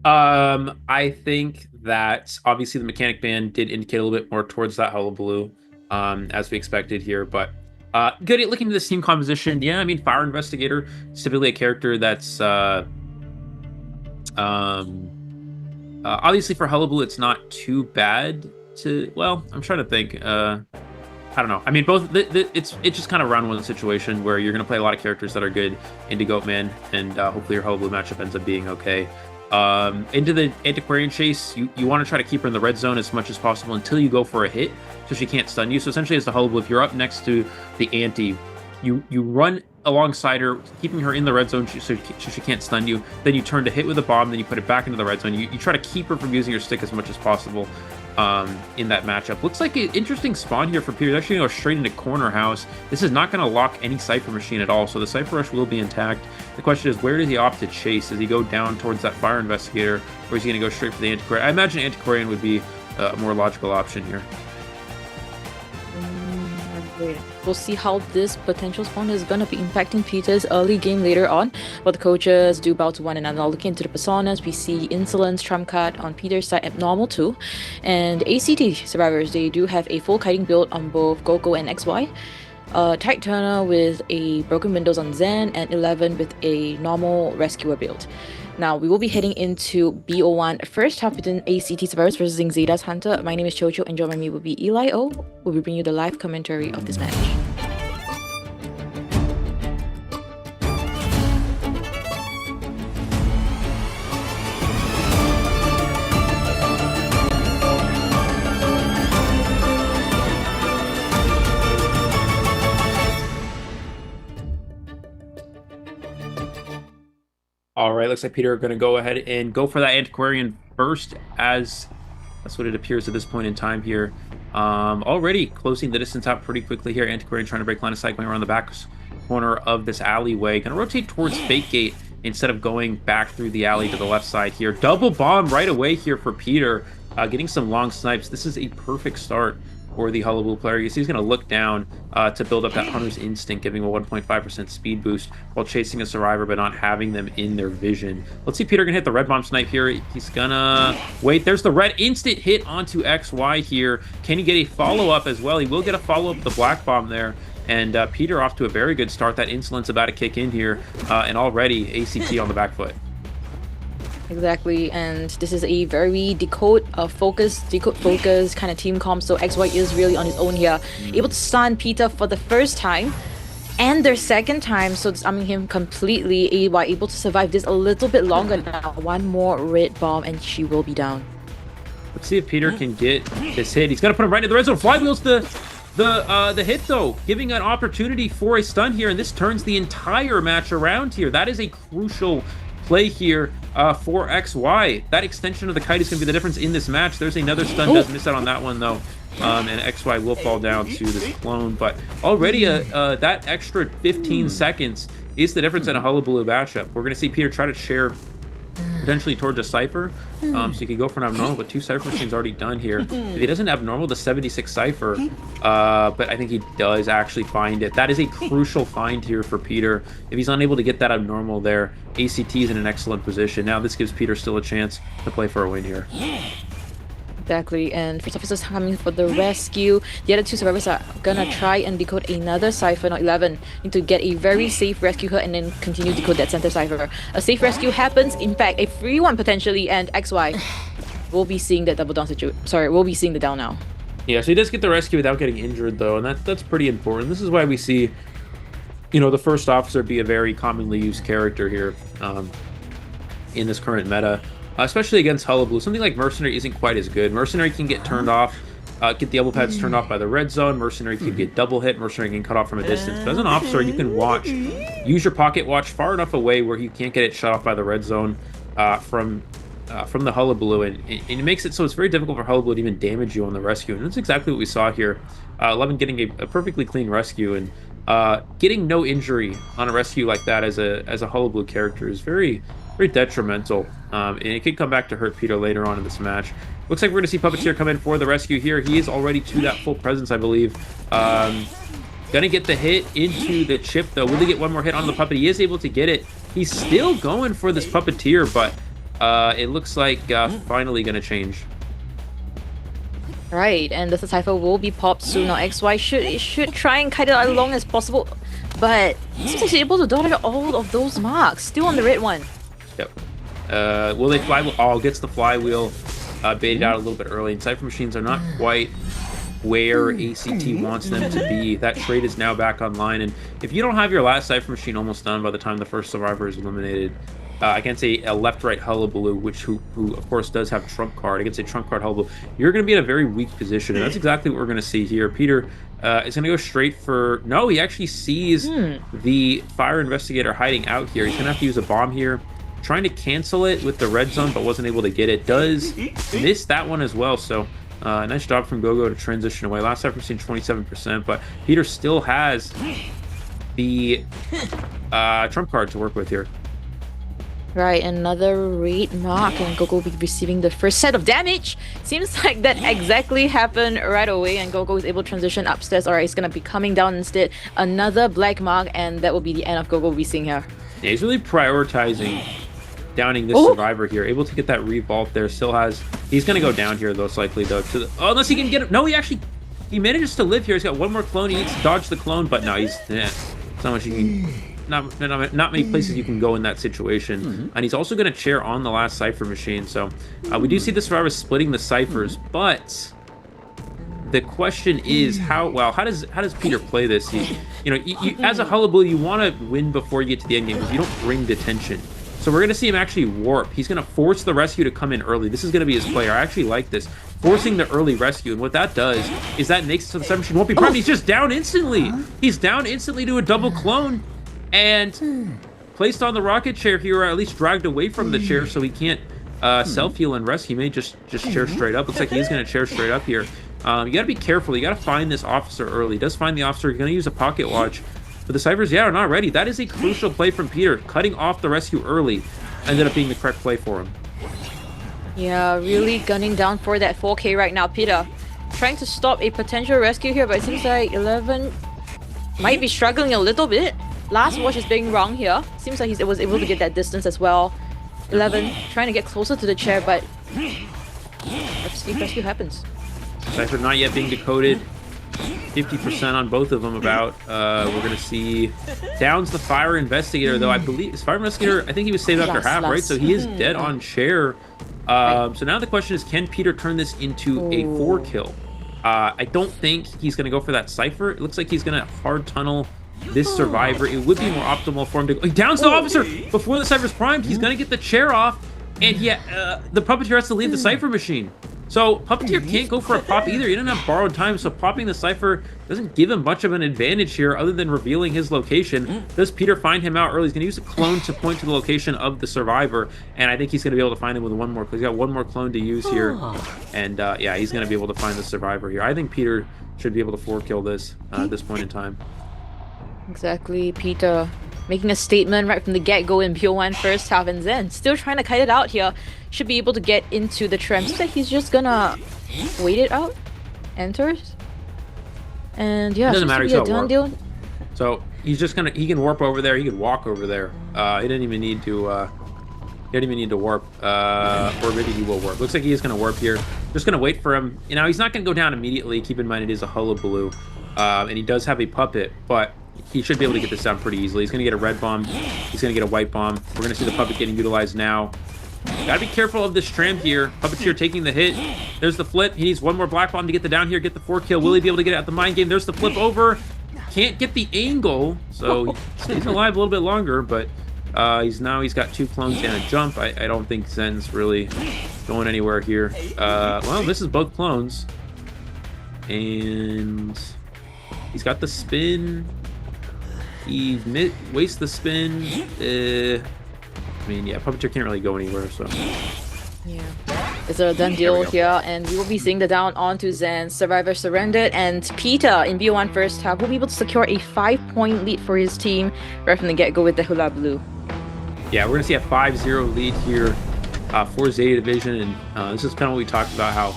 I think that obviously the Mechanic ban did indicate a little bit more towards that Hullaballoo, as we expected here, but Good at looking at this team composition. Yeah, I mean, Fire Investigator is typically a character that's obviously for Hullabaloo, it's not too bad to. Well, I'm trying to think. I don't know. I mean, both. It's just kind of round one situation where you're going to play a lot of characters that are good into Goatman, and hopefully your Hullabaloo matchup ends up being okay. Into the Antiquarian Chase, you want to try to keep her in the red zone as much as possible until you go for a hit, so she can't stun you. So essentially, as the Hullabaloo, if you're up next to the Anti, you run alongside her, keeping her in the red zone so she can't stun you. Then you turn to hit with a bomb, then you put it back into the red zone. You try to keep her from using her stick as much as possible in that matchup. Looks like an interesting spawn here for Peter. He's actually going to go straight into Corner House. This is not going to lock any Cypher Machine at all, so the Cypher Rush will be intact. The question is, where does he opt to chase? Does he go down towards that Fire Investigator, or is he going to go straight for the Antiquarian? I imagine Antiquarian would be a more logical option here. We'll see how this potential spawn is going to be impacting Peter's early game later on. While the coaches do bow to one another. Looking into the personas, we see Insolence, Trump Card on Peter's side, Abnormal too. And ACT survivors, they do have a full kiting build on both Goku and XY. Tight Turner with a Broken Windows on Zen, and 11 with a normal Rescuer build. Now, we will be heading into BO1 first half between ACT survivors versus ZETA's Hunter. My name is Chocho, and joining me will be Eli O. We'll be bringing you the live commentary of this match. All right, looks like Peter are going to go ahead and go for that Antiquarian first, as that's what it appears at this point in time here. Already closing the distance out pretty quickly here. Antiquarian trying to break line of sight, going around the back corner of this alleyway. Going to rotate towards Fake Gate instead of going back through the alley to the left side here. Double bomb right away here for Peter, getting some long snipes. This is a perfect start for the Hullabaloo player. You see he's going to look down to build up that Hunter's Instinct, giving a 1.5% speed boost while chasing a Survivor but not having them in their vision. Let's see Peter going to hit the red bomb snipe here. He's going to wait. There's the red instant hit onto XY here. Can he get a follow-up as well? He will get a follow-up with the black bomb there. And Peter off to a very good start. That Insolence about to kick in here. And already ACT on the back foot. Exactly, and this is a very decode focus kind of team comp, so XY is really on his own here. Able to stun Peter for the first time and their second time, so disarming him completely. AY able to survive this a little bit longer now. One more red bomb and she will be down. Let's see if Peter can get this hit. He's going to put him right in the red zone. Flywheels the hit though, giving an opportunity for a stun here, and this turns the entire match around here. That is a crucial play here for XY. That extension of the kite is going to be the difference in this match. There's another stun, does miss out on that one though, and XY will fall down to this clone. But already that extra 15 seconds is the difference in a Hullabaloo matchup. We're going to see Peter try to share potentially towards a Cypher, so he could go for an Abnormal, but 2 Cypher Machines already done here. If he doesn't Abnormal the 76 Cypher, but I think he does actually find it. That is a crucial find here for Peter. If he's unable to get that Abnormal there, ACT is in an excellent position. Now this gives Peter still a chance to play for a win here. Exactly, and first officers coming for the rescue. The other 2 survivors are gonna try and decode another Cypher. Now 11 need to get a very safe rescue her and then continue to decode that center Cypher. A safe rescue happens, in fact a free one potentially, and XY will be seeing that double down situation. Sorry, we'll be seeing the down now. Yeah, so he does get the rescue without getting injured though, and that's pretty important. This is why we see, you know, the first officer be a very commonly used character here in this current meta. Especially against Hullabaloo. Something like Mercenary isn't quite as good. Mercenary can get turned off, get the elbow pads turned off by the red zone. Mercenary can get double hit. Mercenary can cut off from a distance. But as an officer, you can watch, use your pocket watch far enough away where you can't get it shut off by the red zone from the Hullabaloo, and it makes it so it's very difficult for Hullabaloo to even damage you on the rescue. And that's exactly what we saw here. 11 getting a perfectly clean rescue, and getting no injury on a rescue like that as a Hullabaloo character is very detrimental, and it could come back to hurt Peter later on in this match. Looks like we're going to see Puppeteer come in for the rescue here. He is already to that full presence, I believe. Gonna get the hit into the chip, though. Will he get one more hit on the Puppet? He is able to get it. He's still going for this Puppeteer, but it looks like finally going to change. Right, and the Cypher will be popped soon. Now XY should try and kite it out as long as possible, but it seems like he's able to dodge all of those marks. Still on the red one. Yep. Will they fly? Oh, gets the flywheel baited out a little bit early. And Cypher Machines are not quite where ACT wants them to be. That trade is now back online, and if you don't have your last Cypher Machine almost done by the time the first survivor is eliminated, against a left-right Hullabaloo, who of course does have trump card, against a trump card Hullabaloo, you're going to be in a very weak position, and that's exactly what we're going to see here. Peter is going to go straight for... No, he actually sees the Fire Investigator hiding out here. He's going to have to use a bomb here, trying to cancel it with the red zone, but wasn't able to get it. Does miss that one as well, so nice job from Gogo to transition away. Last time we've seen 27%, but Peter still has the trump card to work with here. Right, another raid mark, and Gogo will be receiving the first set of damage. Seems like that exactly happened right away, and Gogo is able to transition upstairs. Alright, he's gonna be coming down instead. Another black mark, and that will be the end of Gogo we'll be seeing here. Yeah, he's really prioritizing downing this survivor here. Able to get that revault there. Still has... He's gonna go down here, most likely, though. To the, unless he can get it. No, he manages to live here. He's got one more clone. He needs to dodge the clone, but no, he's... It's not much you can... Not many places you can go in that situation. And he's also going to chair on the last Cypher Machine. So we do see the survivors splitting the Cyphers, but the question is how does Peter play this? As a Hullabaloo, you want to win before you get to the end game because you don't bring detention. So we're going to see him actually warp. He's going to force the rescue to come in early. This is going to be his play. I actually like this. Forcing the early rescue. And what that does is that makes it so the Cypher Machine won't be primed. He's just down instantly. He's down instantly to a double clone. And placed on the rocket chair here, or at least dragged away from the chair so he can't self-heal and rescue. He may just chair straight up. Looks like he's going to chair straight up here. You got to be careful. You got to find this officer early. He does find the officer. He's going to use a pocket watch. But the Cyphers, are not ready. That is a crucial play from Peter. Cutting off the rescue early ended up being the correct play for him. Yeah, really gunning down for that 4K right now. Peter trying to stop a potential rescue here, but it seems like 11 might be struggling a little bit. Last watch is being wrong here. Seems like he was able to get that distance as well. 11 trying to get closer to the chair, but rescue happens. Cypher not yet being decoded. 50% on both of them about. We're going to see downs the Fire Investigator, though I believe his Fire Investigator, I think he was saved after half, right? So he is dead on chair. So now the question is, can Peter turn this into a 4-kill? I don't think he's going to go for that Cypher. It looks like he's going to hard tunnel this survivor. It would be more optimal for him to go. He downs the officer before the Cypher's primed. He's going to get the chair off, and the Puppeteer has to leave the Cypher Machine. So Puppeteer can't go for a pop either. He doesn't have borrowed time, so popping the Cypher doesn't give him much of an advantage here other than revealing his location. Does Peter find him out early? He's going to use a clone to point to the location of the survivor, and I think he's going to be able to find him with one more. He's got one more clone to use here, and yeah, he's going to be able to find the survivor here. I think Peter should be able to 4-kill this at this point in time. Exactly, Peter making a statement right from the get-go in BO1 first half, and then still trying to kite it out here. Should be able to get into the tram. Seems like he's just gonna wait it out. Enters. And yeah, it doesn't matter, he's got done warp. deal. So he's just gonna, he can warp over there, he can walk over there. He didn't even need to warp, or maybe he will warp. Looks like he is gonna warp here. Just gonna wait for him. He's not gonna go down immediately. Keep in mind it is a Hullabaloo, and he does have a puppet, but he should be able to get this down pretty easily. He's gonna get a red bomb. He's gonna get a white bomb. We're gonna see the puppet getting utilized now. Gotta be careful of this tram here. Puppeteer taking the hit. There's the flip. He needs one more black bomb to get the down here, get the 4-kill. Will he be able to get it at the mind game? There's the flip over. Can't get the angle, so he's alive a little bit longer, but he's got 2 clones and a jump. I don't think Zen's really going anywhere here. Well, this is both clones. And he's got the spin. He wastes the spin. I mean, yeah, Puppeteer can't really go anywhere, so. Yeah. It's a done deal here, and we will be seeing the down onto Zen. Survivor surrendered, and Peter in BO1 first half will be able to secure a 5-point lead for his team right from the get-go with the Hullabaloo. Yeah, we're going to see a 5-0 lead here for Zeta Division, and this is kind of what we talked about, how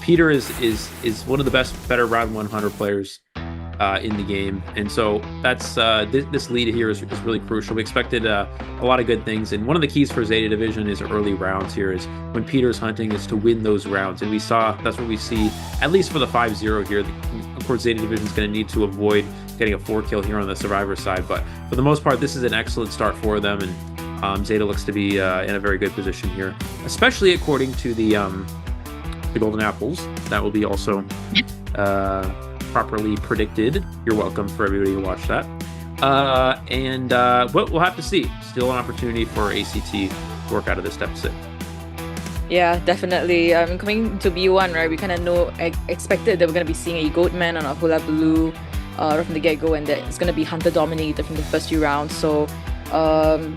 Peter is one of the better round 100 players in the game. And so that's this lead here is really crucial. We expected a lot of good things, and one of the keys for Zeta Division is early rounds here, is when Peter's hunting, is to win those rounds. And we saw that's what we see, at least for the 5-0 here. Of course, Zeta Division is going to need to avoid getting a 4 kill here on the Survivor side, but for the most part, this is an excellent start for them, and Zeta looks to be in a very good position here, especially according to the Golden Apples. That will be also properly predicted. You're welcome for everybody to watch that. And we'll have to see. Still an opportunity for ACT to work out of this deficit. Yeah, definitely. Coming to B1, right, we kind of expected that we're going to be seeing a Goatman on a Hula Blue right from the get-go, and that it's going to be Hunter dominated from the first few rounds. So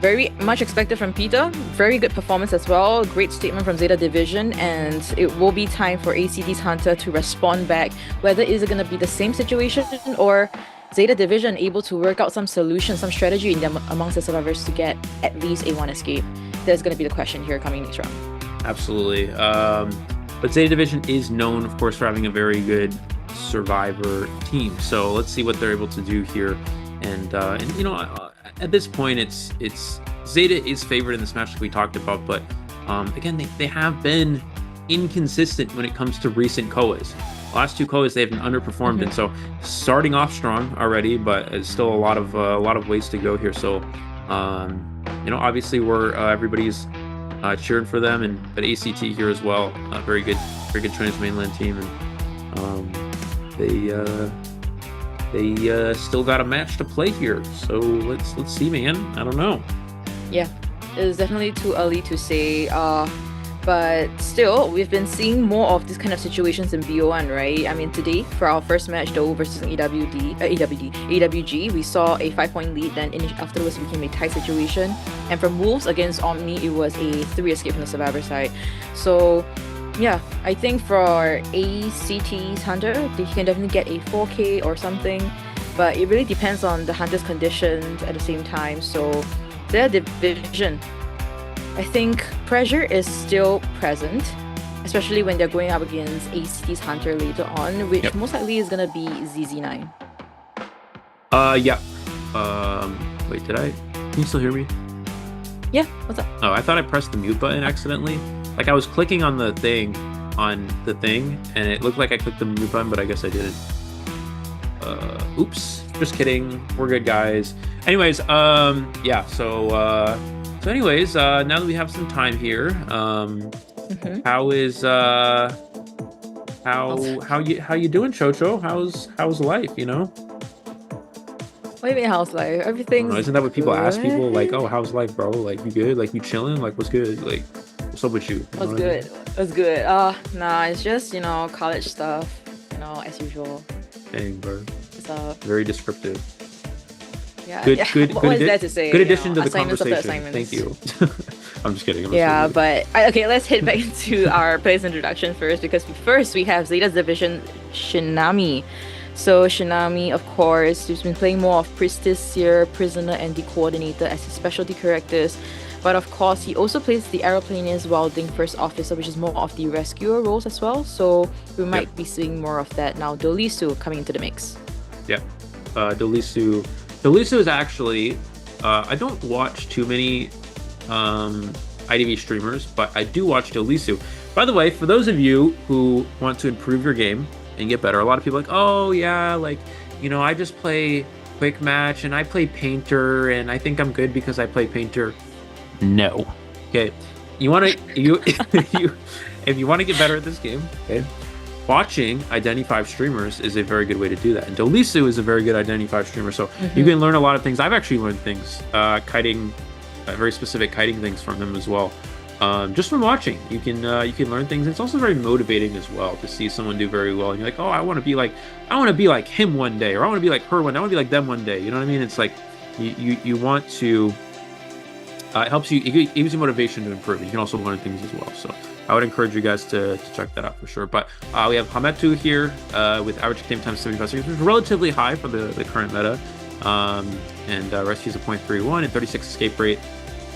very much expected from Peter. Very good performance as well. Great statement from Zeta Division, and it will be time for ACT's Hunter to respond back. Whether is it going to be the same situation, or Zeta Division able to work out some solution, some strategy in them amongst the survivors to get at least a 1 escape. That's going to be the question here coming next round. Absolutely. But Zeta Division is known, of course, for having a very good survivor team. So let's see what they're able to do here. And you know, at this point, it's Zeta is favored in this match, like we talked about. But again, they have been inconsistent when it comes to recent COAs. Last 2 COAs they've been underperformed, and so starting off strong already, but there's still a lot of ways to go here. So you know, obviously we're everybody's cheering for them, but ACT here as well. Very good Chinese mainland team, and they still got a match to play here. So let's see, man. I don't know. Yeah, it's definitely too early to say. But still, we've been seeing more of this kind of situations in BO1, right? I mean, today, for our first match, though, versus AWG, we saw a 5-point lead, then afterwards it became a tie situation. And from Wolves against Omni, it was a 3 escape from the Survivor side. So, yeah, I think for ACT's Hunter, they can definitely get a 4K or something. But it really depends on the Hunter's conditions at the same time. So, their division, I think pressure is still present, especially when they're going up against ACT's Hunter later on, which most likely is going to be ZZ9. Yeah. Wait, can you still hear me? Yeah, what's up? Oh, I thought I pressed the mute button accidentally. Like I was clicking on the thing, and it looked like I clicked the mute button, but I guess I didn't. Oops. Just kidding. We're good, guys. Anyways, yeah, so anyways, now that we have some time here, how you doing, Chocho? How's life, you know? What do you mean how's life? Everything's isn't that what people ask people? good. Like, oh, how's life, bro? Like, you good? Like, you chilling? Like, what's good? Like, what's up with you? What's good? What's good? Nah, it's just, you know, college stuff, you know, as usual. Dang, bro. What's up? Very descriptive. Yeah, Good, yeah. good, What good. is there to say? Good You addition know, to the assignments of the conversation. Thank you. I'm just kidding. Yeah, but okay, let's head back into our players introduction first, because first we have Zeta's division Shinami. So Shinami, of course, who's been playing more of Priestess, Seer, Prisoner, and the Coordinator as his specialty characters. But of course, he also plays the Aeroplanist Welding First Officer, which is more of the rescuer roles as well. So we might be seeing more of that now. Dolisu coming into the mix. Yeah, Dolisu is actually, I don't watch too many IDV streamers, but I do watch Dolisu. By the way, for those of you who want to improve your game and get better, a lot of people are like, oh yeah, like, you know, I just play Quick Match and I play Painter and I think I'm good because I play Painter. No. Okay. If you want to get better at this game, okay, watching Identity5 streamers is a very good way to do that. And Dolisu is a very good Identity5 streamer, so you can learn a lot of things. I've actually learned things, kiting, very specific kiting things from him as well. Just from watching, you can learn things. It's also very motivating as well to see someone do very well, and you're like, oh, I want to be like him one day, or I want to be like her one day, I want to be like them one day. You know what I mean? It's like you want to. It helps you. It gives you motivation to improve. You can also learn things as well. So I would encourage you guys to check that out for sure. But we have Hametu here with average game time 75 seconds, which is relatively high for the current meta. And rescues a 0.31 and 36 escape rate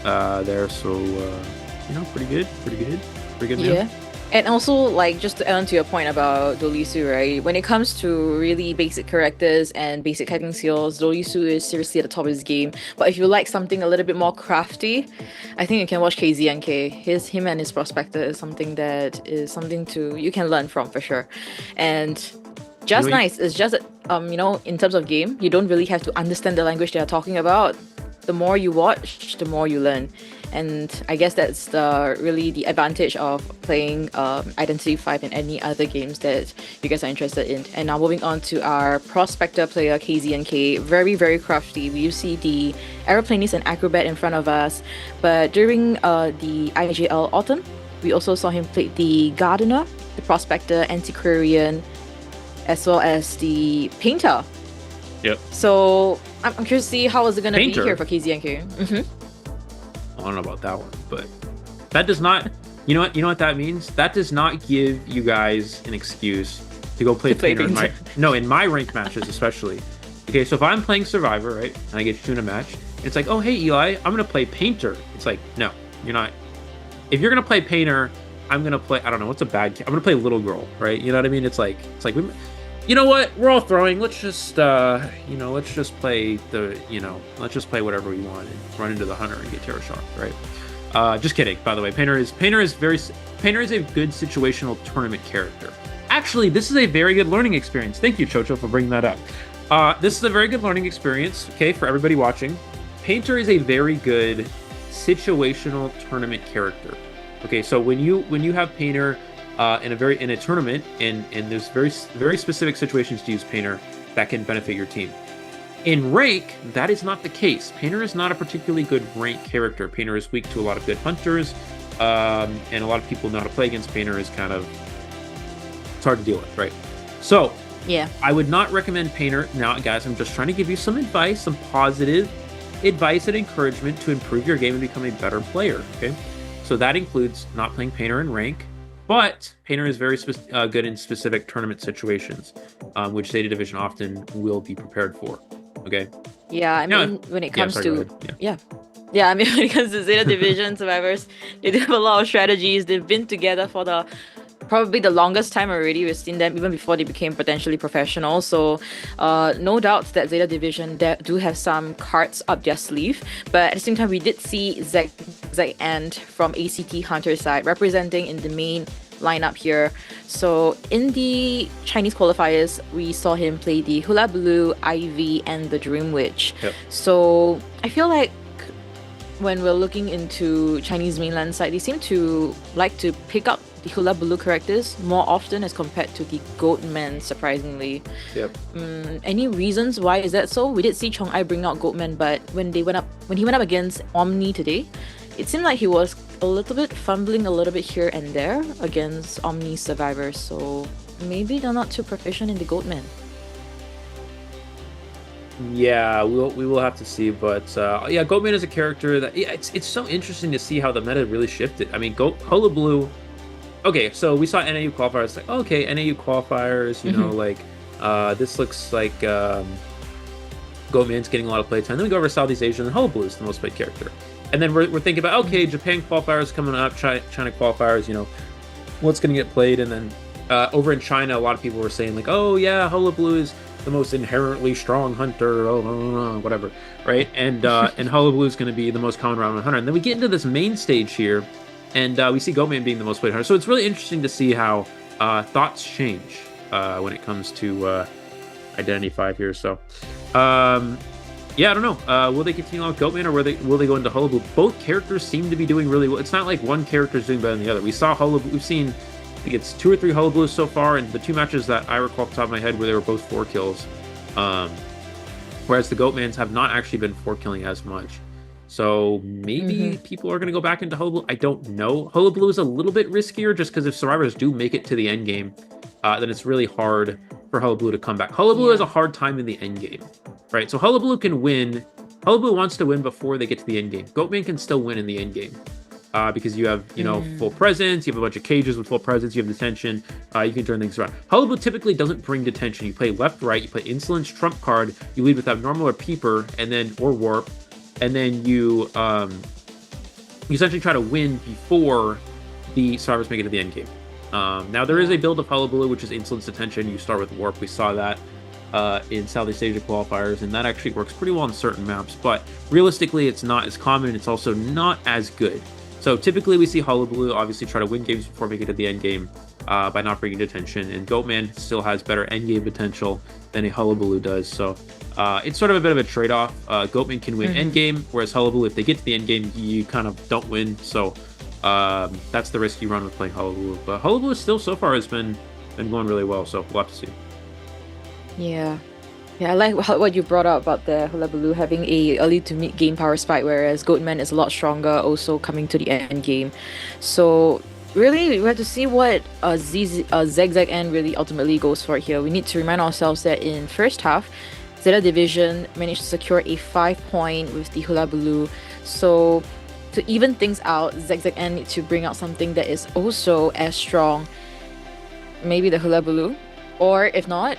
there. So you know, pretty good. Man. And also, like, just to add on to your point about Dolisu, right? When it comes to really basic characters and basic hacking skills, Dolisu is seriously at the top of his game. But if you like something a little bit more crafty, I think you can watch KZNK. Him and his Prospector is something that is something you can learn from for sure. And just nice. It's just that, in terms of game, you don't really have to understand the language they are talking about. The more you watch, the more you learn. And I guess that's really the advantage of playing Identity 5 and any other games that you guys are interested in. And now moving on to our Prospector player, KZNK. Very, very crafty. We see the Aeroplanist and Acrobat in front of us. But during the IGL Autumn, we also saw him play the Gardener, the Prospector, Antiquarian, as well as the Painter. Yep. So I'm curious to see how is it going to be here for KZNK. I don't know about that one, but that does not. You know what that means? That does not give you guys an excuse to go play Painter in my ranked matches, especially. Okay, so if I'm playing Survivor, right, and I get you in a match, it's like, oh hey Eli, I'm gonna play Painter. It's like, no, you're not. If you're gonna play Painter, I'm gonna play. I don't know what's a bad. I'm gonna play Little Girl, right? You know what I mean? It's like. You know what? We're all throwing. Let's just, let's just play let's just play whatever we want and run into the hunter and get terror shocked, right? Just kidding. By the way, Painter is a good situational tournament character. Actually, this is a very good learning experience. Thank you, Chocho, for bringing that up. This is a very good learning experience. Okay, for everybody watching, Painter is a very good situational tournament character. Okay, so when you have Painter. In a tournament, and there's very specific situations to use Painter that can benefit your team. In rank, that is not the case. Painter is not a particularly good rank character. Painter is weak to a lot of good hunters, and a lot of people know how to play against Painter. It's hard to deal with, right? So yeah, I would not recommend Painter. Now, guys, I'm just trying to give you some advice, some positive advice and encouragement to improve your game and become a better player. Okay, so that includes not playing Painter in rank. But Painter is very good in specific tournament situations, which ZETA Division often will be prepared for. Okay. Yeah, I mean, when it comes to when it comes to ZETA Division survivors, they do have a lot of strategies. They've been together for probably the longest time already. We've seen them even before they became potentially professional. So no doubt that ZETA Division do have some cards up their sleeve. But at the same time, we did see Zeg and from ACT Hunter side representing in the main lineup here. So in the Chinese qualifiers, we saw him play the Hula Blue, Ivy, and the Dream Witch. Yep. So I feel like when we're looking into Chinese mainland side, they seem to like to pick up the Hula Blue characters more often as compared to the Goatman, surprisingly. Yep. Any reasons why is that so? We did see Chong Ai bring out Goatman, but when he went up against Omni today, it seemed like he was a little bit fumbling a little bit here and there against Omni survivors. So maybe they're not too proficient in the Goatman. Yeah, we will have to see, but Goatman is a character that it's so interesting to see how the meta really shifted. I mean, Hula Blue. Okay, so we saw NAU qualifiers. Like, okay, NAU qualifiers. This looks like Goatman's getting a lot of playtime. Then we go over to Southeast Asia, and Hula Blue is the most played character. And then we're thinking about, okay, Japan qualifiers coming up, China qualifiers. What's going to get played? And then over in China, a lot of people were saying like, oh yeah, Hula Blue is the most inherently strong hunter, whatever, right? And Hula Blue is going to be the most common round 100. And then we get into this main stage here, and we see Goatman being the most played hunter. So it's really interesting to see how thoughts change when it comes to Identity 5 here. So, I don't know. Will they continue on with Goatman, or will they go into Hula Blue? Both characters seem to be doing really well. It's not like one character is doing better than the other. We saw Hula Blue. We've seen, I think it's 2 or 3 Hula Blues so far, and the 2 matches that I recall off the top of my head where they were both 4 kills. Whereas the Goatmans have not actually been 4 killing as much. So maybe people are going to go back into Hula Blue. I don't know. Hula Blue is a little bit riskier just because if survivors do make it to the end game, then it's really hard for Hula Blue to come back. Hula Blue has a hard time in the end game, right? So Hula Blue can win. Hula Blue wants to win before they get to the end game. Goatman can still win in the end game because you have, full presence. You have a bunch of cages with full presence. You have detention. You can turn things around. Hula Blue typically doesn't bring detention. You play left, right. You play Insolence, Trump card. You lead with Abnormal or Peeper, or Warp. And then you essentially try to win before the survivors make it to the end game. Now there is a build of Hullabaloo, which is Insolence Detention. You start with Warp. We saw that in Southeast Asia qualifiers, and that actually works pretty well on certain maps. But realistically, it's not as common. It's also not as good. So typically we see Hullabaloo obviously try to win games before making it to the end game by not bringing detention, and Goatman still has better end game potential than a Hullabaloo does. So it's sort of a bit of a trade-off. Goatman can win end game, whereas Hullabaloo, if they get to the end game, you kind of don't win. So that's the risk you run with playing Hullabaloo. But Hullabaloo still so far has been going really well, so we'll have to see. Yeah. Yeah, I like what you brought up about the Hullabaloo having a early to mid game power spike, whereas Goatman is a lot stronger, also coming to the end game. So really, we have to see what ZZN really ultimately goes for here. We need to remind ourselves that in first half, ZETA Division managed to secure a 5-point with the Hullabaloo. So to even things out, ZZN need to bring out something that is also as strong. Maybe the Hullabaloo. Or if not,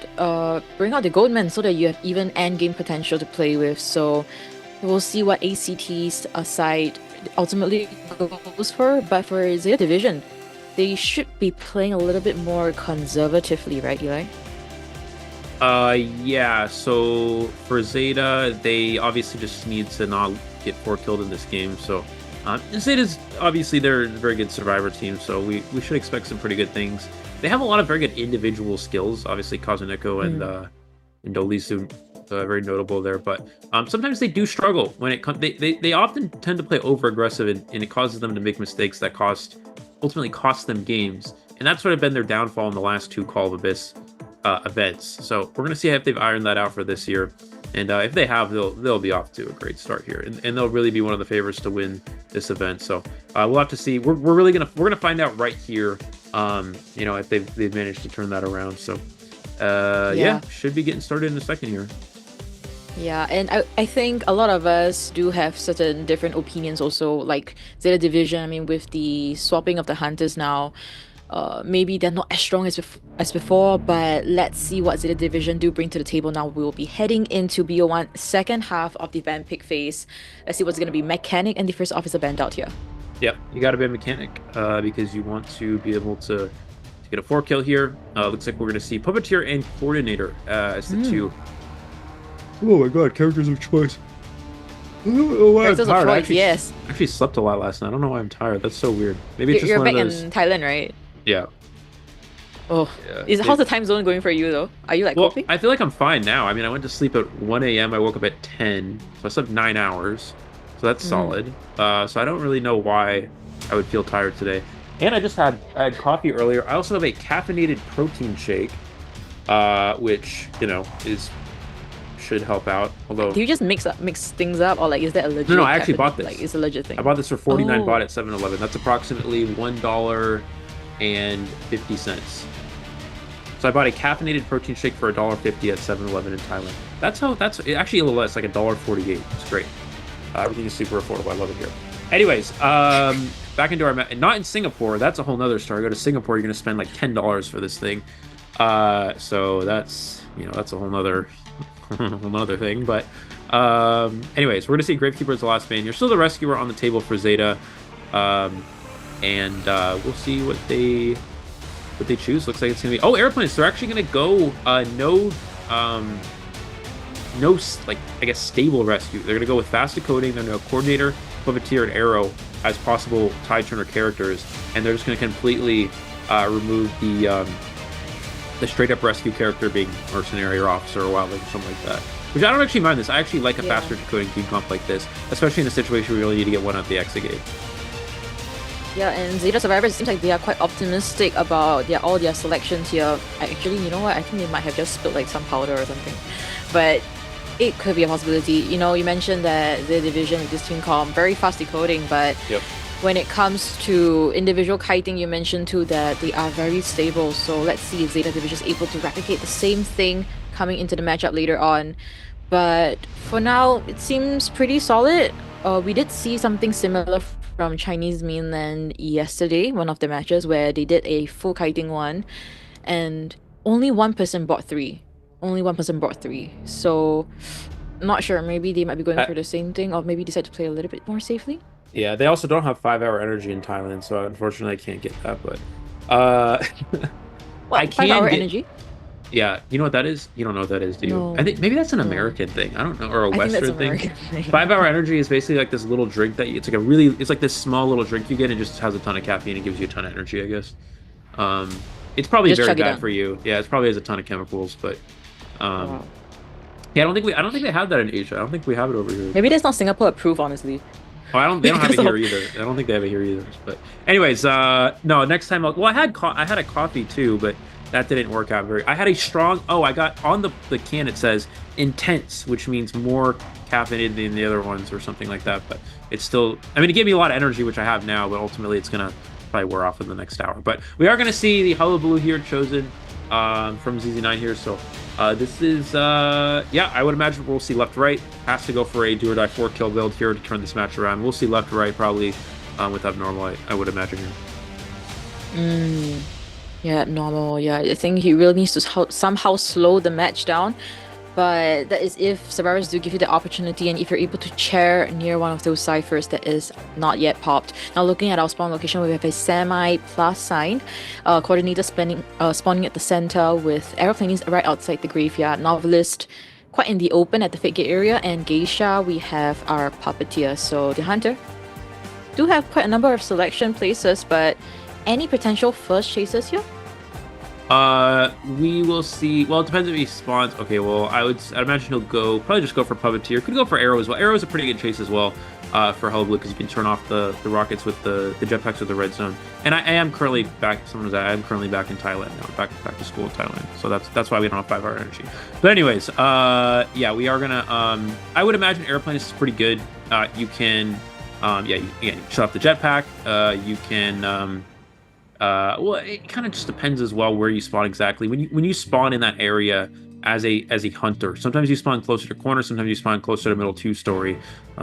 bring out the Goatman so that you have even end game potential to play with. So we'll see what ACT's side ultimately goes for. But for ZETA Division, they should be playing a little bit more conservatively, right, Eli? Yeah. So for ZETA, they obviously just need to not get 4 killed in this game. So ZETA's obviously they're a very good survivor team, so we should expect some pretty good things. They have a lot of very good individual skills. Obviously, Kazuneko and Dolisu very notable there. But sometimes they do struggle when it comes. They often tend to play over aggressive, and it causes them to make mistakes that ultimately cost them games. And that's sort of been their downfall in the last 2 Call of Abyss events. So we're gonna see if they've ironed that out for this year. And if they have, they'll be off to a great start here, and they'll really be one of the favorites to win this event. So we'll have to see. We're gonna find out right here. If they've managed to turn that around. So yeah, should be getting started in a second here. Yeah, and I think a lot of us do have certain different opinions also, like ZETA Division. I mean, with the swapping of the hunters now, maybe they're not as strong as before, but let's see what ZETA Division do bring to the table now. We'll be heading into BO1 second half of the band pick phase. Let's see what's going to be Mechanic and the first officer band out here. Yep, you got to be a Mechanic because you want to be able to get a 4 kill here. Looks like we're going to see Puppeteer and Coordinator as the 2. Oh my god, characters of choice. Characters of choice, yes. I actually slept a lot last night. I don't know why I'm tired. That's so weird. Maybe it's just you're one back of those... in Thailand, right? Yeah. Oh, yeah. How's the time zone going for you though? Are you like coping? I feel like I'm fine now. I mean, I went to sleep at 1 a.m. I woke up at 10, so I slept 9 hours. So that's solid. So I don't really know why I would feel tired today. And I had coffee earlier. I also have a caffeinated protein shake, which should help out. Although, do you just mix things up, or like is that a legit? No, I actually bought this. Like it's a legit thing. I bought this for 49 baht at 7-Eleven. That's approximately $1.50. So I bought a caffeinated protein shake for $1.50 at 7-Eleven in Thailand. That's actually a little less, like $1.48. It's great. Everything is super affordable. I love it here. Anyways, back into our not in Singapore. That's a whole nother story. Go to Singapore, you're gonna spend like $10 for this thing. So that's a whole nother thing. But anyways, we're gonna see Gravekeeper as the last man. You're still the rescuer on the table for ZETA, and we'll see what they choose. Looks like it's gonna be airplanes. They're actually gonna go no like I guess stable rescue. They're gonna go with fast decoding. They're gonna go Coordinator, Puppeteer, and Arrow as possible Tide Turner characters, and they're just gonna completely remove the straight up rescue character being mercenary or officer or wildling or something like that. Which I don't actually mind this. I actually like a faster decoding team comp like this, especially in a situation where you really need to get one out the exit gate. Yeah, and ZETA Survivors seems like they are quite optimistic about all their selections here. Actually, you know what? I think they might have just spilled like some powder or something, but it could be a possibility. You mentioned that the division with this team comp very fast decoding, but when it comes to individual kiting, you mentioned too that they are very stable. So let's see if ZETA Division is able to replicate the same thing coming into the matchup later on. But for now, it seems pretty solid. We did see something similar from Chinese mainland yesterday, one of the matches where they did a full kiting one, and only one person bought 3. Only one person bought 3. So not sure. Maybe they might be going for the same thing, or maybe decide to play a little bit more safely. Yeah, they also don't have 5-hour energy in Thailand, so unfortunately I can't get that. But What, I 5 can hour get- energy? Yeah, you know what that is? You don't know what that is, do you? No. I think maybe that's an American thing. I don't know, or a I think that's Western thing. American thing. 5 hour energy is basically like this little drink that it's like a really, it's like this small little drink you get and just has a ton of caffeine and gives you a ton of energy, I guess. It's probably Just very chug it bad down. for you. Yeah, it probably has a ton of chemicals, but yeah, I don't think they have that in Asia. I don't think we have it over here. Maybe that's not Singapore approved, honestly. Oh, they don't have it Because here of- either. I don't think they have it here either. But anyways, no, next time I had a coffee too, but that didn't work out very. I had a strong. Oh, I got on the can. It says intense, which means more caffeinated than the other ones or something like that. But it's still. I mean, it gave me a lot of energy, which I have now, but ultimately it's gonna probably wear off in the next hour. But we are gonna see the Hullabaloo here chosen from ZZ9 here. So this is yeah, I would imagine we'll see left right. Has to go for a do or die 4-kill build here to turn this match around. We'll see left right probably with abnormal. I would imagine here. Yeah, normal. Yeah, I think he really needs to somehow slow the match down. But that is if survivors do give you the opportunity and if you're able to chair near one of those ciphers that is not yet popped. Now looking at our spawn location, we have a semi plus sign, coordinator spawning at the center with aeroplanes right outside the graveyard, novelist quite in the open at the fake gate area, and geisha we have our puppeteer. So the hunter do have quite a number of selection places, but any potential first chasers here? We will see. Well, it depends if he spawns. Okay, well, I'd imagine he'll probably just go for puppeteer. Could go for arrow as well. Arrow is a pretty good chase as well for Hullabaloo because you can turn off the rockets with the jetpacks with the red zone. And I am currently back. I am currently back in Thailand now. Back to school in Thailand. So that's why we don't have 5 hour energy. But anyways, yeah, we are gonna. I would imagine airplane is pretty good. You can, yeah, you shut off the jetpack. You can. Well, it kind of just depends as well where you spawn exactly. When you spawn in that area as a hunter, sometimes you spawn closer to corner, sometimes you spawn closer to middle 2-story.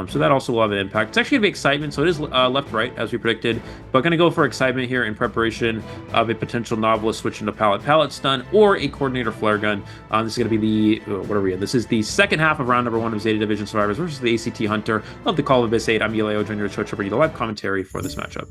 So that also will have an impact. It's actually gonna be excitement, so it is left right as we predicted, but gonna go for excitement here in preparation of a potential novelist switching to pallet stun or a coordinator flare gun. This is gonna be the what are we in? This is the second half of round number 1 of Zeta Division Survivors versus the ACT Hunter of the Call of Abyss 8. I'm Yuleo, joining your show to bring you the live commentary for this matchup.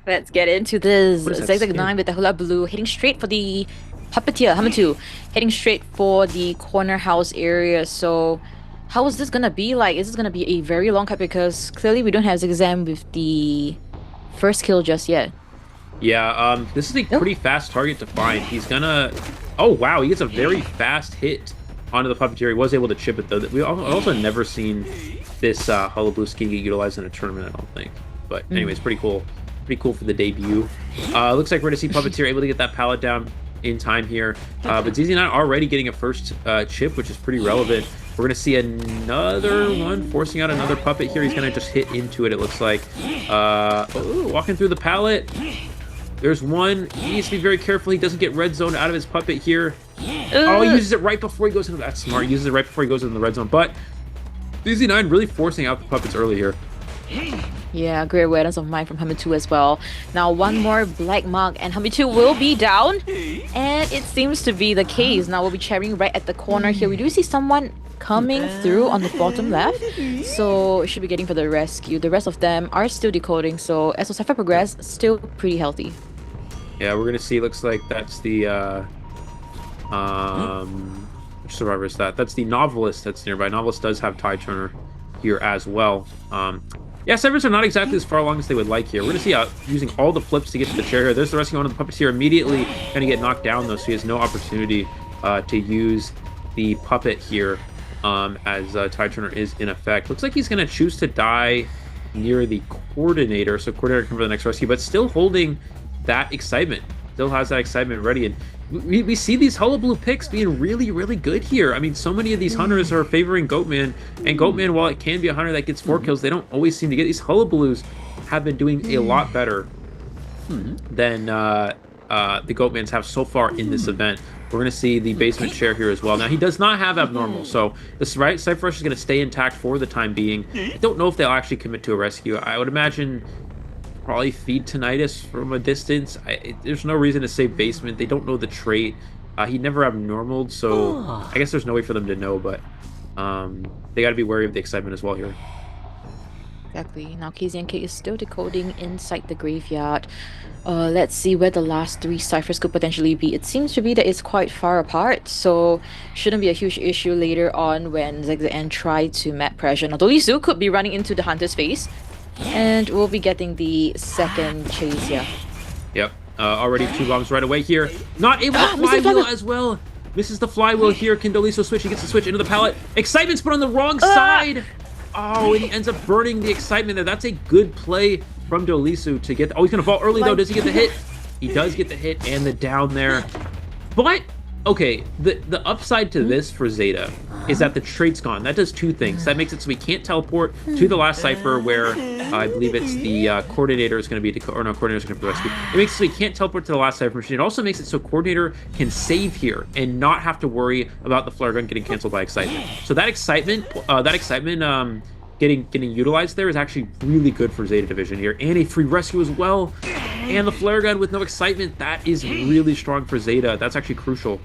Let's get into this. What is that ZETA 9 with the Hullabaloo heading straight for the puppeteer, Hamitu, heading straight for the corner house area. So how is this gonna be like? Is this gonna be a very long cut? Because clearly we don't have Zigzam with the first kill just yet. Yeah, this is a pretty fast target to find. He's gonna... Oh, wow, he gets a very fast hit onto the puppeteer. He was able to chip it, though. We also never seen this Hullabaloo skin get utilized in a tournament, I don't think. But anyways, pretty cool. Pretty cool for the debut. Looks like we're going to see Puppeteer able to get that pallet down in time here. But ZZ9 already getting a first chip, which is pretty relevant. We're going to see another one forcing out another puppet here. He's going to just hit into it, it looks like. Walking through the pallet. There's one. He needs to be very careful he doesn't get red zone out of his puppet here. Oh, he uses it right before he goes into... That's smart. He uses it right before he goes into the red zone. But ZZ9 really forcing out the puppets early here. Yeah, great awareness of mine from Hamitu as well. Now one more black mark and Hamitu will be down. And it seems to be the case. Now we'll be cheering right at the corner here. We do see someone coming through on the bottom left. So should be getting for the rescue. The rest of them are still decoding. So as the cypher progress, still pretty healthy. Yeah, we're gonna see, looks like that's the which survivor is that? That's the novelist that's nearby. Novelist does have Tide Turner here as well. Yeah, servers are not exactly as far along as they would like here. We're going to see using all the flips to get to the chair here. There's the rescue one of the puppeteer immediately going to get knocked down, though, so he has no opportunity to use the puppet here as Tide Turner is in effect. Looks like he's going to choose to die near the coordinator, so coordinator can for the next rescue, but still holding that excitement. Still has that excitement ready, and we see these Hullabaloo picks being really, really good here. I mean, so many of these hunters are favoring Goatman, and Goatman, while it can be a hunter that gets 4 kills, they don't always seem to get. These Hullabaloos have been doing a lot better than the Goatmans have so far in this event. We're going to see the basement chair here as well. Now, he does not have abnormal, so this Cypher Rush is going to stay intact for the time being. I don't know if they'll actually commit to a rescue. I would imagine probably feed Tinnitus from a distance. There's no reason to save basement. They don't know the trait. He never abnormaled, so I guess there's no way for them to know, but they got to be wary of the excitement as well here. Exactly. Now KZNK is still decoding inside the graveyard. Let's see where the last 3 ciphers could potentially be. It seems to be that it's quite far apart, so shouldn't be a huge issue later on when ZETA try to map pressure. Now Dolisu could be running into the Hunter's face, and we'll be getting the second chase here. Yep. Already 2 bombs right away here. Not able to flywheel as well. Misses the flywheel here. Can Dolisu switch? He gets the switch into the pallet. Excitement's put on the wrong side. Oh, and he ends up burning the excitement there. That's a good play from Dolisu to get... Oh, he's going to fall early, though. Does he get the hit? He does get the hit and the down there. But, okay, the upside to this for ZETA is that the trait's gone. That does 2 things. That makes it so we can't teleport to the last cipher where I believe it's the coordinator is going to be... coordinator is going to be rescued. It makes it so we can't teleport to the last cipher machine. It also makes it so coordinator can save here and not have to worry about the flare gun getting canceled by excitement. So that excitement getting utilized there is actually really good for ZETA Division here. And a free rescue as well. And the flare gun with no excitement. That is really strong for ZETA. That's actually crucial.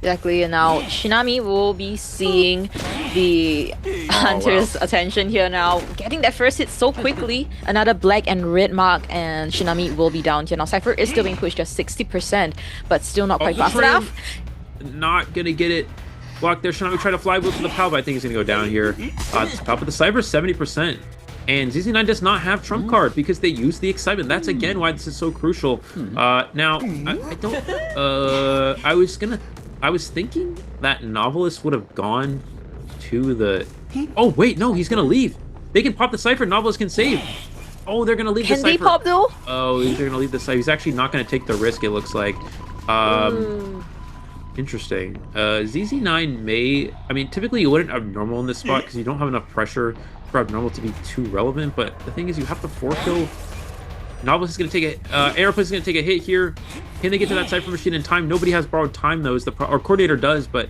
Exactly, and now Shinami will be seeing the Hunter's attention here now. Getting that first hit so quickly. Another black and red mark, and Shinami will be down here. Now Cypher is still being pushed just 60%, but still not quite fast enough. Not gonna get it. Block there. Shinami trying to fly wheel to the PAL, but I think he's gonna go down here. But the Cypher is 70%. And ZZ9 does not have trump card because they use the excitement. That's again why this is so crucial. Now I was thinking that Novelist would have gone to the... Oh wait, no, he's gonna leave. They can pop the Cypher, Novelist can save. Oh, they're gonna leave the Cypher. Can they pop though? Oh, they're gonna leave the Cypher. He's actually not gonna take the risk, it looks like. Interesting. ZZ9 may... I mean, typically you wouldn't abnormal in this spot because you don't have enough pressure for abnormal to be too relevant, but the thing is you have to 4-kill. Novelist is going to take a... Aeroplane is going to take a hit here. Can they get to that Cypher machine in time? Nobody has borrowed time, though. Or Coordinator does, but...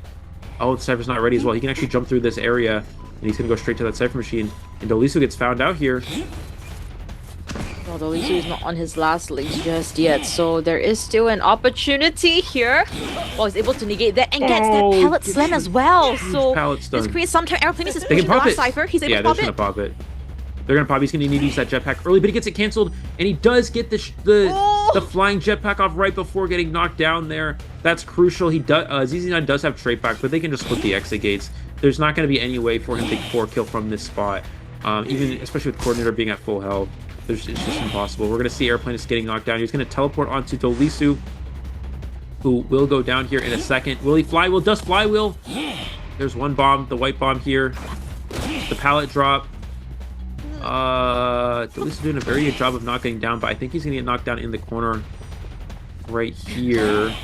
Oh, the Cypher's not ready as well. He can actually jump through this area, and he's going to go straight to that Cypher machine. And Dolisu gets found out here. Well, Dolisu is not on his last legs just yet, so there is still an opportunity here. Well, he's able to negate that and gets that pallet slam as well. So this creates some time. Aeroplane is pushing the last Cypher. He's able to pop it. Yeah, they're going to pop it. They're going to pop. He's going to need to use that jetpack early, but he gets it canceled, and he does get the flying jetpack off right before getting knocked down there. That's crucial. He does. ZZ9 does have trait back, but they can just split the exit gates. There's not going to be any way for him to 4-kill from this spot, even especially with Coordinator being at full health. It's just impossible. We're going to see Airplane is getting knocked down. He's going to teleport onto Dolisu, who will go down here in a second. Will he flywheel? Does flywheel? There's one bomb, the white bomb here. The pallet drop. Dolisu doing a very good job of not getting down, but I think he's going to get knocked down in the corner right here.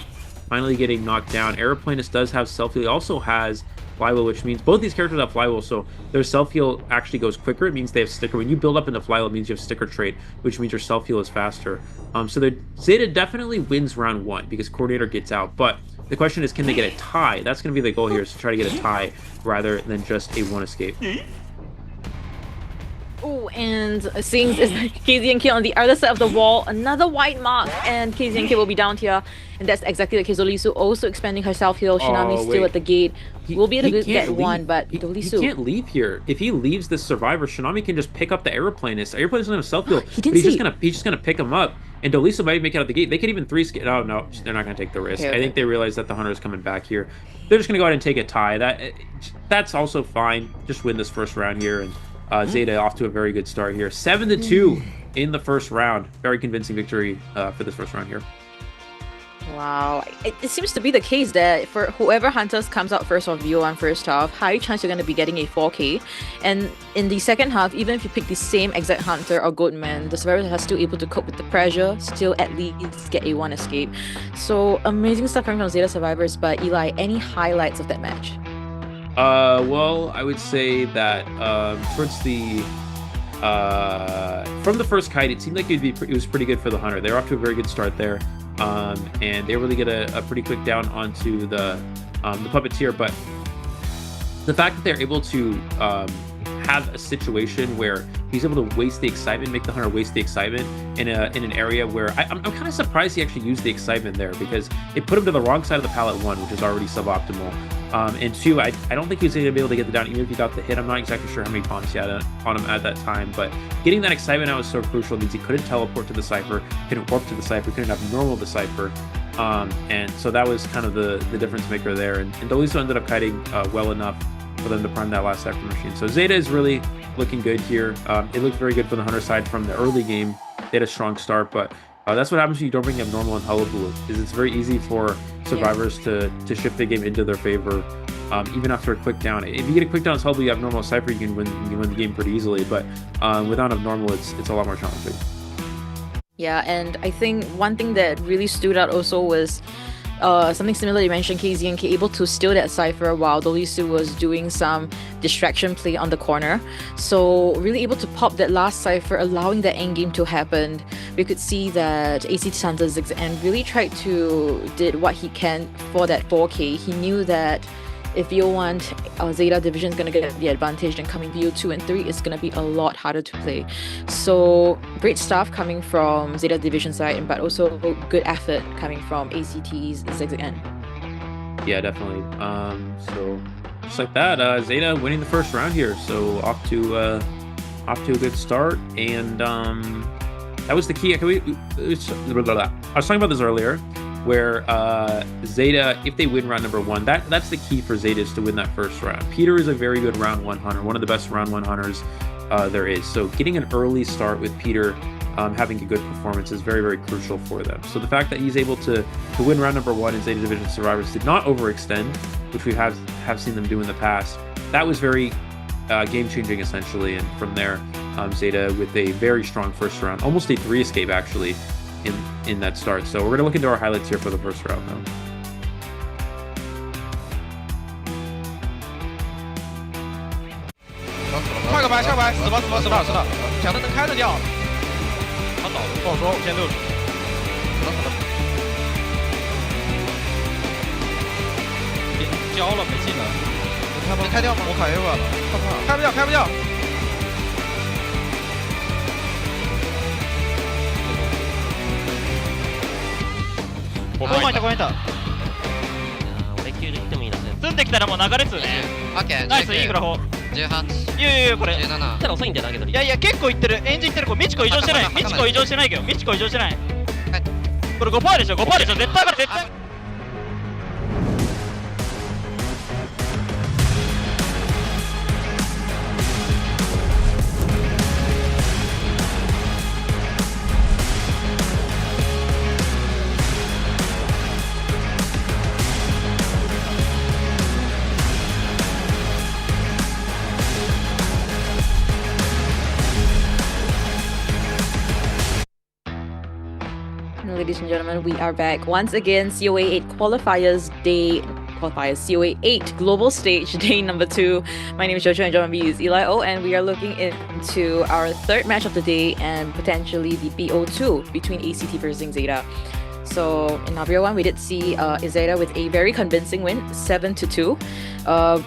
Finally getting knocked down. Aeroplanist does have self-heal. He also has flywheel, which means both these characters have flywheel, so their self-heal actually goes quicker. It means they have sticker. When you build up into flywheel, it means you have sticker trait, which means your self-heal is faster. So the ZETA definitely wins round 1 because Coordinator gets out, but the question is, can they get a tie? That's going to be the goal here, is to try to get a tie rather than just a 1 escape. Oh, and seeing KZNK on the other side of the wall, another white mark, and KZNK will be down here. And that's exactly like Dolisu also expanding her self-heal. Shinami still at the gate. We'll be able to get one, but Dolisu... He can't leave here. If he leaves this survivor, Shinami can just pick up the Aeroplanist. Aeroplanist doesn't have self-heal, but he's just gonna pick him up. And Dolisu might make it out of the gate. They could even 3-skip... Oh, no, they're not gonna take the risk. I think they realize that the Hunter is coming back here. They're just gonna go ahead and take a tie. That's also fine. Just win this first round here, and ZETA off to a very good start here. 7-2 in the first round. Very convincing victory for this first round here. Wow. It seems to be the case that for whoever Hunters comes out first or VO1 first half, high chance you're going to be getting a 4K. And in the second half, even if you pick the same exact Hunter or Goatman, the survivors are still able to cope with the pressure, still at least get a 1 escape. So amazing stuff coming from ZETA survivors, but Eli, any highlights of that match? Well, I would say that towards the from the first kite, it seemed like it was pretty good for the Hunter. They're off to a very good start there, and they really get a pretty quick down onto the Puppeteer. But the fact that they're able to have a situation where he's able to waste the excitement, make the Hunter waste the excitement in an area where I'm kind of surprised he actually used the excitement there, because it put him to the wrong side of the pallet, one, which is already suboptimal. And two, I don't think he was going to be able to get the down even if he got the hit. I'm not exactly sure how many bombs he had on him at that time, but getting that excitement out was so crucial. It means he couldn't teleport to the Cypher, couldn't warp to the Cypher, couldn't have normal the Cypher. And so that was kind of the difference maker there. And Doliso ended up kiting well enough for them to prime that last Cypher machine. So ZETA is really looking good here. It looked very good for the Hunter side from the early game. They had a strong start, but that's what happens when you don't bring up normal and Hullabaloo, is it's very easy for survivors to shift the game into their favor, even after a quick down. If you get a quick down as Hullabaloo, you have normal Cypher, you can win the game pretty easily, but without a normal, it's a lot more challenging. Yeah, and I think one thing that really stood out also was something similar you mentioned, KZNK able to steal that Cypher while Dolisu was doing some distraction play on the corner. So really able to pop that last Cypher, allowing the endgame to happen. We could see that ACT Santa ZigZag really tried to did what he can for that 4K. He knew that if VO1 ZETA division is going to get the advantage, then coming VO2 and 3 is going to be a lot harder to play. So great stuff coming from ZETA division side, but also good effort coming from ACT's ZigZag. Yeah, definitely. So just like that, ZETA winning the first round here. So off to a good start, and that was the key. I was talking about this earlier, where ZETA, if they win round number 1, that's the key for ZETA, is to win that first round. Peter is a very good round 1 hunter, one of the best round 1 hunters there is. So getting an early start with Peter having a good performance is very, very crucial for them. So the fact that he's able to win round number 1 in ZETA Division Survivors, did not overextend, which we have seen them do in the past. That was very game-changing, essentially. And from there, ZETA with a very strong first round, almost a 3 escape actually, in that start. So we're going to look into our highlights here for the first round now.快个白，下白，死吧，抢的能开得掉。他倒了，不好说，我先溜。交了没技能，能开掉吗？我卡 A 了，开不掉，开不掉。ここまでここまで。俺9で行ってもいいな。積んできたらもう流れっすね。オッケー。ナイス、いいグラフォ。18。いやこれ。17。ただ遅いんだよ投げ取り。いや結構いってる。エンジンいってる。これミチコ異常してない。ミチコ異常してないけど。ミチコ異常してない。これ5%でしょ。5%でしょ。絶対上がる絶対。Ladies and gentlemen, we are back once again. COA 8 COA 8 global stage day number 2. My name is Jojo and joining me is Eli O, and we are looking into our third match of the day and potentially the BO2 between ACT versus ZETA. So in our BO1, we did see ZETA with a very convincing win, 7-2.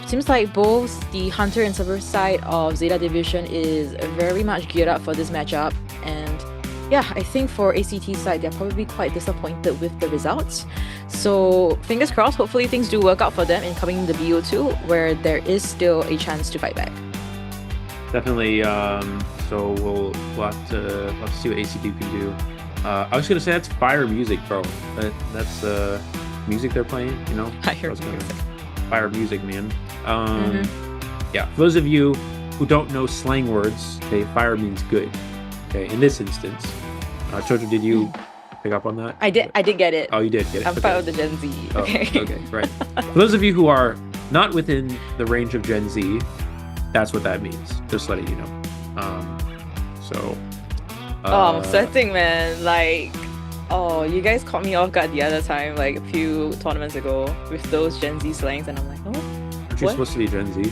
Seems like both the Hunter and Server side of ZETA division is very much geared up for this matchup, and yeah, I think for ACT side, they're probably quite disappointed with the results. So fingers crossed, hopefully things do work out for them in coming the BO2, where there is still a chance to fight back. Definitely. So we'll have to see what ACT can do. I was gonna say that's fire music, bro. That's music they're playing, you know? Fire music, man. Yeah, for those of you who don't know slang words, okay, fire means good. Okay, in this instance, Chojo, did you pick up on that? I did get it. Oh, you did get it. I'm part of the Gen Z. Okay. Oh, okay, right. For those of you who are not within the range of Gen Z, that's what that means. Just letting you know. I'm sweating, man. Like, you guys caught me off guard the other time, like a few tournaments ago, with those Gen Z slangs, and I'm like, oh. Aren't you supposed to be Gen Z?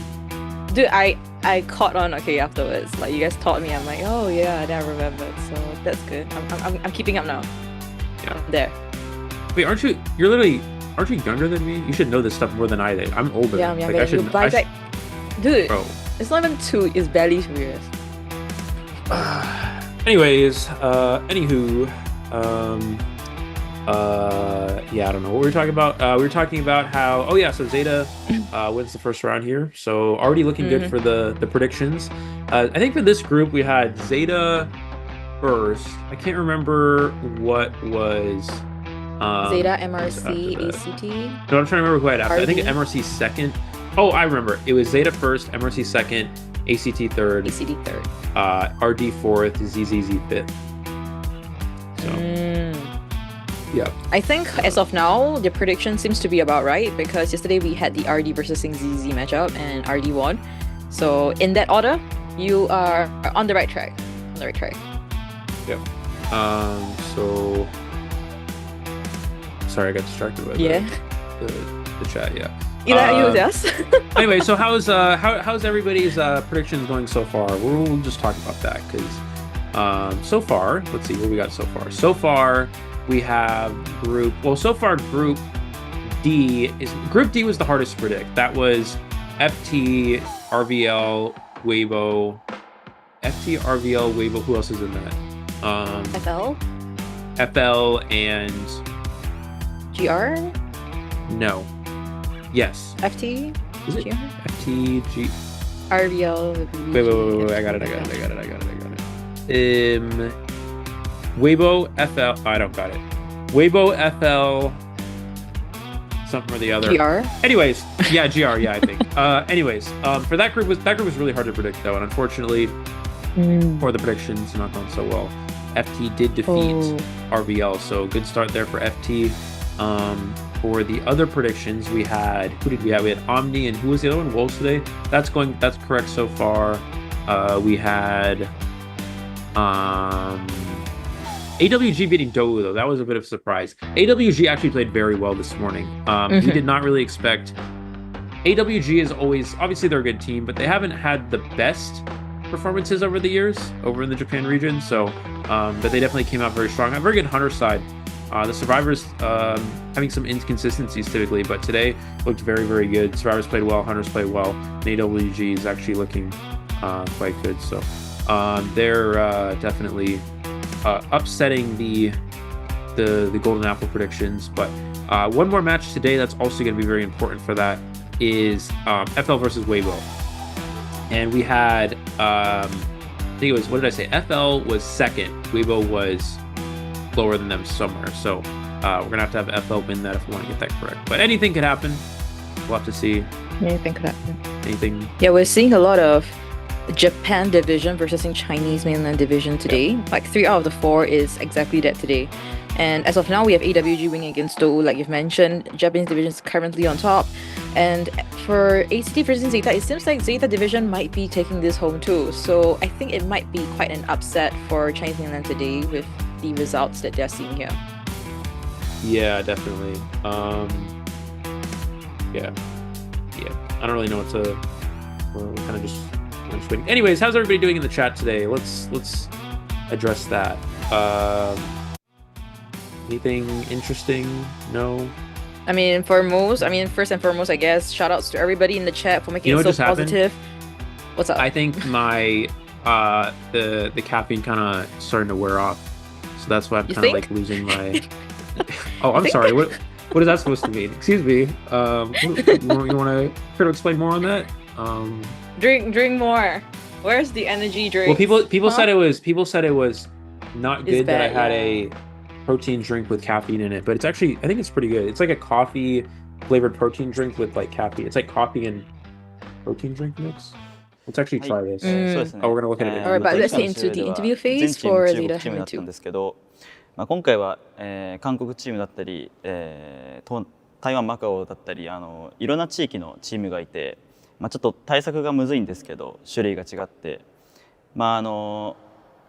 Dude, I caught on afterwards. Like you guys taught me, I'm like, oh yeah, I remembered. So that's good. I'm keeping up now. Yeah. I'm there. Wait, aren't you younger than me? You should know this stuff more than I did. I'm older. Yeah, I'm younger than you. Dude, bro. It's not even 2, it's barely 2 years. Anyways, anywho, yeah, I don't know what we were talking about. We were talking about how, so ZETA wins the first round here. So already looking good for the predictions. I think for this group we had ZETA first. I can't remember what was ZETA, MRC, ACT. No, I'm trying to remember who I had after. I think RD. MRC second. Oh, I remember. It was ZETA first, MRC second, ACT third, RD fourth, ZZZ fifth. So, yeah. I think as of now, the prediction seems to be about right because yesterday we had the RD versus ZZ matchup and RD won. So in that order, you are on the right track. Yep. So, sorry, I got distracted by the chat. Yeah. Anyway, so how's everybody's predictions going so far? We'll just talk about that because so far, let's see what we got so far. So far, we have Group D was the hardest to predict. That was FT, RVL, Weibo. Who else is in that? FL and GR? No. Yes. FT? Is it GR? FT, G? RVL. Wait. I got it. Weibo, FL. I don't got it. Weibo, FL. Something or the other. GR? Anyways, yeah, GR, yeah, I think. For that group was really hard to predict though, and unfortunately, for the predictions not going so well. FT did defeat RVL, so good start there for FT. For the other predictions, we had We had Omni and who was the other one? Wolves today. That's correct so far. We had AWG beating Dou though. That was a bit of a surprise. AWG actually played very well this morning. We did not really expect. AWG is always, obviously they're a good team, but they haven't had the best performances over the years over in the Japan region. So, but they definitely came out very strong. A very good Hunter side. The Survivors having some inconsistencies typically, but today looked very, very good. Survivors played well, Hunters played well, and AWG is actually looking quite good. So they're definitely upsetting the Golden Apple predictions. But one more match today that's also going to be very important for that is FL versus Weibo. And we had, I think it was, what did I say? FL was second, Weibo was lower than them somewhere. So we're gonna have FL win that if we want to get that correct. But anything could happen. We'll have to see. Anything could happen. Anything. Yeah, we're seeing a lot of Japan division versus Chinese mainland division today. Like 3 out of the 4 is exactly that today. And as of now, we have AWG winning against Dou, like you've mentioned. Japanese division is currently on top. And for ACT versus ZETA, it seems like ZETA division might be taking this home too. So I think it might be quite an upset for Chinese mainland today with the results that they're seeing here. Yeah, definitely. Yeah. I don't really know what to. We're kind of just waiting. Anyways, how's everybody doing in the chat today? Let's address that. Anything interesting? No. First and foremost, I guess, shout outs to everybody in the chat for making it so positive. What's up? I think my the caffeine kind of starting to wear off, so that's why I'm kind of like losing my. Oh, I'm sorry. What is that supposed to mean? Excuse me. You want to try to explain more on that? Drink more. Where's the energy drink? Well, people said it was not good that I had a protein drink with caffeine in it, but it's actually, I think it's pretty good. It's like a coffee flavored protein drink with like caffeine. It's like coffee and protein drink mix. Let's actually try this. Oh, we're gonna look at it. Alright, but let's get into the interview phase for ZETA Heaven 2. 今回は、韓国チームだったり、台湾マカオだったりいろんな地域のチームがいて、ちょっと対策がむずいんですけど種類が違って、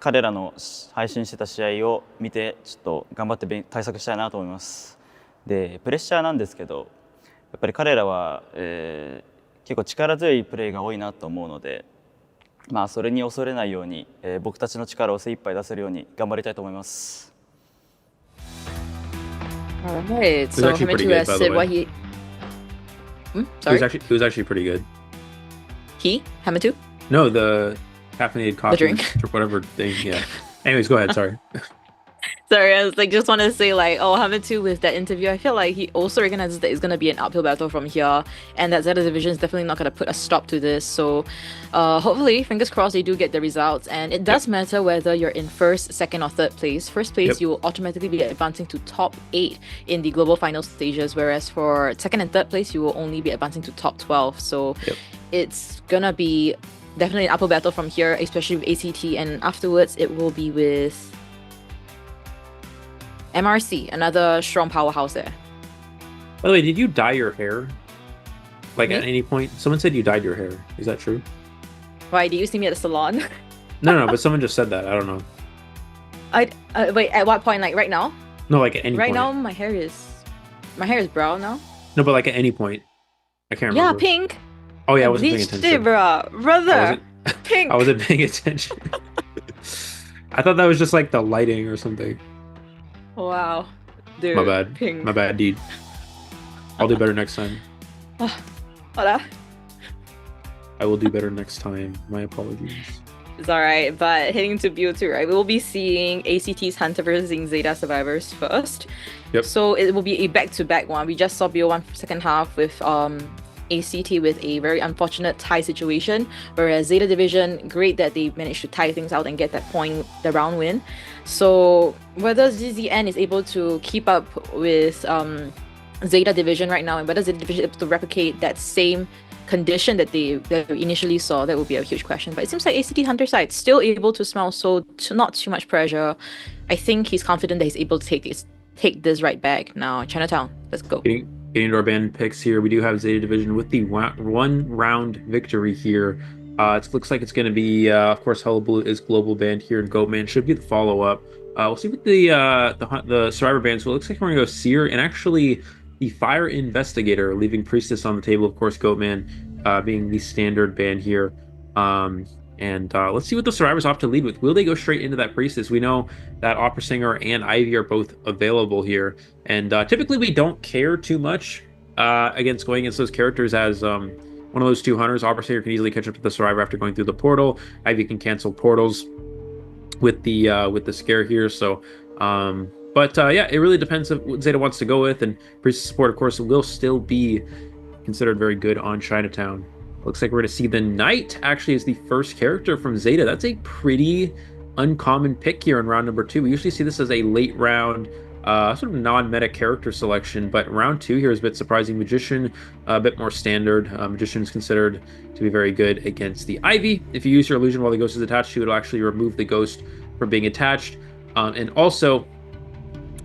彼らの配信してた試合を見てちょっと頑張って対策したいなと思います。でプレッシャーなんですけどやっぱり彼らは、結構力強いプレーが多いなと思うので、まあそれに恐れないように、僕たちの力を精一杯出せるように頑張りたいと思います。Alright, was so actually pretty Hamitu good, has by the said way. what he. It Sorry. was actually pretty good. He? Hamitu? No, the caffeinated coffee drink? or whatever thing. Yeah. Anyways, go ahead. Sorry. Sorry, I was like, just want to say like, oh, Hamitu with that interview, I feel like he also recognizes that it's going to be an uphill battle from here, and that ZETA division is definitely not going to put a stop to this. So, hopefully, fingers crossed, they do get the results. And it does matter whether you're in first, second, or third place. First place, you will automatically be advancing to top 8 in the global final stages, whereas for second and third place, you will only be advancing to top 12. So, it's gonna be definitely an uphill battle from here, especially with ACT, and afterwards, it will be with MRC, another strong powerhouse there. By the way, did you dye your hair? Like Me? at any point? Someone said you dyed your hair. Is that true? Why, do you see me at the salon? No, but someone just said that. I don't know. Wait, at what point? Like right now? No, like at any Right point. now, my hair is brown now. No, but like at any point. I can't Yeah, remember. pink. Oh yeah, I wasn't paying Bleached attention. it, brother. Pink. I wasn't paying attention. I thought that was just like the lighting or something. Wow. Dude, My bad. Pink. My bad, dude. I'll do better next time. Hola. I will do better next time. My apologies. It's alright, but heading to BO2, right? We will be seeing ACT's Hunter versus ZETA Survivors first. Yep. So it will be a back-to-back one. We just saw BO1 second half with ACT with a very unfortunate tie situation, whereas ZETA division, great that they managed to tie things out and get that point, the round win. So whether ZZN is able to keep up with ZETA division right now, and whether ZETA division is able to replicate that same condition that we initially saw, that would be a huge question. But it seems like ACT Hunter side still able to smell, so not too much pressure. I think he's confident that he's able to take this right back. Now Chinatown, let's go. Getting into our band picks here, we do have ZETA division with the one round victory here. It looks like it's going to be, of course, Hullabaloo is global band here, and Goatman should be the follow-up. We'll see what the Survivor band. So it looks like we're going to go Seer and actually the Fire Investigator, leaving Priestess on the table. Of course, Goatman being the standard band here. Let's see what the Survivors opt to lead with. Will they go straight into that Priestess? We know that Opera Singer and Ivy are both available here. And typically we don't care too much against going against those characters as one of those two hunters. Opera Singer can easily catch up to the Survivor after going through the portal. Ivy can cancel portals with the scare here. So, yeah, it really depends on what ZETA wants to go with. And Priestess support, of course, will still be considered very good on Chinatown. Looks like we're going to see the Knight actually as the first character from ZETA. That's a pretty uncommon pick here in round number 2. We usually see this as a late round sort of non-meta character selection, but round 2 here is a bit surprising. Magician, a bit more standard. Magician is considered to be very good against the Ivy. If you use your illusion while the ghost is attached to it, it'll actually remove the ghost from being attached. And also,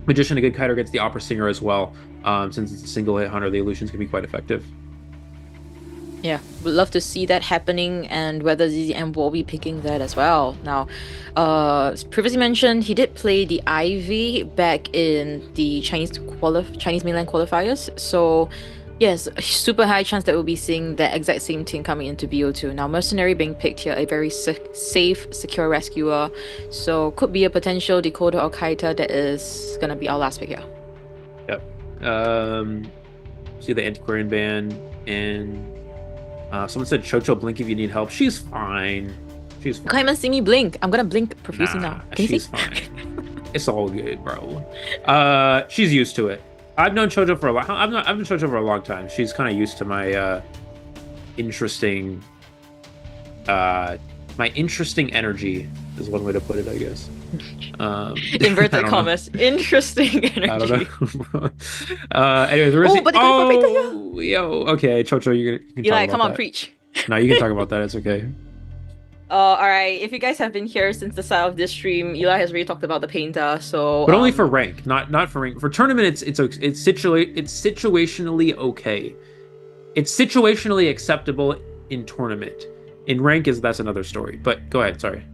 Magician, a good kiter against the Opera Singer as well. Since it's a single hit hunter, the illusions can be quite effective. Yeah, would love to see that happening, and whether ZZM will be picking that as well. Now, as previously mentioned, he did play the Ivy back in the Chinese mainland qualifiers. So, yes, a super high chance that we'll be seeing the exact same team coming into BO2. Now, Mercenary being picked here, a very safe, secure rescuer. So, could be a potential Decoder or Kaita that is gonna be our last pick here. Yep. See the Antiquarian band and. Someone said Chocho blink if you need help. She's fine. She's fine. You can't even see me blink. I'm gonna blink profusely now. Can you she's see? fine. It's all good, bro. She's used to it. I've known Chocho for a long. I've known Chocho for a long time. She's kind of used to my interesting energy is one way to put it, I guess. Inverted commas. Interesting energy. I don't know. Anyways, okay, Chocho, you can Eli, talk about come on, that. preach. No, you can talk about that. It's okay. All right. If you guys have been here since the start of this stream, Eli has already talked about the painter. So, but only for rank, not for rank. For tournament, it's situationally okay. It's situationally acceptable in tournament. In rank, that's another story. But go ahead. Sorry.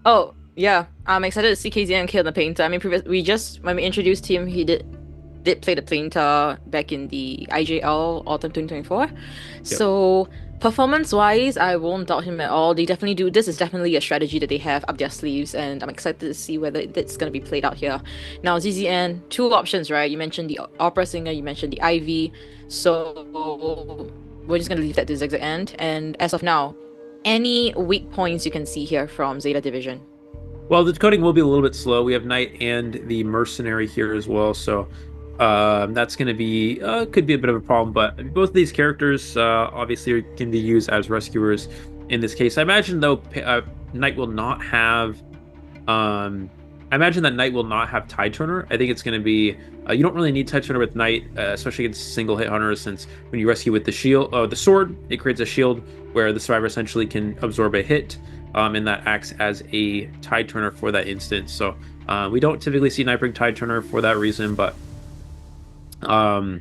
Oh yeah, I'm excited to see KZN kill the painter. I mean, when we introduced him, he did play the painter back in the IJL Autumn 2024. Yep. So Performance-wise, I won't doubt him at all. They definitely do. This is definitely a strategy that they have up their sleeves, and I'm excited to see whether it's going to be played out here. Now, ZZN, two options, right? You mentioned the opera singer, you mentioned the Ivy, so we're just going to leave that to ZZN. And as of now, any weak points you can see here from Zeta Division? Well, the decoding will be a little bit slow. We have Knight and the Mercenary here as well, so that's going to be could be a bit of a problem. But both of these characters obviously can be used as rescuers in this case. I imagine though Knight will not have. I imagine that Knight will not have Tide Turner. I think it's going to be you don't really need Tide Turner with Knight, especially against single hit hunters, since when you rescue with the shield, the sword, it creates a shield where the survivor essentially can absorb a hit. And that acts as a Tide Turner for that instance. So we don't typically see Knight bring Tide Turner for that reason, but in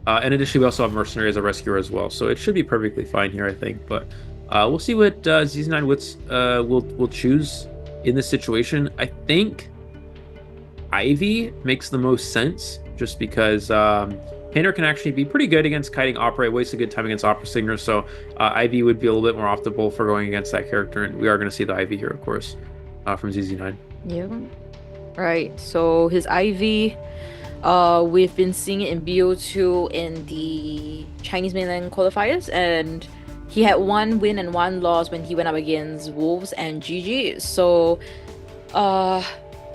addition, we also have Mercenary as a rescuer as well. So it should be perfectly fine here, I think. But we'll see what ZZ9 Wits will choose in this situation. I think Ivy makes the most sense, just because Painter can actually be pretty good against kiting Opera. It wastes a good time against Opera Singer, so Ivy would be a little bit more off the bowl for going against that character, and we are going to see the Ivy here, of course, from ZZ9. Yeah. Right, so his Ivy, we've been seeing it in BO2 in the Chinese mainland qualifiers, and he had 1 win and 1 loss when he went up against Wolves and GG, so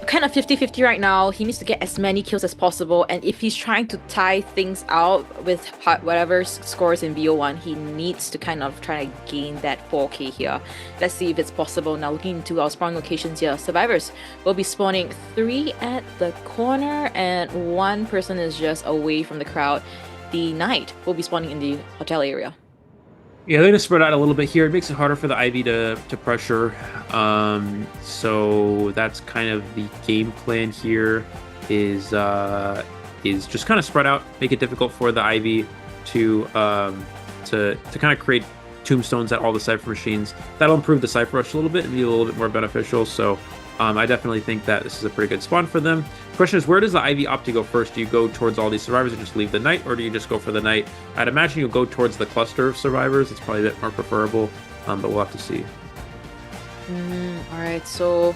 kind of 50-50 right now. He needs to get as many kills as possible, and if he's trying to tie things out with whatever scores in BO1, he needs to kind of try to gain that 4k here. Let's see if it's possible. Now looking into our spawn locations here, survivors will be spawning 3 at the corner, and 1 person is just away from the crowd. The Knight will be spawning in the hotel area. Yeah, they're going to spread out a little bit here. It makes it harder for the Ivy to pressure. So that's kind of the game plan here, is just kind of spread out, make it difficult for the Ivy to kind of create tombstones at all the Cypher machines. That'll improve the Cypher rush a little bit and be a little bit more beneficial. So I definitely think that this is a pretty good spawn for them. Question is, where does the Ivy opt to go first? Do you go towards all these survivors and just leave the Knight, or do you just go for the Knight? I'd imagine you'll go towards the cluster of survivors. It's probably a bit more preferable, but we'll have to see. Alright, so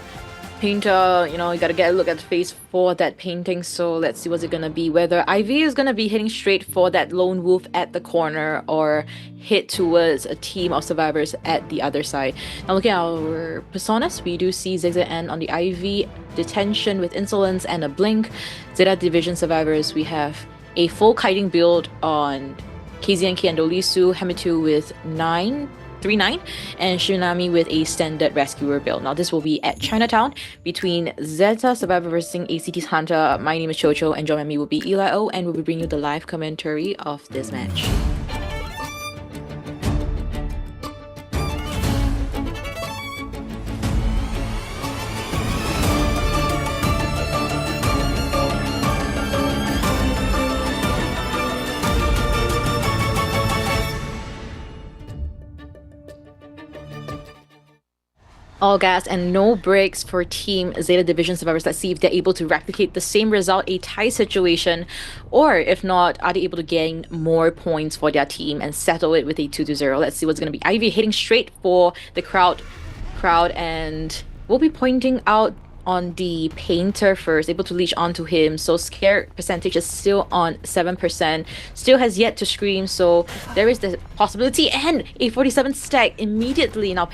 Painter, you gotta get a look at the face for that painting, so let's see what's it gonna be. Whether Ivy is gonna be hitting straight for that lone wolf at the corner, or hit towards a team of survivors at the other side. Now looking at our personas, we do see ZZN on the Ivy, Detention with Insolence and a Blink. Zeta Division survivors, we have a full kiting build on KZNK and Dolisu, Hamitu with 3-9, and Shinami with a standard rescuer build. Now this will be at Chinatown between Zeta Survivor versus ACT's Hunter. My name is Chocho, and joining me will be Eli O, and we'll be bringing you the live commentary of this match. All gas and no breaks for Team Zeta Division survivors. Let's see if they're able to replicate the same result, a tie situation, or if not, are they able to gain more points for their team and settle it with a 2-0. Let's see what's going to be. Ivy hitting straight for the crowd, and we'll be pointing out on the Painter first, able to leech onto him, so scare percentage is still on 7%, still has yet to scream, so there is the possibility, and a 47 stack immediately. Now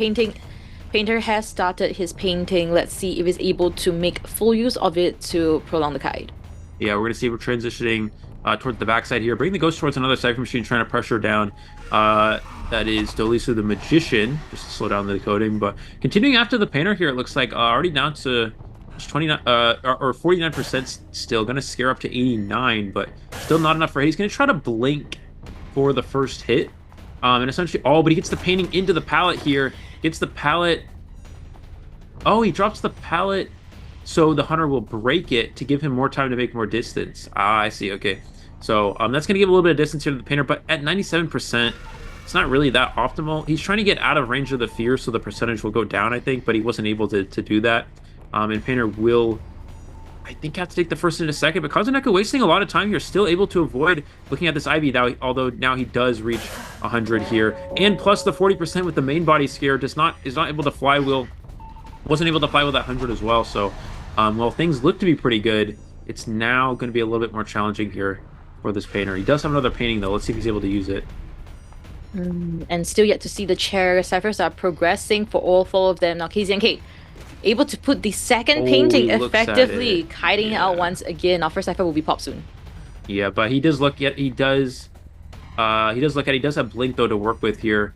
Painter has started his painting. Let's see if he's able to make full use of it to prolong the kite. Yeah, we're going to see we're transitioning towards the backside here. Bring the Ghost towards another Cypher machine, trying to pressure down. That is Dolisu the Magician, just to slow down the decoding. But continuing after the Painter here, it looks like already down to 29 or 49% still. Going to scare up to 89, but still not enough for hit. He's going to try to blink for the first hit. And essentially, but he gets the painting into the pallet here. Gets the pallet. Oh, he drops the pallet so the hunter will break it to give him more time to make more distance. Ah, I see. Okay. So that's going to give a little bit of distance here to the Painter, but at 97%, it's not really that optimal. He's trying to get out of range of the fear so the percentage will go down, I think, but he wasn't able to do that. And Painter will... I think have to take the first into second, but Kazuneka wasting a lot of time here, still able to avoid looking at this Ivy, now, although now he does reach 100 here. And plus the 40% with the main body scare is not able to flywheel, wasn't able to flywheel that 100 as well. So, while things look to be pretty good, it's now going to be a little bit more challenging here for this painter. He does have another painting though. Let's see if he's able to use it. And still yet to see the chair ciphers are progressing for all 4 of them. Now KZ and K able to put the second painting effectively, kiting it out once again. Our first cipher will be popped soon. Yeah, but he does look at he does have Blink though to work with here.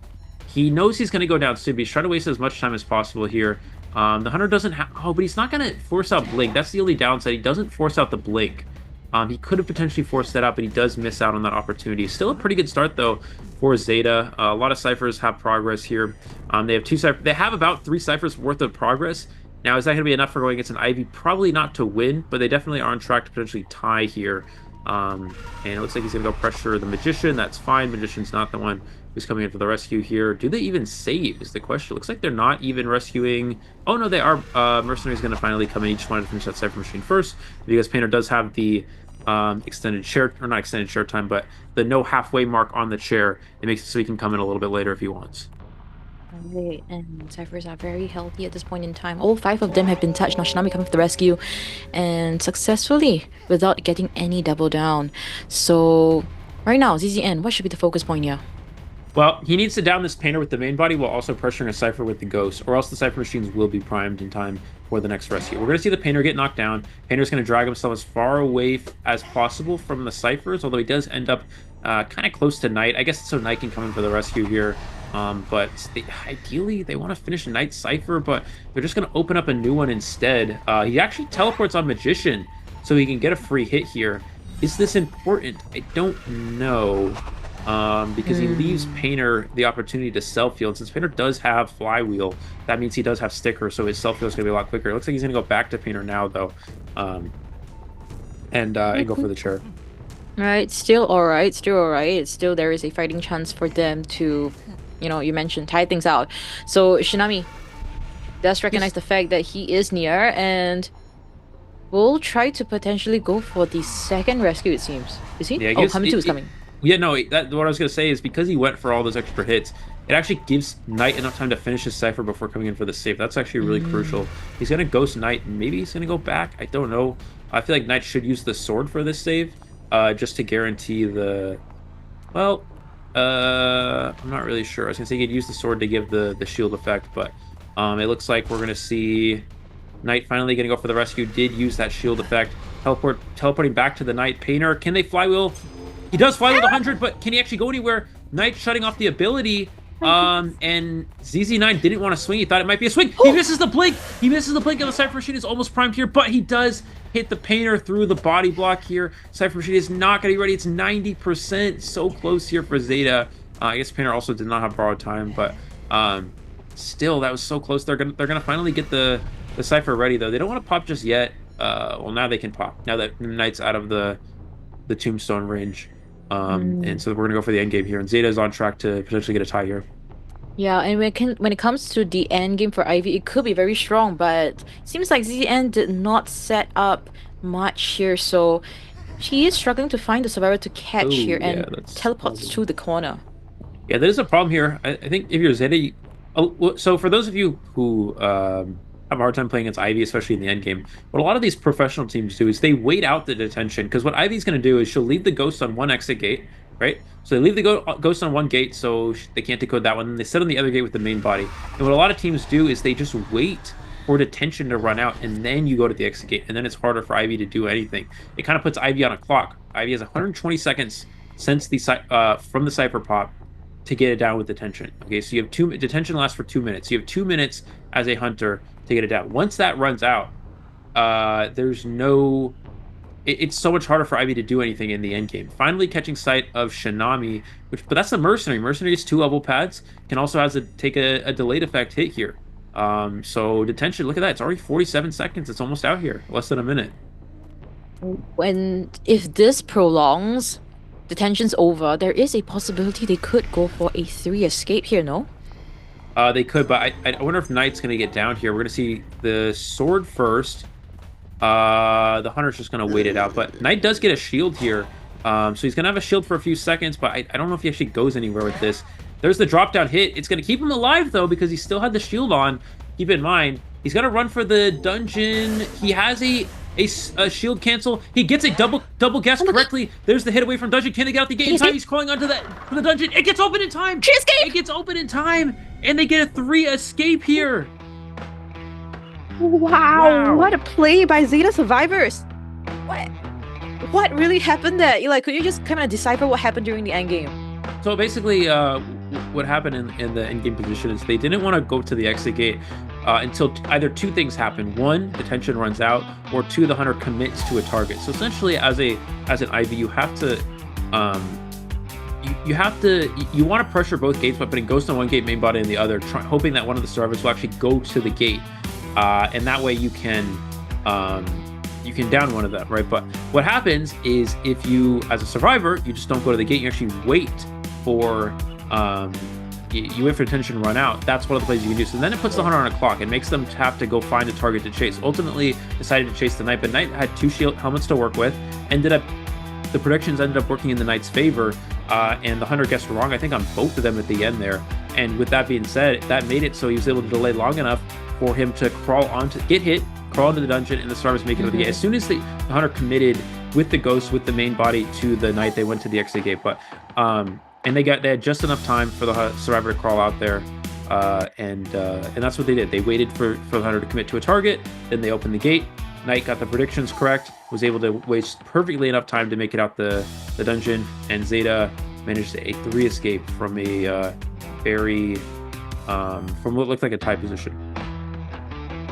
He knows he's going to go down soon, but he's trying to waste as much time as possible here. The Hunter doesn't have... Oh, but he's not going to force out Blink. That's the only downside. He doesn't force out the Blink. He could have potentially forced that out, but he does miss out on that opportunity. Still a pretty good start, though, for Zeta. A lot of ciphers have progress here. They have 2 ciphers. They have about 3 ciphers worth of progress. Now, is that going to be enough for going against an Ivy? Probably not to win, but they definitely are on track to potentially tie here. And it looks like he's going to go pressure the Magician. That's fine. Magician's not the one who's coming in for the rescue here. Do they even save is the question. Looks like they're not even rescuing. Oh, no, they are. Mercenary's going to finally come in. He just wanted to finish that Cypher Machine first, because Painter does have the extended share, or not extended share time, but the no halfway mark on the chair. It makes it so he can come in a little bit later if he wants. Right, and ciphers are very healthy at this point in time. All 5 of them have been touched. Now Shinami coming for the rescue, and successfully without getting any double down. So right now, ZZN, what should be the focus point here? Well, he needs to down this painter with the main body while also pressuring a cipher with the ghost, or else the cipher machines will be primed in time for the next rescue. We're going to see the painter get knocked down. Painter's going to drag himself as far away as possible from the ciphers, although he does end up kind of close to Knight. I guess so Knight can come in for the rescue here. But ideally, they want to finish Knight's cipher, but they're just going to open up a new one instead. He actually teleports on Magician, so he can get a free hit here. Is this important? I don't know. Because he leaves Painter the opportunity to self-heal. And since Painter does have Flywheel, that means he does have Sticker, so his self-heal is going to be a lot quicker. It looks like he's going to go back to Painter now, though, and go for the chair. Right, still alright, still alright. Still there is a fighting chance for them to, you know, you mentioned, tie things out. So Shinami does recognize the fact that he is near, and will try to potentially go for the second rescue, it seems. Is he? Yeah, oh, Hamitu is coming. Yeah, no, what I was going to say is because he went for all those extra hits, it actually gives Knight enough time to finish his cipher before coming in for the save. That's actually really crucial. He's going to ghost Knight. Maybe he's going to go back. I don't know. I feel like Knight should use the sword for this save, just to guarantee the... Well, I'm not really sure. I was going to say he could use the sword to give the shield effect, but it looks like we're going to see Knight finally going to go for the rescue. Did use that shield effect. Teleporting back to the Knight. Painter, can they flywheel? He does fly with 100, but can he actually go anywhere? Knight shutting off the ability, and ZZ9 didn't want to swing. He thought it might be a swing. He misses the blink. He misses the blink, and the Cypher Machine is almost primed here, but he does hit the Painter through the body block here. Cypher Machine is not going to be ready. It's 90%. So close here for Zeta. I guess Painter also did not have borrowed time, but still, that was so close. They're gonna finally get the Cypher ready, though. They don't want to pop just yet. Well, now they can pop. Now that Knight's out of the tombstone range. And so we're going to go for the end game here. And Zeta is on track to potentially get a tie here. Yeah, and when it comes to the end game for Ivy, it could be very strong, but it seems like ZZN did not set up much here, so she is struggling to find the survivor to catch here and teleports to the corner. Yeah, there is a problem here. I think if you're Zeta... so for those of you who have a hard time playing against Ivy, especially in the end game, what a lot of these professional teams do is they wait out the detention, because what Ivy's going to do is she'll leave the ghost on one exit gate, right? So they leave the ghost on one gate, so they can't decode that one, and they sit on the other gate with the main body. And what a lot of teams do is they just wait for detention to run out, and then you go to the exit gate, and then it's harder for Ivy to do anything. It kind of puts Ivy on a clock. Ivy has 120 seconds since the from the Cypher pop to get it down with detention. Okay, so you have detention lasts for 2 minutes. You have 2 minutes as a hunter to get it down. Once that runs out, there's no... It's so much harder for Ivy to do anything in the end game. Finally catching sight of Shinami, but that's the Mercenary. Mercenary is 2 level pads, can also take a delayed effect hit here. So detention, look at that. It's already 47 seconds. It's almost out here. Less than a minute. If this prolongs, detention's over, there is a possibility they could go for a 3 escape here, no? They could, but I wonder if Knight's going to get down here. We're going to see the sword first. The Hunter's just going to wait it out. But Knight does get a shield here. So he's going to have a shield for a few seconds, but I don't know if he actually goes anywhere with this. There's the drop down hit. It's going to keep him alive, though, because he still had the shield on. Keep in mind, he's got to run for the dungeon. He has a shield cancel. He gets a double guess correctly. There's the hit away from dungeon. Can they get out the gate in time? He's crawling onto the dungeon. It gets open in time. It gets open in time, and they get a 3 escape here. Wow, what a play by Zeta Survivors. What really happened there? Eli, could you just kind of decipher what happened during the end game? So basically, what happened in the end game position is they didn't want to go to the exit gate until either 2 things happen. 1, the tension runs out, or 2, the Hunter commits to a target. So essentially, as an IV, you have to you want to pressure both gates by putting Ghost on one gate, main body in the other, hoping that one of the survivors will actually go to the gate, and that way you can down one of them, right? But what happens is if you, as a survivor, you just don't go to the gate, you actually wait for you wait for tension to run out. That's one of the plays you can do. So then it puts the Hunter on a clock. It makes them have to go find a target to chase. Ultimately decided to chase the Knight, but Knight had 2 shield helmets to work with. The predictions ended up working in the Knight's favor, and the Hunter guessed wrong, I think, on both of them at the end there. And with that being said, that made it so he was able to delay long enough for him to get hit, crawl into the dungeon, and the survivors make it to the gate. As soon as the Hunter committed with the Ghost, with the main body to the Knight, they went to the exit gate. But and they had just enough time for the survivor to crawl out there, and that's what they did. They waited for the Hunter to commit to a target, then they opened the gate. Knight got the predictions correct, was able to waste perfectly enough time to make it out the dungeon, and Zeta managed a 3 escape from a from what looked like a tie position.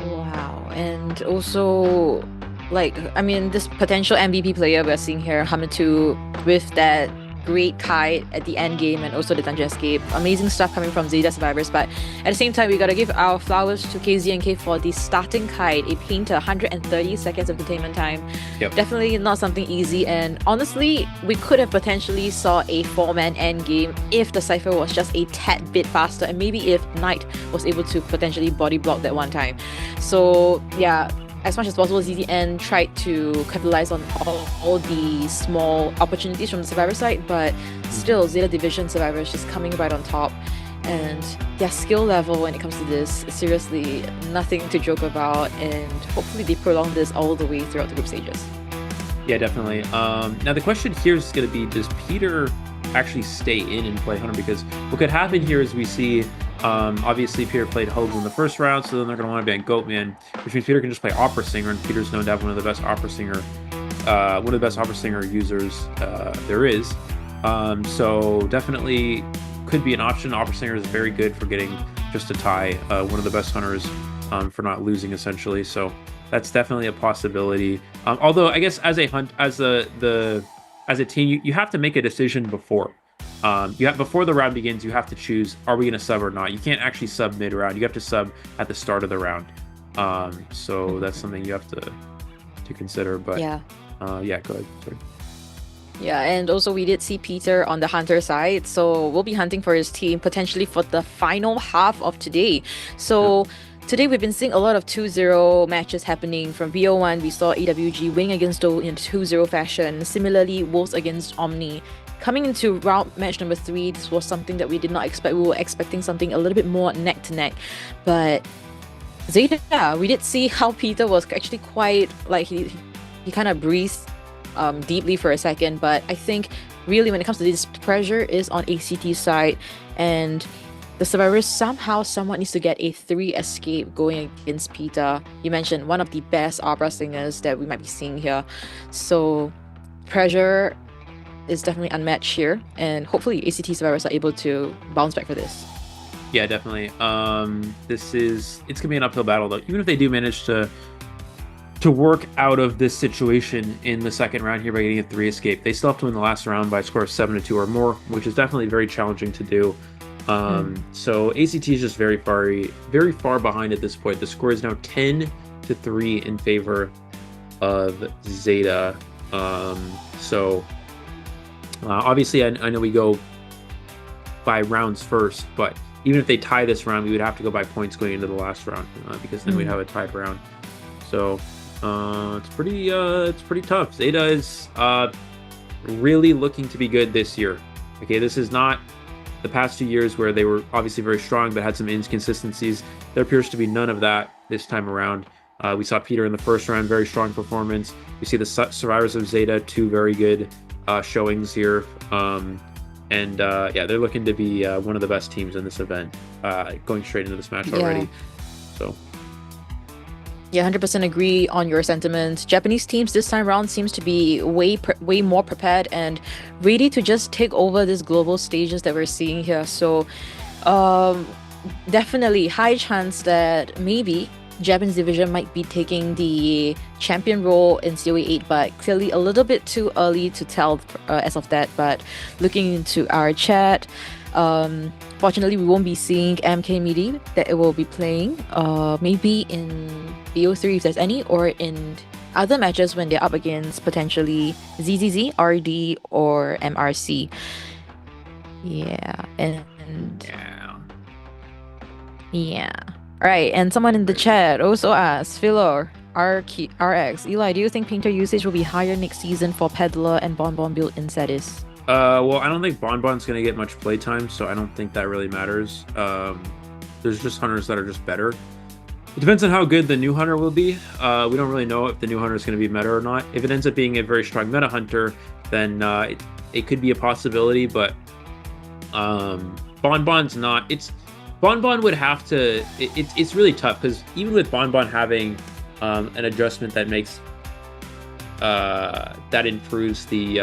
Wow, and also, this potential MVP player we're seeing here, Hamitu, with that great kite at the end game and also the dungeon escape. Amazing stuff coming from Zeta Survivors, but at the same time, we gotta give our flowers to KZNK for the starting kite. It painted 130 seconds of containment time. Yep. Definitely not something easy, and honestly, we could have potentially saw a 4-man end game if the Cypher was just a tad bit faster, and maybe if Knight was able to potentially body block that one time. So yeah, as much as possible, ZZN tried to capitalize on all the small opportunities from the Survivor side, but still, Zeta Division Survivors just coming right on top. And their skill level when it comes to this is seriously nothing to joke about, and hopefully they prolong this all the way throughout the group stages. Yeah, definitely. Now the question here is going to be, does Peter actually stay in and play Hunter? Because what could happen here is we see obviously Peter played Hogue in the first round, so then they're going to want to be on Goatman, which means Peter can just play Opera Singer, and Peter's known to have one of the best Opera Singer users there is. So definitely could be an option. Opera Singer is very good for getting just a tie, one of the best Hunters for not losing essentially. So that's definitely a possibility. Although I guess as a team, you have to make a decision before. Before the round begins, you have to choose, are we going to sub or not? You can't actually sub mid-round. You have to sub at the start of the round. So that's something you have to consider. But go ahead. Sorry. Yeah, and also we did see Peter on the Hunter side, so we'll be hunting for his team potentially for the final half of today. So today we've been seeing a lot of 2-0 matches happening. From BO1, we saw AWG win against Dole in 2-0 fashion. Similarly, Wolves against Omni. Coming into round match number 3, this was something that we did not expect. We were expecting something a little bit more neck to neck, but Zeta, we did see how Peter was actually quite he kind of breathed deeply for a second. But I think really when it comes to this, pressure is on ACT's side, and the Survivors somewhat needs to get a 3 escape going against Peter. You mentioned one of the best opera singers that we might be seeing here, so pressure is definitely unmatched here, and hopefully ACT Survivors are able to bounce back for this. Yeah, definitely. It's gonna be an uphill battle though. Even if they do manage to work out of this situation in the second round here by getting a 3 escape, they still have to win the last round by a score of 7-2 or more, which is definitely very challenging to do. So ACT is just very far behind at this point. The score is now 10-3 in favor of Zeta. Obviously, I know we go by rounds first, but even if they tie this round, we would have to go by points going into the last round because then we'd have a tied round. So It's pretty tough. ZETA is really looking to be good this year. Okay, this is not the past 2 years where they were obviously very strong but had some inconsistencies. There appears to be none of that this time around. We saw Peter in the first round, very strong performance. We see the survivors of ZETA, 2 very good showings here. Yeah, they're looking to be one of the best teams in this event, going straight into this match already. So. Yeah, 100% agree on your sentiment. Japanese teams this time around seems to be way more prepared and ready to just take over these global stages that we're seeing here. So definitely high chance that maybe Japanese division might be taking the champion role in COA8, but clearly a little bit too early to tell as of that. But looking into our chat, fortunately we won't be seeing MK Midi that it will be playing maybe in BO3 if there's any, or in other matches when they're up against potentially ZZZ, RD, or MRC. Yeah, Alright, and someone in the chat also asked, Philo, RX, Eli, do you think painter usage will be higher next season for Peddler and Bonbon build in Cetis? Well, I don't think Bonbon's going to get much playtime, so I don't think that really matters. There's just hunters that are just better. It depends on how good the new hunter will be. We don't really know if the new hunter is going to be meta or not. If it ends up being a very strong meta hunter, then it could be a possibility, but Bonbon's not. Bonbon would have to. It's really tough because even with Bonbon having an adjustment that makes that improves the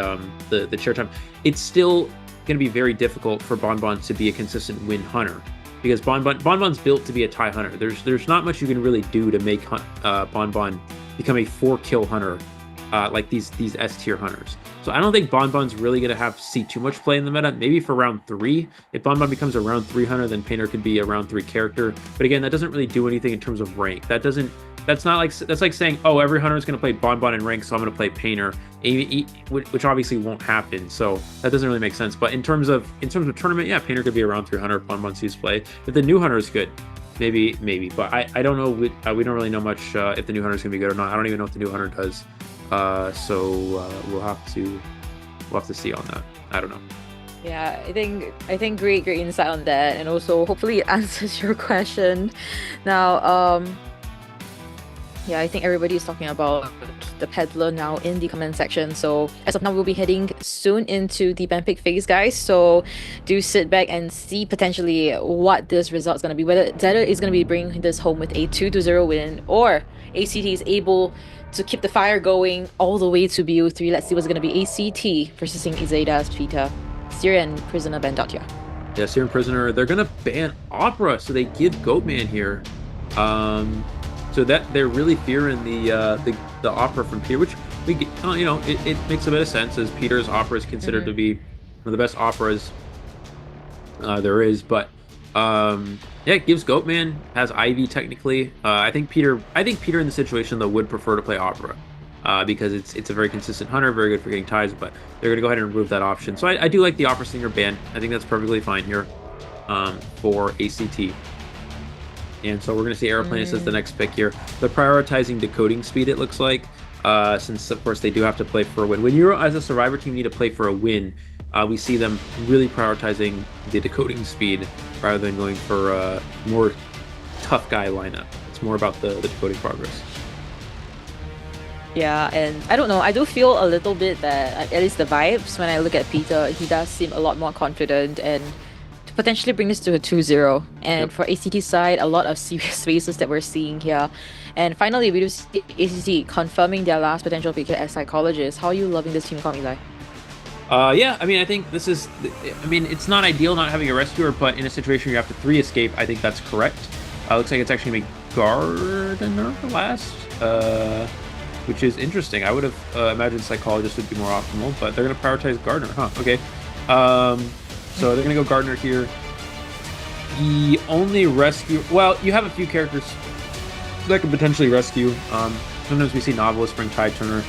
chair time, it's still going to be very difficult for Bonbon to be a consistent win hunter because Bonbon's built to be a tie hunter. There's not much you can really do to make Bonbon become a 4-kill hunter like these S tier hunters. So I don't think Bonbon's really going to see too much play in the meta. Maybe for round 3. If Bonbon becomes a round 3 hunter, then Painter could be a round 3 character. But again, that doesn't really do anything in terms of rank. That's like saying, oh, every hunter is going to play Bonbon in rank, so I'm going to play Painter, which obviously won't happen. So that doesn't really make sense. But in terms of tournament, yeah, Painter could be a round 3 hunter if Bonbon sees play. If the new hunter is good, maybe. But I don't know. We don't really know much if the new hunter is going to be good or not. I don't even know what the new hunter does. So we'll have to see on that. I don't know. Yeah, I think great insight on that, and also hopefully it answers your question. Now, yeah, I think everybody is talking about the Peddler now in the comment section. So as of now, we'll be heading soon into the Bampic phase, guys. So do sit back and see potentially what this result is going to be. Whether ZETA is going to be bringing this home with a 2-0 win, or ACT is able to keep the fire going all the way to BO3. Let's see what's going to be ACT versus ZETA, Vita, Syrian Prisoner banned out here. Yeah, Syrian Prisoner, they're going to ban Opera, so they give Goatman here. So that they're really fearing the Opera from Peter, which we it makes a bit of sense as Peter's Opera is considered to be one of the best operas there is. But yeah, it gives Goatman, has Ivy technically. I think Peter in the situation though would prefer to play Opera because it's a very consistent hunter, very good for getting ties. But they're gonna go ahead and remove that option. So I do like the Opera Singer ban. I think that's perfectly fine here for ACT. And so we're going to see Aeroplanus as the next pick here. They're prioritizing decoding speed, it looks like, since, of course, they do have to play for a win. When you, as a Survivor team, need to play for a win, we see them really prioritizing the decoding speed rather than going for a more tough guy lineup. It's more about the decoding progress. Yeah, and I don't know, I do feel a little bit that, at least the vibes, when I look at Peter, he does seem a lot more confident and potentially bring this to a 2-0. And for ACT side, a lot of serious faces that we're seeing here. And finally, we do see ACT confirming their last potential pick as psychologists. How are you loving this team comp, Eli? Yeah, I mean, I think this is, it's not ideal not having a rescuer, but in a situation where you have to 3 escape, I think that's correct. Looks like it's actually going to be Gardener last, which is interesting. I would have imagined psychologist would be more optimal, but they're going to prioritize Gardener, huh? Okay. So they're going to go Gardener here. The only rescue... Well, you have a few characters that can potentially rescue. Sometimes we see Novelist bring Tide Turner.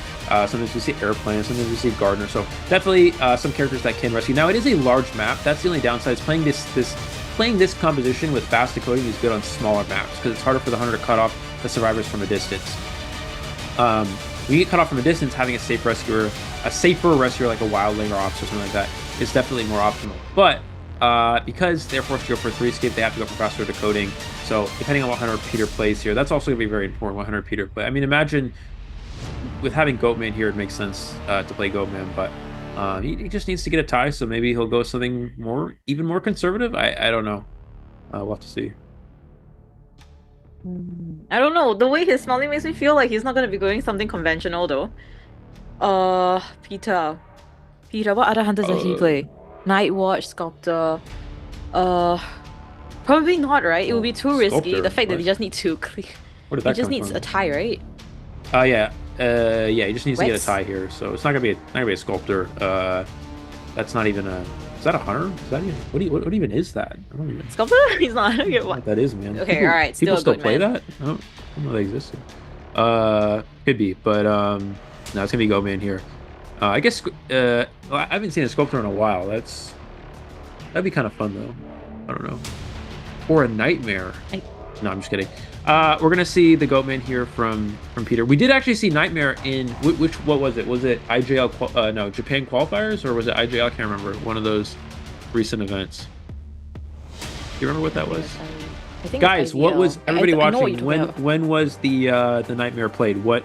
Sometimes we see Airplane. Sometimes we see Gardener. So definitely some characters that can rescue. Now, it is a large map. That's the only downside. Is playing this composition with fast decoding is good on smaller maps because it's harder for the hunter to cut off the survivors from a distance. when you get cut off from a distance, having a safer rescuer like a wildling or ops or something like that is definitely more optimal. But because they're forced to go for 3 escape, they have to go for faster decoding. So depending on what hunter Peter plays here, that's also going to be very important what hunter Peter play. I mean, imagine with having Goatman here, it makes sense to play Goatman, but he just needs to get a tie, so maybe he'll go something even more conservative. I don't know. We'll have to see. I don't know. The way he's smiling makes me feel like he's not going to be going something conventional though. Peter, what other hunters does he play? Nightwatch, Sculptor. Probably not, right? It would be too risky. Sculptor? The fact that he just needs to clear. He just needs a tie, right? Yeah. He just needs to get a tie here, so it's not gonna be a sculptor. That's not even a. Is that a hunter? Is that even, what even is that? I don't even. Sculptor? He's not. I don't get what that is, man. Okay, all right. People still good, play man. that? I don't know they existed. Could be, but no, it's gonna be Goatman here. I guess I haven't seen a sculptor in a while. That'd be kind of fun though. I don't know. Or a nightmare. No, I'm just kidding. We're gonna see the Goatman here from Peter. We did actually see Nightmare in what was it? Was it IJL? No, Japan qualifiers, or was it IJL? I can't remember. One of those recent events. Do you remember what that was? I think Guys, what was everybody I know what watching? you're talking When was the Nightmare played? What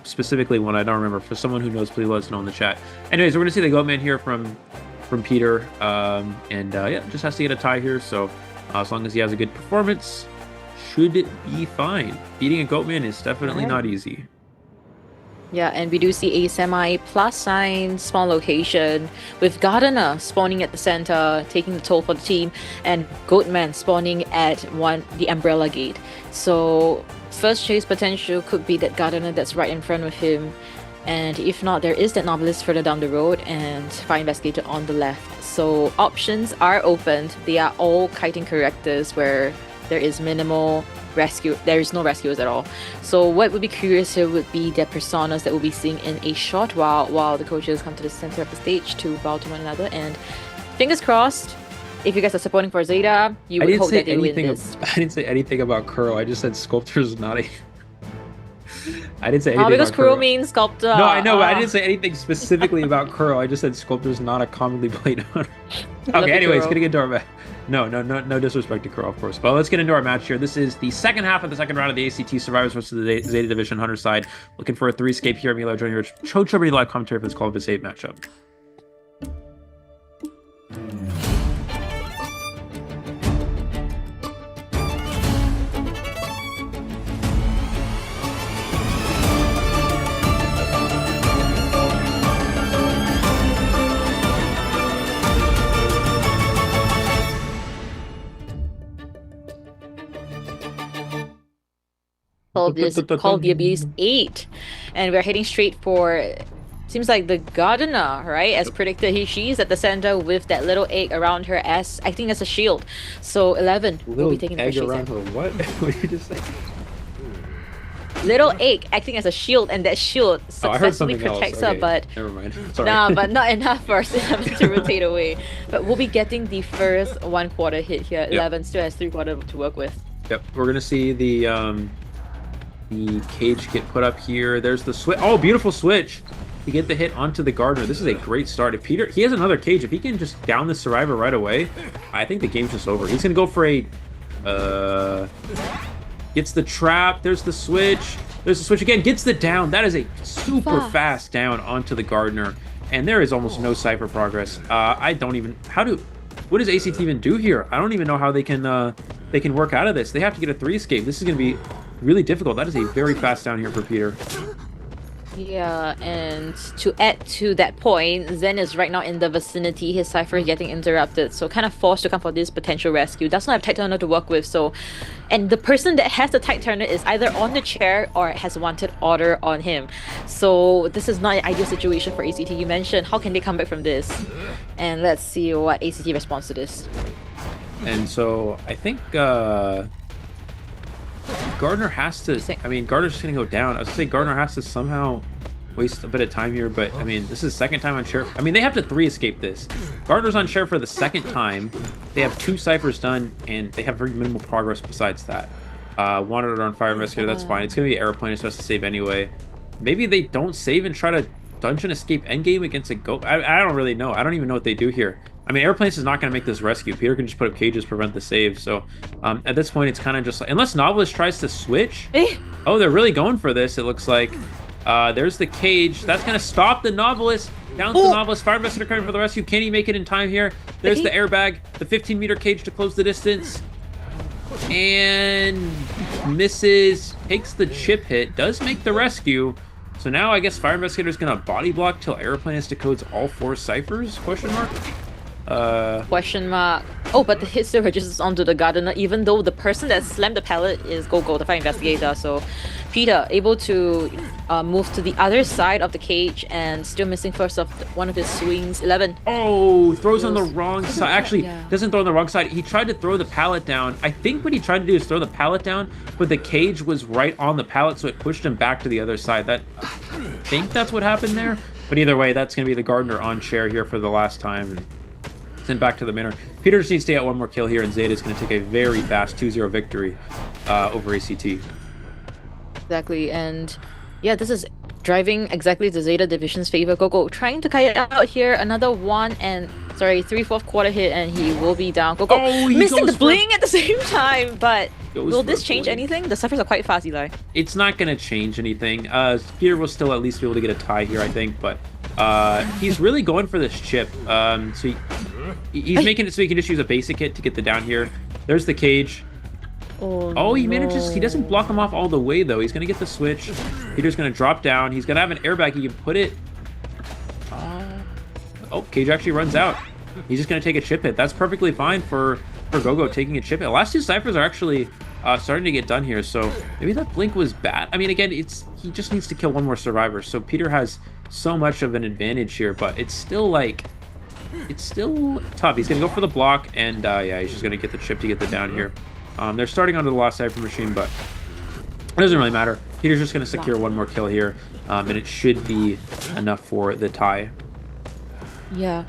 specifically one? I don't remember. For someone who knows, please let us know in the chat. Anyways, we're gonna see the Goatman here from Peter, yeah, just has to get a tie here. So as long as he has a good performance, should be fine. Beating a Goatman is definitely not easy. Yeah, and we do see a semi plus sign small location with Gardener spawning at the center, taking the toll for the team, and Goatman spawning at the Umbrella Gate. So first chase potential could be that Gardener that's right in front of him, and if not, there is that Novelist further down the road and Fire Investigator on the left. So options are opened. They are all kiting correctors where there is minimal rescue. There is no rescuers at all. So what would be curious here would be their personas that we'll be seeing in a short while the coaches come to the center of the stage to bow to one another. And fingers crossed, if you guys are supporting for Zeta, you would hope that they win this. I didn't say anything about Kuro. I just said Sculptor's not a. I didn't say anything because about Kuro. Kuro means Sculptor. No, I know, but I didn't say anything specifically about Kuro. I just said Sculptor's not a commonly played hunter. Okay, anyways, getting into our match. No disrespect to Kuro, of course. But let's get into our match here. This is the second half of the second round of the ACT Survivors versus the Zeta Division Hunter side. Looking for a 3 escape here. Milo joining your Chocho live commentary for this COA:VS8 matchup. Called the Abyss:VIII, and we're heading straight for, seems like the Gardener, right? As predicted, she's at the center with that little egg around her as acting as a shield. So 11 will be taking the first around her. What? What did you just say? Little egg acting as a shield, and that shield successfully protects her, but never mind. Sorry. nah, but not enough for us to rotate away. But we'll be getting the first 1/4 hit here. 11 still has 3/4 to work with. Yep, we're gonna see the cage get put up here. There's the switch. Oh, beautiful switch to get the hit onto the Gardener. This is a great start. If Peter, he has another cage. If he can just down the Survivor right away, I think the game's just over. He's gonna go for a gets the trap. There's the switch. There's the switch again. Gets the down. That is a super fast down onto the Gardener, and there is almost no Cypher progress. I don't even what does ACT even do here? I don't even know how they can work out of this. They have to get a 3 escape. This is gonna be really difficult. That is a very fast down here for Peter. Yeah, and to add to that point, Zen is right now in the vicinity. His Cypher is getting interrupted, so kind of forced to come for this potential rescue. Does not have Tide Turner to work with, so... And the person that has the Tide Turner is either on the chair or has wanted order on him. So this is not an ideal situation for ACT. You mentioned, how can they come back from this? And let's see what ACT responds to this. And so, I think, Gardener has to... I mean, Gardener's just going to go down. I was going to say Gardener has to somehow waste a bit of time here, but, I mean, this is the second time on Sheriff. I mean, they have to 3 escape this. Gardener's on Sheriff for the second time. They have 2 Cyphers done, and they have very minimal progress besides that. Wanted on Fire Investigator, that's fine. It's going to be Aeroplane, it's supposed to save anyway. maybe they don't save and try to dungeon escape endgame against a go. I don't really know. I don't even know what they do here. I mean, Airplanes is not going to make this rescue. Peter can just put up cages, prevent the save. So at this point, it's kind of just like, unless Novelist tries to switch. Oh, they're really going for this, it looks like. There's the cage. That's going to stop the Novelist. Down to the Novelist. Fire Investigator coming for the rescue. Can he make it in time here? There's the airbag. The 15-meter cage to close the distance. And misses. Takes the chip hit. Does make the rescue. So now I guess Fire Investigator is going to body block till Airplanes decodes all 4 ciphers? Question mark? Question mark. Oh, but the hit still registers onto the Gardener, even though the person that slammed the pallet is Gogo, the Fire Investigator. So Peter able to move to the other side of the cage and still missing first of one of his swings. 11. Oh, throws on the wrong side. Actually, doesn't throw on the wrong side. He tried to throw the pallet down. I think what he tried to do is throw the pallet down, but the cage was right on the pallet, so it pushed him back to the other side. I think that's what happened there. But either way, that's going to be the Gardener on chair here for the last time. Sent back to the manor. Peter just needs to get one more kill here, and Zeta is going to take a very fast 2-0 victory over ACT. Exactly, and yeah, this is driving exactly the Zeta division's favor. Gogo trying to kite out here. Another 3/4 quarter hit, and he will be down. Gogo missing the bling at the same time, but will this change anything? The ciphers are quite fast, Eli. It's not going to change anything. Peter will still at least be able to get a tie here, I think, but he's really going for this chip. So he's making it so he can just use a basic hit to get the down here. There's the cage. Oh, he manages. He doesn't block him off all the way, though. He's going to get the switch. Peter's going to drop down. He's going to have an airbag. He can put it. Oh, cage actually runs out. He's just going to take a chip hit. That's perfectly fine for Gogo taking a chip hit. The last 2 ciphers are actually starting to get done here, so maybe that blink was bad. I mean, again, he just needs to kill one more survivor, so Peter has so much of an advantage here, but it's still like, it's still tough. He's going to go for the block, and yeah, he's just going to get the chip to get the down here. They're starting onto the lost cipher machine, but it doesn't really matter. Peter's just going to secure one more kill here, and it should be enough for the tie. Yeah,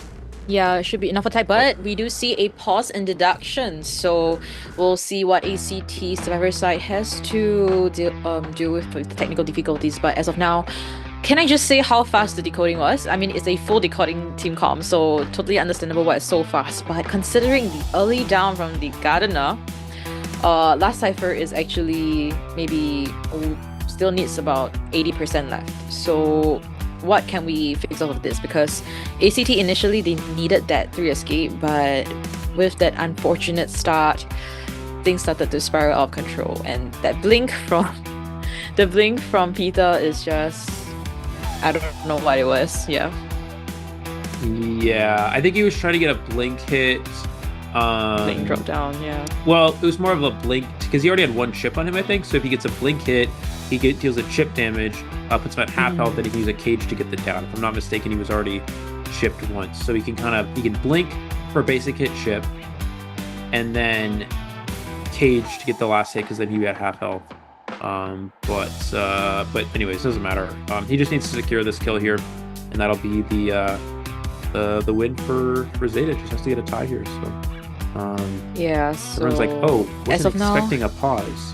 it should be enough for tie, but we do see a pause in deduction, so we'll see what ACT survivor side has to deal with the technical difficulties. But as of now, can I just say how fast the decoding was? I mean, it's a full decoding team comm, so totally understandable why it's so fast. But considering the early down from the Gardener, last cipher is actually maybe still needs about 80% left. So what can we fix out of this? Because ACT initially they needed that 3 escape, but with that unfortunate start, things started to spiral out of control. And that blink from Peter is just, I don't know what it was. Yeah, I think he was trying to get a blink hit. Blink drop down, yeah. Well, it was more of a blink because he already had 1 chip on him, I think. So if he gets a blink hit, he deals a chip damage, puts him at half health, and he can use a cage to get the down. If I'm not mistaken, he was already chipped once, so he can blink for a basic hit chip, and then cage to get the last hit because then he had half health. But anyways, doesn't matter. He just needs to secure this kill here, and that'll be the win for Zeta. Just has to get a tie here. So yeah. So everyone's like, oh, wasn't expecting now, a pause.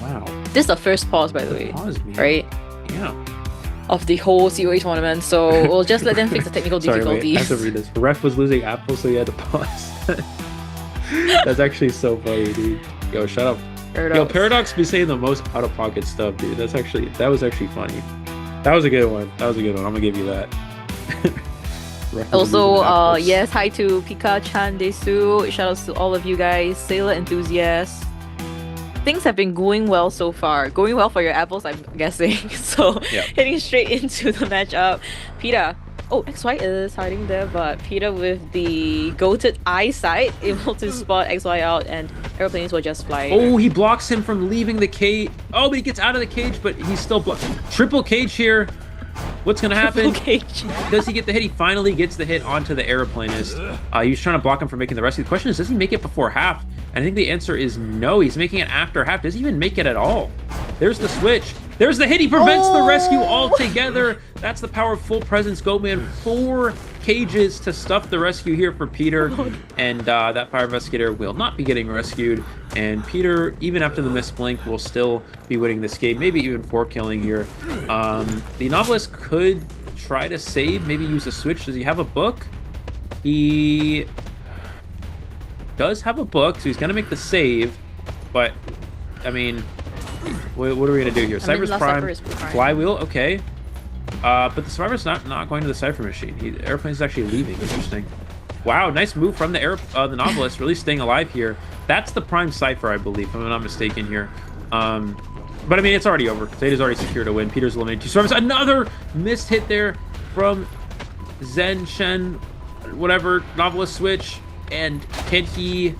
Wow. This is the first pause, by the way. Pause, right? Yeah. Of the whole COA tournament, so we'll just let them fix the technical difficulties. Wait, I have to read this. The ref was losing Apple, so he had to pause. That's actually so funny, dude. Yo, shut up. Yo, Paradox be saying the most out-of-pocket stuff, dude. That was actually funny. That was a good one. I'm gonna give you that. Also, yes, hi to Pika, Chan, Desu. Shoutouts to all of you guys, Sailor enthusiasts. Things have been going well so far. Going well for your apples, I'm guessing. So, heading straight into the matchup. Peter. Oh, XY is hiding there, but Peter with the goated eyesight, able to spot XY out, and airplanes will just fly. Oh, he blocks him from leaving the cage. Oh, but he gets out of the cage, but he's still blocked. Triple cage here. What's going to happen? Cage. Does he get the hit? He finally gets the hit onto the aeroplanist. He was trying to block him from making the rescue. The question is, does he make it before half? And I think the answer is no. He's making it after half. Does he even make it at all? There's the switch. There's the hit. He prevents the rescue altogether. That's the power of full presence Goatman. 4 cages to stuff the rescue here for Peter, and that fire investigator will not be getting rescued, and Peter, even after the missed blink, will still be winning this game, maybe even 4-killing here. The novelist could try to save, maybe use a switch. Does he have a book? He does have a book, so he's gonna make the save, but I mean, what are we gonna do here? Cypher's Prime, Flywheel, okay. But the Survivor's not going to the Cypher machine. The airplane's actually leaving. Interesting. Wow, nice move from the novelist, really staying alive here. That's the Prime Cypher, I believe, if I'm not mistaken here. But I mean, it's already over. Zeta's already secured a win. Peter's eliminated 2 Survivors. Another missed hit there from Zen Shen, whatever, novelist switch. And can he...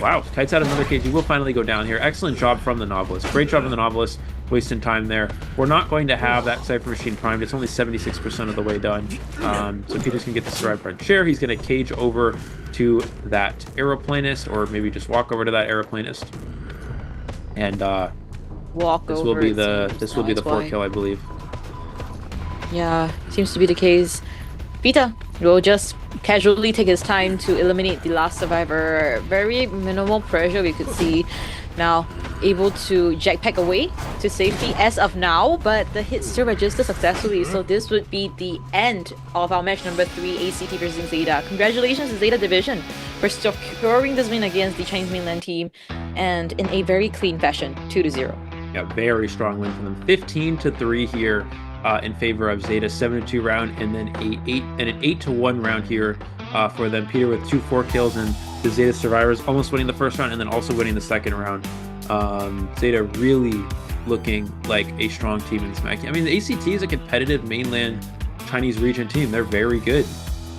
Wow, kites out another cage. He will finally go down here. Excellent job from the novelist. Great job from the novelist. Wasting time there. We're not going to have that Cypher machine primed. It's only 76% of the way done. So Peter's going to get the Survive front chair. He's going to cage over to that aeroplanist, or maybe just walk over to that aeroplanist. And this will be the 4 kill, I believe. Yeah, seems to be the case. Peter will just casually take his time to eliminate the last survivor. Very minimal pressure, we could see. Now able to jetpack away to safety as of now, but the hit still registers successfully, so this would be the end of our match number 3, ACT versus ZETA. Congratulations to ZETA Division for securing this win against the Chinese mainland team, and in a very clean fashion, 2-0. Yeah, very strong win from them. 15-3 here in favor of ZETA. 7-2 round, and then an 8-1 round here for them. Peter with 2 4 kills, and the ZETA survivors almost winning the first round and then also winning the second round. ZETA really looking like a strong team in this match. I mean, the ACT is a competitive mainland Chinese region team. They're very good.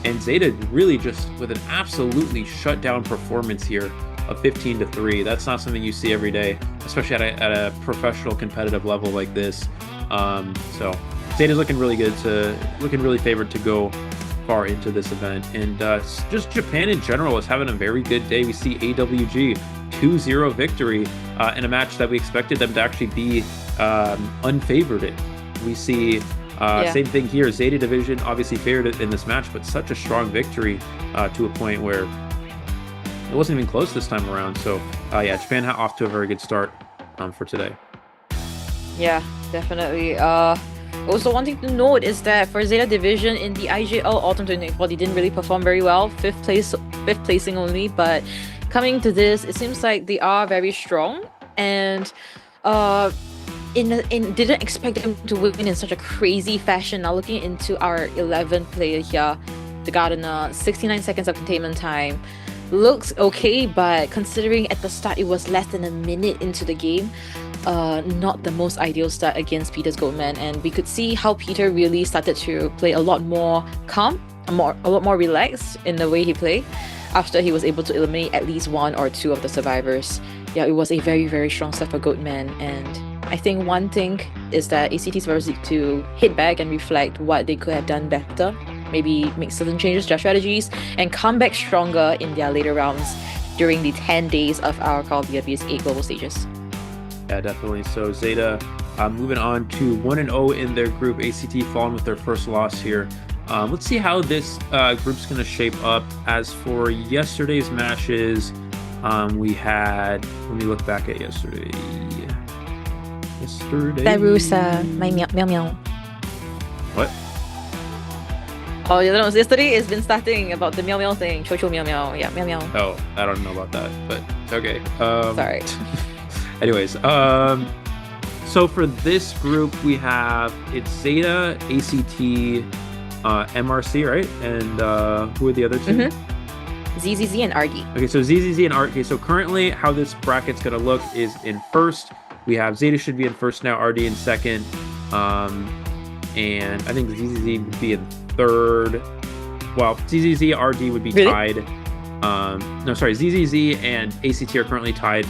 And ZETA really just with an absolutely shut down performance here of 15-3. That's not something you see every day, especially at a professional competitive level like this. So ZETA's looking really good, looking really favored to go far into this event. And just Japan in general is having a very good day. We see AWG 2-0 victory in a match that we expected them to actually be unfavored in. We see same thing here. ZETA Division obviously favored in this match, but such a strong victory to a point where it wasn't even close this time around. So yeah, Japan off to a very good start for today. Yeah, definitely. Also, one thing to note is that for ZETA Division in the IGL Autumn 2024, they didn't really perform very well. Fifth placing only, but coming to this, it seems like they are very strong, and didn't expect them to win in such a crazy fashion. Now looking into our 11th player here, the Gardener, 69 seconds of containment time. Looks okay, but considering at the start it was less than a minute into the game, not the most ideal start against Peter's Goldman, and we could see how Peter really started to play a lot more calm, a lot more relaxed in the way he played after he was able to eliminate at least 1 or 2 of the survivors. Yeah, it was a very, very strong start for Goatman, and I think one thing is that ACT survivors need to hit back and reflect what they could have done better, maybe make certain changes to their strategies, and come back stronger in their later rounds during the 10 days of our Call of the Abyss 8 global stages. Yeah, definitely. So ZETA moving on to 1-0 in their group. ACT falling with their first loss here. Let's see how this group's going to shape up. As for yesterday's matches, we had... Let me look back at yesterday. Barusa, my meow meow. What? Oh, you know, yesterday it's been starting about the meow meow thing. Cho meow meow. Yeah, meow meow. Oh, I don't know about that, but okay. Sorry. Anyways, so for this group, we have it's ZETA, ACT, MRC, right? And who are the other two? ZZZ and RD. Okay, so ZZZ and RD. Okay, so currently how this bracket's going to look is in first. We have ZETA should be in first now, RD in second. And I think ZZZ would be in third. Well, ZZZ, RD would be tied. No, sorry, ZZZ and ACT are currently tied.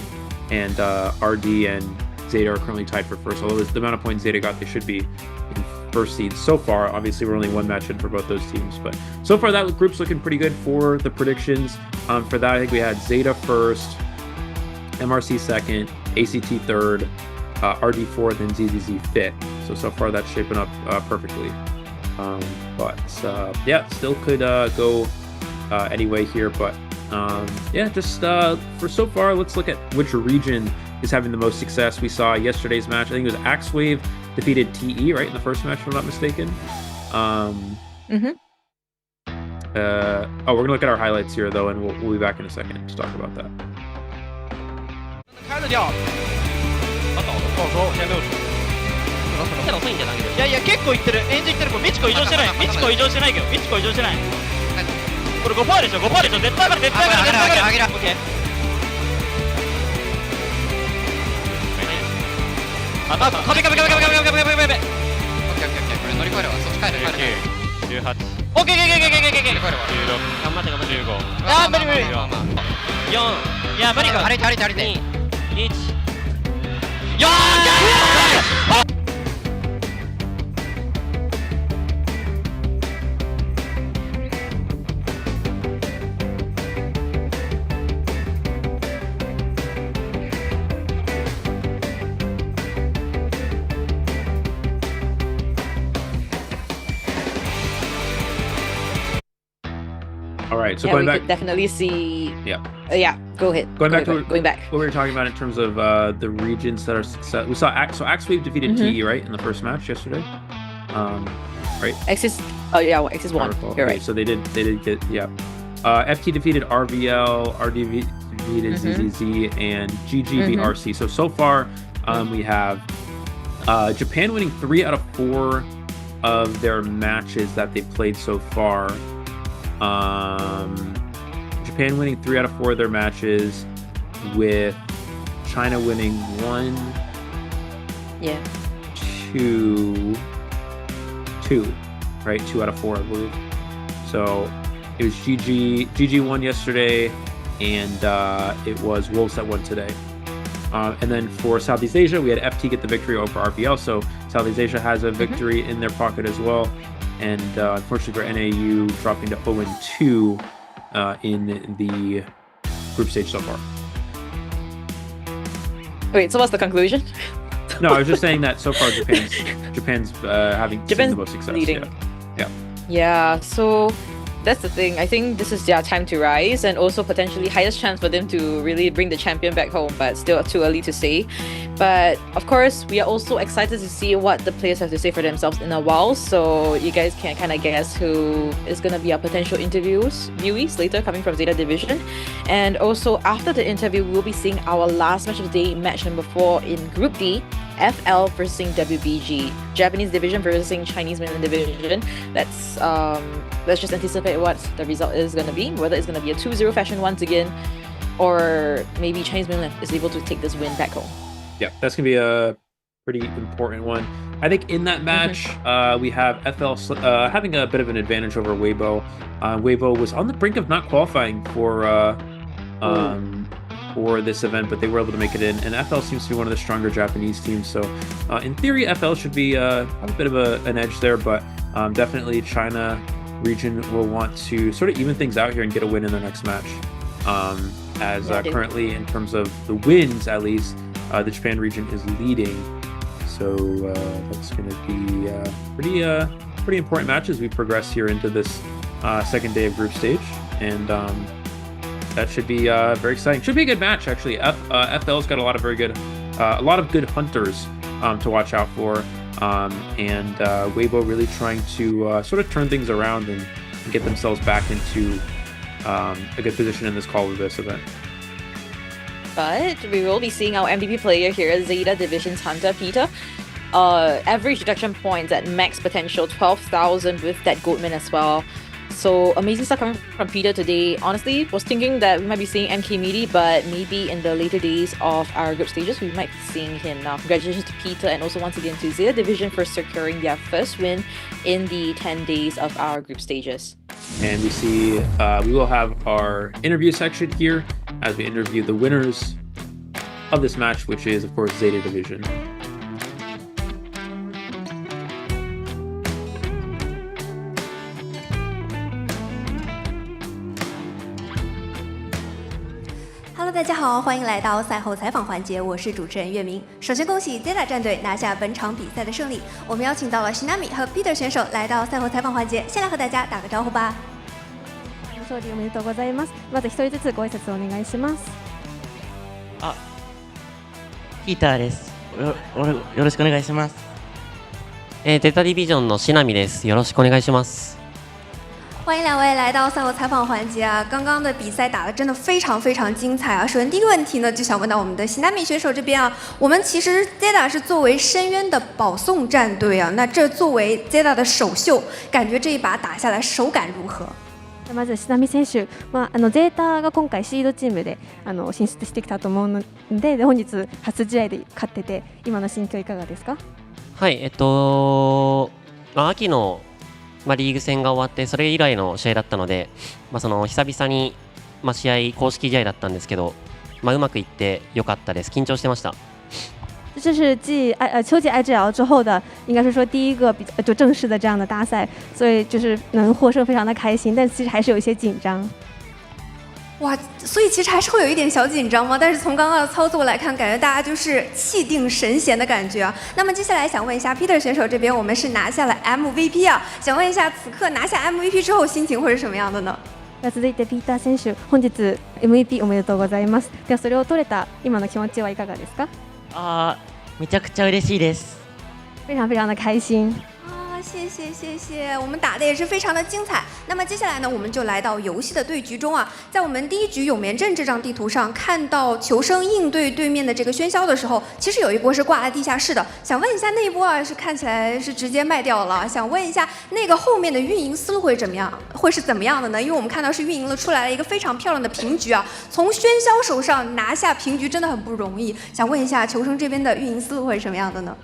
And RD and ZETA are currently tied for first. Although the amount of points ZETA got, they should be in first seeds so far. Obviously, we're only one match in for both those teams, but so far that group's looking pretty good for the predictions. For that, I think we had ZETA first, MRC second, ACT third, RD fourth, and ZZZ fifth. So far that's shaping up perfectly. But yeah, still could go any way here. But yeah, just for so far, let's look at which region is having the most success. We saw yesterday's match. I think it was AbyssⅧ defeated TE, right, in the first match, if I'm not mistaken. We're gonna look at our highlights here though, and we'll be back in a second to talk about that. 开了掉。あと先路遅いんじゃない？いやいや結構いってる。エンジンいってる。これミチコ移動してない。ミチコ移動してないけど。ミチコ移動してない。これ5%でしょ。5%でしょ。絶対上がる。絶対上がる。絶対上がる。オッケー。あと壁。オッケーオッケーオッケー。これ乗り越えるわ。そっち帰る。18。オッケー。頑張って15。あー無理。4。いや無理か。足りて。2。1。よーし。All right, so yeah, going we back, could definitely see. Yeah. Yeah, go ahead. Going back to what we were talking about in terms of the regions that are success. We saw AbyssⅧ defeated TE, right, in the first match yesterday. Right. Axis. Oh yeah, well, Axis won. You're right. So they did get FT defeated RVL, RDV defeated ZZZ, and GGVRC. So far we have Japan winning 3 out of 4 of their matches that they played so far. Japan winning 3 out of 4 of their matches, with China winning 1, 2, right? 2 out of 4, I believe. So it was GG won yesterday, and it was Wolves that won today. And then for Southeast Asia, we had FT get the victory over RVL. So Southeast Asia has a victory in their pocket as well. And unfortunately for NAU, dropping to 0-2 in the group stage so far. Wait, so what's the conclusion? No, I was just saying that so far Japan's having seen the most success. Leading. Yeah. So that's the thing. I think this is their time to rise, and also potentially highest chance for them to really bring the champion back home, but still too early to say. But of course, we are also excited to see what the players have to say for themselves in a while, so you guys can kind of guess who is going to be our potential viewees later coming from ZETA Division. And also after the interview, we'll be seeing our last match of the day, match number 4 in Group D, FL versus WBG, Japanese division versus Chinese mainland division. Let's just anticipate what the result is going to be, whether it's going to be a 2-0 fashion once again, or maybe Chinese mainland is able to take this win back home. Yeah, that's going to be a pretty important one. I think in that match, we have FL having a bit of an advantage over Weibo. Weibo was on the brink of not qualifying for this event, but they were able to make it in, and FL seems to be one of the stronger Japanese teams, so in theory FL should be have a bit of an edge there, but definitely China region will want to sort of even things out here and get a win in their next match, as currently in terms of the wins at least, the Japan region is leading, so that's going to be pretty important match as we progress here into this second day of group stage, and that should be very exciting. Should be a good match, actually. FL's got a lot of good hunters to watch out for, and Weibo really trying to sort of turn things around and get themselves back into a good position in this COAⅧ event. But we will be seeing our MVP player here at ZETA Division's Hunter, Peter. Average deduction points at max potential, 12,000 with that Goldman as well. So amazing stuff coming from Peter today. Honestly, was thinking that we might be seeing MK Meaty, but maybe in the later days of our group stages, we might be seeing him now. Congratulations to Peter, and also once again to ZETA Division for securing their first win in the 10 days of our group stages. And we see we will have our interview section here as we interview the winners of this match, which is of course ZETA Division. 大家好，欢迎来到赛后采访环节，我是主持人月明。首先恭喜 ZETA 战队拿下本场比赛的胜利。我们邀请到了 Shinami 和 Peter 选手来到赛后采访环节，先来和大家打个招呼吧。勝利おめでとうございます。まず一人ずつご挨拶お願いします。ピーターです。よろしくお願いします。ゼータディビジョンのシナミです。よろしくお願いします。欢迎两位来到赛后采访环节啊！刚刚的比赛打得真的非常非常精彩啊！首先第一个问题呢，就想问到我们的西南米选手这边啊，我们其实 ZETA 是作为深渊的保送战队啊，那这作为 ZETA 的首秀，感觉这一把打下来手感如何？まず志波選手、ゼータが今回シードチームで進出してきたと思うので、本日初試合で勝ってて、今の心境いかがですか？はい、秋のリーグ戦が終わってそれ以来の試合だったので、その久々に試合公式試合だったんですけど、うまくいってよかったです。緊張してました。这是继秋季 IGL 之后的，应该是说第一个就正式的这样的大赛，所以就是能获胜非常的开心，但其实还是有一些紧张。哇，所以其实还是会有一点小紧张吗？但是从刚刚的操作来看，感觉大家就是气定神闲的感觉啊。那么接下来想问一下 Peter 选手这边，我们是拿下了 MVP 啊，想问一下此刻拿下 MVP 之后心情会是什么样的呢？続いてピーター選手、本日 MVP おめでとうございます。ではそれを取れた今の気持ちはいかがですか？めちゃくちゃ嬉しいです。非常非常的开心。谢谢，我们打的也是非常的精彩。那么接下来呢，我们就来到游戏的对局中啊。在我们第一局永眠镇这张地图上，看到求生应对对面的这个喧嚣的时候，其实有一波是挂在地下室的。想问一下那一波啊，是看起来是直接卖掉了。想问一下那个后面的运营思路会怎么样？会是怎么样的呢？因为我们看到是运营了出来了一个非常漂亮的平局啊，从喧嚣手上拿下平局真的很不容易。想问一下求生这边的运营思路会是什么样的呢？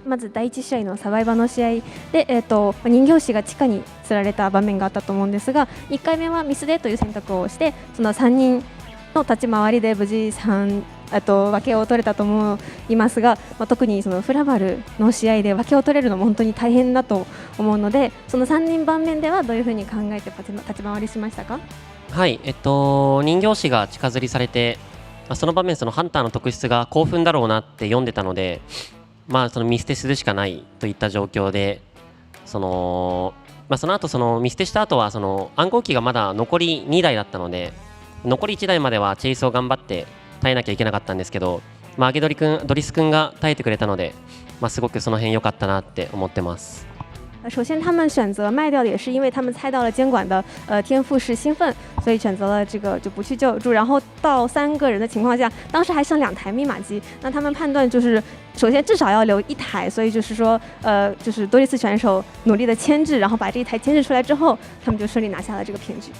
まず第1試合のサバイバの試合で、人形師が地下に釣られた場面があったと思うんですが、1回目はミスでという選択をして、その3人の立ち回りで無事分けを取れたと思いますが、特にそのフラバルの試合で分けを取れるのも本当に大変だと思うので、その3人盤面ではどういうふうに考えて立ち回りしましたか？はい、人形師が近づりされて、その場面そのハンターの特質が興奮だろうなって読んでたので、その見捨てするしかないといった状況で、その後その見捨てした後はその暗号機がまだ残り2台だったので、残り1台まではチェイスを頑張って耐えなきゃいけなかったんですけど、ドリス君が耐えてくれたので、すごくその辺良かったなって思ってます。首先，他们选择卖掉的也是因为他们猜到了监管的天赋是兴奋，所以选择了这个就不去救助。然后到3个人的情况下，当时还剩2台密码机，那他们判断就是首先至少要留1台，所以就是说就是多利斯选手努力的牵制，然后把这1台牵制出来之后，他们就顺利拿下了这个平局。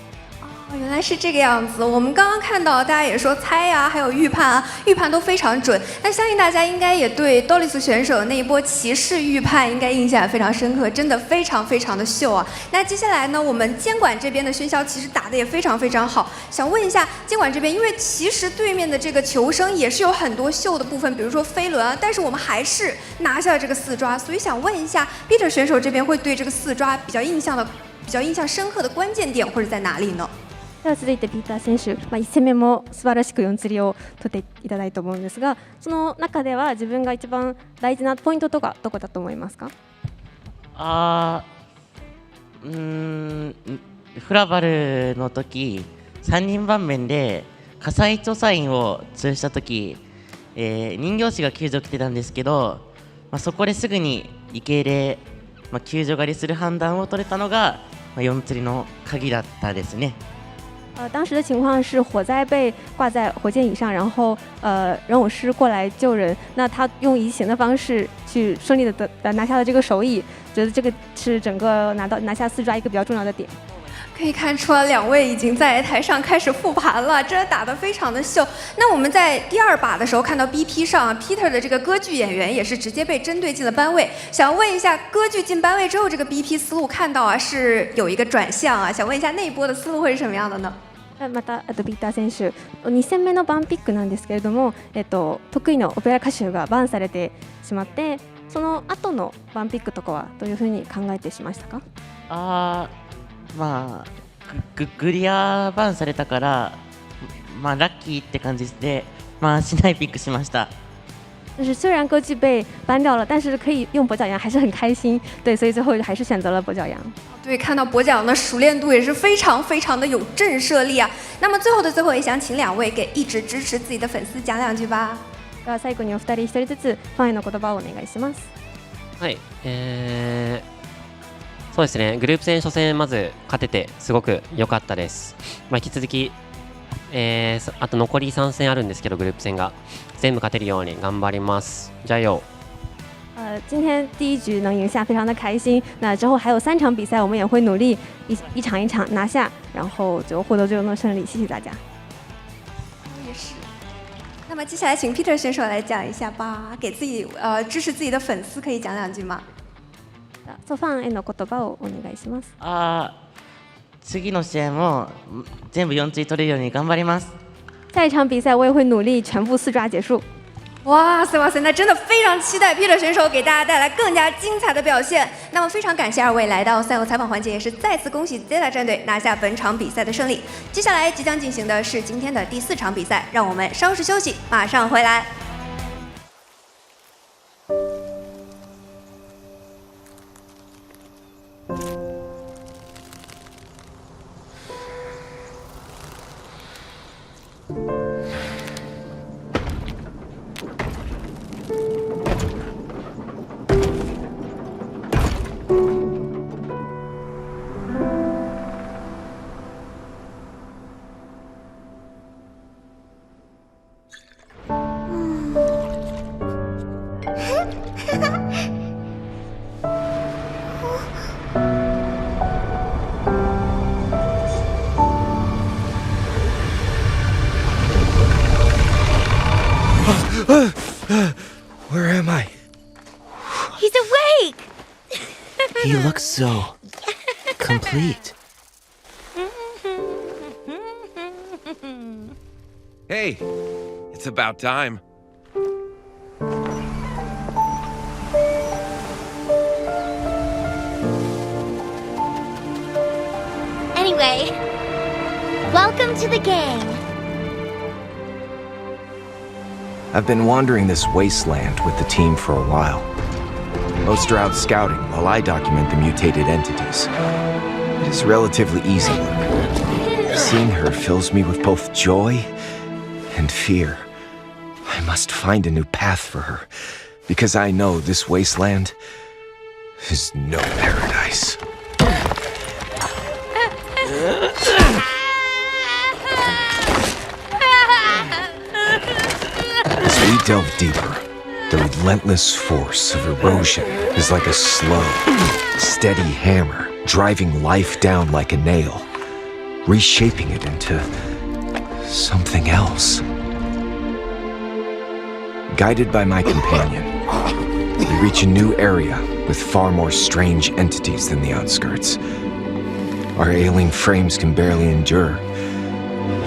原来是这个样子。我们刚刚看到，大家也说猜啊，还有预判啊，预判都非常准。那相信大家应该也对多利斯选手那一波骑士预判应该印象也非常深刻，真的非常非常的秀啊。那接下来呢，我们监管这边的喧嚣其实打得也非常非常好。想问一下监管这边，因为其实对面的这个求生也是有很多秀的部分，比如说飞轮啊，但是我们还是拿下了这个4抓，所以想问一下 Peter 选手这边会对这个4抓比较印象深刻的关键点会是在哪里呢？では続いてピーター選手、1戦目も素晴らしく4釣りを取っていただいたと思うんですが、その中では自分が一番大事なポイントとかどこだと思いますか？フラバルの時3人盤面で火災調査員を通した時、人形師が救助来てたんですけど、そこですぐに池入れ、救助狩りする判断を取れたのが、4釣りの鍵だったですね。当时的情况是火灾被挂在火箭椅上，然后人偶师过来救人，那他用移形的方式去顺利的拿下了这个手椅，觉得这个是整个拿下4抓一个比较重要的点。可以看出来2位已经在台上开始复盘了，真的打得非常的秀。那我们在第2把的时候看到 BP 上 Peter 的这个歌剧演员也是直接被针对进了班位。想问一下，歌剧进班位之后，这个 BP 思路看到啊是有一个转向啊，想问一下那一波的思路会是什么样的呢？またピーター選手、2戦目のバンピックなんですけれども、得意のオペラ歌手がバンされてしまって、その後のバンピックとかはどういうふうに考えてしましたか？グリアバンされたから、ラッキーって感じで、市内ピックしました。就是虽然歌剧被搬掉了，但是可以用跛脚羊还是很开心。对，所以最后还是选择了跛脚羊。对，看到跛脚羊的熟练度也是非常非常的有震慑力啊。那么最後的最後，也想請兩位給一直支持自己的粉絲講兩句吧。では最後にお二人一人ずつファンへの言葉をお願いします。はい、そうですね、グループ戦初戦まず勝ててすごく良かったです。引き続き、あと残り3戦あるんですけど、グループ戦が全部勝てるように頑張ります。加油！今天第一局能赢下，非常的开心。那之后还有3场比赛，我们也会努力一场一场拿下，然后就获得最终的胜利。谢谢大家。也是。那么接下来请 Peter 选手来讲一下吧，给自己支持自己的粉丝可以讲兩句嗎？ファンへの言葉をお願いします。次の試合も全部4追取れるように頑張ります。下一场比赛我也会努力全部4抓结束。哇塞哇塞，那真的非常期待 Peter 选手给大家带来更加精彩的表现。那么非常感谢2位来到赛后采访环节，也是再次恭喜 ZETA 战队拿下本场比赛的胜利。接下来即将进行的是今天的第4场比赛，让我们稍事休息，马上回来。Where am I? He's awake! He looks so complete. Hey, it's about time. Anyway, welcome to the gang. I've been wandering this wasteland with the team for a while. Most are out scouting while I document the mutated entities. It is relatively easy work. Seeing her fills me with both joy and fear. I must find a new path for her, because I know this wasteland is no paradise. As we delve deeper, the relentless force of erosion is like a slow, steady hammer driving life down like a nail, reshaping it into something else. Guided by my companion, we reach a new area with far more strange entities than the outskirts. Our ailing frames can barely endure,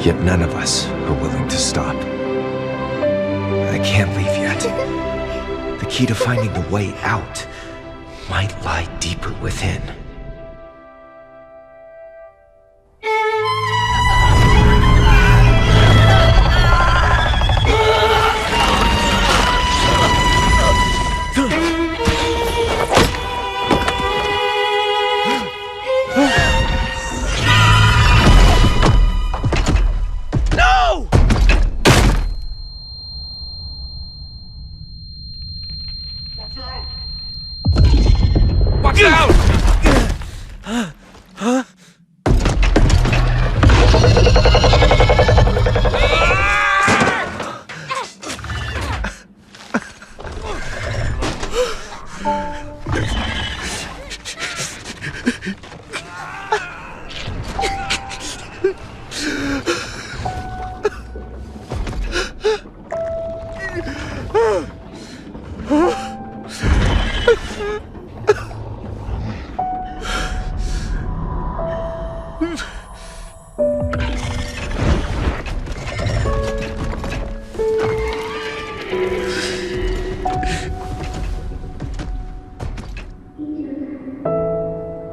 yet none of us are willing to stop. I can't leave yet. The key to finding the way out might lie deeper within. Watch out! Huh?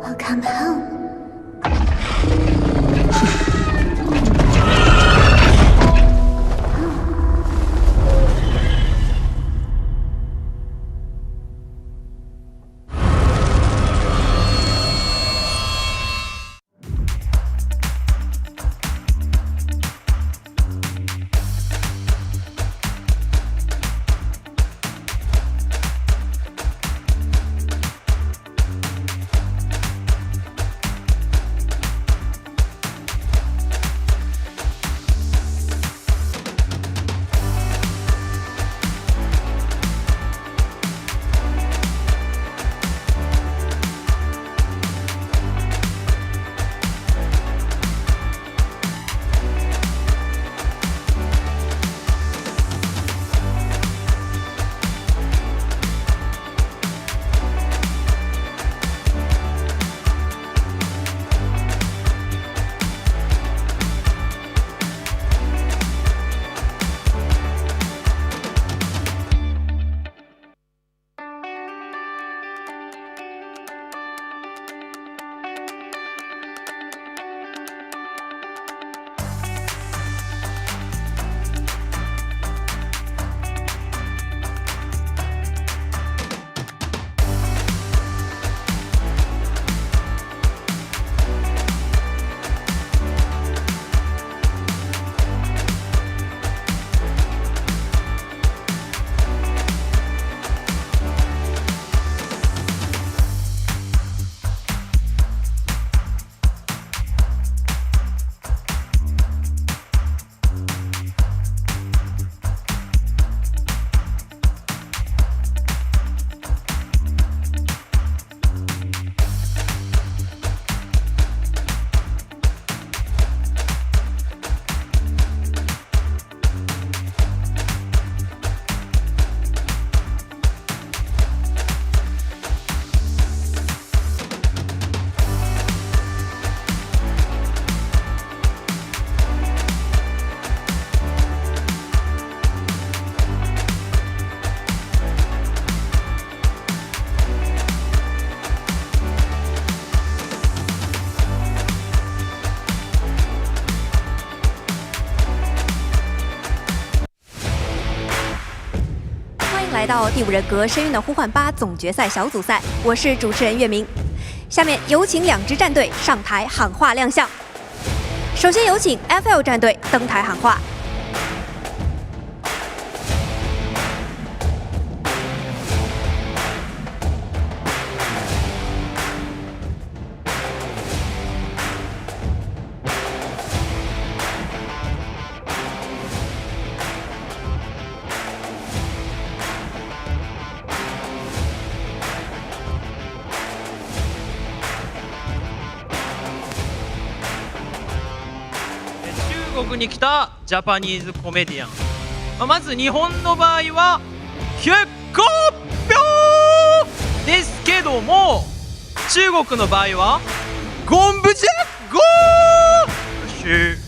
Welcome home. 来到第5人格深渊的呼唤8总决赛小组赛，我是主持人月明。下面有请2支战队上台喊话亮相。首先有请 FL 战队登台喊话。中国に来たジャパニーズコメディアン、まず日本の場合は結構秒ですけども、中国の場合はゴンブジャゴーシュ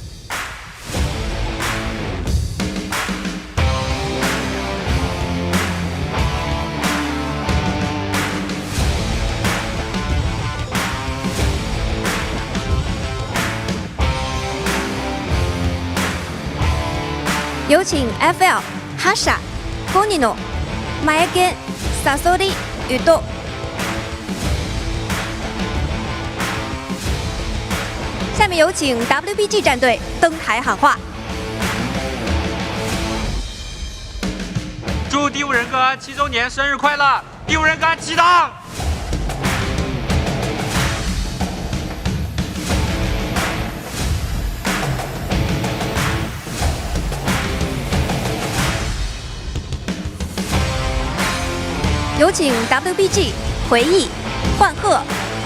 有请 FL 哈莎、ゴニの前剣、サソリ、宇都。下面有请 WBG 战队登台喊话。祝第5人格7周年生日快乐！第5人格起档。有请 WBG 回忆、幻鹤、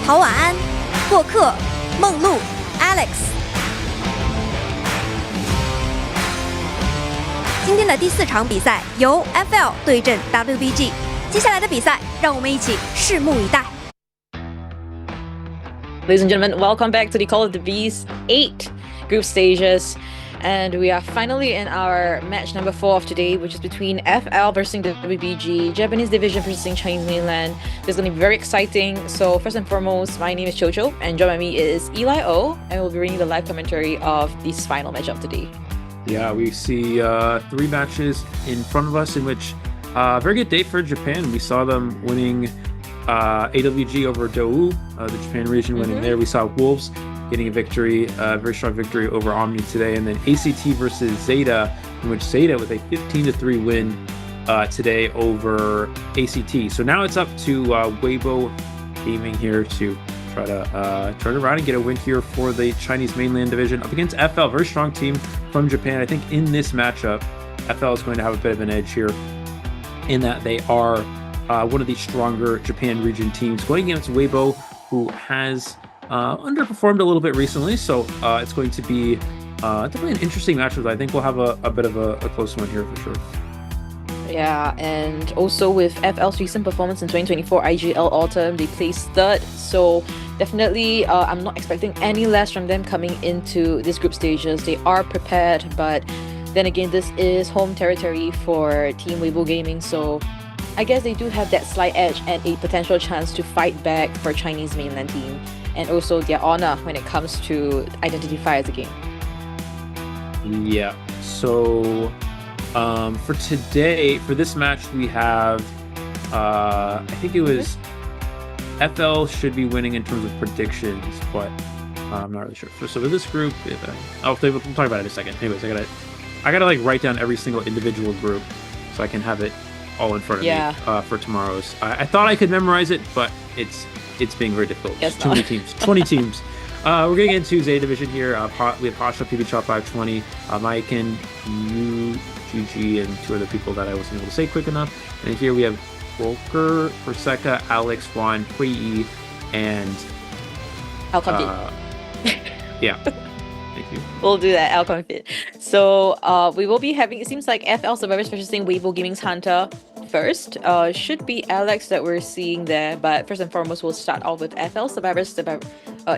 陶晚安、过客、梦露、Alex。今天的第4场比赛由 FL 对阵 WBG， 接下来的比赛让我们一起拭目以待。Ladies and gentlemen, welcome back to the Call of the Beast 8 group stages. And we are finally in our match number 4 of today, which is between FL versus WBG, Japanese division versus Chinese mainland. This is going to be very exciting. So first and foremost, my name is Chocho, and joining me is Eli O, and we'll be reading the live commentary of this final matchup today. Yeah, we see 3 matches in front of us in which very good day for Japan. We saw them winning AWG over Dou, the Japan region winning there. We saw Wolves getting a victory, very strong victory over Omni today, and then ACT versus ZETA, in which ZETA with a 15-3 win today over ACT. So now it's up to Weibo Gaming here to try to turn around and get a win here for the Chinese mainland division up against FL, very strong team from Japan. I think in this matchup, FL is going to have a bit of an edge here in that they are one of the stronger Japan region teams going against Weibo, who has underperformed a little bit recently, so it's going to be definitely an interesting match. I think we'll have a bit of a close one here for sure. Yeah, and also with FL's recent performance in 2024 IGL Autumn, they placed 3rd, so definitely I'm not expecting any less from them coming into this group stages. They are prepared, but then again, this is home territory for Team Weibo Gaming, so I guess they do have that slight edge and a potential chance to fight back for Chinese mainland team, and also their honor when it comes to identify as a game. Yeah, so for today, for this match, we have I think it was FL should be winning in terms of predictions, but I'm not really sure. So for this group, we'll talk about it in a second. Anyways, I gotta like write down every single individual group so I can have it all in front of me for tomorrow's. I thought I could memorize it, but it's being very difficult. Too many teams. 20 teams. We're getting into ZETA division here. We have Pasha, PB Chop 520, Maiken, UGG, and 2 other people that I wasn't able to say quick enough. And here we have Volker, Perseka, Alex, Juan, Hui, and yeah. Thank you. We'll do that. I'll confit. So we will be having, it seems like FL Survivors versus Weibo Gaming's Hunter first. Should be Alex that we're seeing there, but first and foremost, we'll start off with FL Survivors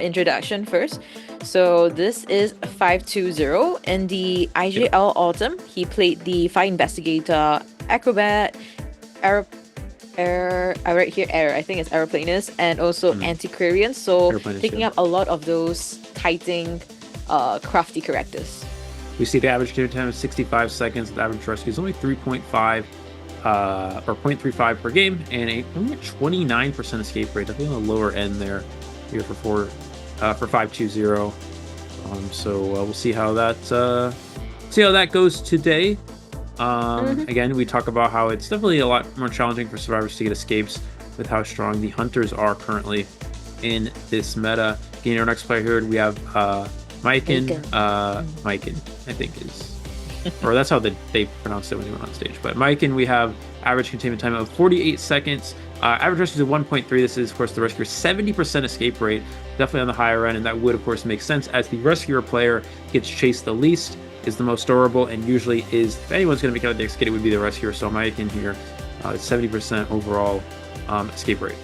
introduction first. So this is 520 in the IGL Autumn. He played the Fire Investigator, Acrobat, I write here error. I think it's Aeroplanist, and also Antiquarian. So picking up a lot of those kiting, crafty characters. We see the average game time is 65 seconds. The average rescue is only 3.5. or 0.35 per game, and only a 29% escape rate. Definitely on the lower end there here for 520. So we'll see how that goes today. Again, we talk about how it's definitely a lot more challenging for survivors to get escapes with how strong the hunters are currently in this meta. Getting our next player here, we have Maiken. Maiken, I think is, or that's how they pronounced it when he went on stage. But Maiken, we have average containment time of 48 seconds. Average rescue is 1.3. This is, of course, the rescuer 70% escape rate, definitely on the higher end, and that would, of course, make sense as the rescuer player gets chased the least, is the most durable, and usually is, if anyone's going to make out the escape, it would be the rescuer. So Maiken here, 70% overall escape rate.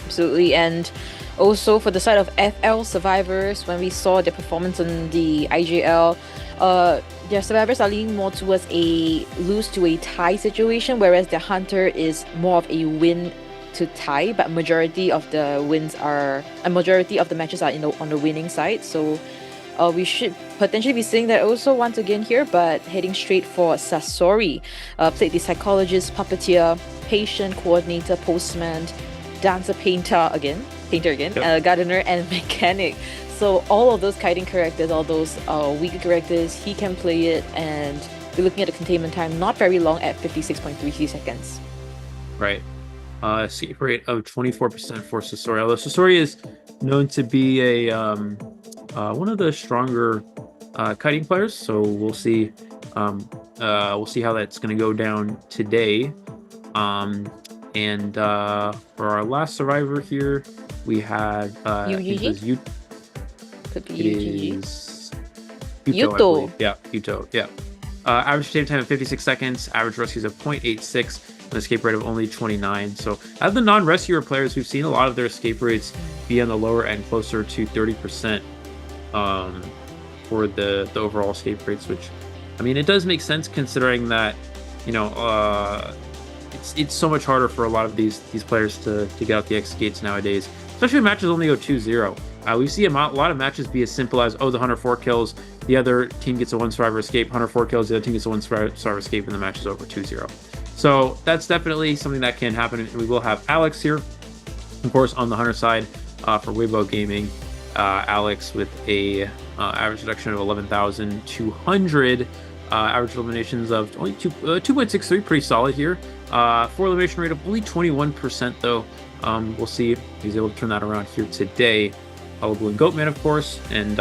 Absolutely. And also for the side of FL survivors, when we saw their performance on the IJL, their survivors are leaning more towards a lose to a tie situation, whereas their hunter is more of a win to tie, but majority of the matches are on the winning side. So we should potentially be seeing that also once again here, but heading straight for Sasori. Played the psychologist, puppeteer, patient, coordinator, postman, dancer, painter again, gardener, and mechanic. So all of those kiting characters, all those weaker characters, he can play it, and we're looking at a containment time not very long at 56.33 seconds. Right. Escape rate of 24% for Sasori. Although Sasori is known to be a one of the stronger kiting players, so we'll see. We'll see how that's going to go down today. And for our last survivor here, we had UGG? Could be Yuto. Yeah, Yuto. Yeah. Average save time of 56 seconds. Average rescues of 0.86. An escape rate of only 29. So out of the non-rescuer players, we've seen a lot of their escape rates be on the lower end, closer to 30% for the overall escape rates, which, I mean, it does make sense considering that, it's so much harder for a lot of these players to get out the X gates nowadays, especially when matches only go 2-0. We see a lot of matches be as simple as, the hunter 4 kills, the other team gets a 1 survivor escape, hunter 4 kills, the other team gets a 1 survivor escape, and the match is over 2-0. So that's definitely something that can happen, and we will have Alex here, of course, on the hunter side for Weibo Gaming. Alex with a average reduction of 11,200, average eliminations of only 2.63, pretty solid here. For elimination rate of only 21% though. We'll see if he's able to turn that around here today. Hullabaloo and Goatman, of course, and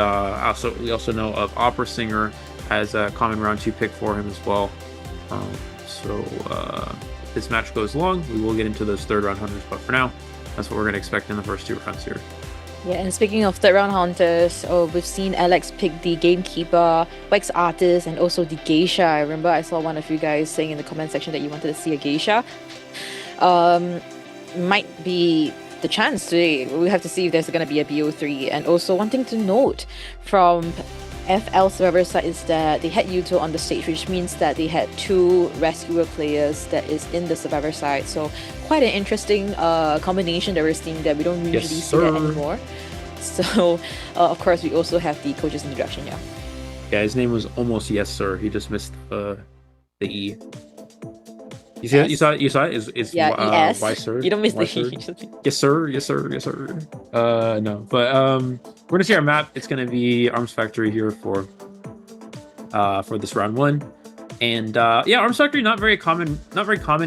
we also know of Opera Singer as a common round 2 pick for him as well. So if this match goes long, we will get into those third round hunters, but for now, that's what we're going to expect in the first 2 rounds here. Yeah, and speaking of third round hunters, we've seen Alex pick the Gamekeeper, Wax Artist, and also the Geisha. I remember I saw one of you guys saying in the comment section that you wanted to see a Geisha. Might be the chance today. We have to see if there's going to be a BO3. And also one thing to note from FL survivor side is that they had Yuto on the stage, which means that they had 2 rescuer players that is in the survivor side. So quite an interesting combination that we're seeing that we don't usually see that anymore. So of course we also have the coach's introduction. Yeah, his name was almost Yes Sir. He just missed the E. You see that? You saw it? It's ES. Why Sir? You don't miss the Sir? E. Yes sir, yes sir, yes sir. No, but we're gonna see our map. It's gonna be Arms Factory here for this round 1, and Arms Factory not very common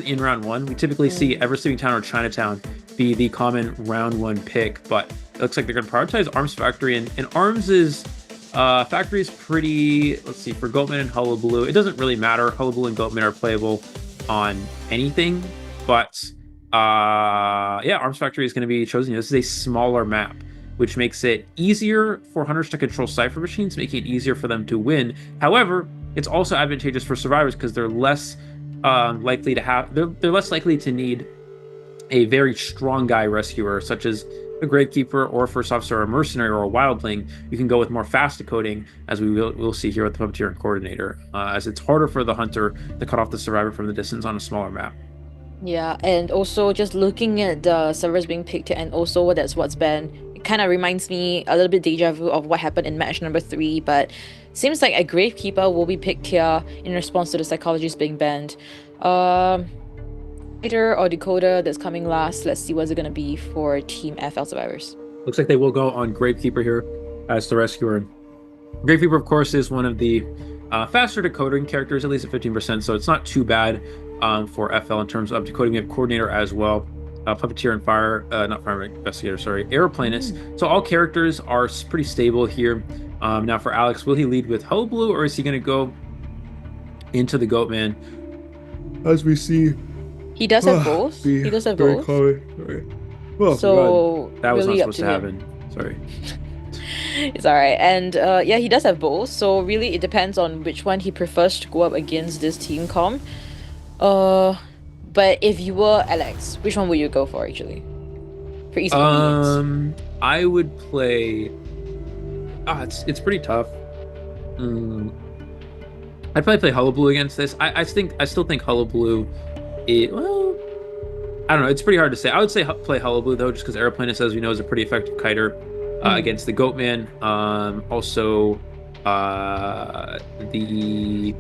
in round 1. We typically see Ever Sleeping Town or Chinatown be the common round 1 pick, but it looks like they're gonna prioritize Arms Factory, and Arms is Factory is pretty. Let's see, for Goatman and Hullabaloo, it doesn't really matter. Hullabaloo and Goatman are playable on anything, but Arms Factory is going to be chosen. This is a smaller map, which makes it easier for hunters to control cipher machines, making it easier for them to win. However, it's also advantageous for survivors because they're less likely to need a very strong guy rescuer, such as a Gravekeeper or a First Officer or a Mercenary or a Wildling. You can go with more fast decoding, as we'll see here with the Puppeteer and Coordinator, as it's harder for the Hunter to cut off the Survivor from the distance on a smaller map. Yeah, and also just looking at the servers being picked and also what's banned, it kind of reminds me a little bit deja vu of what happened in match number 3, but seems like a Gravekeeper will be picked here in response to the Psychologist being banned. Fighter or Decoder that's coming last. Let's see what's it gonna be for Team FL Survivors. Looks like they will go on Gravekeeper here as the rescuer. Gravekeeper, of course, is one of the faster decoding characters, at least at 15%, so it's not too bad for FL in terms of decoding. We have Coordinator as well, Puppeteer and not Fire Investigator, sorry, Aeroplanist. So all characters are pretty stable here. Now for Alex, will he lead with Hullabaloo, or is he going to go into the Goatman? As we see, he does have both. He does have both. Well, so that was really not up supposed to happen. Sorry. It's alright. And yeah, he does have both. So really, it depends on which one he prefers to go up against this team comp. But if you were Alex, which one would you go for actually? For ease of convenience. I would play. It's pretty tough. I'd probably play Hullabaloo against this. I still think Hullabaloo. Well, I don't know. It's pretty hard to say. I would say play Hullabaloo though, just because Aeroplanist, as we know, is a pretty effective kiter against the Goatman. Also, obviously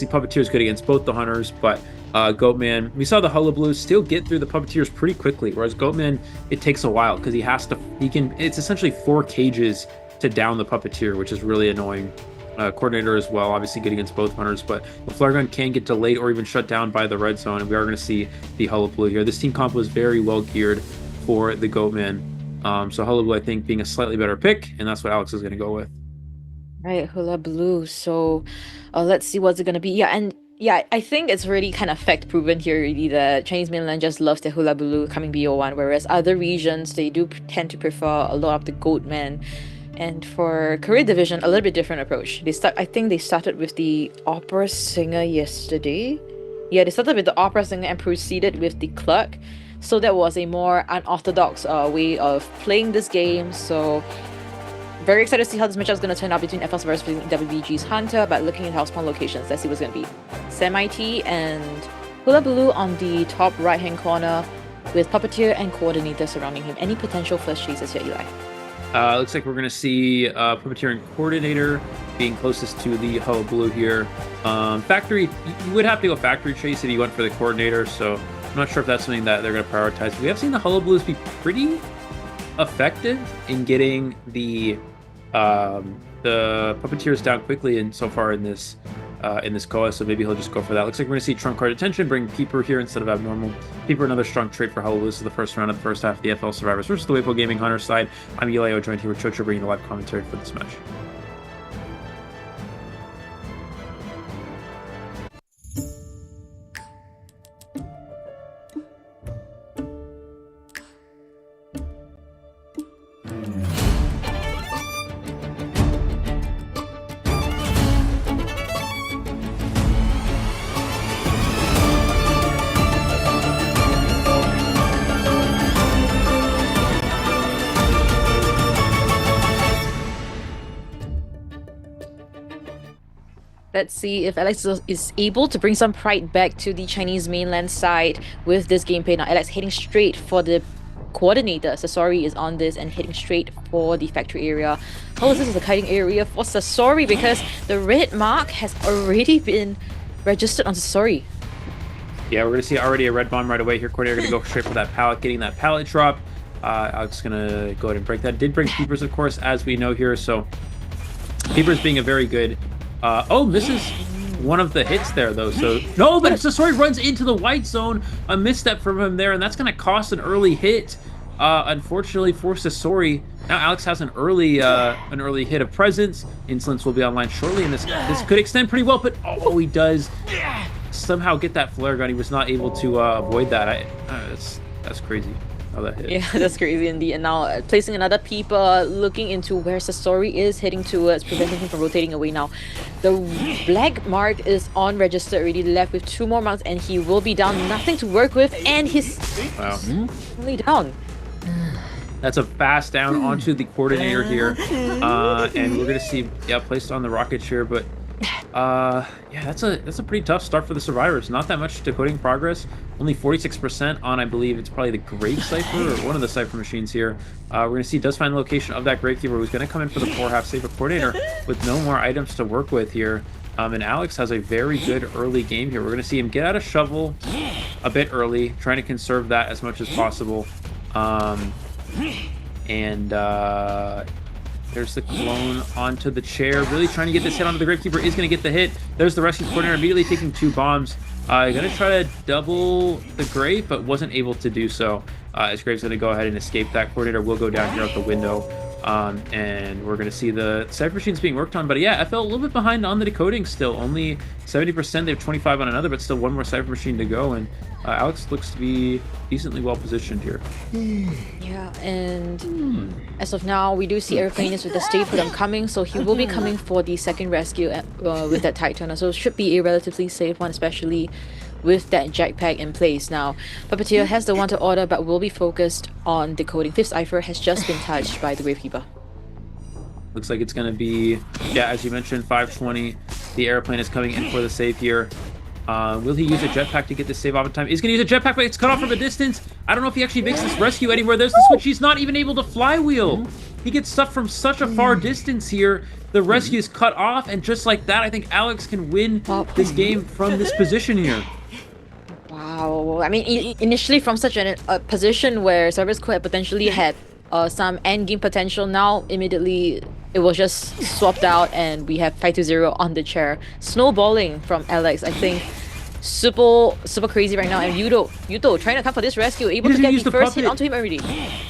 Puppeteer is good against both the hunters, but Goatman, we saw the Hullabaloo still get through the Puppeteers pretty quickly, whereas Goatman, it takes a while because it's essentially 4 cages to down the Puppeteer, which is really annoying. Coordinator as well, obviously good against both hunters, but the flare gun can get delayed or even shut down by the red zone, and we are going to see the Hullabaloo here. This team comp was very well geared for the Goatman, so Hullabaloo, I think, being a slightly better pick, and that's what Alex is going to go with. Right, Hullabaloo. So let's see what's it going to be. Yeah, I think it's really kind of fact proven here really that Chinese mainland just loves the Hullabaloo coming BO1, whereas other regions, they do tend to prefer a lot of the Goatman. And for Korea division, a little bit different approach. I think they started with the opera singer yesterday. Yeah, they started with the opera singer and proceeded with the clerk. So that was a more unorthodox way of playing this game. So very excited to see how this matchup is going to turn out between FL versus WBG's Hunter. But looking at house pawn locations, let's see what's going to be. Semi-T and Hullabaloo on the top right-hand corner with Puppeteer and Coordinator surrounding him. Any potential first chases here, Eli? Looks like we're going to see Puppeteer and Coordinator being closest to the Hullabaloo here. Factory, you would have to go Factory Chase if you went for the Coordinator, so I'm not sure if that's something that they're going to prioritize. We have seen the Hullabaloos be pretty effective in getting the Puppeteers down quickly, and so far in this COA, so maybe he'll just go for that. Looks like we're going to see Trunk Card Attention, bring Peeper here instead of Abnormal. Peeper, another strong trait for Hullabaloo. This is the first round of the first half of the FL Survivors versus the Waypo Gaming Hunter side. I'm Elio, joined here with Chocho, bringing the live commentary for this match. Let's see if Alex is able to bring some pride back to the Chinese mainland side with this gameplay. Now Alex heading straight for the Coordinator. Sasori is on this and heading straight for the factory area. Oh, this is a kiting area for Sasori because the red mark has already been registered on Sasori. Yeah, we're going to see already a red bomb right away here. Coordinator going to go straight for that pallet, getting that pallet drop. Alex going to go ahead and break that. Did break Peepers, of course, as we know here. So Peepers being a very good... misses one of the hits there, though. So no, but Sasori runs into the white zone. A misstep from him there, and that's going to cost an early hit. Unfortunately for Sasori, now Alex has an early hit of presence. Insolence will be online shortly, and this could extend pretty well. But he does somehow get that flare gun. He was not able to avoid that. That's crazy. How that hit. Yeah, that's crazy indeed. And now placing another Peeper, looking into where Sasori is heading towards, preventing him from rotating away now. The black mark is on register already, left with 2 more marks, and he will be down. Nothing to work with, and he's only down. That's a fast down onto the Coordinator here. And we're going to see, placed on the rocket chair, but that's a pretty tough start for the Survivors. Not that much decoding progress. Only 46% on, I believe it's probably the Grave Cipher or one of the Cipher machines here. We're going to see does find the location of that Gravekeeper, who's going to come in for the 4-half save of Coordinator with no more items to work with here. And Alex has a very good early game here. We're going to see him get out a shovel. a bit early, trying to conserve that as much as possible. There's the clone onto the chair, really trying to get this hit onto the Gravekeeper. Is going to get the hit. There's the rescue coordinator immediately taking 2 bombs. Going to try to double the Grave, but wasn't able to do so. As Grave's going to go ahead and escape that. Coordinator will go down here out the window. And we're going to see the Cypher machines being worked on. But yeah, FL a little bit behind on the decoding still. Only 70%. They have 25 on another, but still 1 more Cypher machine to go. And Alex looks to be decently well positioned here. Yeah, and as of now, we do see Airplane is with the stay put coming, so he will be coming for the second rescue with that Titan. So it should be a relatively safe one, especially with that jetpack in place. Now, Puppeteer has the one to order, but will be focused on decoding. 5th Cypher has just been touched by the Gravekeeper. Looks like it's going to be, yeah, as you mentioned, 520. The Airplane is coming in for the save here. Will he use a jetpack to get this save off in time? He's going to use a jetpack, but it's cut off from a distance. I don't know if he actually makes this rescue anywhere. There's the switch. He's not even able to flywheel. He gets stuff from such a far distance here. The rescue is cut off, and just like that, I think Alex can win this game from this position here. Wow. I mean, initially from such a position where Cerberus could have potentially had some endgame potential, now immediately it was just swapped out and we have 5-0 on the chair. Snowballing from Alex, I think. Super crazy right now. And Yuto trying to come for this rescue, able to get the first hit onto him already.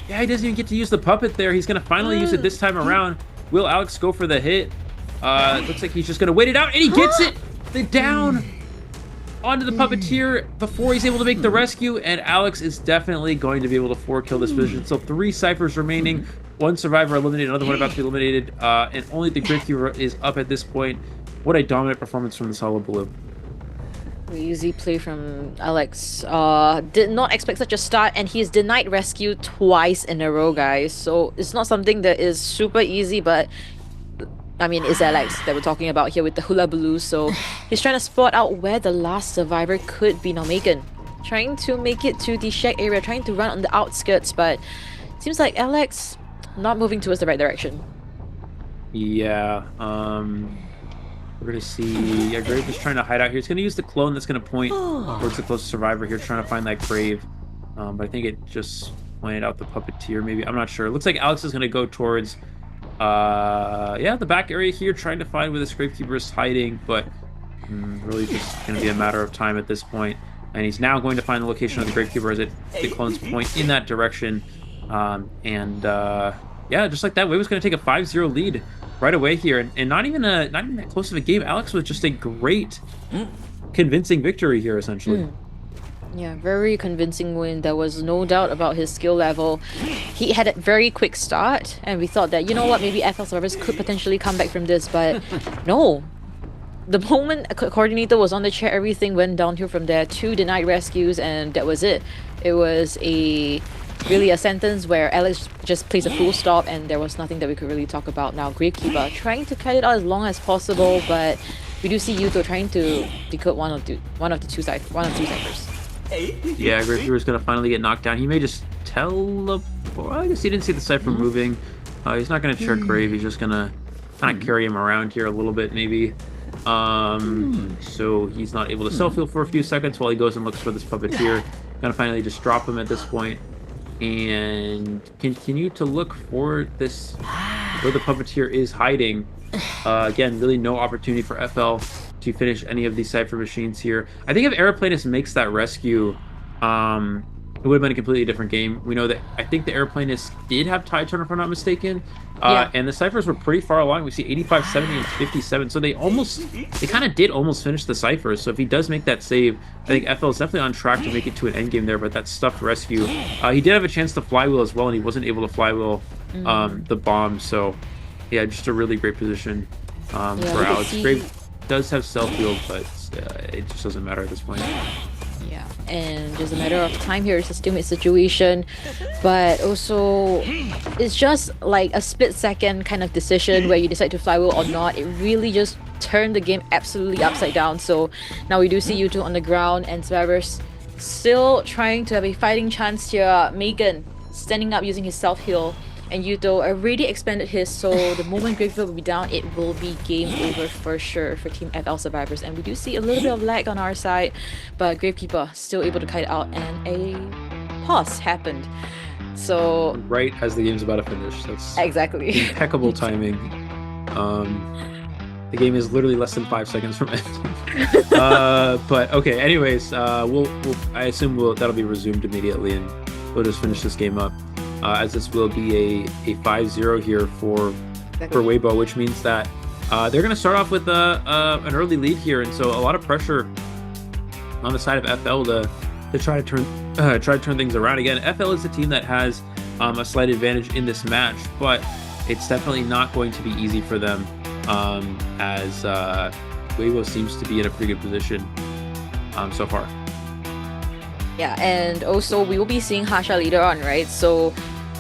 Yeah, he doesn't even get to use the puppet there. He's going to finally use it this time around. Will Alex go for the hit? Looks like he's just going to wait it out, and he gets it! The down onto the Puppeteer before he's able to make the rescue, and Alex is definitely going to be able to 4-kill this position. So 3 Cyphers remaining, 1 survivor eliminated, another one about to be eliminated, and only the Gravekeeper is up at this point. What a dominant performance from this Hollow Blue. Easy play from Alex. Did not expect such a start, and he's denied rescue twice in a row, guys. So it's not something that is super easy, but I mean, it's Alex that we're talking about here with the Hula Baloo. So he's trying to spot out where the last survivor could be. Now Megan trying to make it to the shack area, trying to run on the outskirts, but it seems like Alex not moving towards the right direction. Yeah, we're going to see... Yeah, Grave is trying to hide out here. He's going to use the clone that's going to point towards the closest survivor here, trying to find that Grave. But I think it just pointed out the Puppeteer, maybe. I'm not sure. It looks like Alex is going to go towards... yeah, the back area here, trying to find where this Gravekeeper is hiding, but really just going to be a matter of time at this point. And he's now going to find the location of the Gravekeeper as the clones point in that direction. Yeah, just like that, Wei was going to take a 5-0 lead right away here, and not even that close of a game. Alex was just a great, convincing victory here, essentially. Yeah, very convincing win. There was no doubt about his skill level. He had a very quick start, and we thought that, you know what, maybe FL Service could potentially come back from this, but no. The moment a coordinator was on the chair, everything went downhill from there. 2 denied rescues, and that was it. It was really a sentence where Alex just plays a full stop, and there was nothing that we could really talk about. Now Gravekeeper trying to cut it out as long as possible, but we do see Yuto trying to decode one of the two ciphers. Yeah, Gravekeeper's gonna finally get knocked down. He may just teleport. I guess he didn't see the cipher moving. He's not gonna check Grave. He's just gonna kind of carry him around here a little bit, maybe. So he's not able to self-heal for a few seconds while he goes and looks for this Puppeteer. Gonna finally just drop him at this point and continue to look for this where the Puppeteer is hiding. Again, really no opportunity for FL to finish any of these Cypher machines here. I think if Aeroplanist makes that rescue, it would have been a completely different game. We know that I think the Aeroplanist did have Tide Turn, if I'm not mistaken. And the Cyphers were pretty far along. We see 85, 70, and 57. So they kind of did almost finish the Cyphers. So if he does make that save, I think FL is definitely on track to make it to an endgame there, but that stuffed rescue. He did have a chance to flywheel as well, and he wasn't able to flywheel the bomb. So yeah, just a really great position for Alex. Grave does have self-heal, but it just doesn't matter at this point. Yeah, and just a matter of time here. It's a stalemate situation, but also it's just like a split-second kind of decision where you decide to flywheel or not. It really just turned the game absolutely upside down. So now we do see you two on the ground, and survivors still trying to have a fighting chance here. Megan standing up using his self-heal. And Yuto already expended his, so the moment Gravekeeper will be down, it will be game over for sure for Team FL survivors. And we do see a little bit of lag on our side, but Gravekeeper still able to kite out, and a pause happened. So right as the game's about to finish. That's exactly impeccable timing. The game is literally less than 5 seconds from ending. But okay, anyways, I assume that'll be resumed immediately, and we'll just finish this game up. As this will be a 5-0 here for Weibo, which means that they're going to start off with an early lead here, and so a lot of pressure on the side of FL to try to turn things around. Again, FL is a team that has a slight advantage in this match, but it's definitely not going to be easy for them, as Weibo seems to be in a pretty good position so far. Yeah, and also we will be seeing Harsha later on, right? So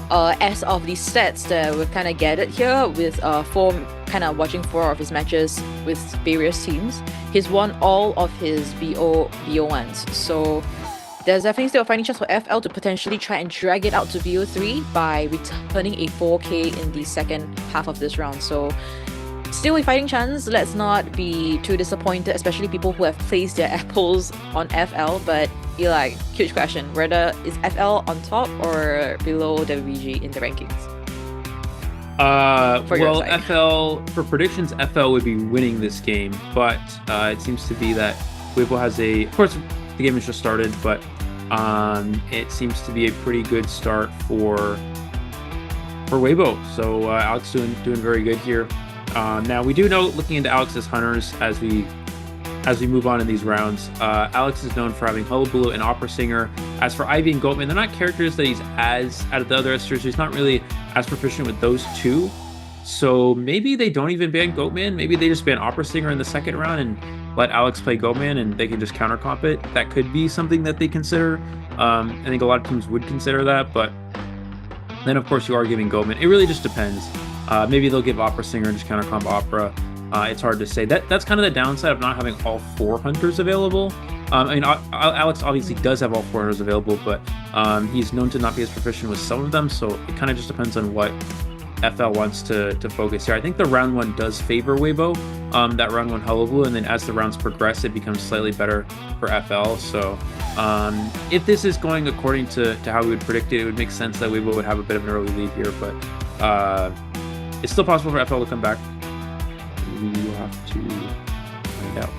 as of the stats that we've kind of gathered here, with kind of watching 4 of his matches with various teams, he's won all of his BO1s. So there's definitely still a fighting chance for FL to potentially try and drag it out to BO3 by returning a 4K in the second half of this round. So still a fighting chance. Let's not be too disappointed, especially people who have placed their apples on FL. But Eli, huge question: whether is FL on top or below WBG in the rankings? Well, FL for predictions, FL would be winning this game, but it seems to be that Weibo has of course, the game has just started, but it seems to be a pretty good start for Weibo. So Alex doing very good here. Now we do know, looking into Alex's hunters as we move on in these rounds, Alex is known for having Hullabaloo and Opera Singer. As for Ivy and Goatman, they're not characters that he's out of the other Esters, he's not really as proficient with those two. So maybe they don't even ban Goatman. Maybe they just ban Opera Singer in the second round and let Alex play Goatman, and they can just counter comp it. That could be something that they consider. I think a lot of teams would consider that, but then of course you are giving Goatman. It really just depends. Maybe they'll give Opera Singer and just counter comp Opera. It's hard to say. That's kind of the downside of not having all 4 hunters available. I mean, Alex obviously does have all 4 hunters available, but he's known to not be as proficient with some of them, so it kind of just depends on what FL wants to focus here. I think the round 1 does favor Weibo, that round 1 Hullabaloo, and then as the rounds progress, it becomes slightly better for FL. So if this is going according to how we would predict it, it would make sense that Weibo would have a bit of an early lead here, but it's still possible for FL to come back. We will have to find out.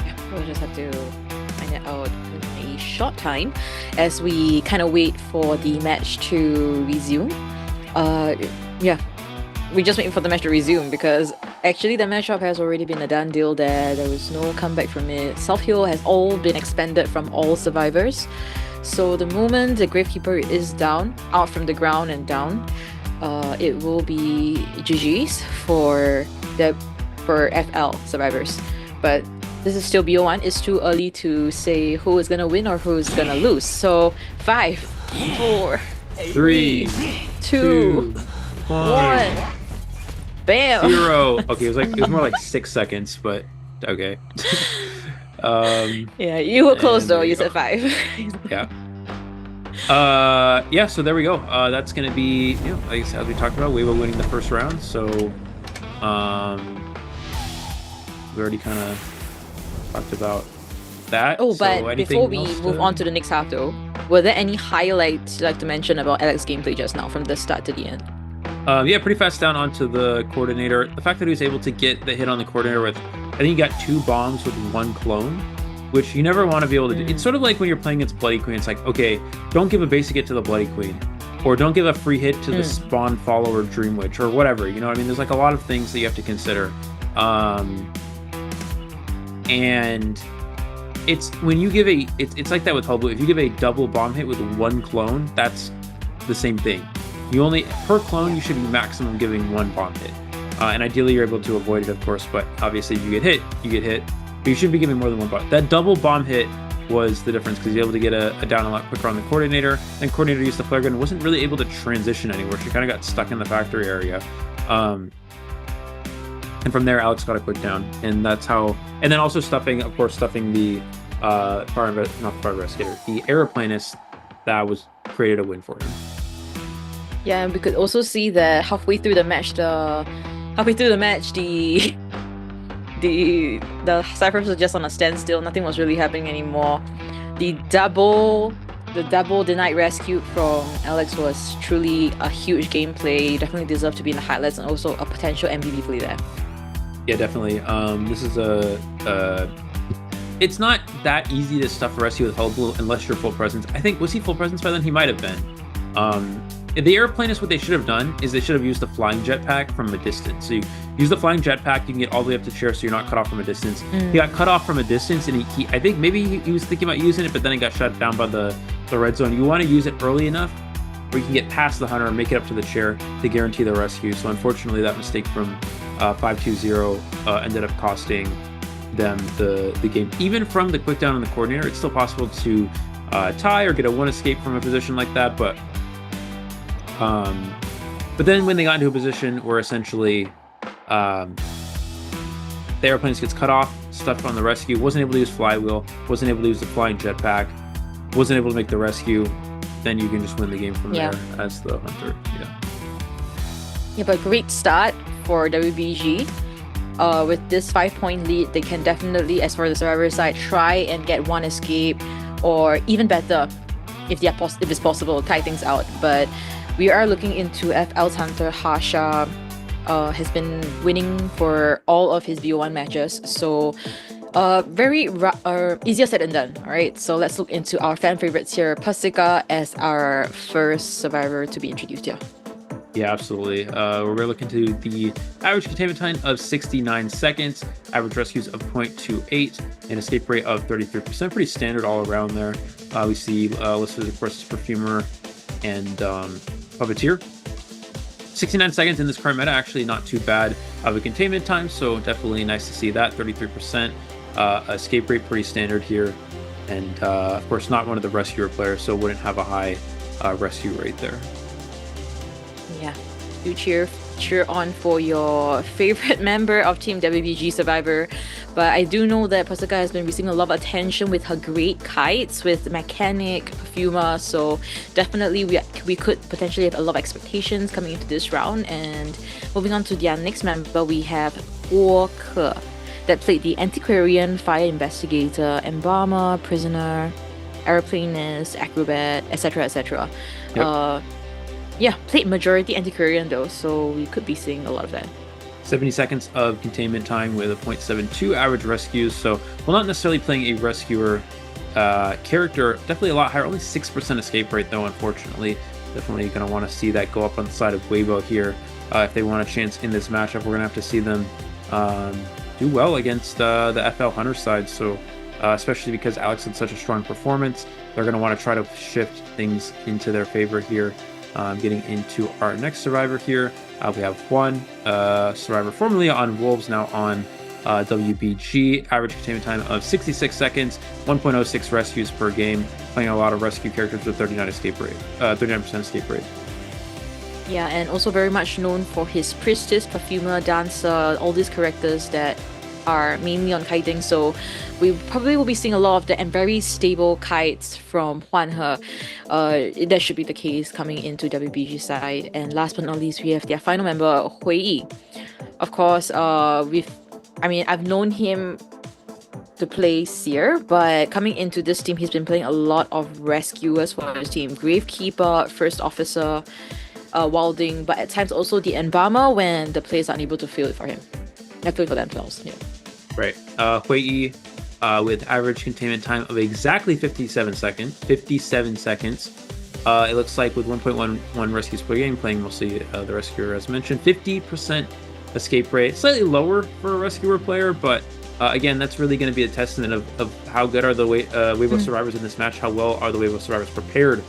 Yeah, we'll just have to find it out in a short time as we kind of wait for the match to resume. Yeah, we just waiting for the match to resume because actually the matchup has already been a done deal there. There was no comeback from it. South Hill has all been expended from all survivors. So the moment the Gravekeeper is down, out from the ground and down, it will be GG's for FL survivors. But this is still BO1. It's too early to say who is gonna win or who is gonna lose. So 5, 4, 3, 2, 1. Bam. 0. Okay, it was more like 6 seconds, but okay. Yeah, you were close though. You said 5. Yeah. Yeah, so there we go. That's gonna be, like I said, as we talked about, Weibo winning the first round. So we already kind of talked about that. Oh, but so before we move on to the next half though, were there any highlights you'd like to mention about Alex's gameplay just now from the start to the end? Yeah, pretty fast down onto the coordinator. The fact that he was able to get the hit on the coordinator with, I think he got 2 bombs with 1 clone, which you never want to be able to do. It's sort of like when you're playing against Bloody Queen. It's like, okay, don't give a basic hit to the Bloody Queen, or don't give a free hit to the Spawn Follower Dream Witch, or whatever. You know what I mean? There's like a lot of things that you have to consider. And it's when you give it's like that with Hullabaloo. If you give a double bomb hit with 1 clone, that's the same thing. You only, per clone, you should be maximum giving 1 bomb hit. And ideally you're able to avoid it, of course, but obviously if you get hit, you get hit. But you should be giving more than 1 bomb. That double bomb hit was the difference, because you're able to get a down a lot quicker on the coordinator. And coordinator used the flare gun and wasn't really able to transition anywhere. She kind of got stuck in the factory area. And from there, Alex got a quick down. And that's how, and then also stuffing the the aeroplanist that was created a win for him. Yeah, and we could also see that halfway through the match, the Cyphers were just on a standstill. Nothing was really happening anymore. The double denied rescue from Alex was truly a huge gameplay. Definitely deserved to be in the highlights, and also a potential MVP play there. Yeah, definitely. This is it's not that easy to stuff a rescue with Hullable unless you're full presence. I think, was he full presence by then? He might have been. The airplane is what they should have done, is they should have used the flying jetpack from a distance. So you use the flying jetpack, you can get all the way up to chair so you're not cut off from a distance. He got cut off from a distance, and he I think maybe he was thinking about using it, but then he got shut down by the red zone. You want to use it early enough where you can get past the hunter and make it up to the chair to guarantee the rescue. So unfortunately, that mistake from 520 ended up costing them the game. Even from the quick down on the coordinator, it's still possible to tie or get a one escape from a position like that, but then when they got into a position where essentially the airplane gets cut off, stuck on the rescue, wasn't able to use flywheel, wasn't able to use the flying jetpack, wasn't able to make the rescue, then you can just win the game from there as the hunter. Yeah, but great start for WBG. With this 5-point lead, they can definitely, as for the survivor side, try and get one escape, or even better, if it's possible, tie things out. But we are looking into FL's hunter Harsha. Has been winning for all of his BO1 matches, so very easier said than done. All right, so let's look into our fan favorites here. Pasika as our first survivor to be introduced here. Yeah, absolutely. We're looking to the average containment time of 69 seconds, average rescues of 0.28, and escape rate of 33%. Pretty standard all around there. We see listed, of course, Perfumer and Puppeteer. 69 seconds in this current meta, actually not too bad of a containment time, so definitely nice to see that. 33%. Escape rate pretty standard here, and of course not one of the rescuer players, so wouldn't have a high rescue rate there. Yeah, do cheer on for your favorite member of Team WBG Survivor. But I do know that Pasika has been receiving a lot of attention with her great kites, with Mechanic, Perfumer, so definitely we could potentially have a lot of expectations coming into this round. And moving on to their next member, we have Walker, that played the Antiquarian, Fire Investigator, Embalmer, Prisoner, Aeroplanist, Acrobat, etc, etc. Yep. Yeah, played majority Antiquarian though, so we could be seeing a lot of that. 70 seconds of containment time with a 0.72 average rescues, so while not necessarily playing a rescuer character, definitely a lot higher, only 6% escape rate though, unfortunately. Definitely going to want to see that go up on the side of Weibo here. If they want a chance in this matchup, we're going to have to see them do well against the FL Hunter side, so especially because Alex had such a strong performance, they're going to want to try to shift things into their favor here. Getting into our next survivor here, we have one survivor formerly on Wolves, now on WBG. Average containment time of 66 seconds, 1.06 rescues per game, playing a lot of rescue characters with 39% escape rate. Yeah, and also very much known for his Priestess, Perfumer, Dancer, all these characters that are mainly on kiting, so we probably will be seeing a lot of the and very stable kites from Hwanhe. That should be the case coming into WBG side. And last but not least, we have their final member, Hui. Of course, I've known him to play Seer, but coming into this team, he's been playing a lot of rescuers for his team. Gravekeeper, First Officer, Wilding, but at times also the Embalmer when the players are unable to fill it for him. Fill it for themselves, yeah. Right. Hui with average containment time of exactly 57 seconds. It looks like with 1.11 rescues per game, playing mostly the rescuer as mentioned. 50% escape rate, slightly lower for a rescuer player, but again, that's really going to be a testament of how good are the Weibo survivors in this match, how well are the Weibo survivors prepared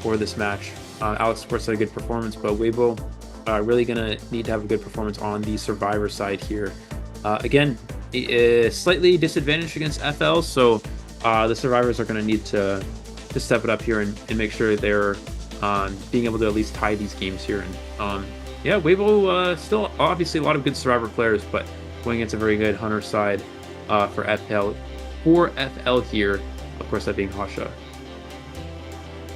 for this match. Alex, of course, had a good performance, but Weibo really going to need to have a good performance on the survivor side here. Again, slightly disadvantaged against FL, so the survivors are going to need to step it up here and make sure they're being able to at least tie these games here. And yeah, Weibo still obviously a lot of good survivor players, but going against a very good hunter side for FL here, of course that being Hasha.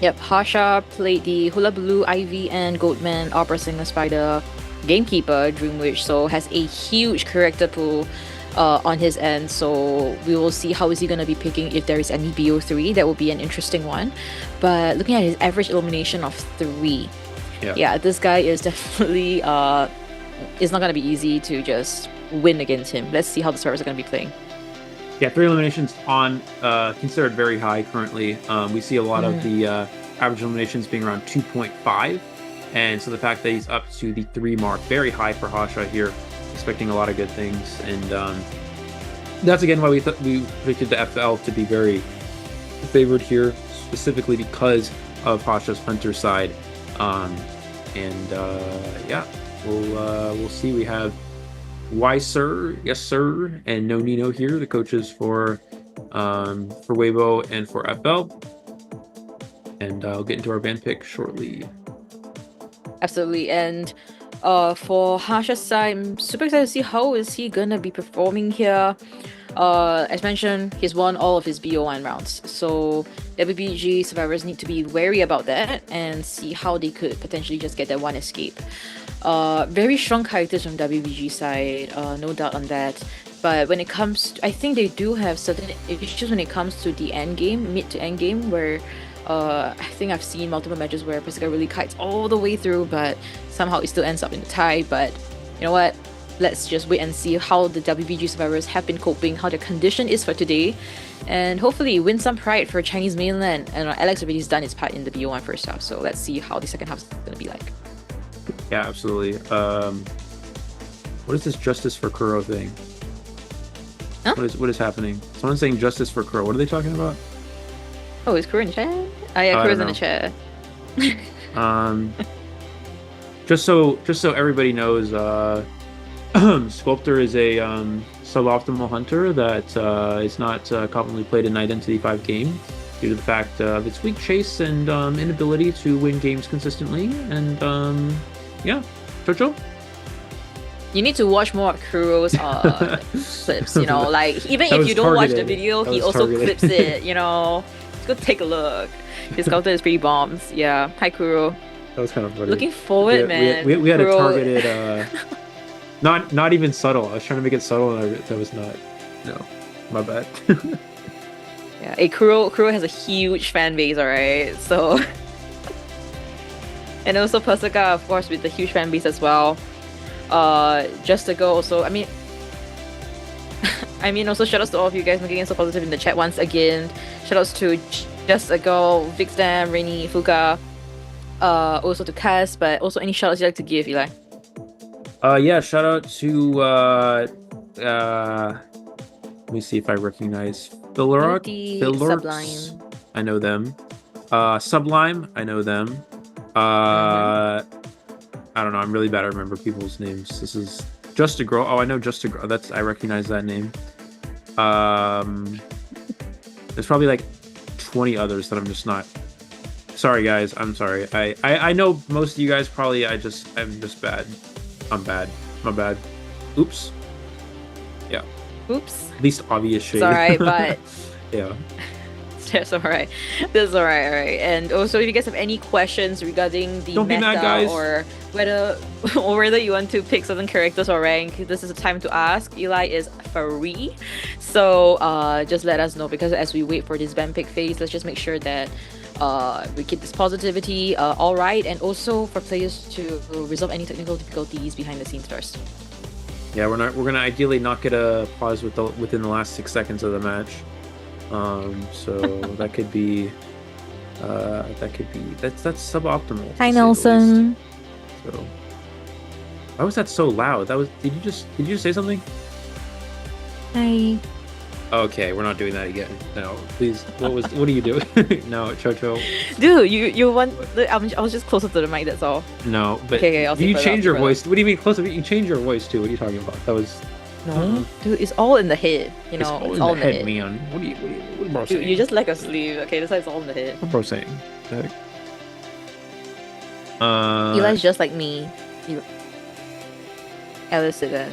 Yep, Harsha played the Hula Blue, Ivy, and Goatman Opera Singer Spider Gamekeeper Dreamwitch, so has a huge character pool on his end. So we will see how is he going to be picking if there is any BO3. That will be an interesting one. But looking at his average elimination of 3, yeah, this guy is definitely it's not going to be easy to just win against him. Let's see how the servers are going to be playing. Yeah, 3 eliminations on considered very high currently. We see a lot of the average eliminations being around 2.5, and so the fact that he's up to the 3 mark, very high for Harsha here, expecting a lot of good things, and that's again why we predicted the FL to be very favored here, specifically because of Harsha's Hunter side, yeah, we'll see. We have Why Sir, Yes Sir, and No Nino here, the coaches for Weibo and for FL. And I'll get into our band pick shortly. Absolutely, and for Harsha's side, I'm super excited to see how is he gonna be performing here. As mentioned, he's won all of his BO1 rounds, so WBG survivors need to be wary about that and see how they could potentially just get that one escape. Very strong characters from WBG side, no doubt on that. But when it comes to, I think they do have certain issues when it comes to the end game, mid to end game, where I think I've seen multiple matches where Persica really kites all the way through, but somehow it still ends up in the tie. But you know what? Let's just wait and see how the WBG survivors have been coping, how their condition is for today, and hopefully win some pride for Chinese mainland. And Alex already has done his part in the BO1 first half, so let's see how the second half is going to be like. Yeah, absolutely. What is this Justice for Kuro thing? Huh? What is happening? Someone's saying Justice for Kuro. What are they talking about? Oh, is Kuro in the chat? Oh yeah, Kuro's in the chat. Just so everybody knows, Sculptor is a suboptimal hunter that is not commonly played in Identity 5 game due to the fact of its weak chase and inability to win games consistently. And yeah, Jojo? You need to watch more of Kuro's clips, you know, like even if you don't watch the video, he also clips it, you know. Just go take a look. His counter is pretty bombs. Yeah. Hi Kuro. That was kind of funny. Looking forward, man. We had Kuro. a targeted not even subtle. I was trying to make it subtle and that was not. No. My bad. Yeah, Kuro has a huge fan base, alright? So and also Persica, of course, with the huge fan base as well. Just to go also, I mean also shout outs to all of you guys making it so positive in the chat once again. Shout outs to Just a Go, Vixdam, Rainy, Fuka, also to Cass, but also any shout outs you'd like to give, Eli? Yeah, shout out to let me see if I recognize Philrock. Sublime. I know them. Sublime, I know them. I don't know, I'm really bad at remember people's names. This is Just a Girl. Oh, I know Just a Girl. I recognize that name. There's probably like 20 others that I'm just not. Sorry guys, I'm sorry. I know most of you guys probably. I'm just bad. I'm bad. My bad. Oops. Yeah. Oops. Least obvious shade. It's alright, but yeah. That's alright. That's alright. And also, if you guys have any questions regarding the meta or whether you want to pick certain characters or rank, this is the time to ask. Eli is free, so just let us know, because as we wait for this band pick phase, let's just make sure that we keep this positivity all right, and also for players to resolve any technical difficulties behind the scenes first. Yeah, we're gonna ideally not get a pause within the last 6 seconds of the match. So that could be that's suboptimal. Hi Nelson. So why was that so loud? Did you just say something? Hi. Okay, we're not doing that again. No, please. What are you doing? No, Chocho. Dude, you want? I was just closer to the mic. That's all. No, but okay, I'll you change your voice. What do you mean closer? You change your voice too. What are you talking about? That was. No, dude, it's all in the head. You know, it's all in the head, man. What bro saying? You just like a sleeve. Okay, that's why it's all in the head. What bro saying? Eli's just like me. Alice said,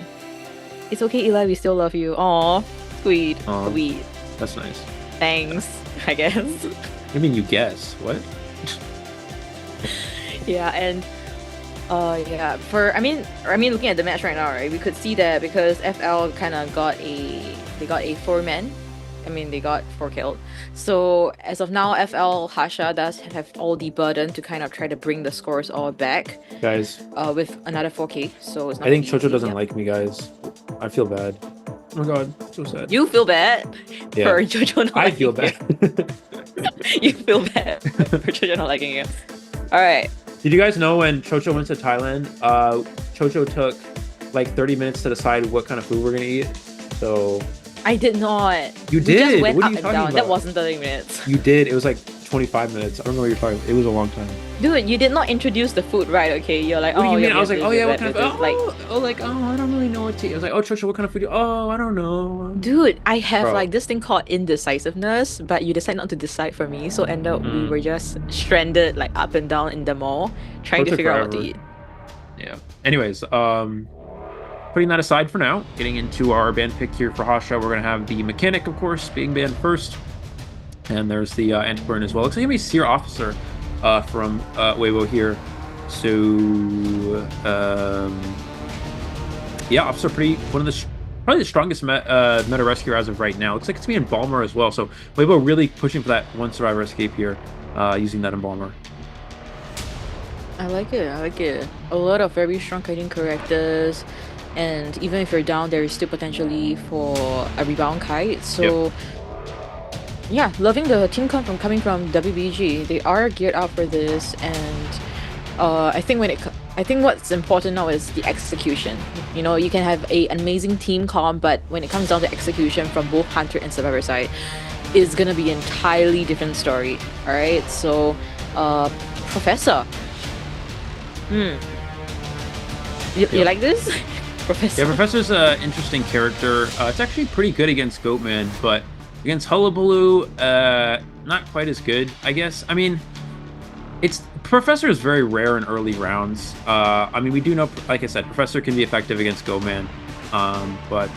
"It's okay, Eli. We still love you." Aww. Sweet. Sweet. That's nice. Thanks, I guess. I mean, you guess. What? Yeah, and yeah, I mean, looking at the match right now, right, we could see that because FL kind of got a 4-man. I mean, they got 4 killed. So as of now, FL Hasha does have all the burden to kind of try to bring the scores all back. Guys, with another 4K. So it's not I think easy, Chocho doesn't yeah. like me, guys. I feel bad. Oh my god, so sad. You feel bad Yeah. for Jojo not I liking feel bad. you feel bad for Jojo not liking you. All right. Did you guys know when Chocho went to Thailand, Chocho took like 30 minutes to decide what kind of food we're gonna eat? So I did not. You We did? just went What are up you and talking down. That about? wasn't 30 minutes. you did. It was like 25 minutes. I don't know what you're talking about. It was a long time. Dude, you did not introduce the food right, okay? You're like, What do oh, you mean? yeah, I was this, like, oh this, yeah, what that, kind of this, food? I don't really know what to eat. I was like, oh Chocho, what kind of food? Oh, I don't know. Dude, I have Bro. like this thing called indecisiveness, but you decide not to decide for me, so end up we were just stranded like up and down in the mall trying to Took figure out what to forever. eat. Yeah. Anyways, putting that aside for now, getting into our band pick here for Hasha, we're gonna have the mechanic, of course, being banned first, and there's the anti-burn as well. Looks like gonna be Seer Officer from Weibo here. So yeah, Officer one of the probably the strongest meta rescuer as of right now. Looks like it's being Embalmer as well. So Weibo really pushing for that one survivor escape here, using that Embalmer. I like it. A lot of very strong kiting characters, and even if you're down, there is still potentially for a rebound kite. So, yeah, loving the team comp from coming from WBG. They are geared up for this, and I think what's important now is the execution. You know, you can have an amazing team comp, but when it comes down to execution from both Hunter and Survivor side, it's gonna be an entirely different story. All right, so Professor. You like this? Professor? Yeah, Professor's an interesting character. It's actually pretty good against Goatman, but against Hullabaloo, not quite as good, I guess. I mean, Professor is very rare in early rounds. I mean, we do know, like I said, Professor can be effective against Goatman, but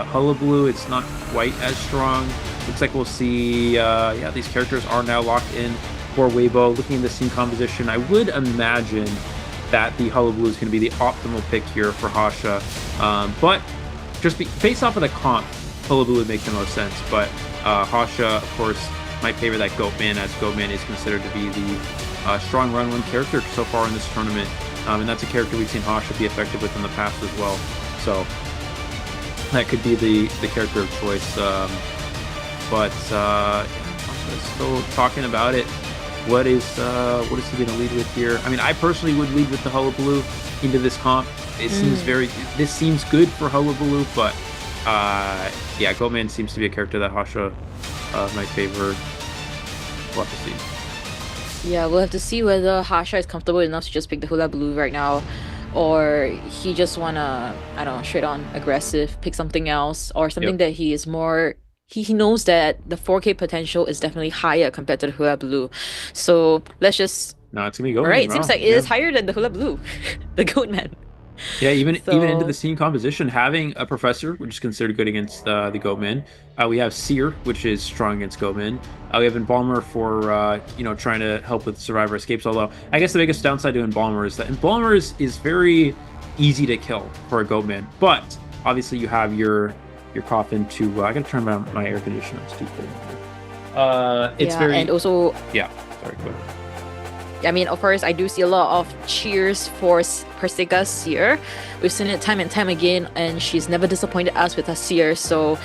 Hullabaloo, it's not quite as strong. Looks like we'll see, yeah, these characters are now locked in for Weibo. Looking at the scene composition, I would imagine that the Hullabaloo is going to be the optimal pick here for Hasha. But just based off of the comp, Hullabaloo would make the most sense. But Hasha, of course, might favor that Goatman, as Goatman is considered to be the strong run-win character so far in this tournament. And that's a character we've seen Hasha be effective with in the past as well. So that could be the character of choice. But still talking about it. What is he going to lead with here? I mean, I personally would lead with the Hullabaloo into this comp. It seems this seems good for Hullabaloo, but yeah, Goatman seems to be a character that Hasha might favor. We'll have to see. Yeah, we'll have to see whether Hasha is comfortable enough to just pick the Hullabaloo right now, or he just wanna, I don't know, straight on aggressive, pick something else, or something that he is more. He knows that the 4K potential is definitely higher compared to the Hullabaloo. So let's just. No, it's gonna be Goatman. Alright, it seems like it is higher than the Hullabaloo, the Goatman. Yeah, even into the scene composition, having a Professor, which is considered good against the Goatman. We have Seer, which is strong against Goatman. We have Embalmer for trying to help with survivor escapes. Although I guess the biggest downside to Embalmer is that Embalmer is very easy to kill for a Goatman. But obviously you have your coffin to. I gotta turn my air conditioner. It's too cold. It's very and also. Yeah. Sorry. Go ahead. I mean, of course, I do see a lot of cheers for Persika Seer. We've seen it time and time again, and she's never disappointed us with her Seer. So,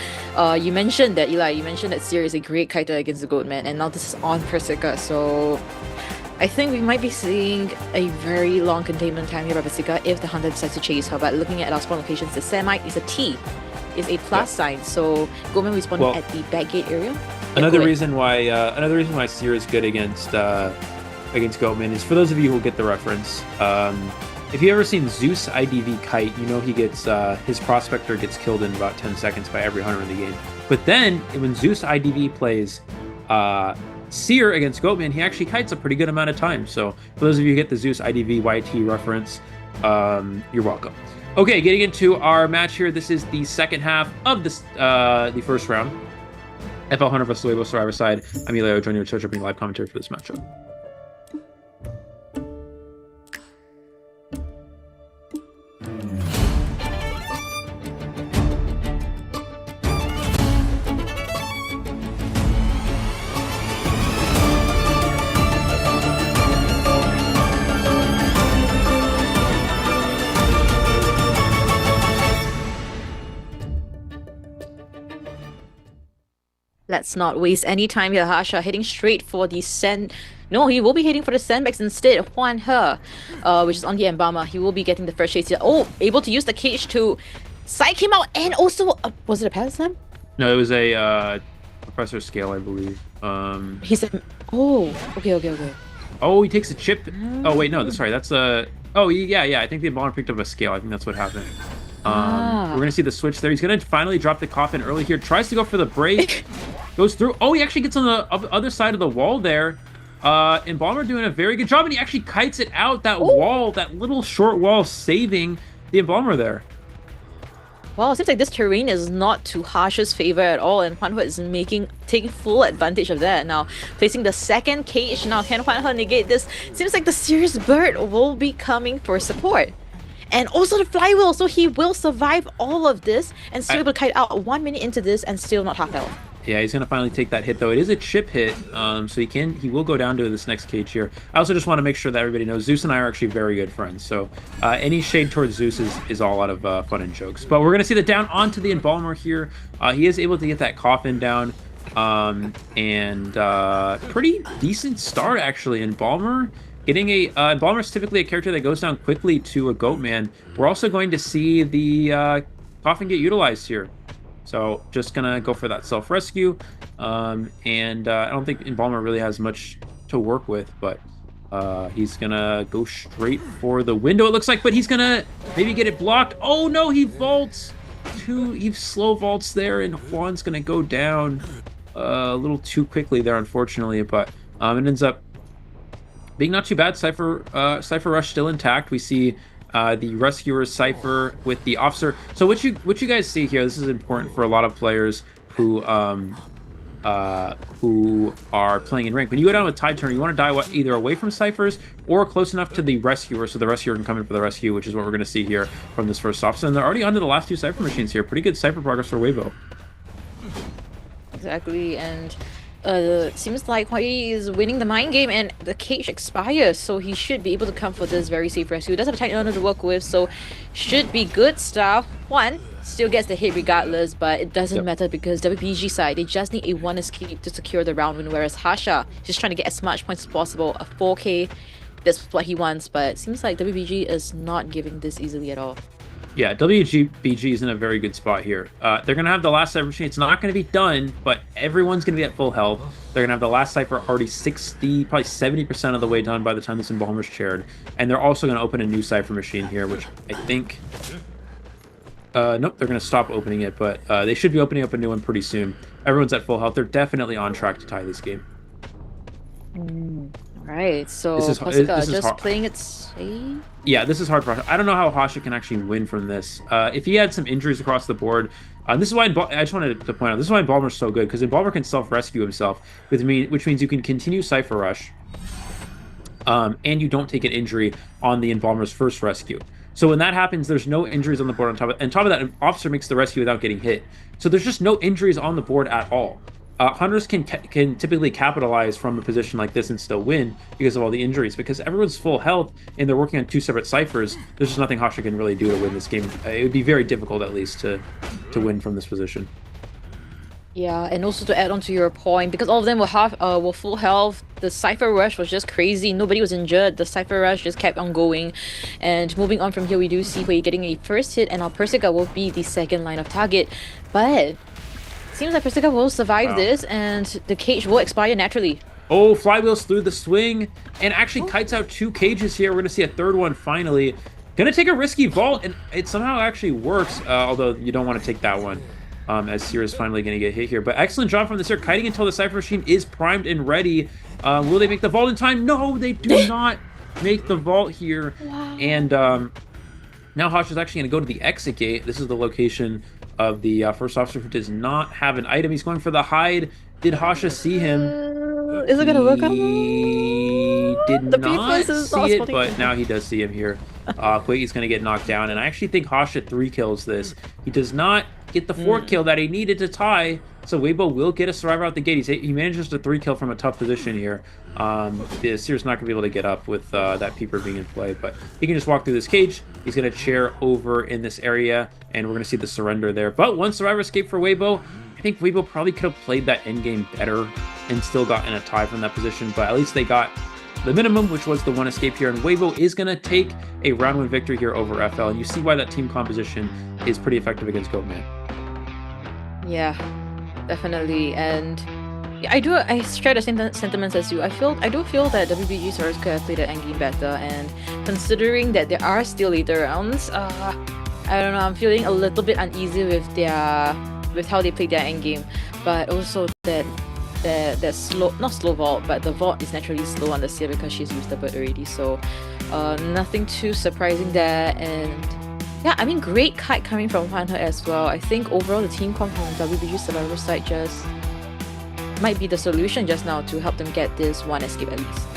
you mentioned that, Eli, Seer is a great kiter against the Goatman, and now this is on Persika. So, I think we might be seeing a very long containment time here by Persika if the Hunter decides to chase her. But looking at our spawn locations, the Semite is a T, is a plus sign. So, Goatman will spawn at the back gate area. Another reason why Seer is good against Goatman is, for those of you who get the reference, if you've ever seen Zeus IDV kite, you know he gets his prospector gets killed in about 10 seconds by every hunter in the game. But then when Zeus IDV plays Seer against Goatman, he actually kites a pretty good amount of time. So for those of you who get the Zeus IDV YT reference, you're welcome. Okay, getting into our match here. This is the second half of this the first round. FL Hunter vs. Weibo Survivor side. I'm Elio joining you with Chocho, bringing live commentary for this matchup. Let's not waste any time here. Hasha heading straight for the sand. No, he will be heading for the sandbags instead. Huan He, which is on the Embalmer. He will be getting the first chase here. Oh, able to use the cage to psych him out. And also, was it a Palace Slam? No, it was a Professor Scale, I believe. He said, oh, okay. Oh, he takes a chip. Oh, wait, no, sorry. That's a... Oh, yeah. I think the Embalmer picked up a Scale. I think that's what happened. We're going to see the switch there. He's going to finally drop the coffin early here. Tries to go for the break. Goes through. Oh, he actually gets on the other side of the wall there. Embalmer doing a very good job, and he actually kites it out that wall, that little short wall, saving the Embalmer there. Well, it seems like this terrain is not to Hasha's favor at all, and Huan He is taking full advantage of that. Now, placing the second cage. Now, can Huan He negate this? Seems like the Serious Bird will be coming for support. And also the flywheel, so he will survive all of this and still able to kite out 1 minute into this and still not half health. Yeah, he's going to finally take that hit, though. It is a chip hit, so he will go down to this next cage here. I also just want to make sure that everybody knows Zeus and I are actually very good friends, so any shade towards Zeus is all out of fun and jokes. But we're going to see the down onto the Embalmer here. He is able to get that coffin down, and pretty decent start, actually. Embalmer getting Embalmer is typically a character that goes down quickly to a Goatman. We're also going to see the coffin get utilized here. So just gonna go for that self-rescue, and I don't think Embalmer really has much to work with, but he's gonna go straight for the window, it looks like, but he's gonna maybe get it blocked. Oh no, he vaults! He slow vaults there, and Juan's gonna go down a little too quickly there, unfortunately, but it ends up being not too bad. Cypher Rush still intact. We see the Rescuer Cypher with the Officer. So what you guys see here, this is important for a lot of players who are playing in rank. When you go down with Tide Turner, you want to die either away from Cyphers or close enough to the Rescuer so the Rescuer can come in for the rescue, which is what we're going to see here from this first Officer. And they're already onto the last two Cypher machines here. Pretty good Cypher progress for Weibo. Exactly, and seems like Huan He is winning the mind game, and the cage expires, so he should be able to come for this very safe rescue. He does have a tight owner to work with, so should be good stuff. Juan still gets the hit regardless, but it doesn't matter because WPG side, they just need a 1 escape to secure the round win, whereas Hasha just trying to get as much points as possible. A 4k, that's what he wants, but it seems like WPG is not giving this easily at all. Yeah, WBG is in a very good spot here. They're going to have the last Cypher machine. It's not going to be done, but everyone's going to be at full health. They're going to have the last Cypher already 60, probably 70% of the way done by the time this Embalmer's chaired. And they're also going to open a new Cypher machine here, which I think... nope, they're going to stop opening it, but they should be opening up a new one pretty soon. Everyone's at full health. They're definitely on track to tie this game. Right, so Pasika just playing it safe? Yeah, this is hard for Hasha. I don't know how Hasha can actually win from this. If he had some injuries across the board, this is why I just wanted to point out, this is why Embalmer's so good, because Embalmer can self-rescue himself, which means you can continue Cypher Rush, and you don't take an injury on the Embalmer's first rescue. So when that happens, there's no injuries on the board on top of that, an Officer makes the rescue without getting hit. So there's just no injuries on the board at all. Hunters can typically capitalize from a position like this and still win because of all the injuries. Because everyone's full health and they're working on two separate Cyphers, there's just nothing Hasha can really do to win this game. It would be very difficult, at least, to win from this position. Yeah, and also to add on to your point, because all of them were full health, the Cypher Rush was just crazy. Nobody was injured. The Cypher Rush just kept on going. And moving on from here, we do see Hui getting a first hit, and our Persika will be the second line of target. But seems like Persika will survive this, and the cage will expire naturally. Oh, flywheels through the swing, and actually kites out two cages here. We're going to see a third one finally. Gonna take a risky vault, and it somehow actually works, although you don't want to take that one. As Seer's finally going to get hit here. But excellent job from the Seer, kiting until the Cypher Machine is primed and ready. Will they make the vault in time? No, they do not make the vault here. Wow. And now Hasha's actually going to go to the exit gate. This is the location of the first officer who does not have an item. He's going for the hide. Did Hasha see him? Is it going to work out? He did not see it, but now he does see him here. Quaity's going to get knocked down, and I actually think Hasha 3 kills this. He does not get the 4 kill that he needed to tie, so Weibo will get a survivor out the gate. He manages to 3 kill from a tough position here. The Seer's not going to be able to get up with that Peeper being in play, but he can just walk through this cage. He's going to chair over in this area, and we're going to see the surrender there. But one survivor escape for Weibo. I think Weibo probably could have played that endgame better and still gotten a tie from that position, but at least they got the minimum, which was the one escape here, and Weibo is going to take a round 1 victory here over FL, and you see why that team composition is pretty effective against Goatman. Yeah, definitely. And yeah, I share the same sentiments as you. I do feel that WBG Stars could have played the endgame better, and considering that there are still later rounds, I don't know, I'm feeling a little bit uneasy with how they played their endgame, but also that slow, not slow vault, but the vault is naturally slow on the Seer because she's used the bird already, so nothing too surprising there. And yeah, I mean, great kite coming from Hwanhe as well. I think overall the team comp from WBG Survivor side just might be the solution just now to help them get this one escape at least.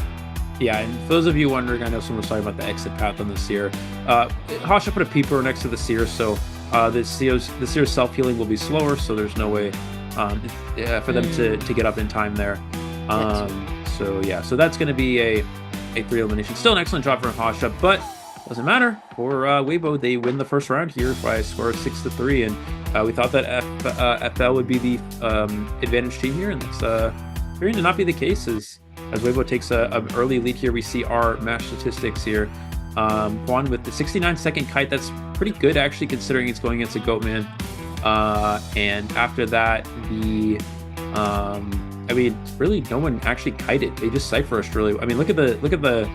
Yeah, and for those of you wondering, I know someone was talking about the exit path on the Seer. Hasha put a peeper next to the Seer, so the Seer's self-healing will be slower, so there's no way for them to get up in time there. So yeah, so that's going to be a 3 elimination. Still an excellent job from Hasha, but doesn't matter. For Weibo, they win the first round here by a score of 6-3, and we thought that FL would be the advantage team here, and it's appearing to not be the case as Weibo takes an early lead here. We see our match statistics here. Juan with the 69-second kite, that's pretty good actually considering it's going against a Goatman. And after that, I mean, really no one actually kited. They just Cypher Rushed really. I mean, look at the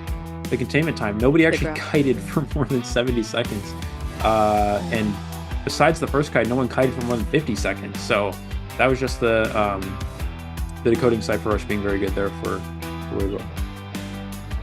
containment time. Nobody actually kited for more than 70 seconds. And besides the first kite, no one kited for more than 50 seconds. So that was just the decoding Cypher Rush being very good there for Weibo.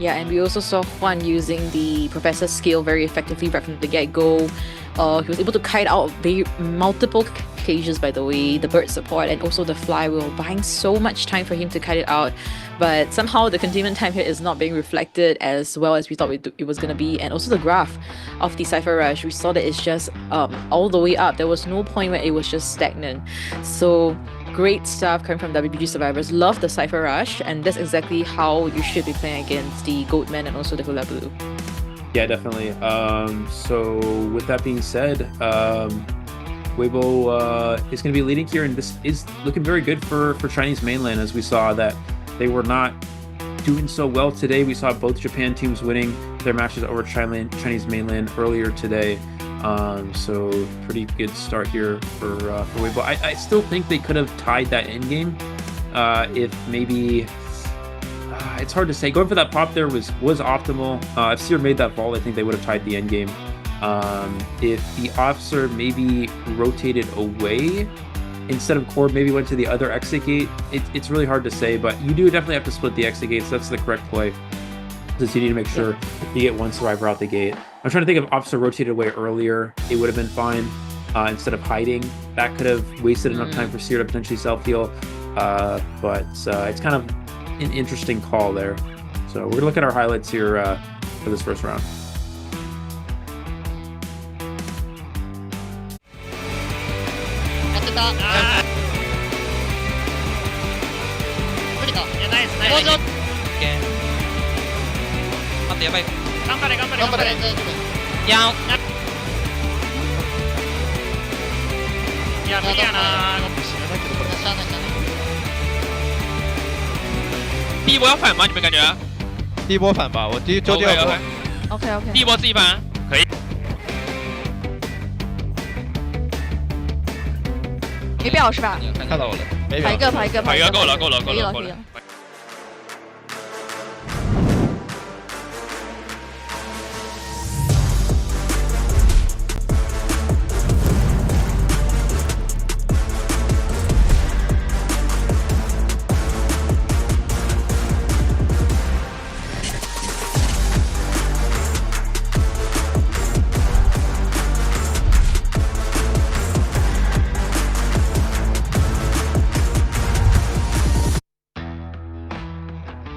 Yeah, and we also saw Juan using the Professor's skill very effectively right from the get-go. He was able to kite out multiple occasions, by the way, the bird support and also the flywheel, buying so much time for him to kite it out. But somehow the containment time here is not being reflected as well as we thought it was going to be. And also the graph of the Cypher Rush, we saw that it's just all the way up. There was no point where it was just stagnant. So great stuff coming from WBG Survivors. Love the Cypher Rush, and that's exactly how you should be playing against the Goatman and also the Hula Blue. Yeah, definitely. So with that being said, Weibo is going to be leading here, and this is looking very good for Chinese mainland, as we saw that they were not doing so well today. We saw both Japan teams winning their matches over Chinese mainland earlier today. So pretty good start here for Weibo. I still think they could have tied that endgame if maybe it's hard to say. Going for that pop there was optimal. If Seer made that vault, I think they would have tied the endgame. If the officer maybe rotated away instead of Cord, maybe went to the other exit gate, it's really hard to say, but you do definitely have to split the exit gates. That's the correct play, because you need to make sure you get one survivor out the gate. I'm trying to think if officer rotated away earlier, it would have been fine. Instead of hiding, that could have wasted enough time for Seer to potentially self-heal. But it's kind of an interesting call there. So we're gonna look at our highlights here for this first round.第一波要反吗？你们感觉？第一波反吧，我就第二波。OK。第一波自己反，可以。没表是吧？看到我了，没表。排一个，够了。可以了。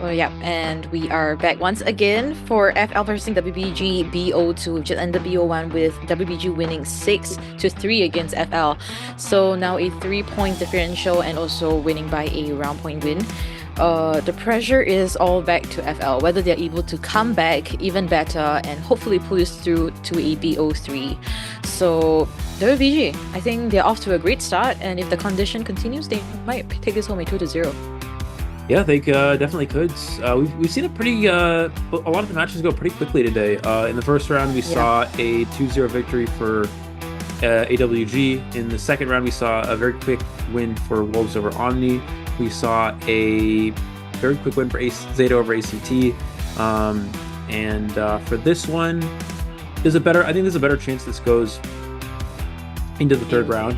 Yeah, and we are back once again for FL versus WBG BO2. We've just ended BO1 with WBG winning 6-3 against FL. So now a 3-point differential and also winning by a round point win. the pressure is all back to FL, whether they're able to come back even better and hopefully pull this through to Abyss:03. So WBG, I think they're off to a great start, and if the condition continues, they might take this home a 2-0. Yeah, they definitely could. We've seen a lot of the matches go pretty quickly today. In the first round, we saw a 2-0 victory for AWG. In the second round, we saw a very quick win for Wolves over Omni. We saw a very quick win for ZETA over ACT. And for this one, I think there's a better chance this goes into the third round.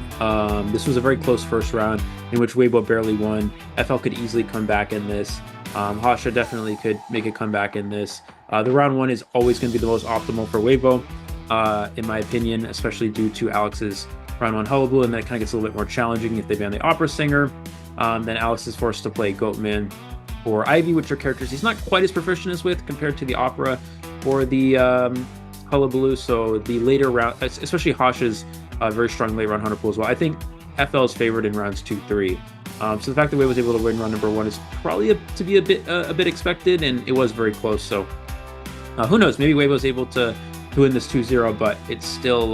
This was a very close first round in which Weibo barely won. FL could easily come back in this. Hasha definitely could make a comeback in this. The round one is always going to be the most optimal for Weibo, in my opinion, especially due to Alex's round one hullabaloo, and that kind of gets a little bit more challenging if they ban the opera singer. Then Alex is forced to play Goatman or Ivy, which are characters he's not quite as proficient as with compared to the opera or the hullabaloo. So the later round, especially Hasha's very strong late round hunter pool as well. I think FL is favored in rounds 2-3. So the fact that Wei was able to win round number one is probably to be a bit expected, and it was very close. So who knows? Maybe Wei was able to win this 2-0, but it's still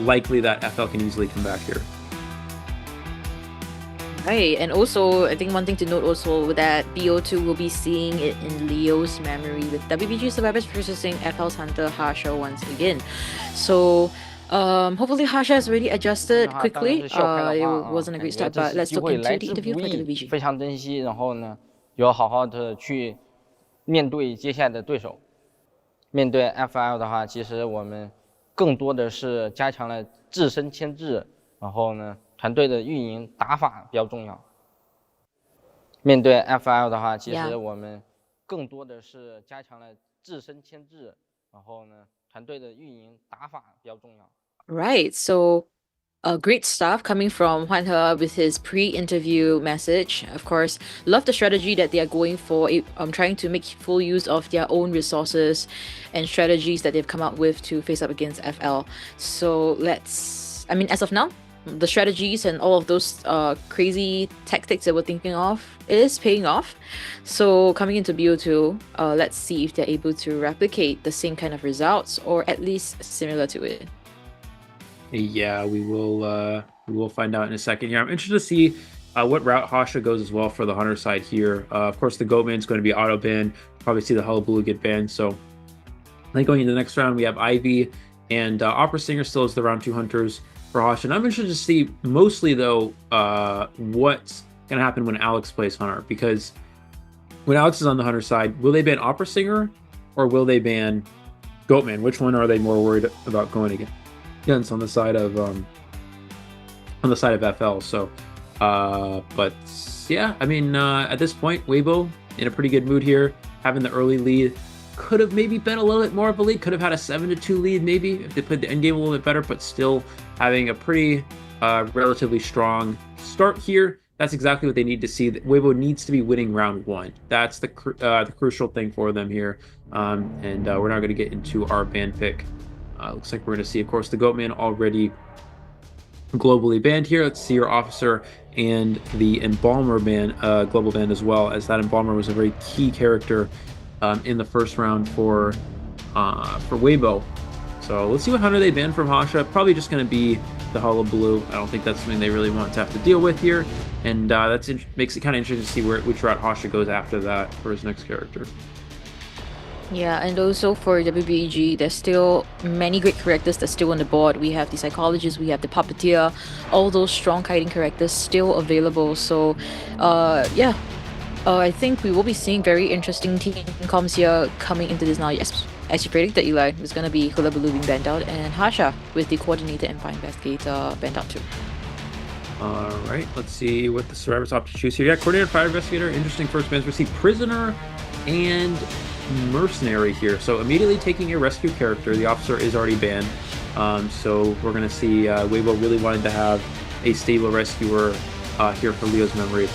likely that FL can easily come back here. Right, and also I think one thing to note also that BO2 will be seeing it in Leo's memory with WBG Survivors processing FL's Hunter Harsha once again. So hopefully Harsha has already adjusted quickly. It wasn't a great start, but let's look into the interview for WBG. 非常珍惜，然后呢，有好好的去面对接下来的对手。面对 FL 的话，其实我们更多的是加强了自身牵制，然后呢。团队的运营打法比较重要。面对 FL 的话，其实我们更多的是加强了自身牵制，然后呢，团队的运营打法比较重要。Right, so great stuff coming from Huanhe with his pre-interview message. Of course, love the strategy that they are going for, trying to make full use of their own resources and strategies that they've come up with to face up against FL. So as of now, the strategies and all of those crazy tactics that we're thinking of is paying off. So coming into BO2, let's see if they're able to replicate the same kind of results or at least similar to it. Yeah, we will find out in a second here. I'm interested to see what route Hasha goes as well for the hunter side here. Of course, the Goatman's going to be auto banned. Probably see the hullabaloo get banned. So I think going into the next round, we have Ivy and Opera Singer still as the round 2 hunters. And I'm interested to see mostly though what's gonna happen when Alex plays hunter, because when Alex is on the hunter side, will they ban opera singer or will they ban Goatman? Which one are they more worried about going against on the side of FL? So but yeah, I mean at this point Weibo in a pretty good mood here, having the early lead. Could have maybe been a little bit more of a lead, could have had a 7-2 lead maybe if they played the end game a little bit better, but still having a pretty relatively strong start here. That's exactly what they need to see. Weibo needs to be winning round 1. That's the crucial thing for them here. And we're now going to get into our ban pick. Looks like we're going to see, of course, the Goatman already globally banned here. Let's see your officer and the Embalmer ban, global ban as well, as that Embalmer was a very key character in the first round for Weibo. So let's see what hunter they ban from Hasha. Probably just going to be the hullabaloo. I don't think that's something they really want to have to deal with here, and makes it kind of interesting to see which route Hasha goes after that for his next character. Yeah, and also for WBG, there's still many great characters that's still on the board. We have the Psychologist, we have the Puppeteer, all those strong kiting characters still available. So yeah, I think we will be seeing very interesting team comms here coming into this now. Yes, as you predicted, Eli, it's going to be Hullabaloo being banned out and Harsha with the Coordinator and Fire Investigator banned out too. Alright, let's see what the survivors opt to choose here. Yeah, Coordinator, Fire Investigator, interesting first bans. We see Prisoner and Mercenary here. So immediately taking a rescue character. The officer is already banned. So we're going to see Weibo really wanted to have a stable rescuer here for Leo's memory.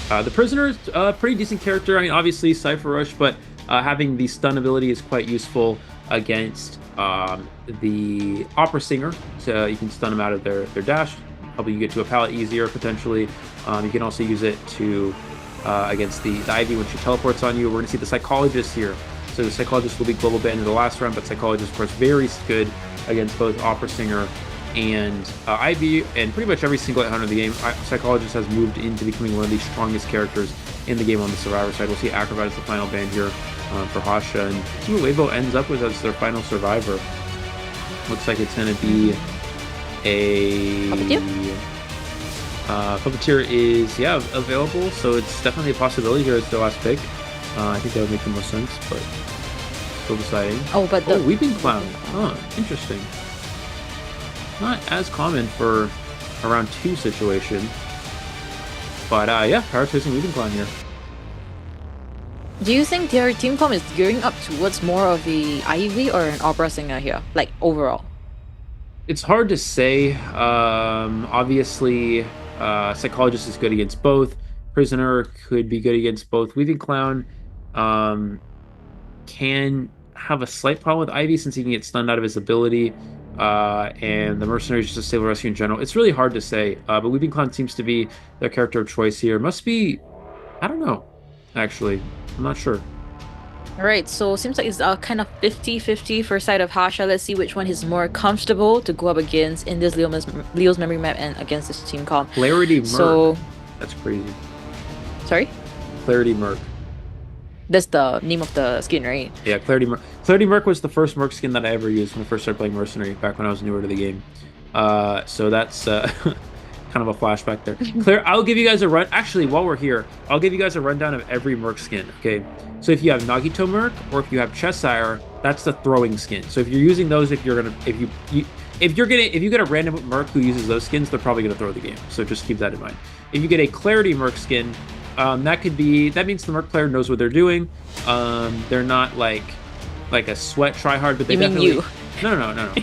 The Prisoner is a pretty decent character. I mean, obviously Cypher Rush, but having the stun ability is quite useful against the Opera Singer. So you can stun them out of their dash, help you get to a pallet easier potentially. You can also use it to against the Ivy when she teleports on you. We're going to see the Psychologist here. So the Psychologist will be global banned in the last round, but Psychologist, of course, very good against both Opera Singer and Ivy, and pretty much every single 800 of the game. Psychologist has moved into becoming one of the strongest characters in the game on the Survivor side. We'll see Acrobat as the final ban here for Hasha, and see what Weibo ends up with as their final Survivor. Looks like it's going to be a... Puppeteer is, available, so it's definitely a possibility here as their last pick. I think that would make the most sense, but still deciding. Oh, but the... Weeping Clown. Huh, interesting. Not as common for a round 2 situation. But prioritizing Weeping Clown here. Do you think their team comp is gearing up towards more of the Ivy or an Opera Singer here, like overall? It's hard to say. Obviously, Psychologist is good against both. Prisoner could be good against both. Weaving Clown can have a slight problem with Ivy since he can get stunned out of his ability. And the Mercenary is just a stable rescue in general. It's really hard to say, but Weeping Clown seems to be their character of choice here. Must be, I don't know, actually. I'm not sure. Alright, so seems like it's kind of 50-50 for side of Hasha. Let's see which one is more comfortable to go up against in this Leo's memory map and against this team comp. Clarity Merc. So, that's crazy. Sorry? Clarity Merc. That's the name of the skin, right? Yeah, Clarity Merc. Clarity Merc was the first Merc skin that I ever used when I first started playing Mercenary, back when I was newer to the game. So that's kind of a flashback there. I'll give you guys a run. Actually, while we're here, I'll give you guys a rundown of every Merc skin. Okay, so if you have Nagito Merc or if you have Cheshire, that's the throwing skin. So if you're using those, if you get a random Merc who uses those skins, they're probably gonna throw the game. So just keep that in mind. If you get a Clarity Merc skin, that means the Merc player knows what they're doing. They're not like a sweat tryhard, but they definitely. You. No.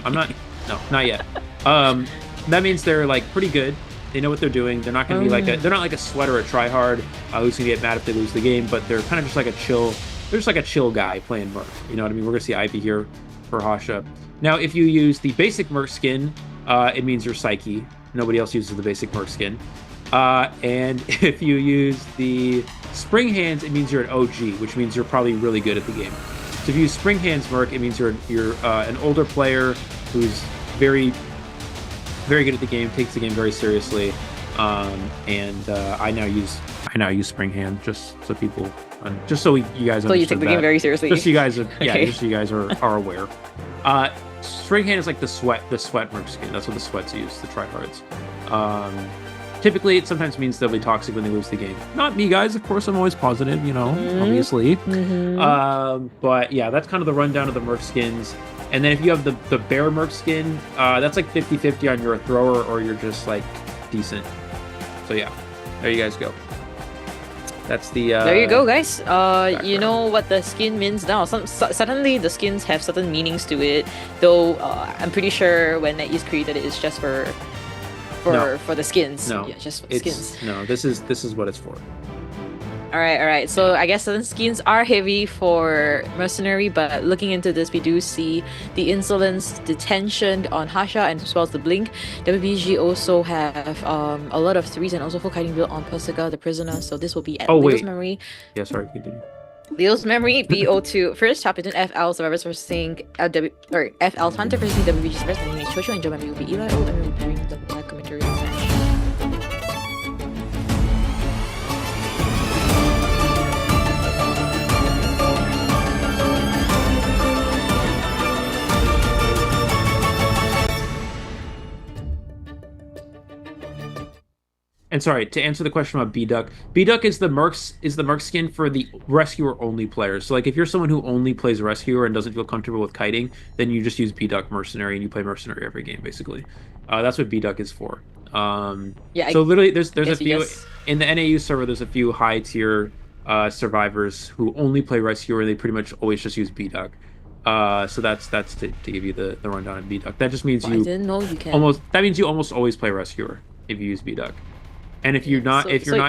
I'm not. No, not yet. That means they're like pretty good. They know what they're doing. They're not going to be they're not like a sweat or a tryhard who's going to get mad if they lose the game, but they're kind of just like they're just like a chill guy playing Merc. You know what I mean? We're going to see Ivy here for Hasha. Now, if you use the basic Merc skin, it means you're Psyche. Nobody else uses the basic Merc skin. And if you use the Spring Hands, it means you're an OG, which means you're probably really good at the game. So if you use Spring Hands Merc, it means you're an older player who's very good at the game, takes the game very seriously, and I now use Spring Hand just so people, just so you guys understand. So you take the game very seriously. Just so you guys, Okay. just so you guys are aware. Spring Hand is like the sweat Merc skin. That's what the sweats use, the tryhards. Typically, it sometimes means they'll be toxic when they lose the game. Not me, guys. Of course, I'm always positive, obviously. But yeah, that's kind of the rundown of the Merc skins. And then if you have the Bear Merc skin, that's like 50-50 on you're a thrower or you're just like decent. So yeah, there you guys go. That's the there you go, guys. You know what the skin means now. Suddenly the skins have certain meanings to it, though. I'm pretty sure when NetEase created it, it's just for the skins. No, yeah, just for the skins. No, this is what it's for. All right. So I guess certain skins are heavy for Mercenary, but looking into this, we do see the Insolence, Detention on Hasha, and as well as the Blink. WBG also have a lot of 3s and also full kiting build on Persica, the Prisoner. So this will be at Leo's Memory. Yeah, sorry, continue. Leo's Memory, BO2. First chapter between FL Survivors versus FL Hunter versus WBG Survivors. My name is Chocho, and join me will be Eli. I'm preparing the black commentary match. And sorry, to answer the question about B-Duck is the Merc skin for the Rescuer only players. So like if you're someone who only plays Rescuer and doesn't feel comfortable with kiting, then you just use B-Duck Mercenary and you play Mercenary every game basically. That's what B-Duck is for. So literally there's a few in the NAU server. There's a few high tier survivors who only play Rescuer and they pretty much always just use B-Duck. So that's to give you the rundown of B-Duck. That just means I didn't know you can. That means you almost always play Rescuer if you use B-Duck. And if you're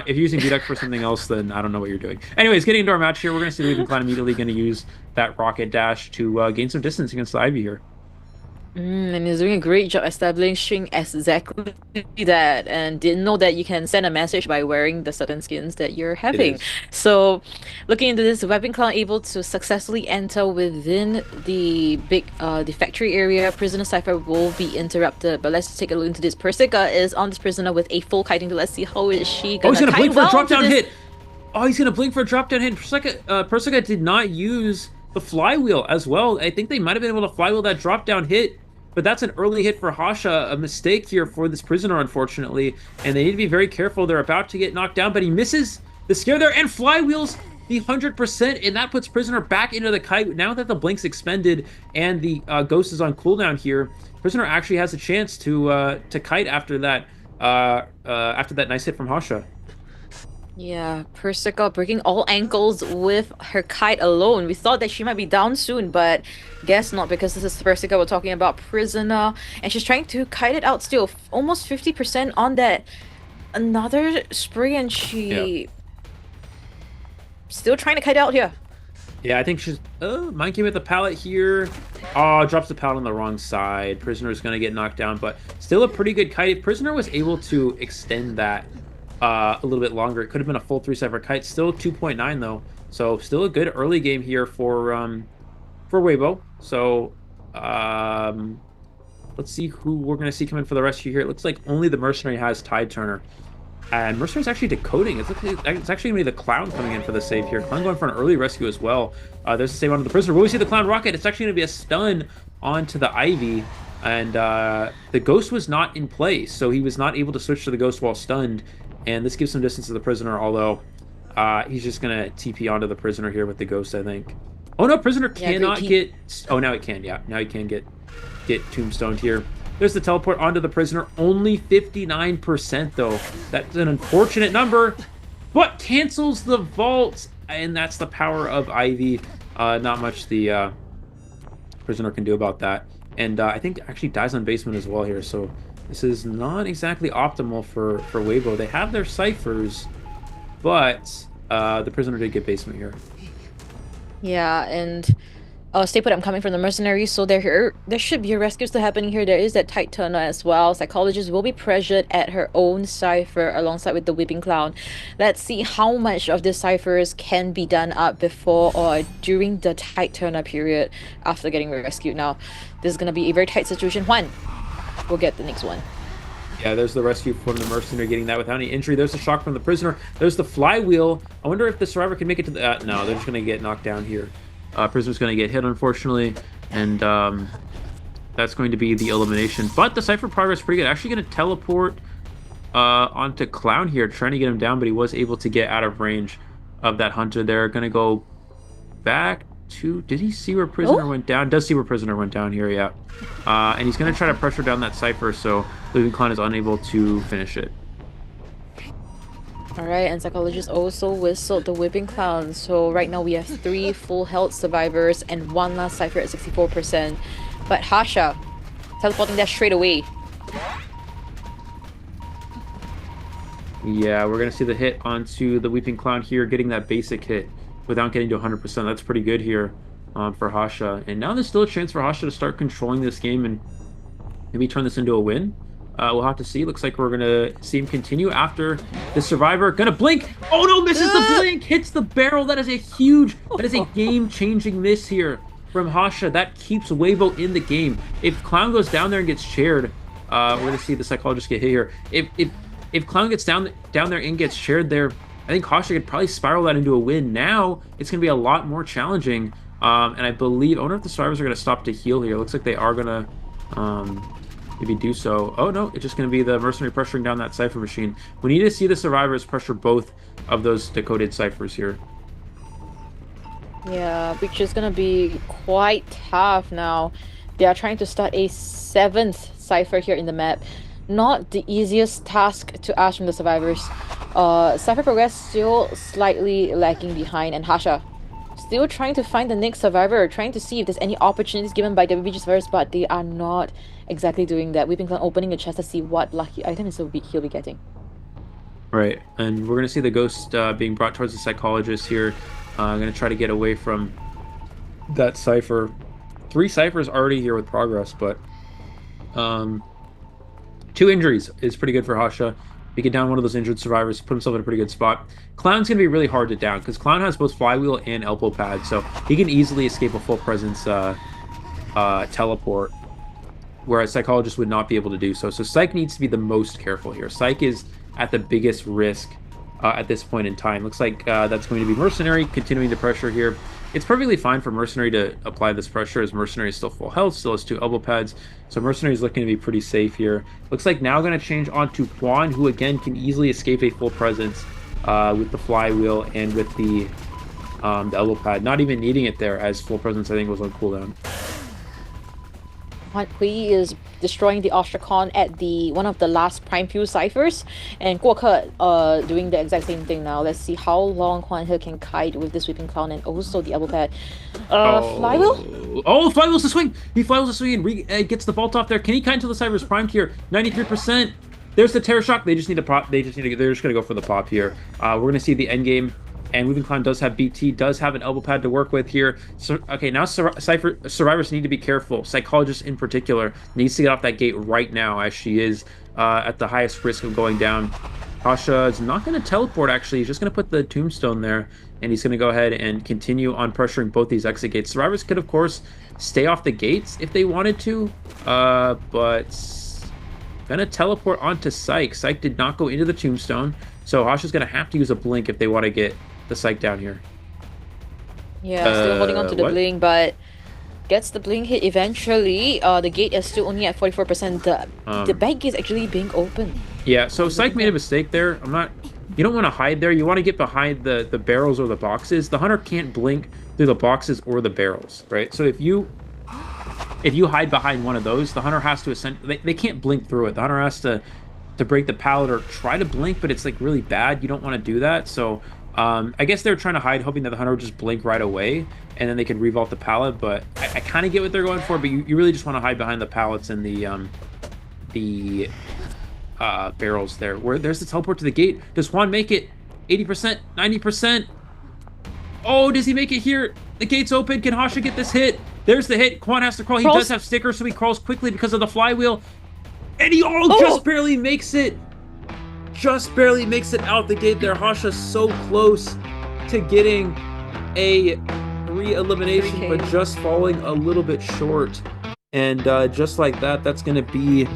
using B-Duck for something else, then I don't know what you're doing. Anyways, getting into our match here, we're going to see Weeping Clown immediately going to use that Rocket Dash to gain some distance against the Ivy here. And he's doing a great job establishing exactly that, and didn't know that you can send a message by wearing the certain skins that you're having. So, looking into this, Weapon Clown able to successfully enter within the the factory area. Prisoner Cypher will be interrupted, but let's take a look into this. Persica is on this prisoner with a full kiting. Let's see how is she gonna. Oh, he's gonna blink for a drop down this? hit. Oh, he's gonna blink for a drop down hit. Persica did not use the flywheel as well. I think they might have been able to flywheel that drop down hit. But that's an early hit for Hasha, a mistake here for this prisoner, unfortunately. And they need to be very careful. They're about to get knocked down, but he misses the scare there and flywheels the 100%, and that puts prisoner back into the kite. Now that the blink's expended and the ghost is on cooldown here, prisoner actually has a chance to kite after that nice hit from Hasha. Yeah, Persica breaking all ankles with her kite alone. We thought that she might be down soon, but guess not, because this is Persica we're talking about, prisoner, and she's trying to kite it out still. Almost 50% on that. Another spray, and she still trying to kite out here. Yeah, I think she's mind game at the pallet here. Oh, drops the pallet on the wrong side. Prisoner is going to get knocked down, but still a pretty good kite. If Prisoner was able to extend that a little bit longer, it could have been a full 3-cypher kite. Still 2.9 though, so still a good early game here for Weibo. So let's see who we're going to see come in for the rescue here. It looks like only the Mercenary has Tide Turner, and Mercenary's actually decoding. It's actually going to be the Clown coming in for the save here. Clown going for an early rescue as well. There's the save onto the Prisoner. Will we see the Clown rocket? It's actually going to be a stun onto the Ivy, and the Ghost was not in place, so he was not able to switch to the Ghost while stunned. And this gives some distance to the Prisoner, although he's just going to TP onto the Prisoner here with the Ghost, I think. Oh no, Prisoner cannot get... Oh, now he can, yeah. Now he can get tombstoned here. There's the teleport onto the Prisoner. Only 59% though. That's an unfortunate number, but cancels the vault. And that's the power of Ivy. Not much the Prisoner can do about that. And I think actually dies on basement as well here, so... This is not exactly optimal for Weibo. They have their ciphers, but the Prisoner did get basement here. Yeah, and stay put, I'm coming from the Mercenaries, so there should be a rescue still happening here. There is that Tide Turner as well. Psychologist will be pressured at her own cipher alongside with the Whipping Clown. Let's see how much of the ciphers can be done up before or during the Tide Turner period after getting rescued. Now, this is going to be a very tight situation. Juan, we'll get the next one. Yeah, there's the rescue from the Mercenary getting that without any injury. There's the shock from the Prisoner. There's the flywheel. I wonder if the Survivor can make it to the... no, they're just going to get knocked down here. Prisoner's going to get hit, unfortunately, and that's going to be the elimination. But the Cypher progress is pretty good. Actually going to teleport onto Clown here, trying to get him down, but he was able to get out of range of that Hunter there. Going to go back to... Did he see where Prisoner went down? Does see where Prisoner went down here, yeah. And he's going to try to pressure down that Cypher, so Living Clown is unable to finish it. Alright, and Psychologist also whistled the Whipping Clown. So right now we have 3 full health survivors and 1 last Cypher at 64%. But Hasha, teleporting that straight away. Yeah, we're going to see the hit onto the Weeping Clown here, getting that basic hit without getting to 100%. That's pretty good here for Hasha. And now there's still a chance for Hasha to start controlling this game and maybe turn this into a win. We'll have to see. Looks like we're going to see him continue after the Survivor. Going to blink. Oh no, misses the blink. Hits the barrel. That is a game-changing miss here from Hasha. That keeps Weibo in the game. If Clown goes down there and gets chaired, we're going to see the Psychologist get hit here. If Clown gets down there and gets chaired there, I think Hasha could probably spiral that into a win. Now it's going to be a lot more challenging. And I believe, I wonder if the Survivors are going to stop to heal here. Looks like they are going to maybe do so. Oh no, it's just going to be the Mercenary pressuring down that Cypher machine. We need to see the Survivors pressure both of those decoded Cyphers here. Yeah, which is going to be quite tough now. They are trying to start a 7th Cypher here in the map. Not the easiest task to ask from the Survivors. Cypher progress still slightly lagging behind, and Hasha still trying to find the next Survivor, trying to see if there's any opportunities given by WBG Survivors, but they are not exactly doing that. We've been opening a chest to see what lucky items he'll be getting. Right, and we're going to see the Ghost being brought towards the Psychologist here. I'm going to try to get away from that Cypher. 3 Cyphers already here with progress, but 2 injuries is pretty good for Hasha. If he get down one of those injured survivors, put himself in a pretty good spot. Clown's going to be really hard to down because Clown has both Flywheel and Elbow Pad, so he can easily escape a full presence teleport, whereas Psychologist would not be able to do so. So Psych needs to be the most careful here. Psych is at the biggest risk at this point in time. Looks like that's going to be Mercenary continuing the pressure here. It's perfectly fine for Mercenary to apply this pressure as Mercenary is still full health, still has 2 elbow pads. So Mercenary is looking to be pretty safe here. Looks like now going to change on to Quan, who again can easily escape a full presence with the Flywheel and with the elbow pad. Not even needing it there, as full presence I think was on cooldown. Hui is destroying the Ostracon at one of the last Prime Fuel ciphers, and Guoke doing the exact same thing now. Let's see how long Huan He can kite with this Sweeping Clown and also the elbow pad. Flywheel? Oh, Flywheel's the swing! He Flywheel's the swing and gets the vault off there. Can he kite until the cypher's primed here? 93%. There's the Terror Shock. They just need to pop. They're just gonna go for the pop here. We're gonna see the end game. And Moving Clown does have BT, does have an elbow pad to work with here. So, okay, now survivors need to be careful. Psychologist in particular needs to get off that gate right now, as she is at the highest risk of going down. Pasha is not going to teleport, actually. He's just going to put the tombstone there, and he's going to go ahead and continue on pressuring both these exit gates. Survivors could, of course, stay off the gates if they wanted to, but going to teleport onto Psych. Psych did not go into the tombstone, so Hasha's going to have to use a blink if they want to get the Psych down here. Yeah, still holding on to the blink, but gets the blink hit eventually. The gate is still only at 44%. The back gate is actually being open. Yeah, so Psych made a mistake there. You don't want to hide there. You want to get behind the barrels or the boxes. The Hunter can't blink through the boxes or the barrels, right? So if you hide behind one of those, the Hunter has to ascend. They can't blink through it. The Hunter has to break the pallet or try to blink, but it's like really bad. You don't want to do that. So I guess they're trying to hide, hoping that the Hunter would just blink right away, and then they could revault the pallet. But I kind of get what they're going for, but you really just want to hide behind the pallets and the barrels there. Where there's the teleport to the gate. Does Juan make it? 80%, 90%. Oh, does he make it here? The gate's open. Can Hasha get this hit? There's the hit. Quan has to crawl. He does have stickers, so he crawls quickly because of the flywheel. And he just barely makes it. Just barely makes it out the gate there. Hasha's so close to getting a 3 elimination, but just falling a little bit short. And just like that, that's going to be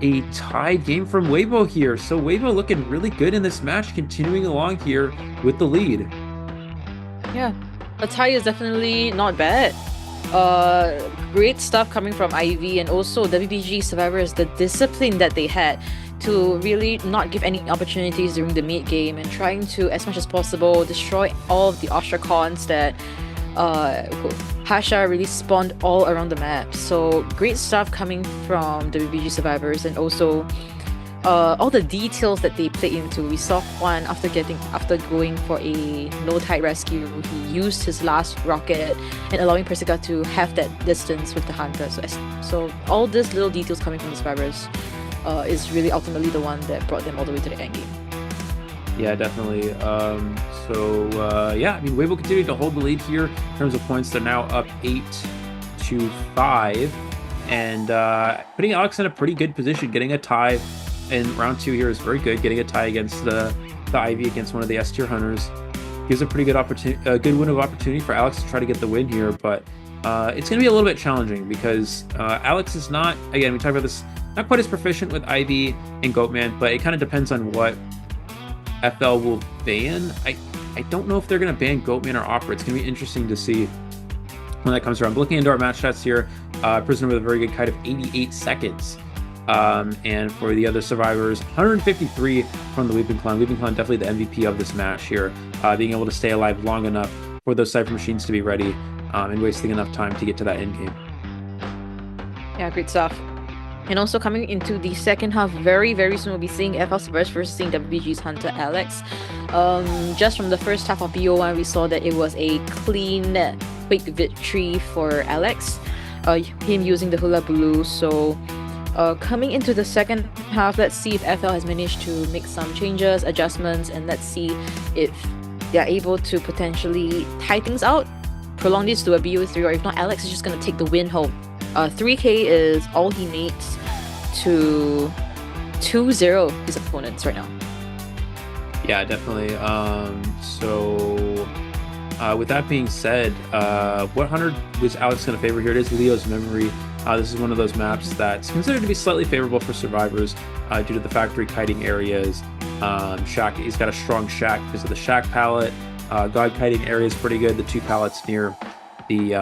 a tied game from Weibo here. So Weibo looking really good in this match, continuing along here with the lead. Yeah, a tie is definitely not bad. Great stuff coming from Ivy, and also WBG survivors, the discipline that they had to really not give any opportunities during the mid game and trying to, as much as possible, destroy all of the Ostracons that Hasha really spawned all around the map. So great stuff coming from WBG survivors, and also all the details that they played into. We saw Juan after going for a no tide rescue, he used his last rocket and allowing Persica to have that distance with the Hunter. So all these little details coming from the survivors is really ultimately the one that brought them all the way to the end game. Yeah, definitely. Yeah, I mean, Weibo continued to hold the lead here in terms of points. They're now up 8-5, and putting Alex in a pretty good position. Getting a tie in round 2 here is very good. Getting a tie against the Ivy against one of the S tier hunters gives a pretty good opportunity, a good window of opportunity for Alex to try to get the win here. But it's going to be a little bit challenging because Alex is not, again, we talked about this, not quite as proficient with Ivy and Goatman, but it kind of depends on what FL will ban. I don't know if they're going to ban Goatman or Opera. It's going to be interesting to see when that comes around. But looking into our match stats here, Prisoner with a very good kite of 88 seconds. And for the other survivors, 153 from the Weeping Clown. Weeping Clown definitely the MVP of this match here, being able to stay alive long enough for those Cypher machines to be ready and wasting enough time to get to that end game. Yeah, great stuff. And also coming into the second half, very, very soon we'll be seeing FL Survivors versus seeing WBG's Hunter Alex. Just from the first half of BO1, we saw that it was a clean, quick victory for Alex. Him using the Hula Blue. So coming into the second half, let's see if FL has managed to make some changes, adjustments, and let's see if they're able to potentially tie things out, prolong this to a BO3, or if not, Alex is just going to take the win home. 3k is all he needs to 2-0 his opponents right now. Yeah, definitely. With that being said, what hunter was Alex going to favor here? It is Leo's Memory. This is one of those maps that's considered to be slightly favorable for survivors due to the factory kiting areas. Shack, he's got a strong shack because of the shack palette. God kiting area is pretty good. The 2 pallets near the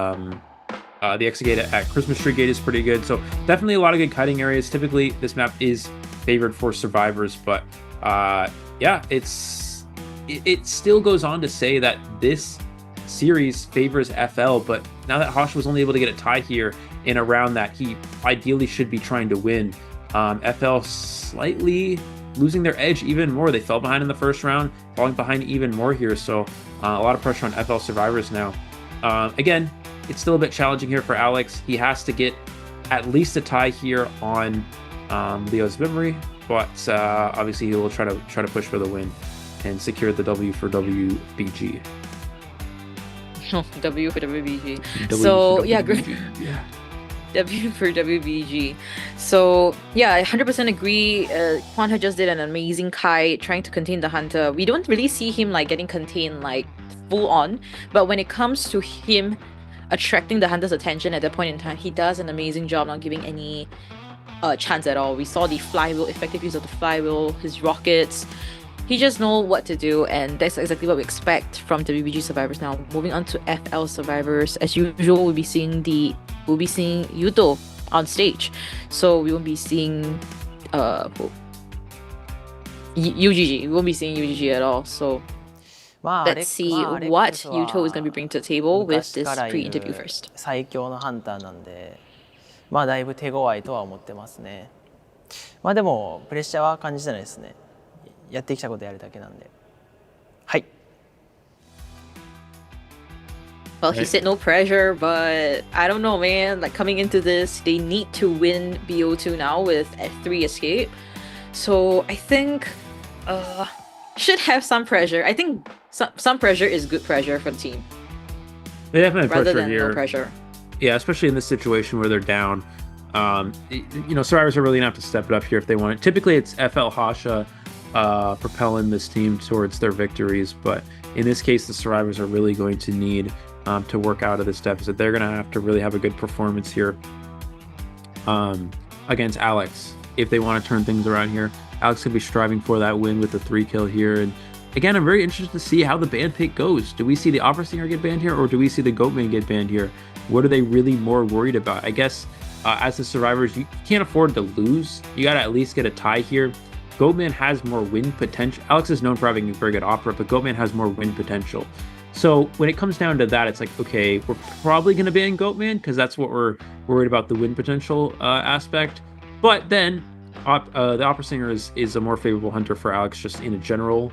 exit at Christmas Tree Gate is pretty good. So definitely a lot of good kiting areas. Typically, this map is favored for survivors, but yeah, it still goes on to say that this series favors FL, but now that Hosh was only able to get a tie here in a round that he ideally should be trying to win, FL slightly losing their edge even more. They fell behind in the first round, falling behind even more here, so a lot of pressure on FL survivors now. Again, it's still a bit challenging here for Alex. He has to get at least a tie here on Leo's Memory, but obviously he will try to push for the win and secure the W for WBG. W for WBG. Yeah. W for WBG. So yeah, I 100% agree. Quanta just did an amazing kite trying to contain the hunter. We don't really see him like getting contained like full on, but when it comes to him attracting the hunter's attention at that point in time, he does an amazing job, not giving any chance at all. We saw the flywheel, effective use of the flywheel, his rockets. He just knows what to do, and that's exactly what we expect from WBG survivors now. Moving on to FL survivors, as usual, we'll be seeing Yuto on stage, so we won't be seeing UGG. We won't be seeing UGG at all. So let's see what Yuto is going to be bringing to the table with this pre-interview first. 最強のハンターなんで、だいぶ手強いとは思ってますね。でもプレッシャーは感じてないですね。やってきたことやるだけなんで。はい。Well, he said no pressure, but I don't know, man. Like coming into this, they need to win BO2 now with F3 escape. So I think should have some pressure. I think some pressure is good pressure for the team. They definitely have rather pressure than here. No pressure. Yeah, especially in this situation where they're down. Survivors are really gonna have to step it up here if they want it. Typically, it's FL Hasha propelling this team towards their victories, but in this case, the survivors are really going to need to work out of this deficit. They're gonna have to really have a good performance here against Alex if they want to turn things around here. Alex could be striving for that win with the 3-kill here, and again, I'm very interested to see how the ban pick goes. Do we see the Opera Singer get banned here, or do we see the Goatman get banned here? What are they really more worried about? I guess as the survivors, you can't afford to lose. You gotta at least get a tie here. Goatman has more win potential. Alex is known for having a very good opera, but Goatman has more win potential. So when it comes down to that, it's like, okay, we're probably going to ban Goatman because that's what we're worried about, the win potential aspect. But then the Opera Singer is a more favorable hunter for Alex just in a general,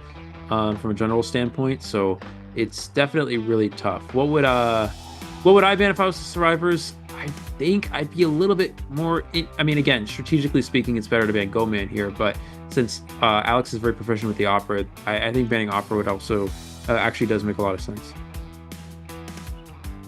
from a general standpoint. So it's definitely really tough. What would I ban if I was the survivors? I think I'd be a little bit more, again, strategically speaking, it's better to ban Goatman here, but since Alex is very proficient with the opera, I think banning opera would also actually does make a lot of sense.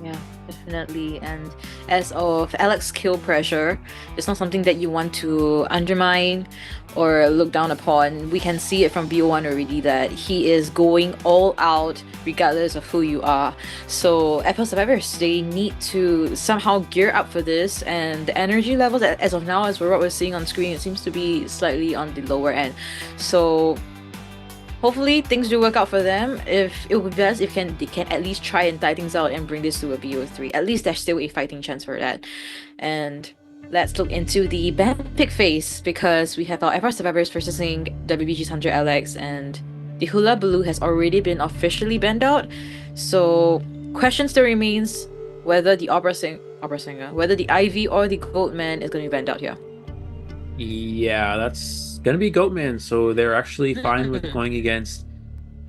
Yeah, definitely. And as of Alex kill pressure, it's not something that you want to undermine or look down upon. We can see it from BO1 already that he is going all out regardless of who you are. So FL survivors, they need to somehow gear up for this, and the energy levels as of now, as what we're seeing on screen, it seems to be slightly on the lower end. So hopefully things do work out for them. If it would be best if they can at least try and tie things out and bring this to a BO3. At least there's still a fighting chance for that. And let's look into the ban pick phase, because we have our FR survivors versus WBG's Hunter Alex, and the Hula Baloo has already been officially banned out. So question still remains whether the Opera Singer, whether the Ivy or the Goatman is going to be banned out here. Yeah, that's gonna be Goatman, so they're actually fine with going against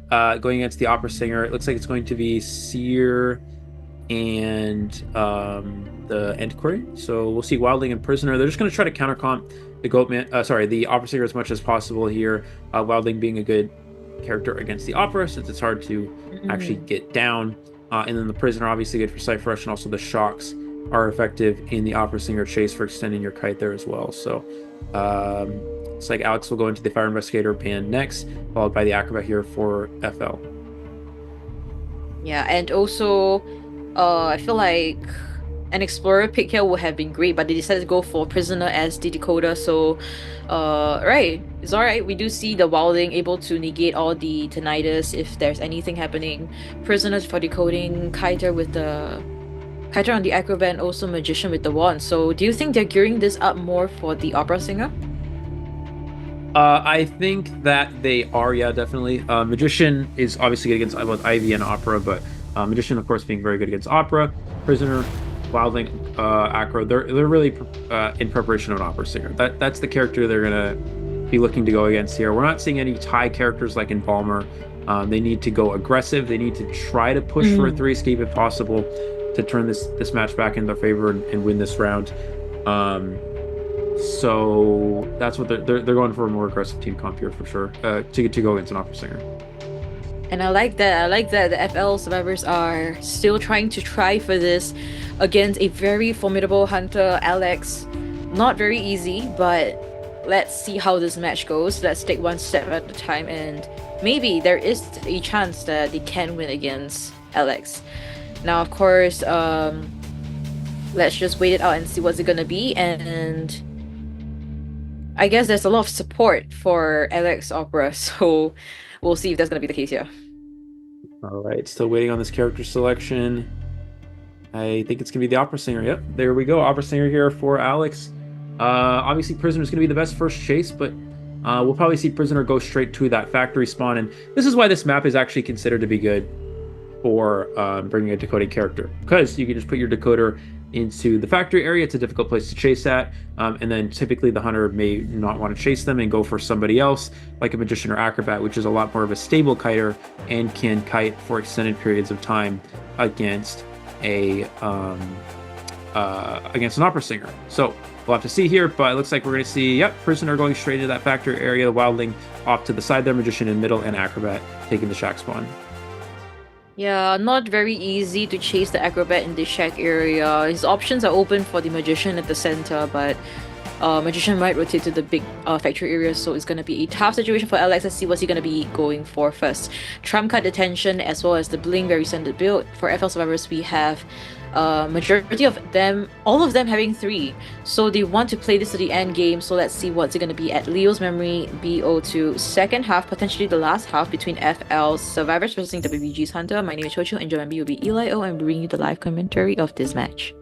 the Opera Singer. It looks like it's going to be Seer and the Antiquary. So we'll see Wildling and Prisoner. They're just gonna try to countercomp the Opera Singer as much as possible here. Wildling being a good character against the Opera since it's hard to actually get down. And then the Prisoner obviously good for Cypher Rush, and also the Shocks are effective in the Opera Singer chase for extending your kite there as well. So it's like Alex will go into the Fire Investigator band next, followed by the Acrobat here for FL. Yeah, and also, I feel like an Explorer pick here would have been great, but they decided to go for Prisoner as the decoder. So, right, it's alright. We do see the Wilding able to negate all the tinnitus if there's anything happening. Prisoners for decoding, Kiter with the Kiter on the Acrobat, and also Magician with the wand. So, do you think they're gearing this up more for the Opera Singer? I think that they are, yeah, definitely. Magician is obviously good against both Ivy and Opera, but Magician, of course, being very good against Opera. Prisoner, Wildling, Acro, they're really in preparation of an Opera Singer. That's the character they're gonna be looking to go against here. We're not seeing any tie characters like in Balmer. They need to go aggressive. They need to try to push for a 3 escape if possible to turn this match back in their favor and win this round. So that's what they're going for, a more aggressive team comp here for sure, to go against an Opera Singer. And I like that. I like that the FL survivors are still trying for this against a very formidable hunter, Alex. Not very easy, but let's see how this match goes. Let's take one step at a time, and maybe there is a chance that they can win against Alex. Now, of course, let's just wait it out and see what's it gonna be. And I guess there's a lot of support for Alex Opera, so we'll see if that's gonna be the case here. All right, still waiting on this character selection. I think it's gonna be the Opera Singer. Yep, there we go. Opera Singer here for Alex. Obviously, Prisoner is gonna be the best first chase, but we'll probably see Prisoner go straight to that factory spawn, and this is why this map is actually considered to be good for bringing a decoding character, because you can just put your decoder into the factory area. It's a difficult place to chase at, and then typically the hunter may not want to chase them and go for somebody else like a Magician or Acrobat, which is a lot more of a stable kiter and can kite for extended periods of time against an Opera Singer. So we'll have to see here, but it looks like we're going to see, yep, Prisoner going straight into that factory area, the Wildling off to the side there, Magician in middle, and Acrobat taking the shack spawn. Yeah, not very easy to chase the Acrobat in the shack area. His options are open for the Magician at the center, but Magician might rotate to the big factory area, so it's going to be a tough situation for Alex. Let's see what's he going to be going for first. Trump card detention as well as the Bling very standard build. For FL survivors, we have majority of them, all of them having 3, so they want to play this to the end game. So let's see what's it going to be at Leo's Memory BO2 second half, potentially the last half between FL survivors versus WBG's Hunter. My name is Chocho and joining me will be Eli O, and bringing you the live commentary of this match.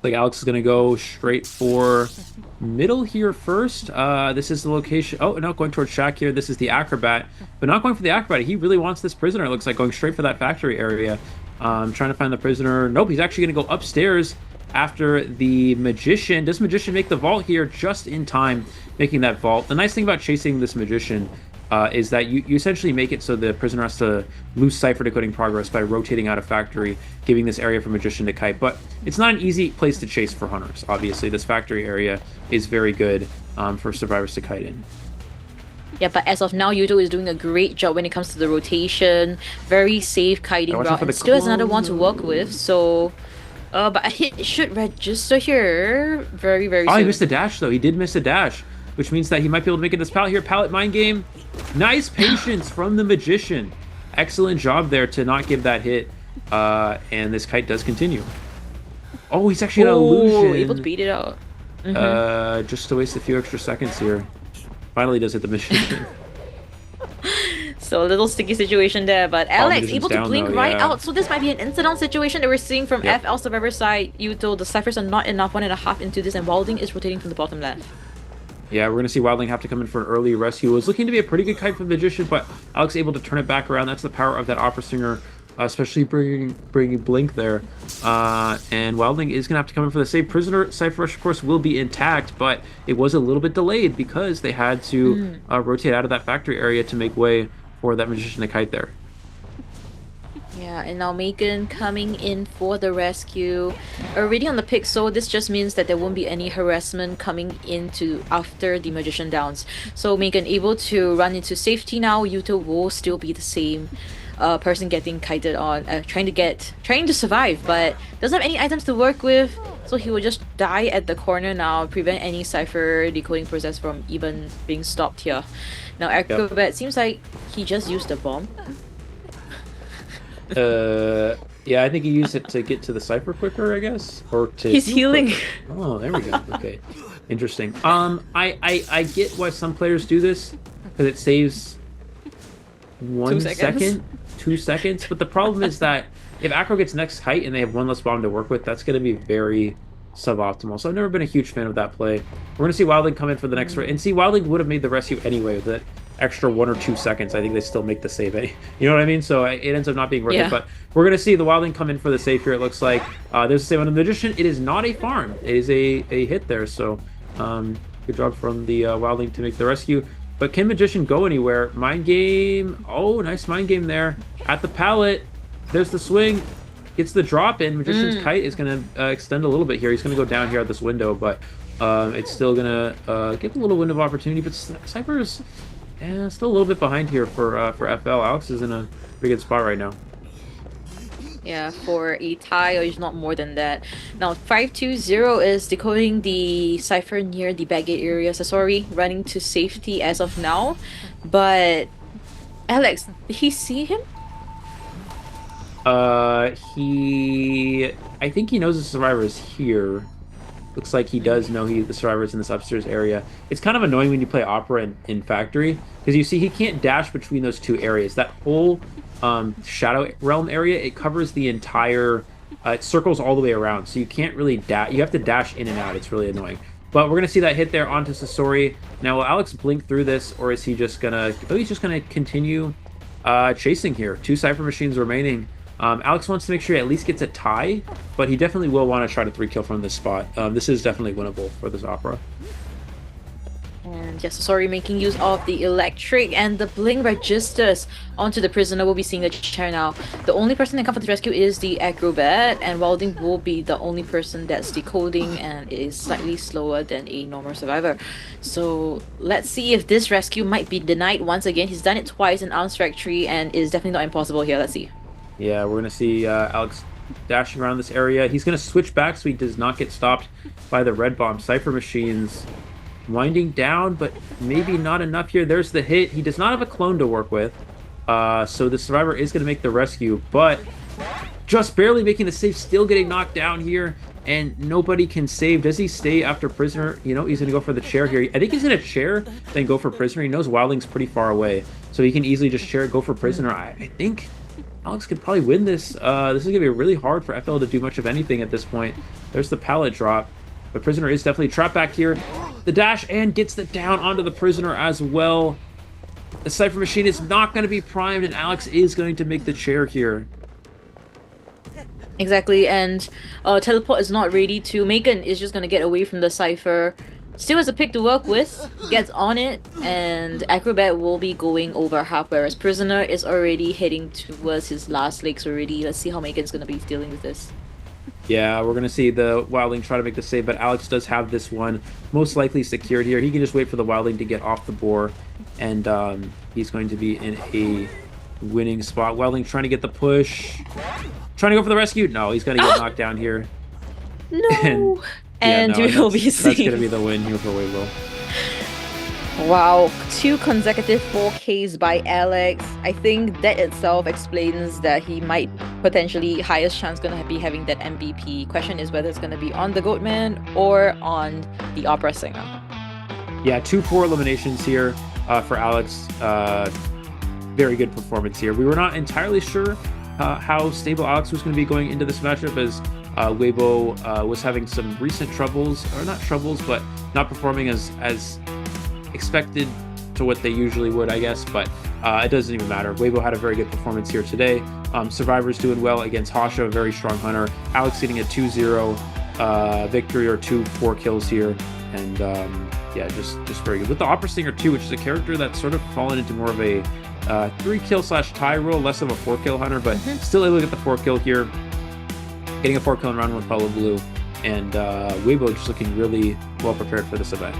Like Alex is going to go straight for middle here first. This is the location. Oh, no, going towards shack here. This is the Acrobat, but not going for the Acrobat. He really wants this Prisoner. It looks like going straight for that factory area. Trying to find the Prisoner. Nope, he's actually going to go upstairs after the Magician. Does Magician make the vault here just in time, making that vault? The nice thing about chasing this Magician is that you essentially make it so the Prisoner has to lose sight for decoding progress by rotating out of factory, giving this area for Magician to kite. But it's not an easy place to chase for hunters. Obviously, this factory area is very good for survivors to kite in. Yeah, but as of now, Yuto is doing a great job when it comes to the rotation. Very safe kiting route, and still has another one to work with. So, but a hit should register here very, very soon. Oh, he missed a dash, though. He did miss a dash, which means that he might be able to make it this pallet here. Pallet mind game. Nice patience from the Magician. Excellent job there to not give that hit. And this kite does continue. Oh, he's actually an illusion. Able to beat it out. Just to waste a few extra seconds here. Finally does hit the Magician. So a little sticky situation there, but Alex able to down, blink though, right yeah. out. So this might be an incident situation that we're seeing from FL survivor side. Yuto, the ciphers are not enough, 1.5 into this, and Wilding is rotating from the bottom left. Yeah, we're going to see Wildling have to come in for an early rescue. It was looking to be a pretty good kite for the Magician, but Alex able to turn it back around. That's the power of that Opera Singer especially bringing Blink there. And Wildling is going to have to come in for the save. Prisoner Cypher Rush, of course, will be intact, but it was a little bit delayed because they had to rotate out of that factory area to make way for that Magician to kite there. Yeah, and now Megan coming in for the rescue. Already on the pick, so this just means that there won't be any harassment coming into after the Magician downs. So Megan able to run into safety now. Yuta will still be the same person getting kited on, trying to survive, but doesn't have any items to work with. So he will just die at the corner now, prevent any Cypher decoding process from even being stopped here. Now Acrobat seems like he just used a bomb. Yeah, I think he used it to get to the Cypher quicker, I guess, or to He's healing. Oh, there we go. Okay, interesting. I get why some players do this because it saves 1 second, 2 seconds. But the problem is that if Acro gets next height and they have one less bomb to work with, that's going to be very suboptimal. So I've never been a huge fan of that play. We're going to see Wildling come in for the next and see Wildling would have made the rescue anyway with that extra 1 or 2 seconds. I think they still make the save. You know what I mean? So it ends up not being worth it. But we're going to see the Wildling come in for the save here. It looks like there's a save on the Magician. It is not a farm. It is a hit there. So good job from the Wildling to make the rescue. But can Magician go anywhere? Mind game. Oh, nice mind game there. At the pallet. There's the swing. Gets the drop in. Magician's kite is going to extend a little bit here. He's going to go down here at this window. But it's still going to give a little window of opportunity. But Cypher's still a little bit behind here for FL. Alex is in a pretty good spot right now. Yeah, for a tie, or if not more than that. Now, 520 is decoding the Cypher near the baggate area. Sasori running to safety as of now. But, Alex, did he see him? I think he knows the survivor is here. Looks like he does know the survivor is in this upstairs area. It's kind of annoying when you play Opera in Factory, because you see he can't dash between those two areas. That whole Shadow Realm area, it covers the entire, it circles all the way around, so you can't really dash. You have to dash in and out. It's really annoying. But we're going to see that hit there onto Sasori. Now, will Alex blink through this, or is he just going to... Oh, he's just going to continue chasing here. 2 Cypher machines remaining. Alex wants to make sure he at least gets a tie, but he definitely will want to try to 3-kill from this spot. This is definitely winnable for this Opera. And yes, sorry, making use of the electric and the blink registers onto the prisoner. We'll be seeing the chair now. The only person that can come for the rescue is the Acrobat, and Wilding will be the only person that's decoding and is slightly slower than a normal survivor. So let's see if this rescue might be denied once again. He's done it twice in Arms Factory and is definitely not impossible here. Let's see. Yeah, we're going to see Alex dashing around this area. He's going to switch back so he does not get stopped by the red bomb. Cypher machines winding down, but maybe not enough here. There's the hit. He does not have a clone to work with, so the survivor is going to make the rescue, but just barely making the save, still getting knocked down here, and nobody can save. Does he stay after prisoner? You know, he's going to go for the chair here. I think he's going to chair, then go for prisoner. He knows Wildling's pretty far away, so he can easily just chair, go for prisoner. I think Alex could probably win this. This is going to be really hard for FL to do much of anything at this point. There's the pallet drop, but prisoner is definitely trapped back here. The dash and gets the down onto the prisoner as well. The Cypher machine is not going to be primed, and Alex is going to make the chair here. Exactly, and teleport is not ready to. Megan is just going to get away from the Cypher. Still has a pick to work with, gets on it, and Acrobat will be going over half, whereas Prisoner is already heading towards his last legs already. Let's see how Megan's going to be dealing with this. Yeah, we're going to see the Wildling try to make the save, but Alex does have this one most likely secured here. He can just wait for the Wildling to get off the boar, and he's going to be in a winning spot. Wildling trying to get the push. Trying to go for the rescue. No, he's going to get knocked down here. No! And we will be seeing... That's going to be the win here for Weibo. Wow, 2 consecutive 4Ks by Alex. I think that itself explains that he might potentially, highest chance going to be having that MVP. Question is whether it's going to be on the Goatman or on the Opera Singer. Yeah, 2 poor eliminations here for Alex. Very good performance here. We were not entirely sure how stable Alex was going to be going into this matchup, as Weibo was having some recent troubles, or not troubles, but not performing as expected to what they usually would, I guess. But it doesn't even matter. Weibo had a very good performance here today. Survivor's doing well against Hasha, a very strong hunter. Alex getting a 2-0 victory, or 4 kills here. And yeah, just very good. With the Opera Singer too, which is a character that's sort of fallen into more of a 3-kill/tie role, less of a 4-kill hunter, but still able to get the 4-kill here. Getting a 4-kill in round 1 with Palo Blue. And Weibo just looking really well prepared for this event.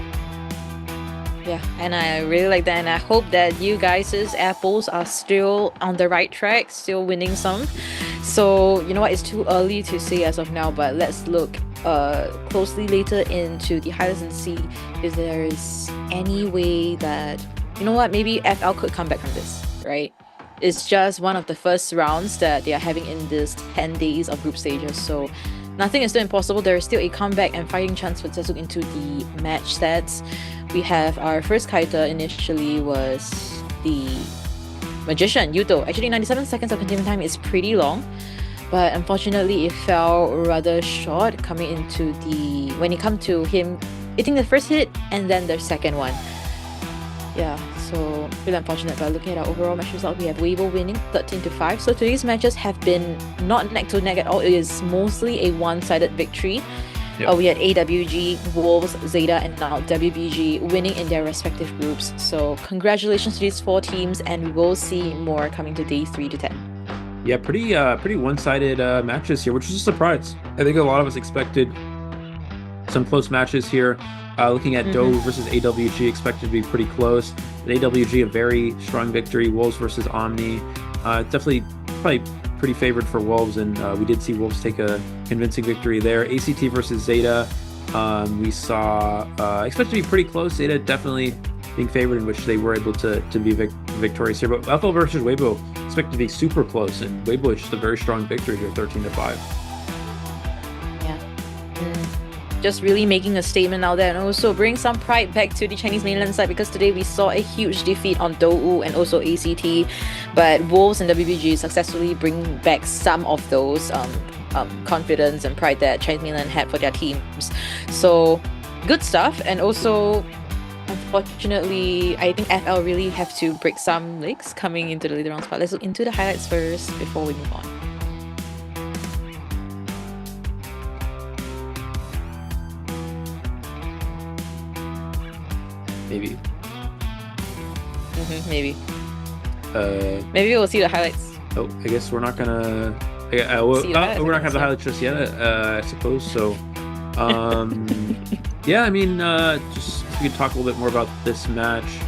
Yeah, and I really like that, and I hope that you guys' apples are still on the right track, still winning some. So, you know what, it's too early to say as of now, but let's look closely later into the highlights and see if there is any way that, you know what, maybe FL could come back from this, right? It's just one of the first rounds that they are having in this 10 days of group stages, so nothing is still impossible. There is still a comeback and fighting chance. Let's look into the match stats. We have our first character initially was the Magician, Yuto. Actually, 97 seconds of containment time is pretty long, but unfortunately it fell rather short coming into the... when it comes to him hitting the first hit and then the second one. Yeah, so really unfortunate, but looking at our overall match result, we have Weibo winning 13-5. So today's matches have been not neck to neck at all. It is mostly a one-sided victory. Yep. We had AWG, Wolves, ZETA, and now WBG winning in their respective groups. So congratulations to these 4 teams, and we will see more coming to day 3 to 10. Yeah, pretty one-sided matches here, which was a surprise. I think a lot of us expected some close matches here. Looking at Doe versus AWG, expected to be pretty close. And AWG, a very strong victory. Wolves versus Omni, definitely probably pretty favored for Wolves, and we did see Wolves take a convincing victory there. ACT versus ZETA, we saw expected to be pretty close. ZETA definitely being favored, in which they were able to be victorious here. But FL versus Weibo expected to be super close, and Weibo is just a very strong victory here, 13-5. Just really making a statement out there, and also bring some pride back to the Chinese mainland side, because today we saw a huge defeat on Dou and also ACT, but Wolves and WBG successfully bring back some of those confidence and pride that Chinese mainland had for their teams. So good stuff. And also, unfortunately, I think FL really have to break some legs coming into the later rounds, but let's look into the highlights first before we move on. Maybe. Maybe. Maybe we'll see the highlights. Oh, I guess we're not gonna. We're not gonna have the highlights just yet, I suppose. So, yeah. I mean, just if we could talk a little bit more about this match.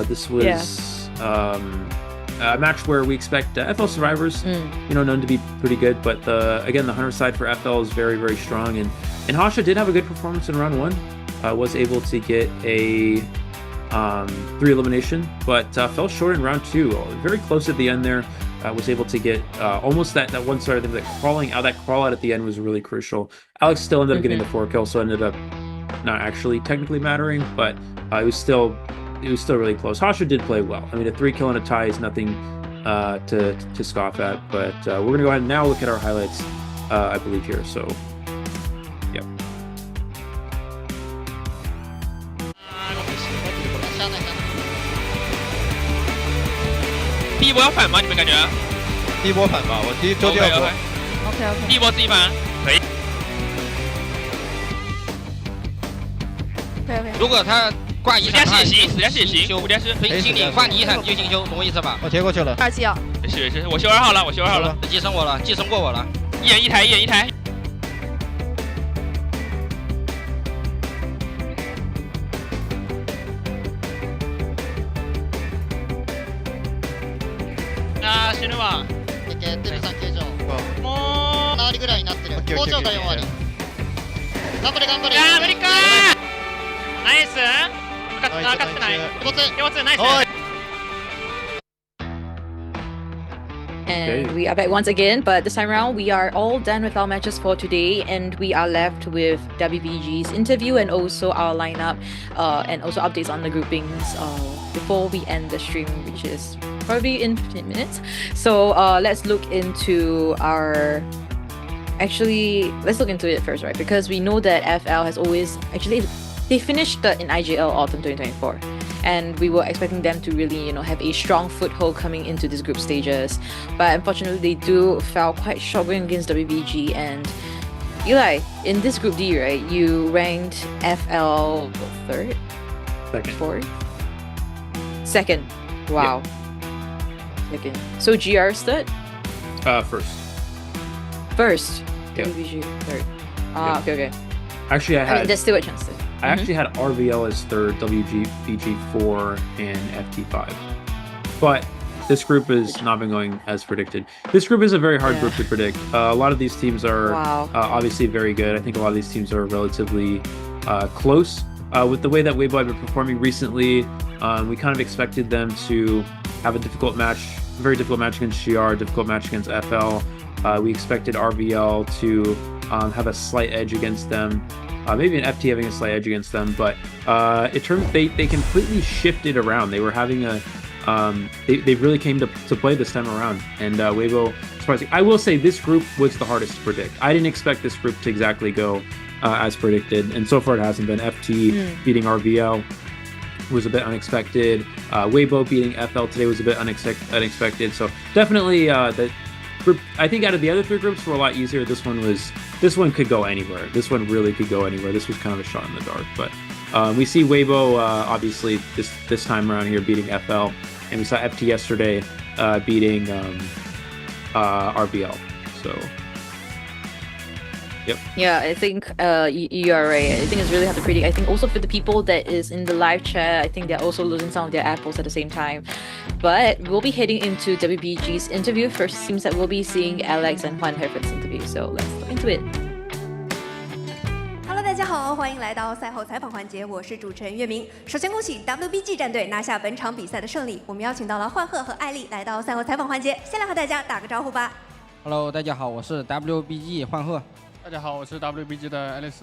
This was a match where we expect FL survivors, known to be pretty good, but again, the hunter side for FL is very, very strong, and Hasha did have a good performance in round 1. Was able to get a 3 elimination, but fell short in round 2. Very close at the end there. Was able to get almost that one star. That crawl out at the end was really crucial. Alex still ended up getting the 4 kill, so ended up not actually technically mattering, but it was still really close. Hasha did play well. I mean, a 3 kill and a tie is nothing to scoff at. But we're gonna go ahead and now look at our highlights, I believe here. So, yep.第一波要反吗？你们感觉？第一波反吧，我第二波。OK。第一波自己反，可以。如果他挂一闪，死家是也行，五家是心里挂你一闪就进修，懂我意思吧？我贴过去了。2期啊。是，我修2号了，我修2号了。寄生过我了。一人一台。死ぬわ。てるさん形状。もう7割ぐらいになってる。工場から4割。頑張れ。いやー無理かー。ナイス。勝ってない。腰痛ナイス。And we are back once again, but this time around we are all done with our matches for today, and we are left with WBG's interview and also our lineup, and also updates on the groupings before we end the stream, which is probably in 15 minutes. So let's look into our... Actually, let's look into it first, right? Because we know that FL has always... Actually, They finished third in IGL Autumn 2024. And we were expecting them to really, have a strong foothold coming into these group stages. But unfortunately, they do fell quite short going against WBG. And Eli, in this group D, right, you ranked FL third? Second. Fourth? Second. Wow. Yeah. Second. So GR's third? First. First. Yeah. WBG third. Yeah. Okay. Actually, I mean, there's still a chance there. I actually had RVL as third, WBG 4, and FT 5. But this group has not been going as predicted. This group is a very hard group to predict. A lot of these teams are obviously very good. I think a lot of these teams are relatively close. With the way that Weibo have been performing recently, we kind of expected them to have a difficult match, very difficult match against GR, difficult match against FL. We expected RVL to have a slight edge against them. Maybe an FT having a slight edge against them, but it turned they completely shifted around. They were having a they really came to play this time around, and Weibo surprising. I will say this group was the hardest to predict. I didn't expect this group to exactly go as predicted, and so far it hasn't been. FT beating RVL was a bit unexpected. Weibo beating FL today was a bit unexpected. So definitely the group. I think out of the other three groups were a lot easier. This one could go anywhere. This one really could go anywhere. This was kind of a shot in the dark, but we see Weibo obviously this time around here beating FL, and we saw FT yesterday beating RBL. So yep. Yeah, I think you are right. I think it's really hard to predict. I think also for the people that is in the live chat, I think they're also losing some of their apples at the same time. But we'll be heading into WBG's interview. First, it seems that we'll be seeing Alex and Juan Herford's interview. So let's look into it. Hello， 大家好，欢迎来到赛后采访环节，我是主持人岳明。首先恭喜 WBG 战队拿下本场比赛的胜利。我们邀请到了焕赫和艾丽来到赛后采访环节，先来和大家打个招呼吧。Hello， 大家好，我是 WBG 焕赫。大家好，我是 WBG 的 Alice。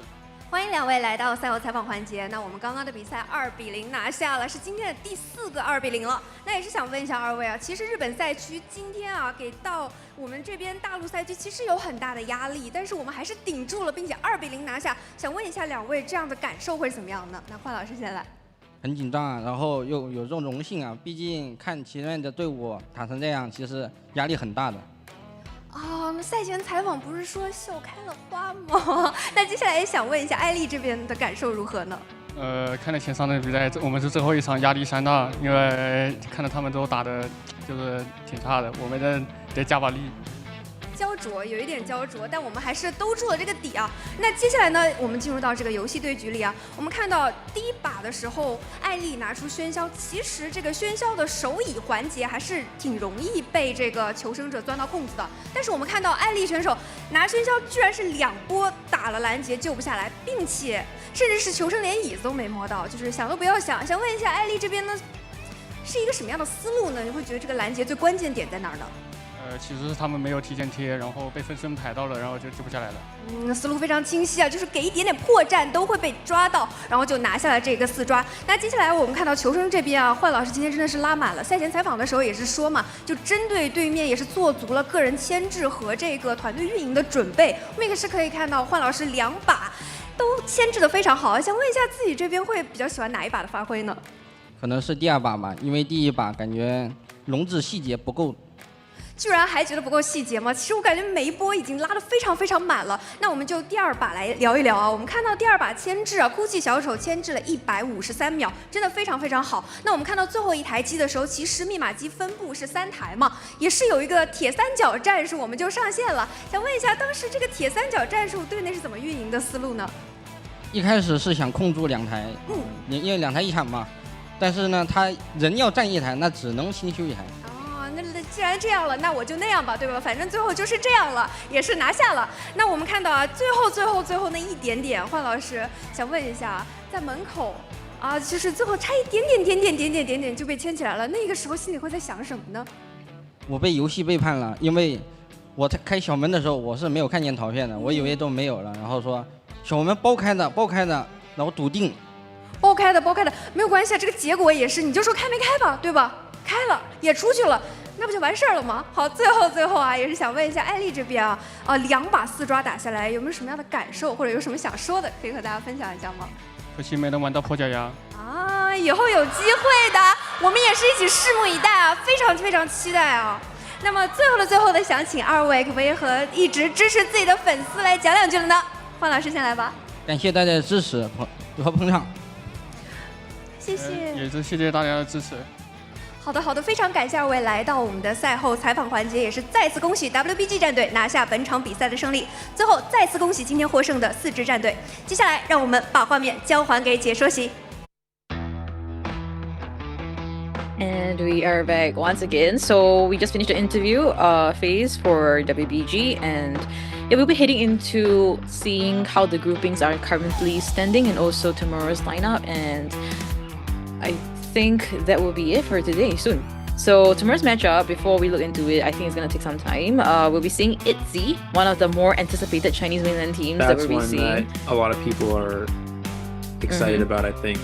欢迎两位来到赛后采访环节。那我们刚刚的比赛2-0拿下了，是今天的第4个2-0了。那也是想问一下二位啊，其实日本赛区今天啊给到我们这边大陆赛区其实有很大的压力，但是我们还是顶住了，并且2-0拿下。想问一下两位这样的感受会是怎么样呢？那焕老师先来。很紧张啊，然后又有这种荣幸啊，毕竟看前面的队伍打成这样，其实压力很大的。那赛前采访不是说笑开了花吗？那接下来也想问一下艾丽这边的感受如何呢？看了前3场比赛，我们是最后一场，压力山大，因为看到他们都打的就是挺差的，我们得加把力。焦灼，有一点焦灼，但我们还是兜住了这个底啊。那接下来呢，我们进入到这个游戏对局里啊。我们看到第一把的时候，艾丽拿出喧嚣，其实这个喧嚣的手椅环节还是挺容易被这个求生者钻到空子的。但是我们看到艾丽选手拿喧嚣居然是2波打了拦截救不下来，并且甚至是求生连椅子都没摸到，就是想都不要想。想问一下艾丽这边呢，是一个什么样的思路呢？你会觉得这个拦截最关键点在哪儿呢？其实是他们没有提前贴，然后被分身排到了，然后就救不下来了。思路非常清晰啊，就是给一点点破绽都会被抓到，然后就拿下了这个4抓。那接下来我们看到求生这边啊，焕老师今天真的是拉满了。赛前采访的时候也是说嘛，就针对对面也是做足了个人牵制和这个团队运营的准备。我们也是可以看到焕老师2把都牵制的非常好。想问一下自己这边会比较喜欢哪一把的发挥呢？可能是第2把吧，因为第1把感觉笼子细节不够。居然还觉得不够细节吗？其实我感觉每一波已经拉得非常非常满了。那我们就第2把来聊一聊啊。我们看到第2把牵制啊，哭泣小丑牵制了153秒，真的非常非常好。那我们看到最后一台机的时候，其实密码机分布是3台嘛，也是有一个铁三角战术，我们就上线了。想问一下，当时这个铁三角战术队内是怎么运营的思路呢？一开始是想控住2台，因为2台一场嘛，但是呢，他人要占1台，那只能先修1台。那既然这样了，那我就那样吧，对吧？反正最后就是这样了，也是拿下了。那我们看到啊，最后那一点点，焕老师想问一下，在门口啊，就是最后差一点点就被牵起来了，那个时候心里会在想什么呢？我被游戏背叛了，因为我开小门的时候我是没有看见陶片的，我以为都没有了，然后说小门包开的，然后笃定。包开的，没有关系啊，这个结果也是，你就说开没开吧，对吧？开了，也出去了。那不就完事儿了吗？好，最后啊，也是想问一下艾丽这边啊，2把4抓打下来，有没有什么样的感受，或者有什么想说的，可以和大家分享一下吗？可惜没能玩到破脚丫。啊，以后有机会的，我们也是一起拭目以待啊，非常非常期待啊。那么最后的想请二位可不可以和一直支持自己的粉丝来讲两句了呢？焕老师先来吧。感谢大家的支持和捧场，谢谢。也是谢谢大家的支持。好的，非常感谢二位来到我们的赛后采访环节，也是再次恭喜 WBG 战队拿下本场比赛的胜利。最后再次恭喜今天获胜的4支战队。接下来让我们把画面交还给解说席。And we are back once again. So we just finished the interview phase for WBG, and yeah, we'll be heading into seeing how the groupings are currently standing and also tomorrow's lineup. And I think that will be it for today soon. So tomorrow's matchup, before we look into it, I think it's going to take some time. We'll be seeing ITZY, one of the more anticipated Chinese mainland teams that we'll be seeing. That a lot of people are excited about, I think.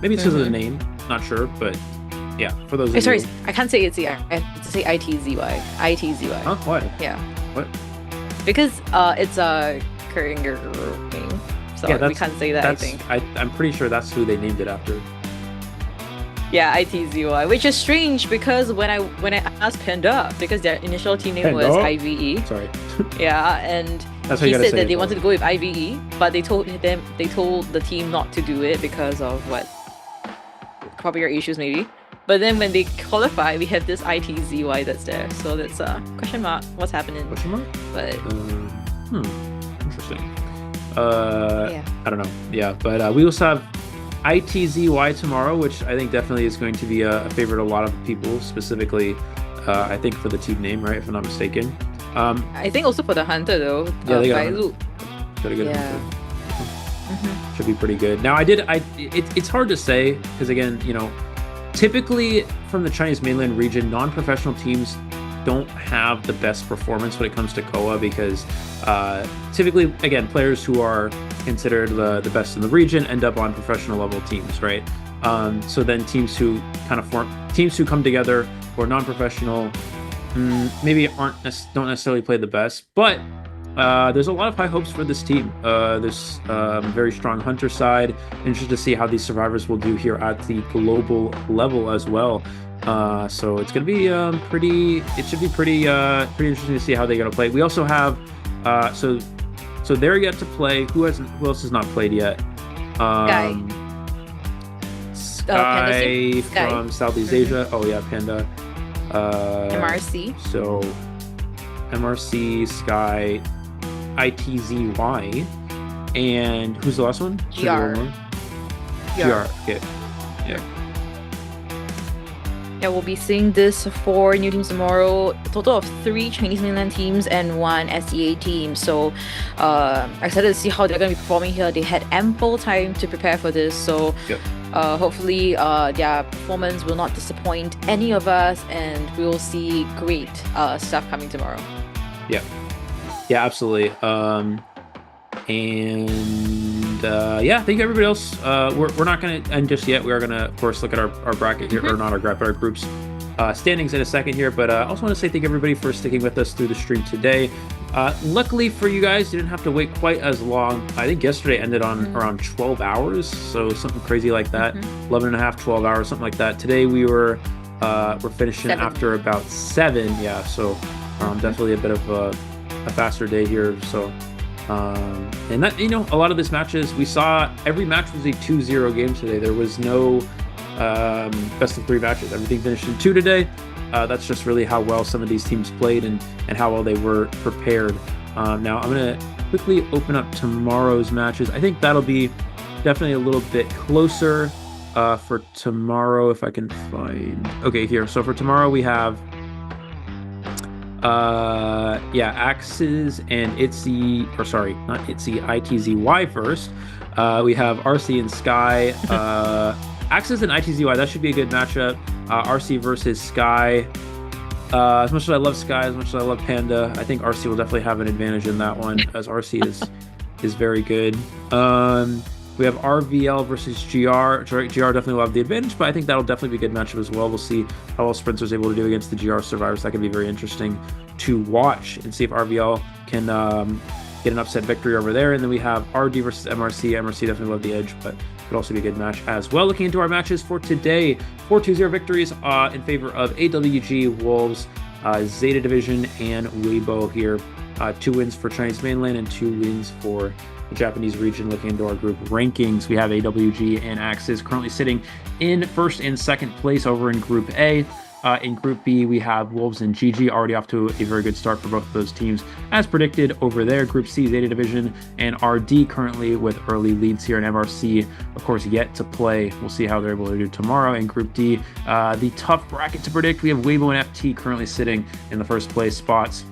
Maybe it's because of the name, not sure, but yeah, for those Sorry, I can't say ITZY. I have to say ITZY. ITZY. Huh? Why? Yeah. What? Because it's a Korean grouping, so Yeah, we can't say that, I think. I'm pretty sure that's who they named it after. Yeah, ITZY, which is strange because when I asked Panda, because their initial team name was Panda? IVE. Sorry. Yeah, and That's how he you gotta said say that it, they though. wanted to go with IVE, but they told the team not to do it because of what? Copyright issues maybe. But then when they qualify, we have this ITZY that's there. So that's a question mark. What's happening? Question mark? But Interesting. Yeah. I don't know. Yeah, but we also have ITZY tomorrow, which I think definitely is going to be a favorite of a lot of people, specifically, I think for the team name, right? If I'm not mistaken. I think also for the Hunter though. Yeah, they got Bai Hunter. Lu. Got a good Yeah. Hunter. Should be pretty good. Now, it's hard to say because again, typically from the Chinese mainland region, non-professional teams don't have the best performance when it comes to COA because typically, again, players who are considered the best in the region end up on professional level teams, right? So then teams who come together who are non-professional maybe don't necessarily play the best, but there's a lot of high hopes for this team. There's very strong Hunter side. Interested to see how these survivors will do here at the global level as well. So it's gonna be pretty interesting to see how they're gonna play. We also have so they're yet to play. Who else has not played yet? Sky from Southeast Asia. Oh yeah, Panda. MRC. So MRC, Sky, ITZY, and who's the last one? GR. GR. Okay. Yeah. Yeah, we'll be seeing this for new teams tomorrow. A total of 3 Chinese mainland teams and 1 SEA team. So excited to see how they're going to be performing here. They had ample time to prepare for this. So hopefully their performance will not disappoint any of us, and we will see great stuff coming tomorrow. Yeah, absolutely. Thank you everybody else. We're not going to end just yet. We are going to, of course, look at our bracket here, or not our bracket, but our groups standings in a second here. But I also want to say thank everybody for sticking with us through the stream today. Luckily for you guys, you didn't have to wait quite as long. I think yesterday ended on around 12 hours, so something crazy like that. 11 and a half, 12 hours, something like that. Today we're finishing 7. after about 7. Yeah, so definitely a bit of a faster day here. So and that, a lot of these matches, we saw every match was a 2-0 game today. There was no best of 3 matches. Everything finished in 2 today. That's just really how well some of these teams played and how well they were prepared. Now I'm going to quickly open up tomorrow's matches. I think that'll be definitely a little bit closer for tomorrow, if I can find. Okay, here. So for tomorrow we have Axes and ITZY, or sorry, not ITZY, ITZY first. We have RC and Sky. Axes and ITZY, that should be a good matchup. RC versus Sky. As much as I love Sky, as much as I love Panda, I think RC will definitely have an advantage in that one, as RC is very good. We have RVL versus GR. GR definitely will have the advantage, but I think that'll definitely be a good matchup as well. We'll see how well Sprinter's able to do against the GR survivors. That can be very interesting to watch and see if RVL can get an upset victory over there. And then we have RD versus MRC. MRC definitely love the edge, but could also be a good match as well. Looking into our matches for today, 4-2-0 victories in favor of AWG, Wolves, Zeta Division, and Weibo here. 2 wins for Chinese mainland and 2 wins for the Japanese region. Looking into our group rankings, we have AWG and Axis currently sitting in first and second place over in Group A. In Group B, we have Wolves and GG already off to a very good start for both of those teams, as predicted over there. Group C, Zeta Division and RD currently with early leads here, in MRC, of course, yet to play. We'll see how they're able to do tomorrow. In Group D, the tough bracket to predict, we have Weibo and FT currently sitting in the first place spots.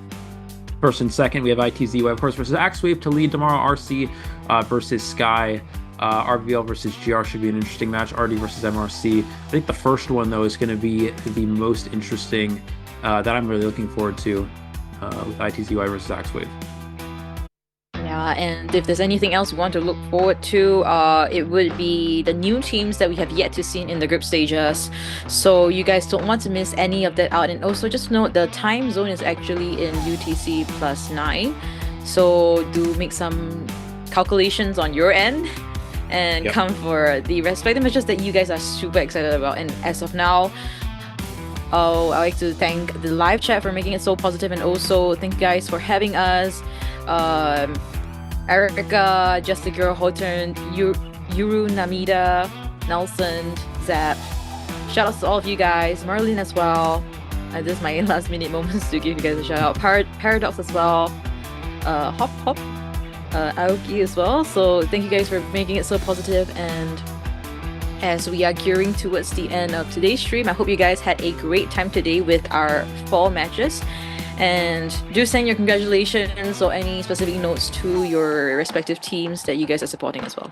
First and second, we have ITZY, of course, versus Axwave to lead tomorrow. RC versus Sky. RVL versus GR should be an interesting match. RD versus MRC. I think the first one, though, is going to be the most interesting that I'm really looking forward to with ITZY versus Axwave. Yeah, and if there's anything else we want to look forward to, it would be the new teams that we have yet to see in the group stages. So you guys don't want to miss any of that out. And also just note the time zone is actually in UTC +9. So do make some calculations on your end and come for the respective matches that you guys are super excited about. And as of now, I'd like to thank the live chat for making it so positive, and also thank you guys for having us. Erica, Just a Girl, Houghton, Yuru, Namida, Nelson, Zap. Shout outs to all of you guys, Marlene as well. This is my last minute moments to give you guys a shout out. Paradox as well. Hop. Aoki as well. So thank you guys for making it so positive. And as we are gearing towards the end of today's stream, I hope you guys had a great time today with our fall matches. And do send your congratulations or any specific notes to your respective teams that you guys are supporting as well.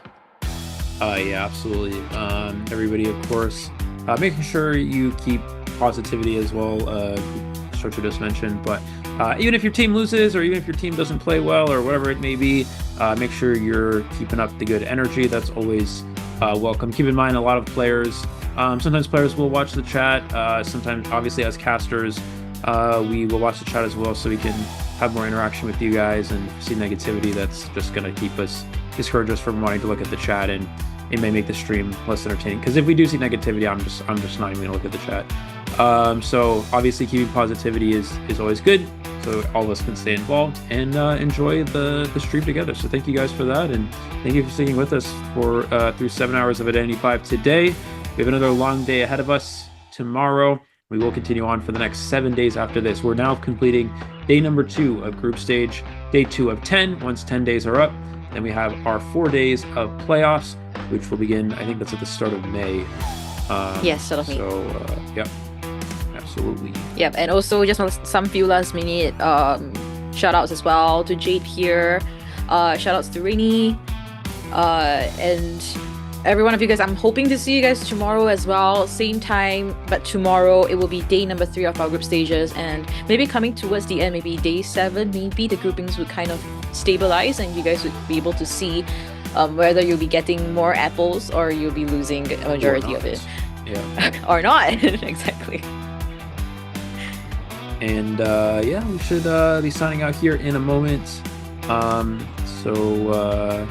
Yeah, absolutely. Everybody, of course, making sure you keep positivity as well. Shocho just mentioned, but even if your team loses or even if your team doesn't play well or whatever it may be, make sure you're keeping up the good energy. That's always welcome. Keep in mind, a lot of players, sometimes players will watch the chat. Sometimes, obviously, as casters, we will watch the chat as well, so we can have more interaction with you guys. And see negativity, that's just going to discourage us from wanting to look at the chat, and it may make the stream less entertaining. Because if we do see negativity, I'm just not even going to look at the chat. So obviously keeping positivity is always good, so all of us can stay involved and enjoy the stream together. So thank you guys for that, and thank you for sticking with us for through 7 hours of Identity 5 today. We have another long day ahead of us tomorrow. We will continue on for the next 7 days after this. We're now completing day number 2 of group stage, day 2 of 10. Once 10 days are up, then we have our 4 days of playoffs, which will begin, I think that's at the start of May. Yes, start of May. So, yep. Absolutely. Yep, and also just some few last minute shout outs as well to Jade here. Shout outs to Rainy. And every one of you guys, I'm hoping to see you guys tomorrow as well. Same time, but tomorrow it will be day number 3 of our group stages. And maybe coming towards the end, maybe day 7, maybe the groupings would kind of stabilize and you guys would be able to see whether you'll be getting more apples or you'll be losing a majority of it. Yeah. Or not. Exactly. And yeah, we should be signing out here in a moment. So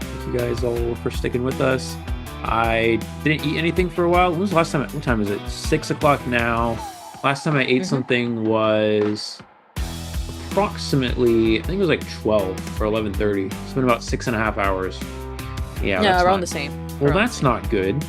thank you guys all for sticking with us. I didn't eat anything for a while. When was the last time? What time is it? 6 o'clock now. Last time I ate something was approximately, I think it was like 12 or 11:30. It's been about 6.5 hours. Yeah, around the same. Well, that's not good.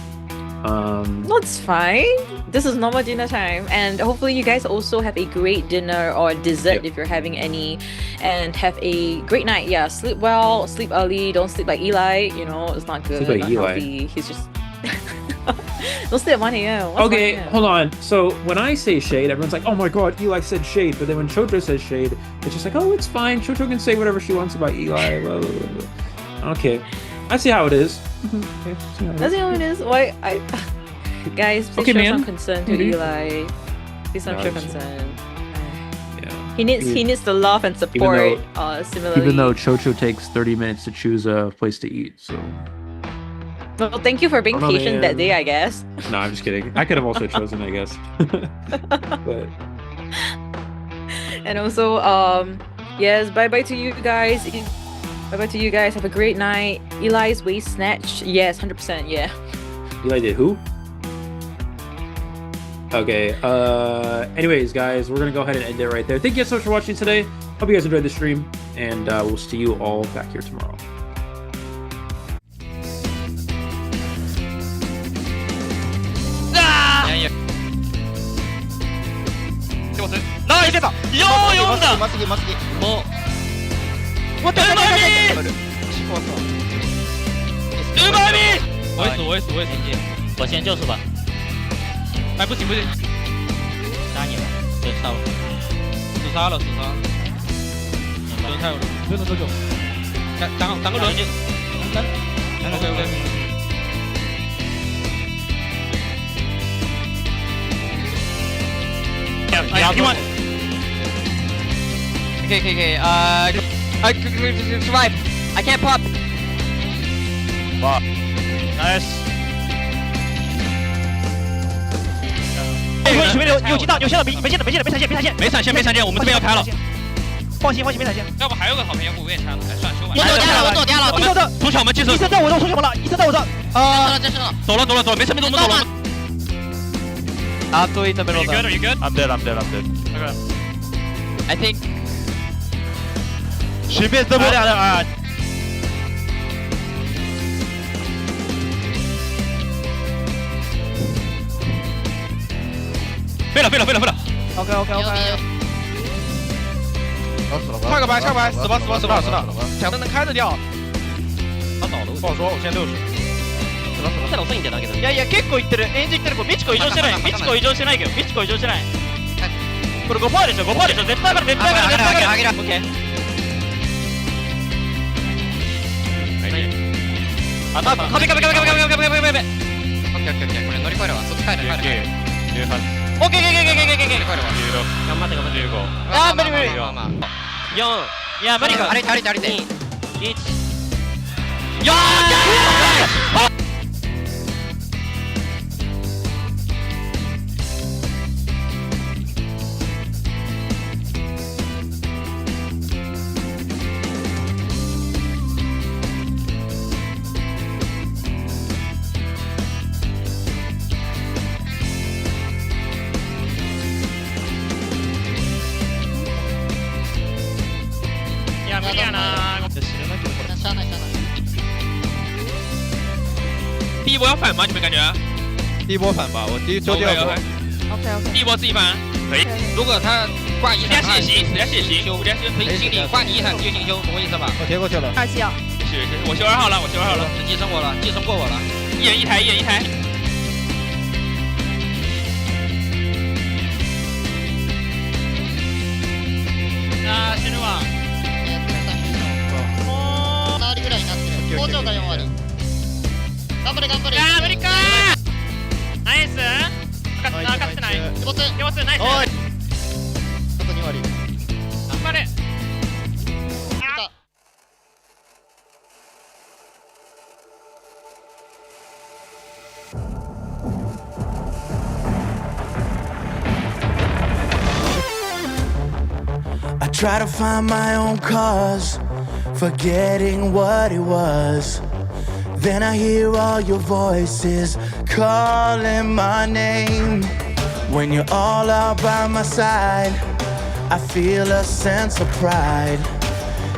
That's fine. This is normal dinner time, and hopefully you guys also have a great dinner or dessert if you're having any, and have a great night. Yeah, sleep well, sleep early. Don't sleep like Eli. You know, it's not good. Sleep like not Eli. healthy. He's just don't sleep at 1 a.m. What's Okay, 1 a.m.? hold on. So when I say shade, everyone's like, "Oh my God, Eli said shade." But then when Chocho says shade, it's just like, "Oh, it's fine. Chocho can say whatever she wants about Eli." Blah, blah, blah, blah. Okay, I see how it is. Okay, That's how it is. Why guys, please Okay, show man. some concern to Eli. Please show concern. Yeah. He needs the love and support. Similarly. Even though Chocho takes 30 minutes to choose a place to eat, so. Well, thank you for being Oh, patient man. that day, I guess. No, I'm just kidding. I could have also chosen, I guess. But And also, Yes, bye bye to you guys. Bye bye to you guys. Have a great night. Eli's waist snatch. Yes, 100%. Yeah. Eli did who? Okay. Anyways, guys, we're gonna go ahead and end it right there. Thank you guys so much for watching today. Hope you guys enjoyed the stream, and we'll see you all back here tomorrow.ナイスよー読んだもううまみ我死我先救是吧哎不行杀你了被杀了自杀了不用太有了不用多久挡个轮OK Okay. I survive. I can't pop. Wow. Nice. 有击到，没闪现，我们这边要开了。放心，没闪现。要不还有个好朋友，我也拆了，算修吧。我走掉了。从小门进手。医生在我这，从小门了，医生在我这。真是了。走了，没事，我们走了。啊，对，这边 You good? I'm dead. Okay. I think. 随便这么啊。废了。OK。跳个白，死吧！抢灯能开得掉。他倒了，不好说，我现在60。たら遅いんじゃないけど。いや結構いってる。エンジンいってる。ミチコ異常してないけど。ミチコ異常してない。これ5%でしょ。絶対上がる。オッケー。壁。オッケー。これ乗り越えるわ。そっち帰る。18。オッケー。頑張って。15。あー無理。4。いや無理か。歩いて。1。よーし。無理やなー。死ぬなきゃこれ。しゃあない。第一波要反吗？你们感觉？第一波反吧，我第二波。OK。第一波自己反，可以。如果他挂一闪，死家血行，修心理挂你一闪就进修，懂我意思吧？我贴过去了。2期啊。我修2号了，继承过我了，一人一台。あー死ぬわ。7割ぐらいになってる。工場が4割。頑張れ。あー無理かー。ナイス。勝ってない。手没ナイス。おい。あと2割。頑張れ。I try to find my own cause, forgetting what it was. Then I hear all your voices calling my name. When you're all out by my side, I feel a sense of pride.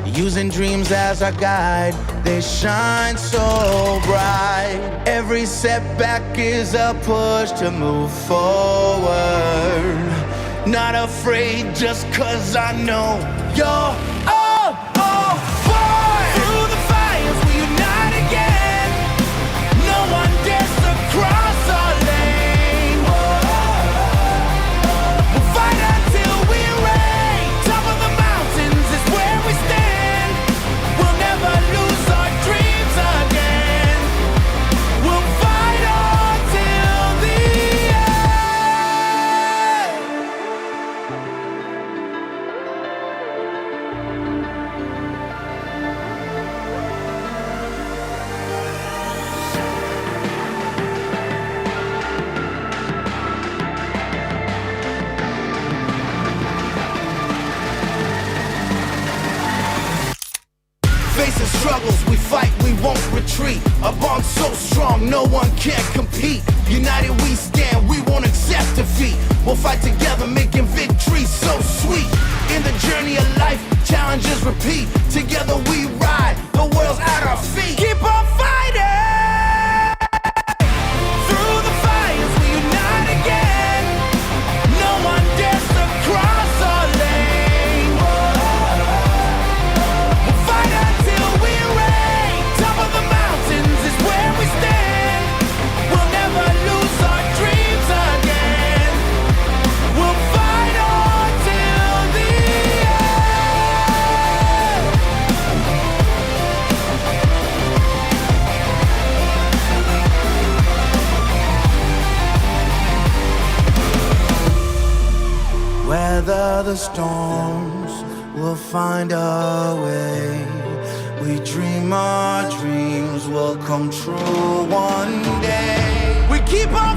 Using dreams as our guide, they shine so bright. Every setback is a push to move forward. Not afraid just 'cause I know you're all born. Through the fires we unite again. No one dares to cross our lane. We'll fight until we reign. Top of the mountains is where we stand. We'll never lose our dreams again. We'll fight until the end. Facing struggles, we fight, we won't retreat. A bond so strong, no one can compete. United we stand, we won't accept defeat. We'll fight together, making victory so sweet. In the journey of life, challenges repeat. Together we ride, the world's at our feet. Keep on fighting! Through the fires, we unite again. No one dares to cross our lane. We'll fight until we reign. Top of the mountains is where we stand. We'll never lose our dreams again. We'll fight on till the end. Weather the storms, we'll find our way. We dream our dreams will come true one day. We keep on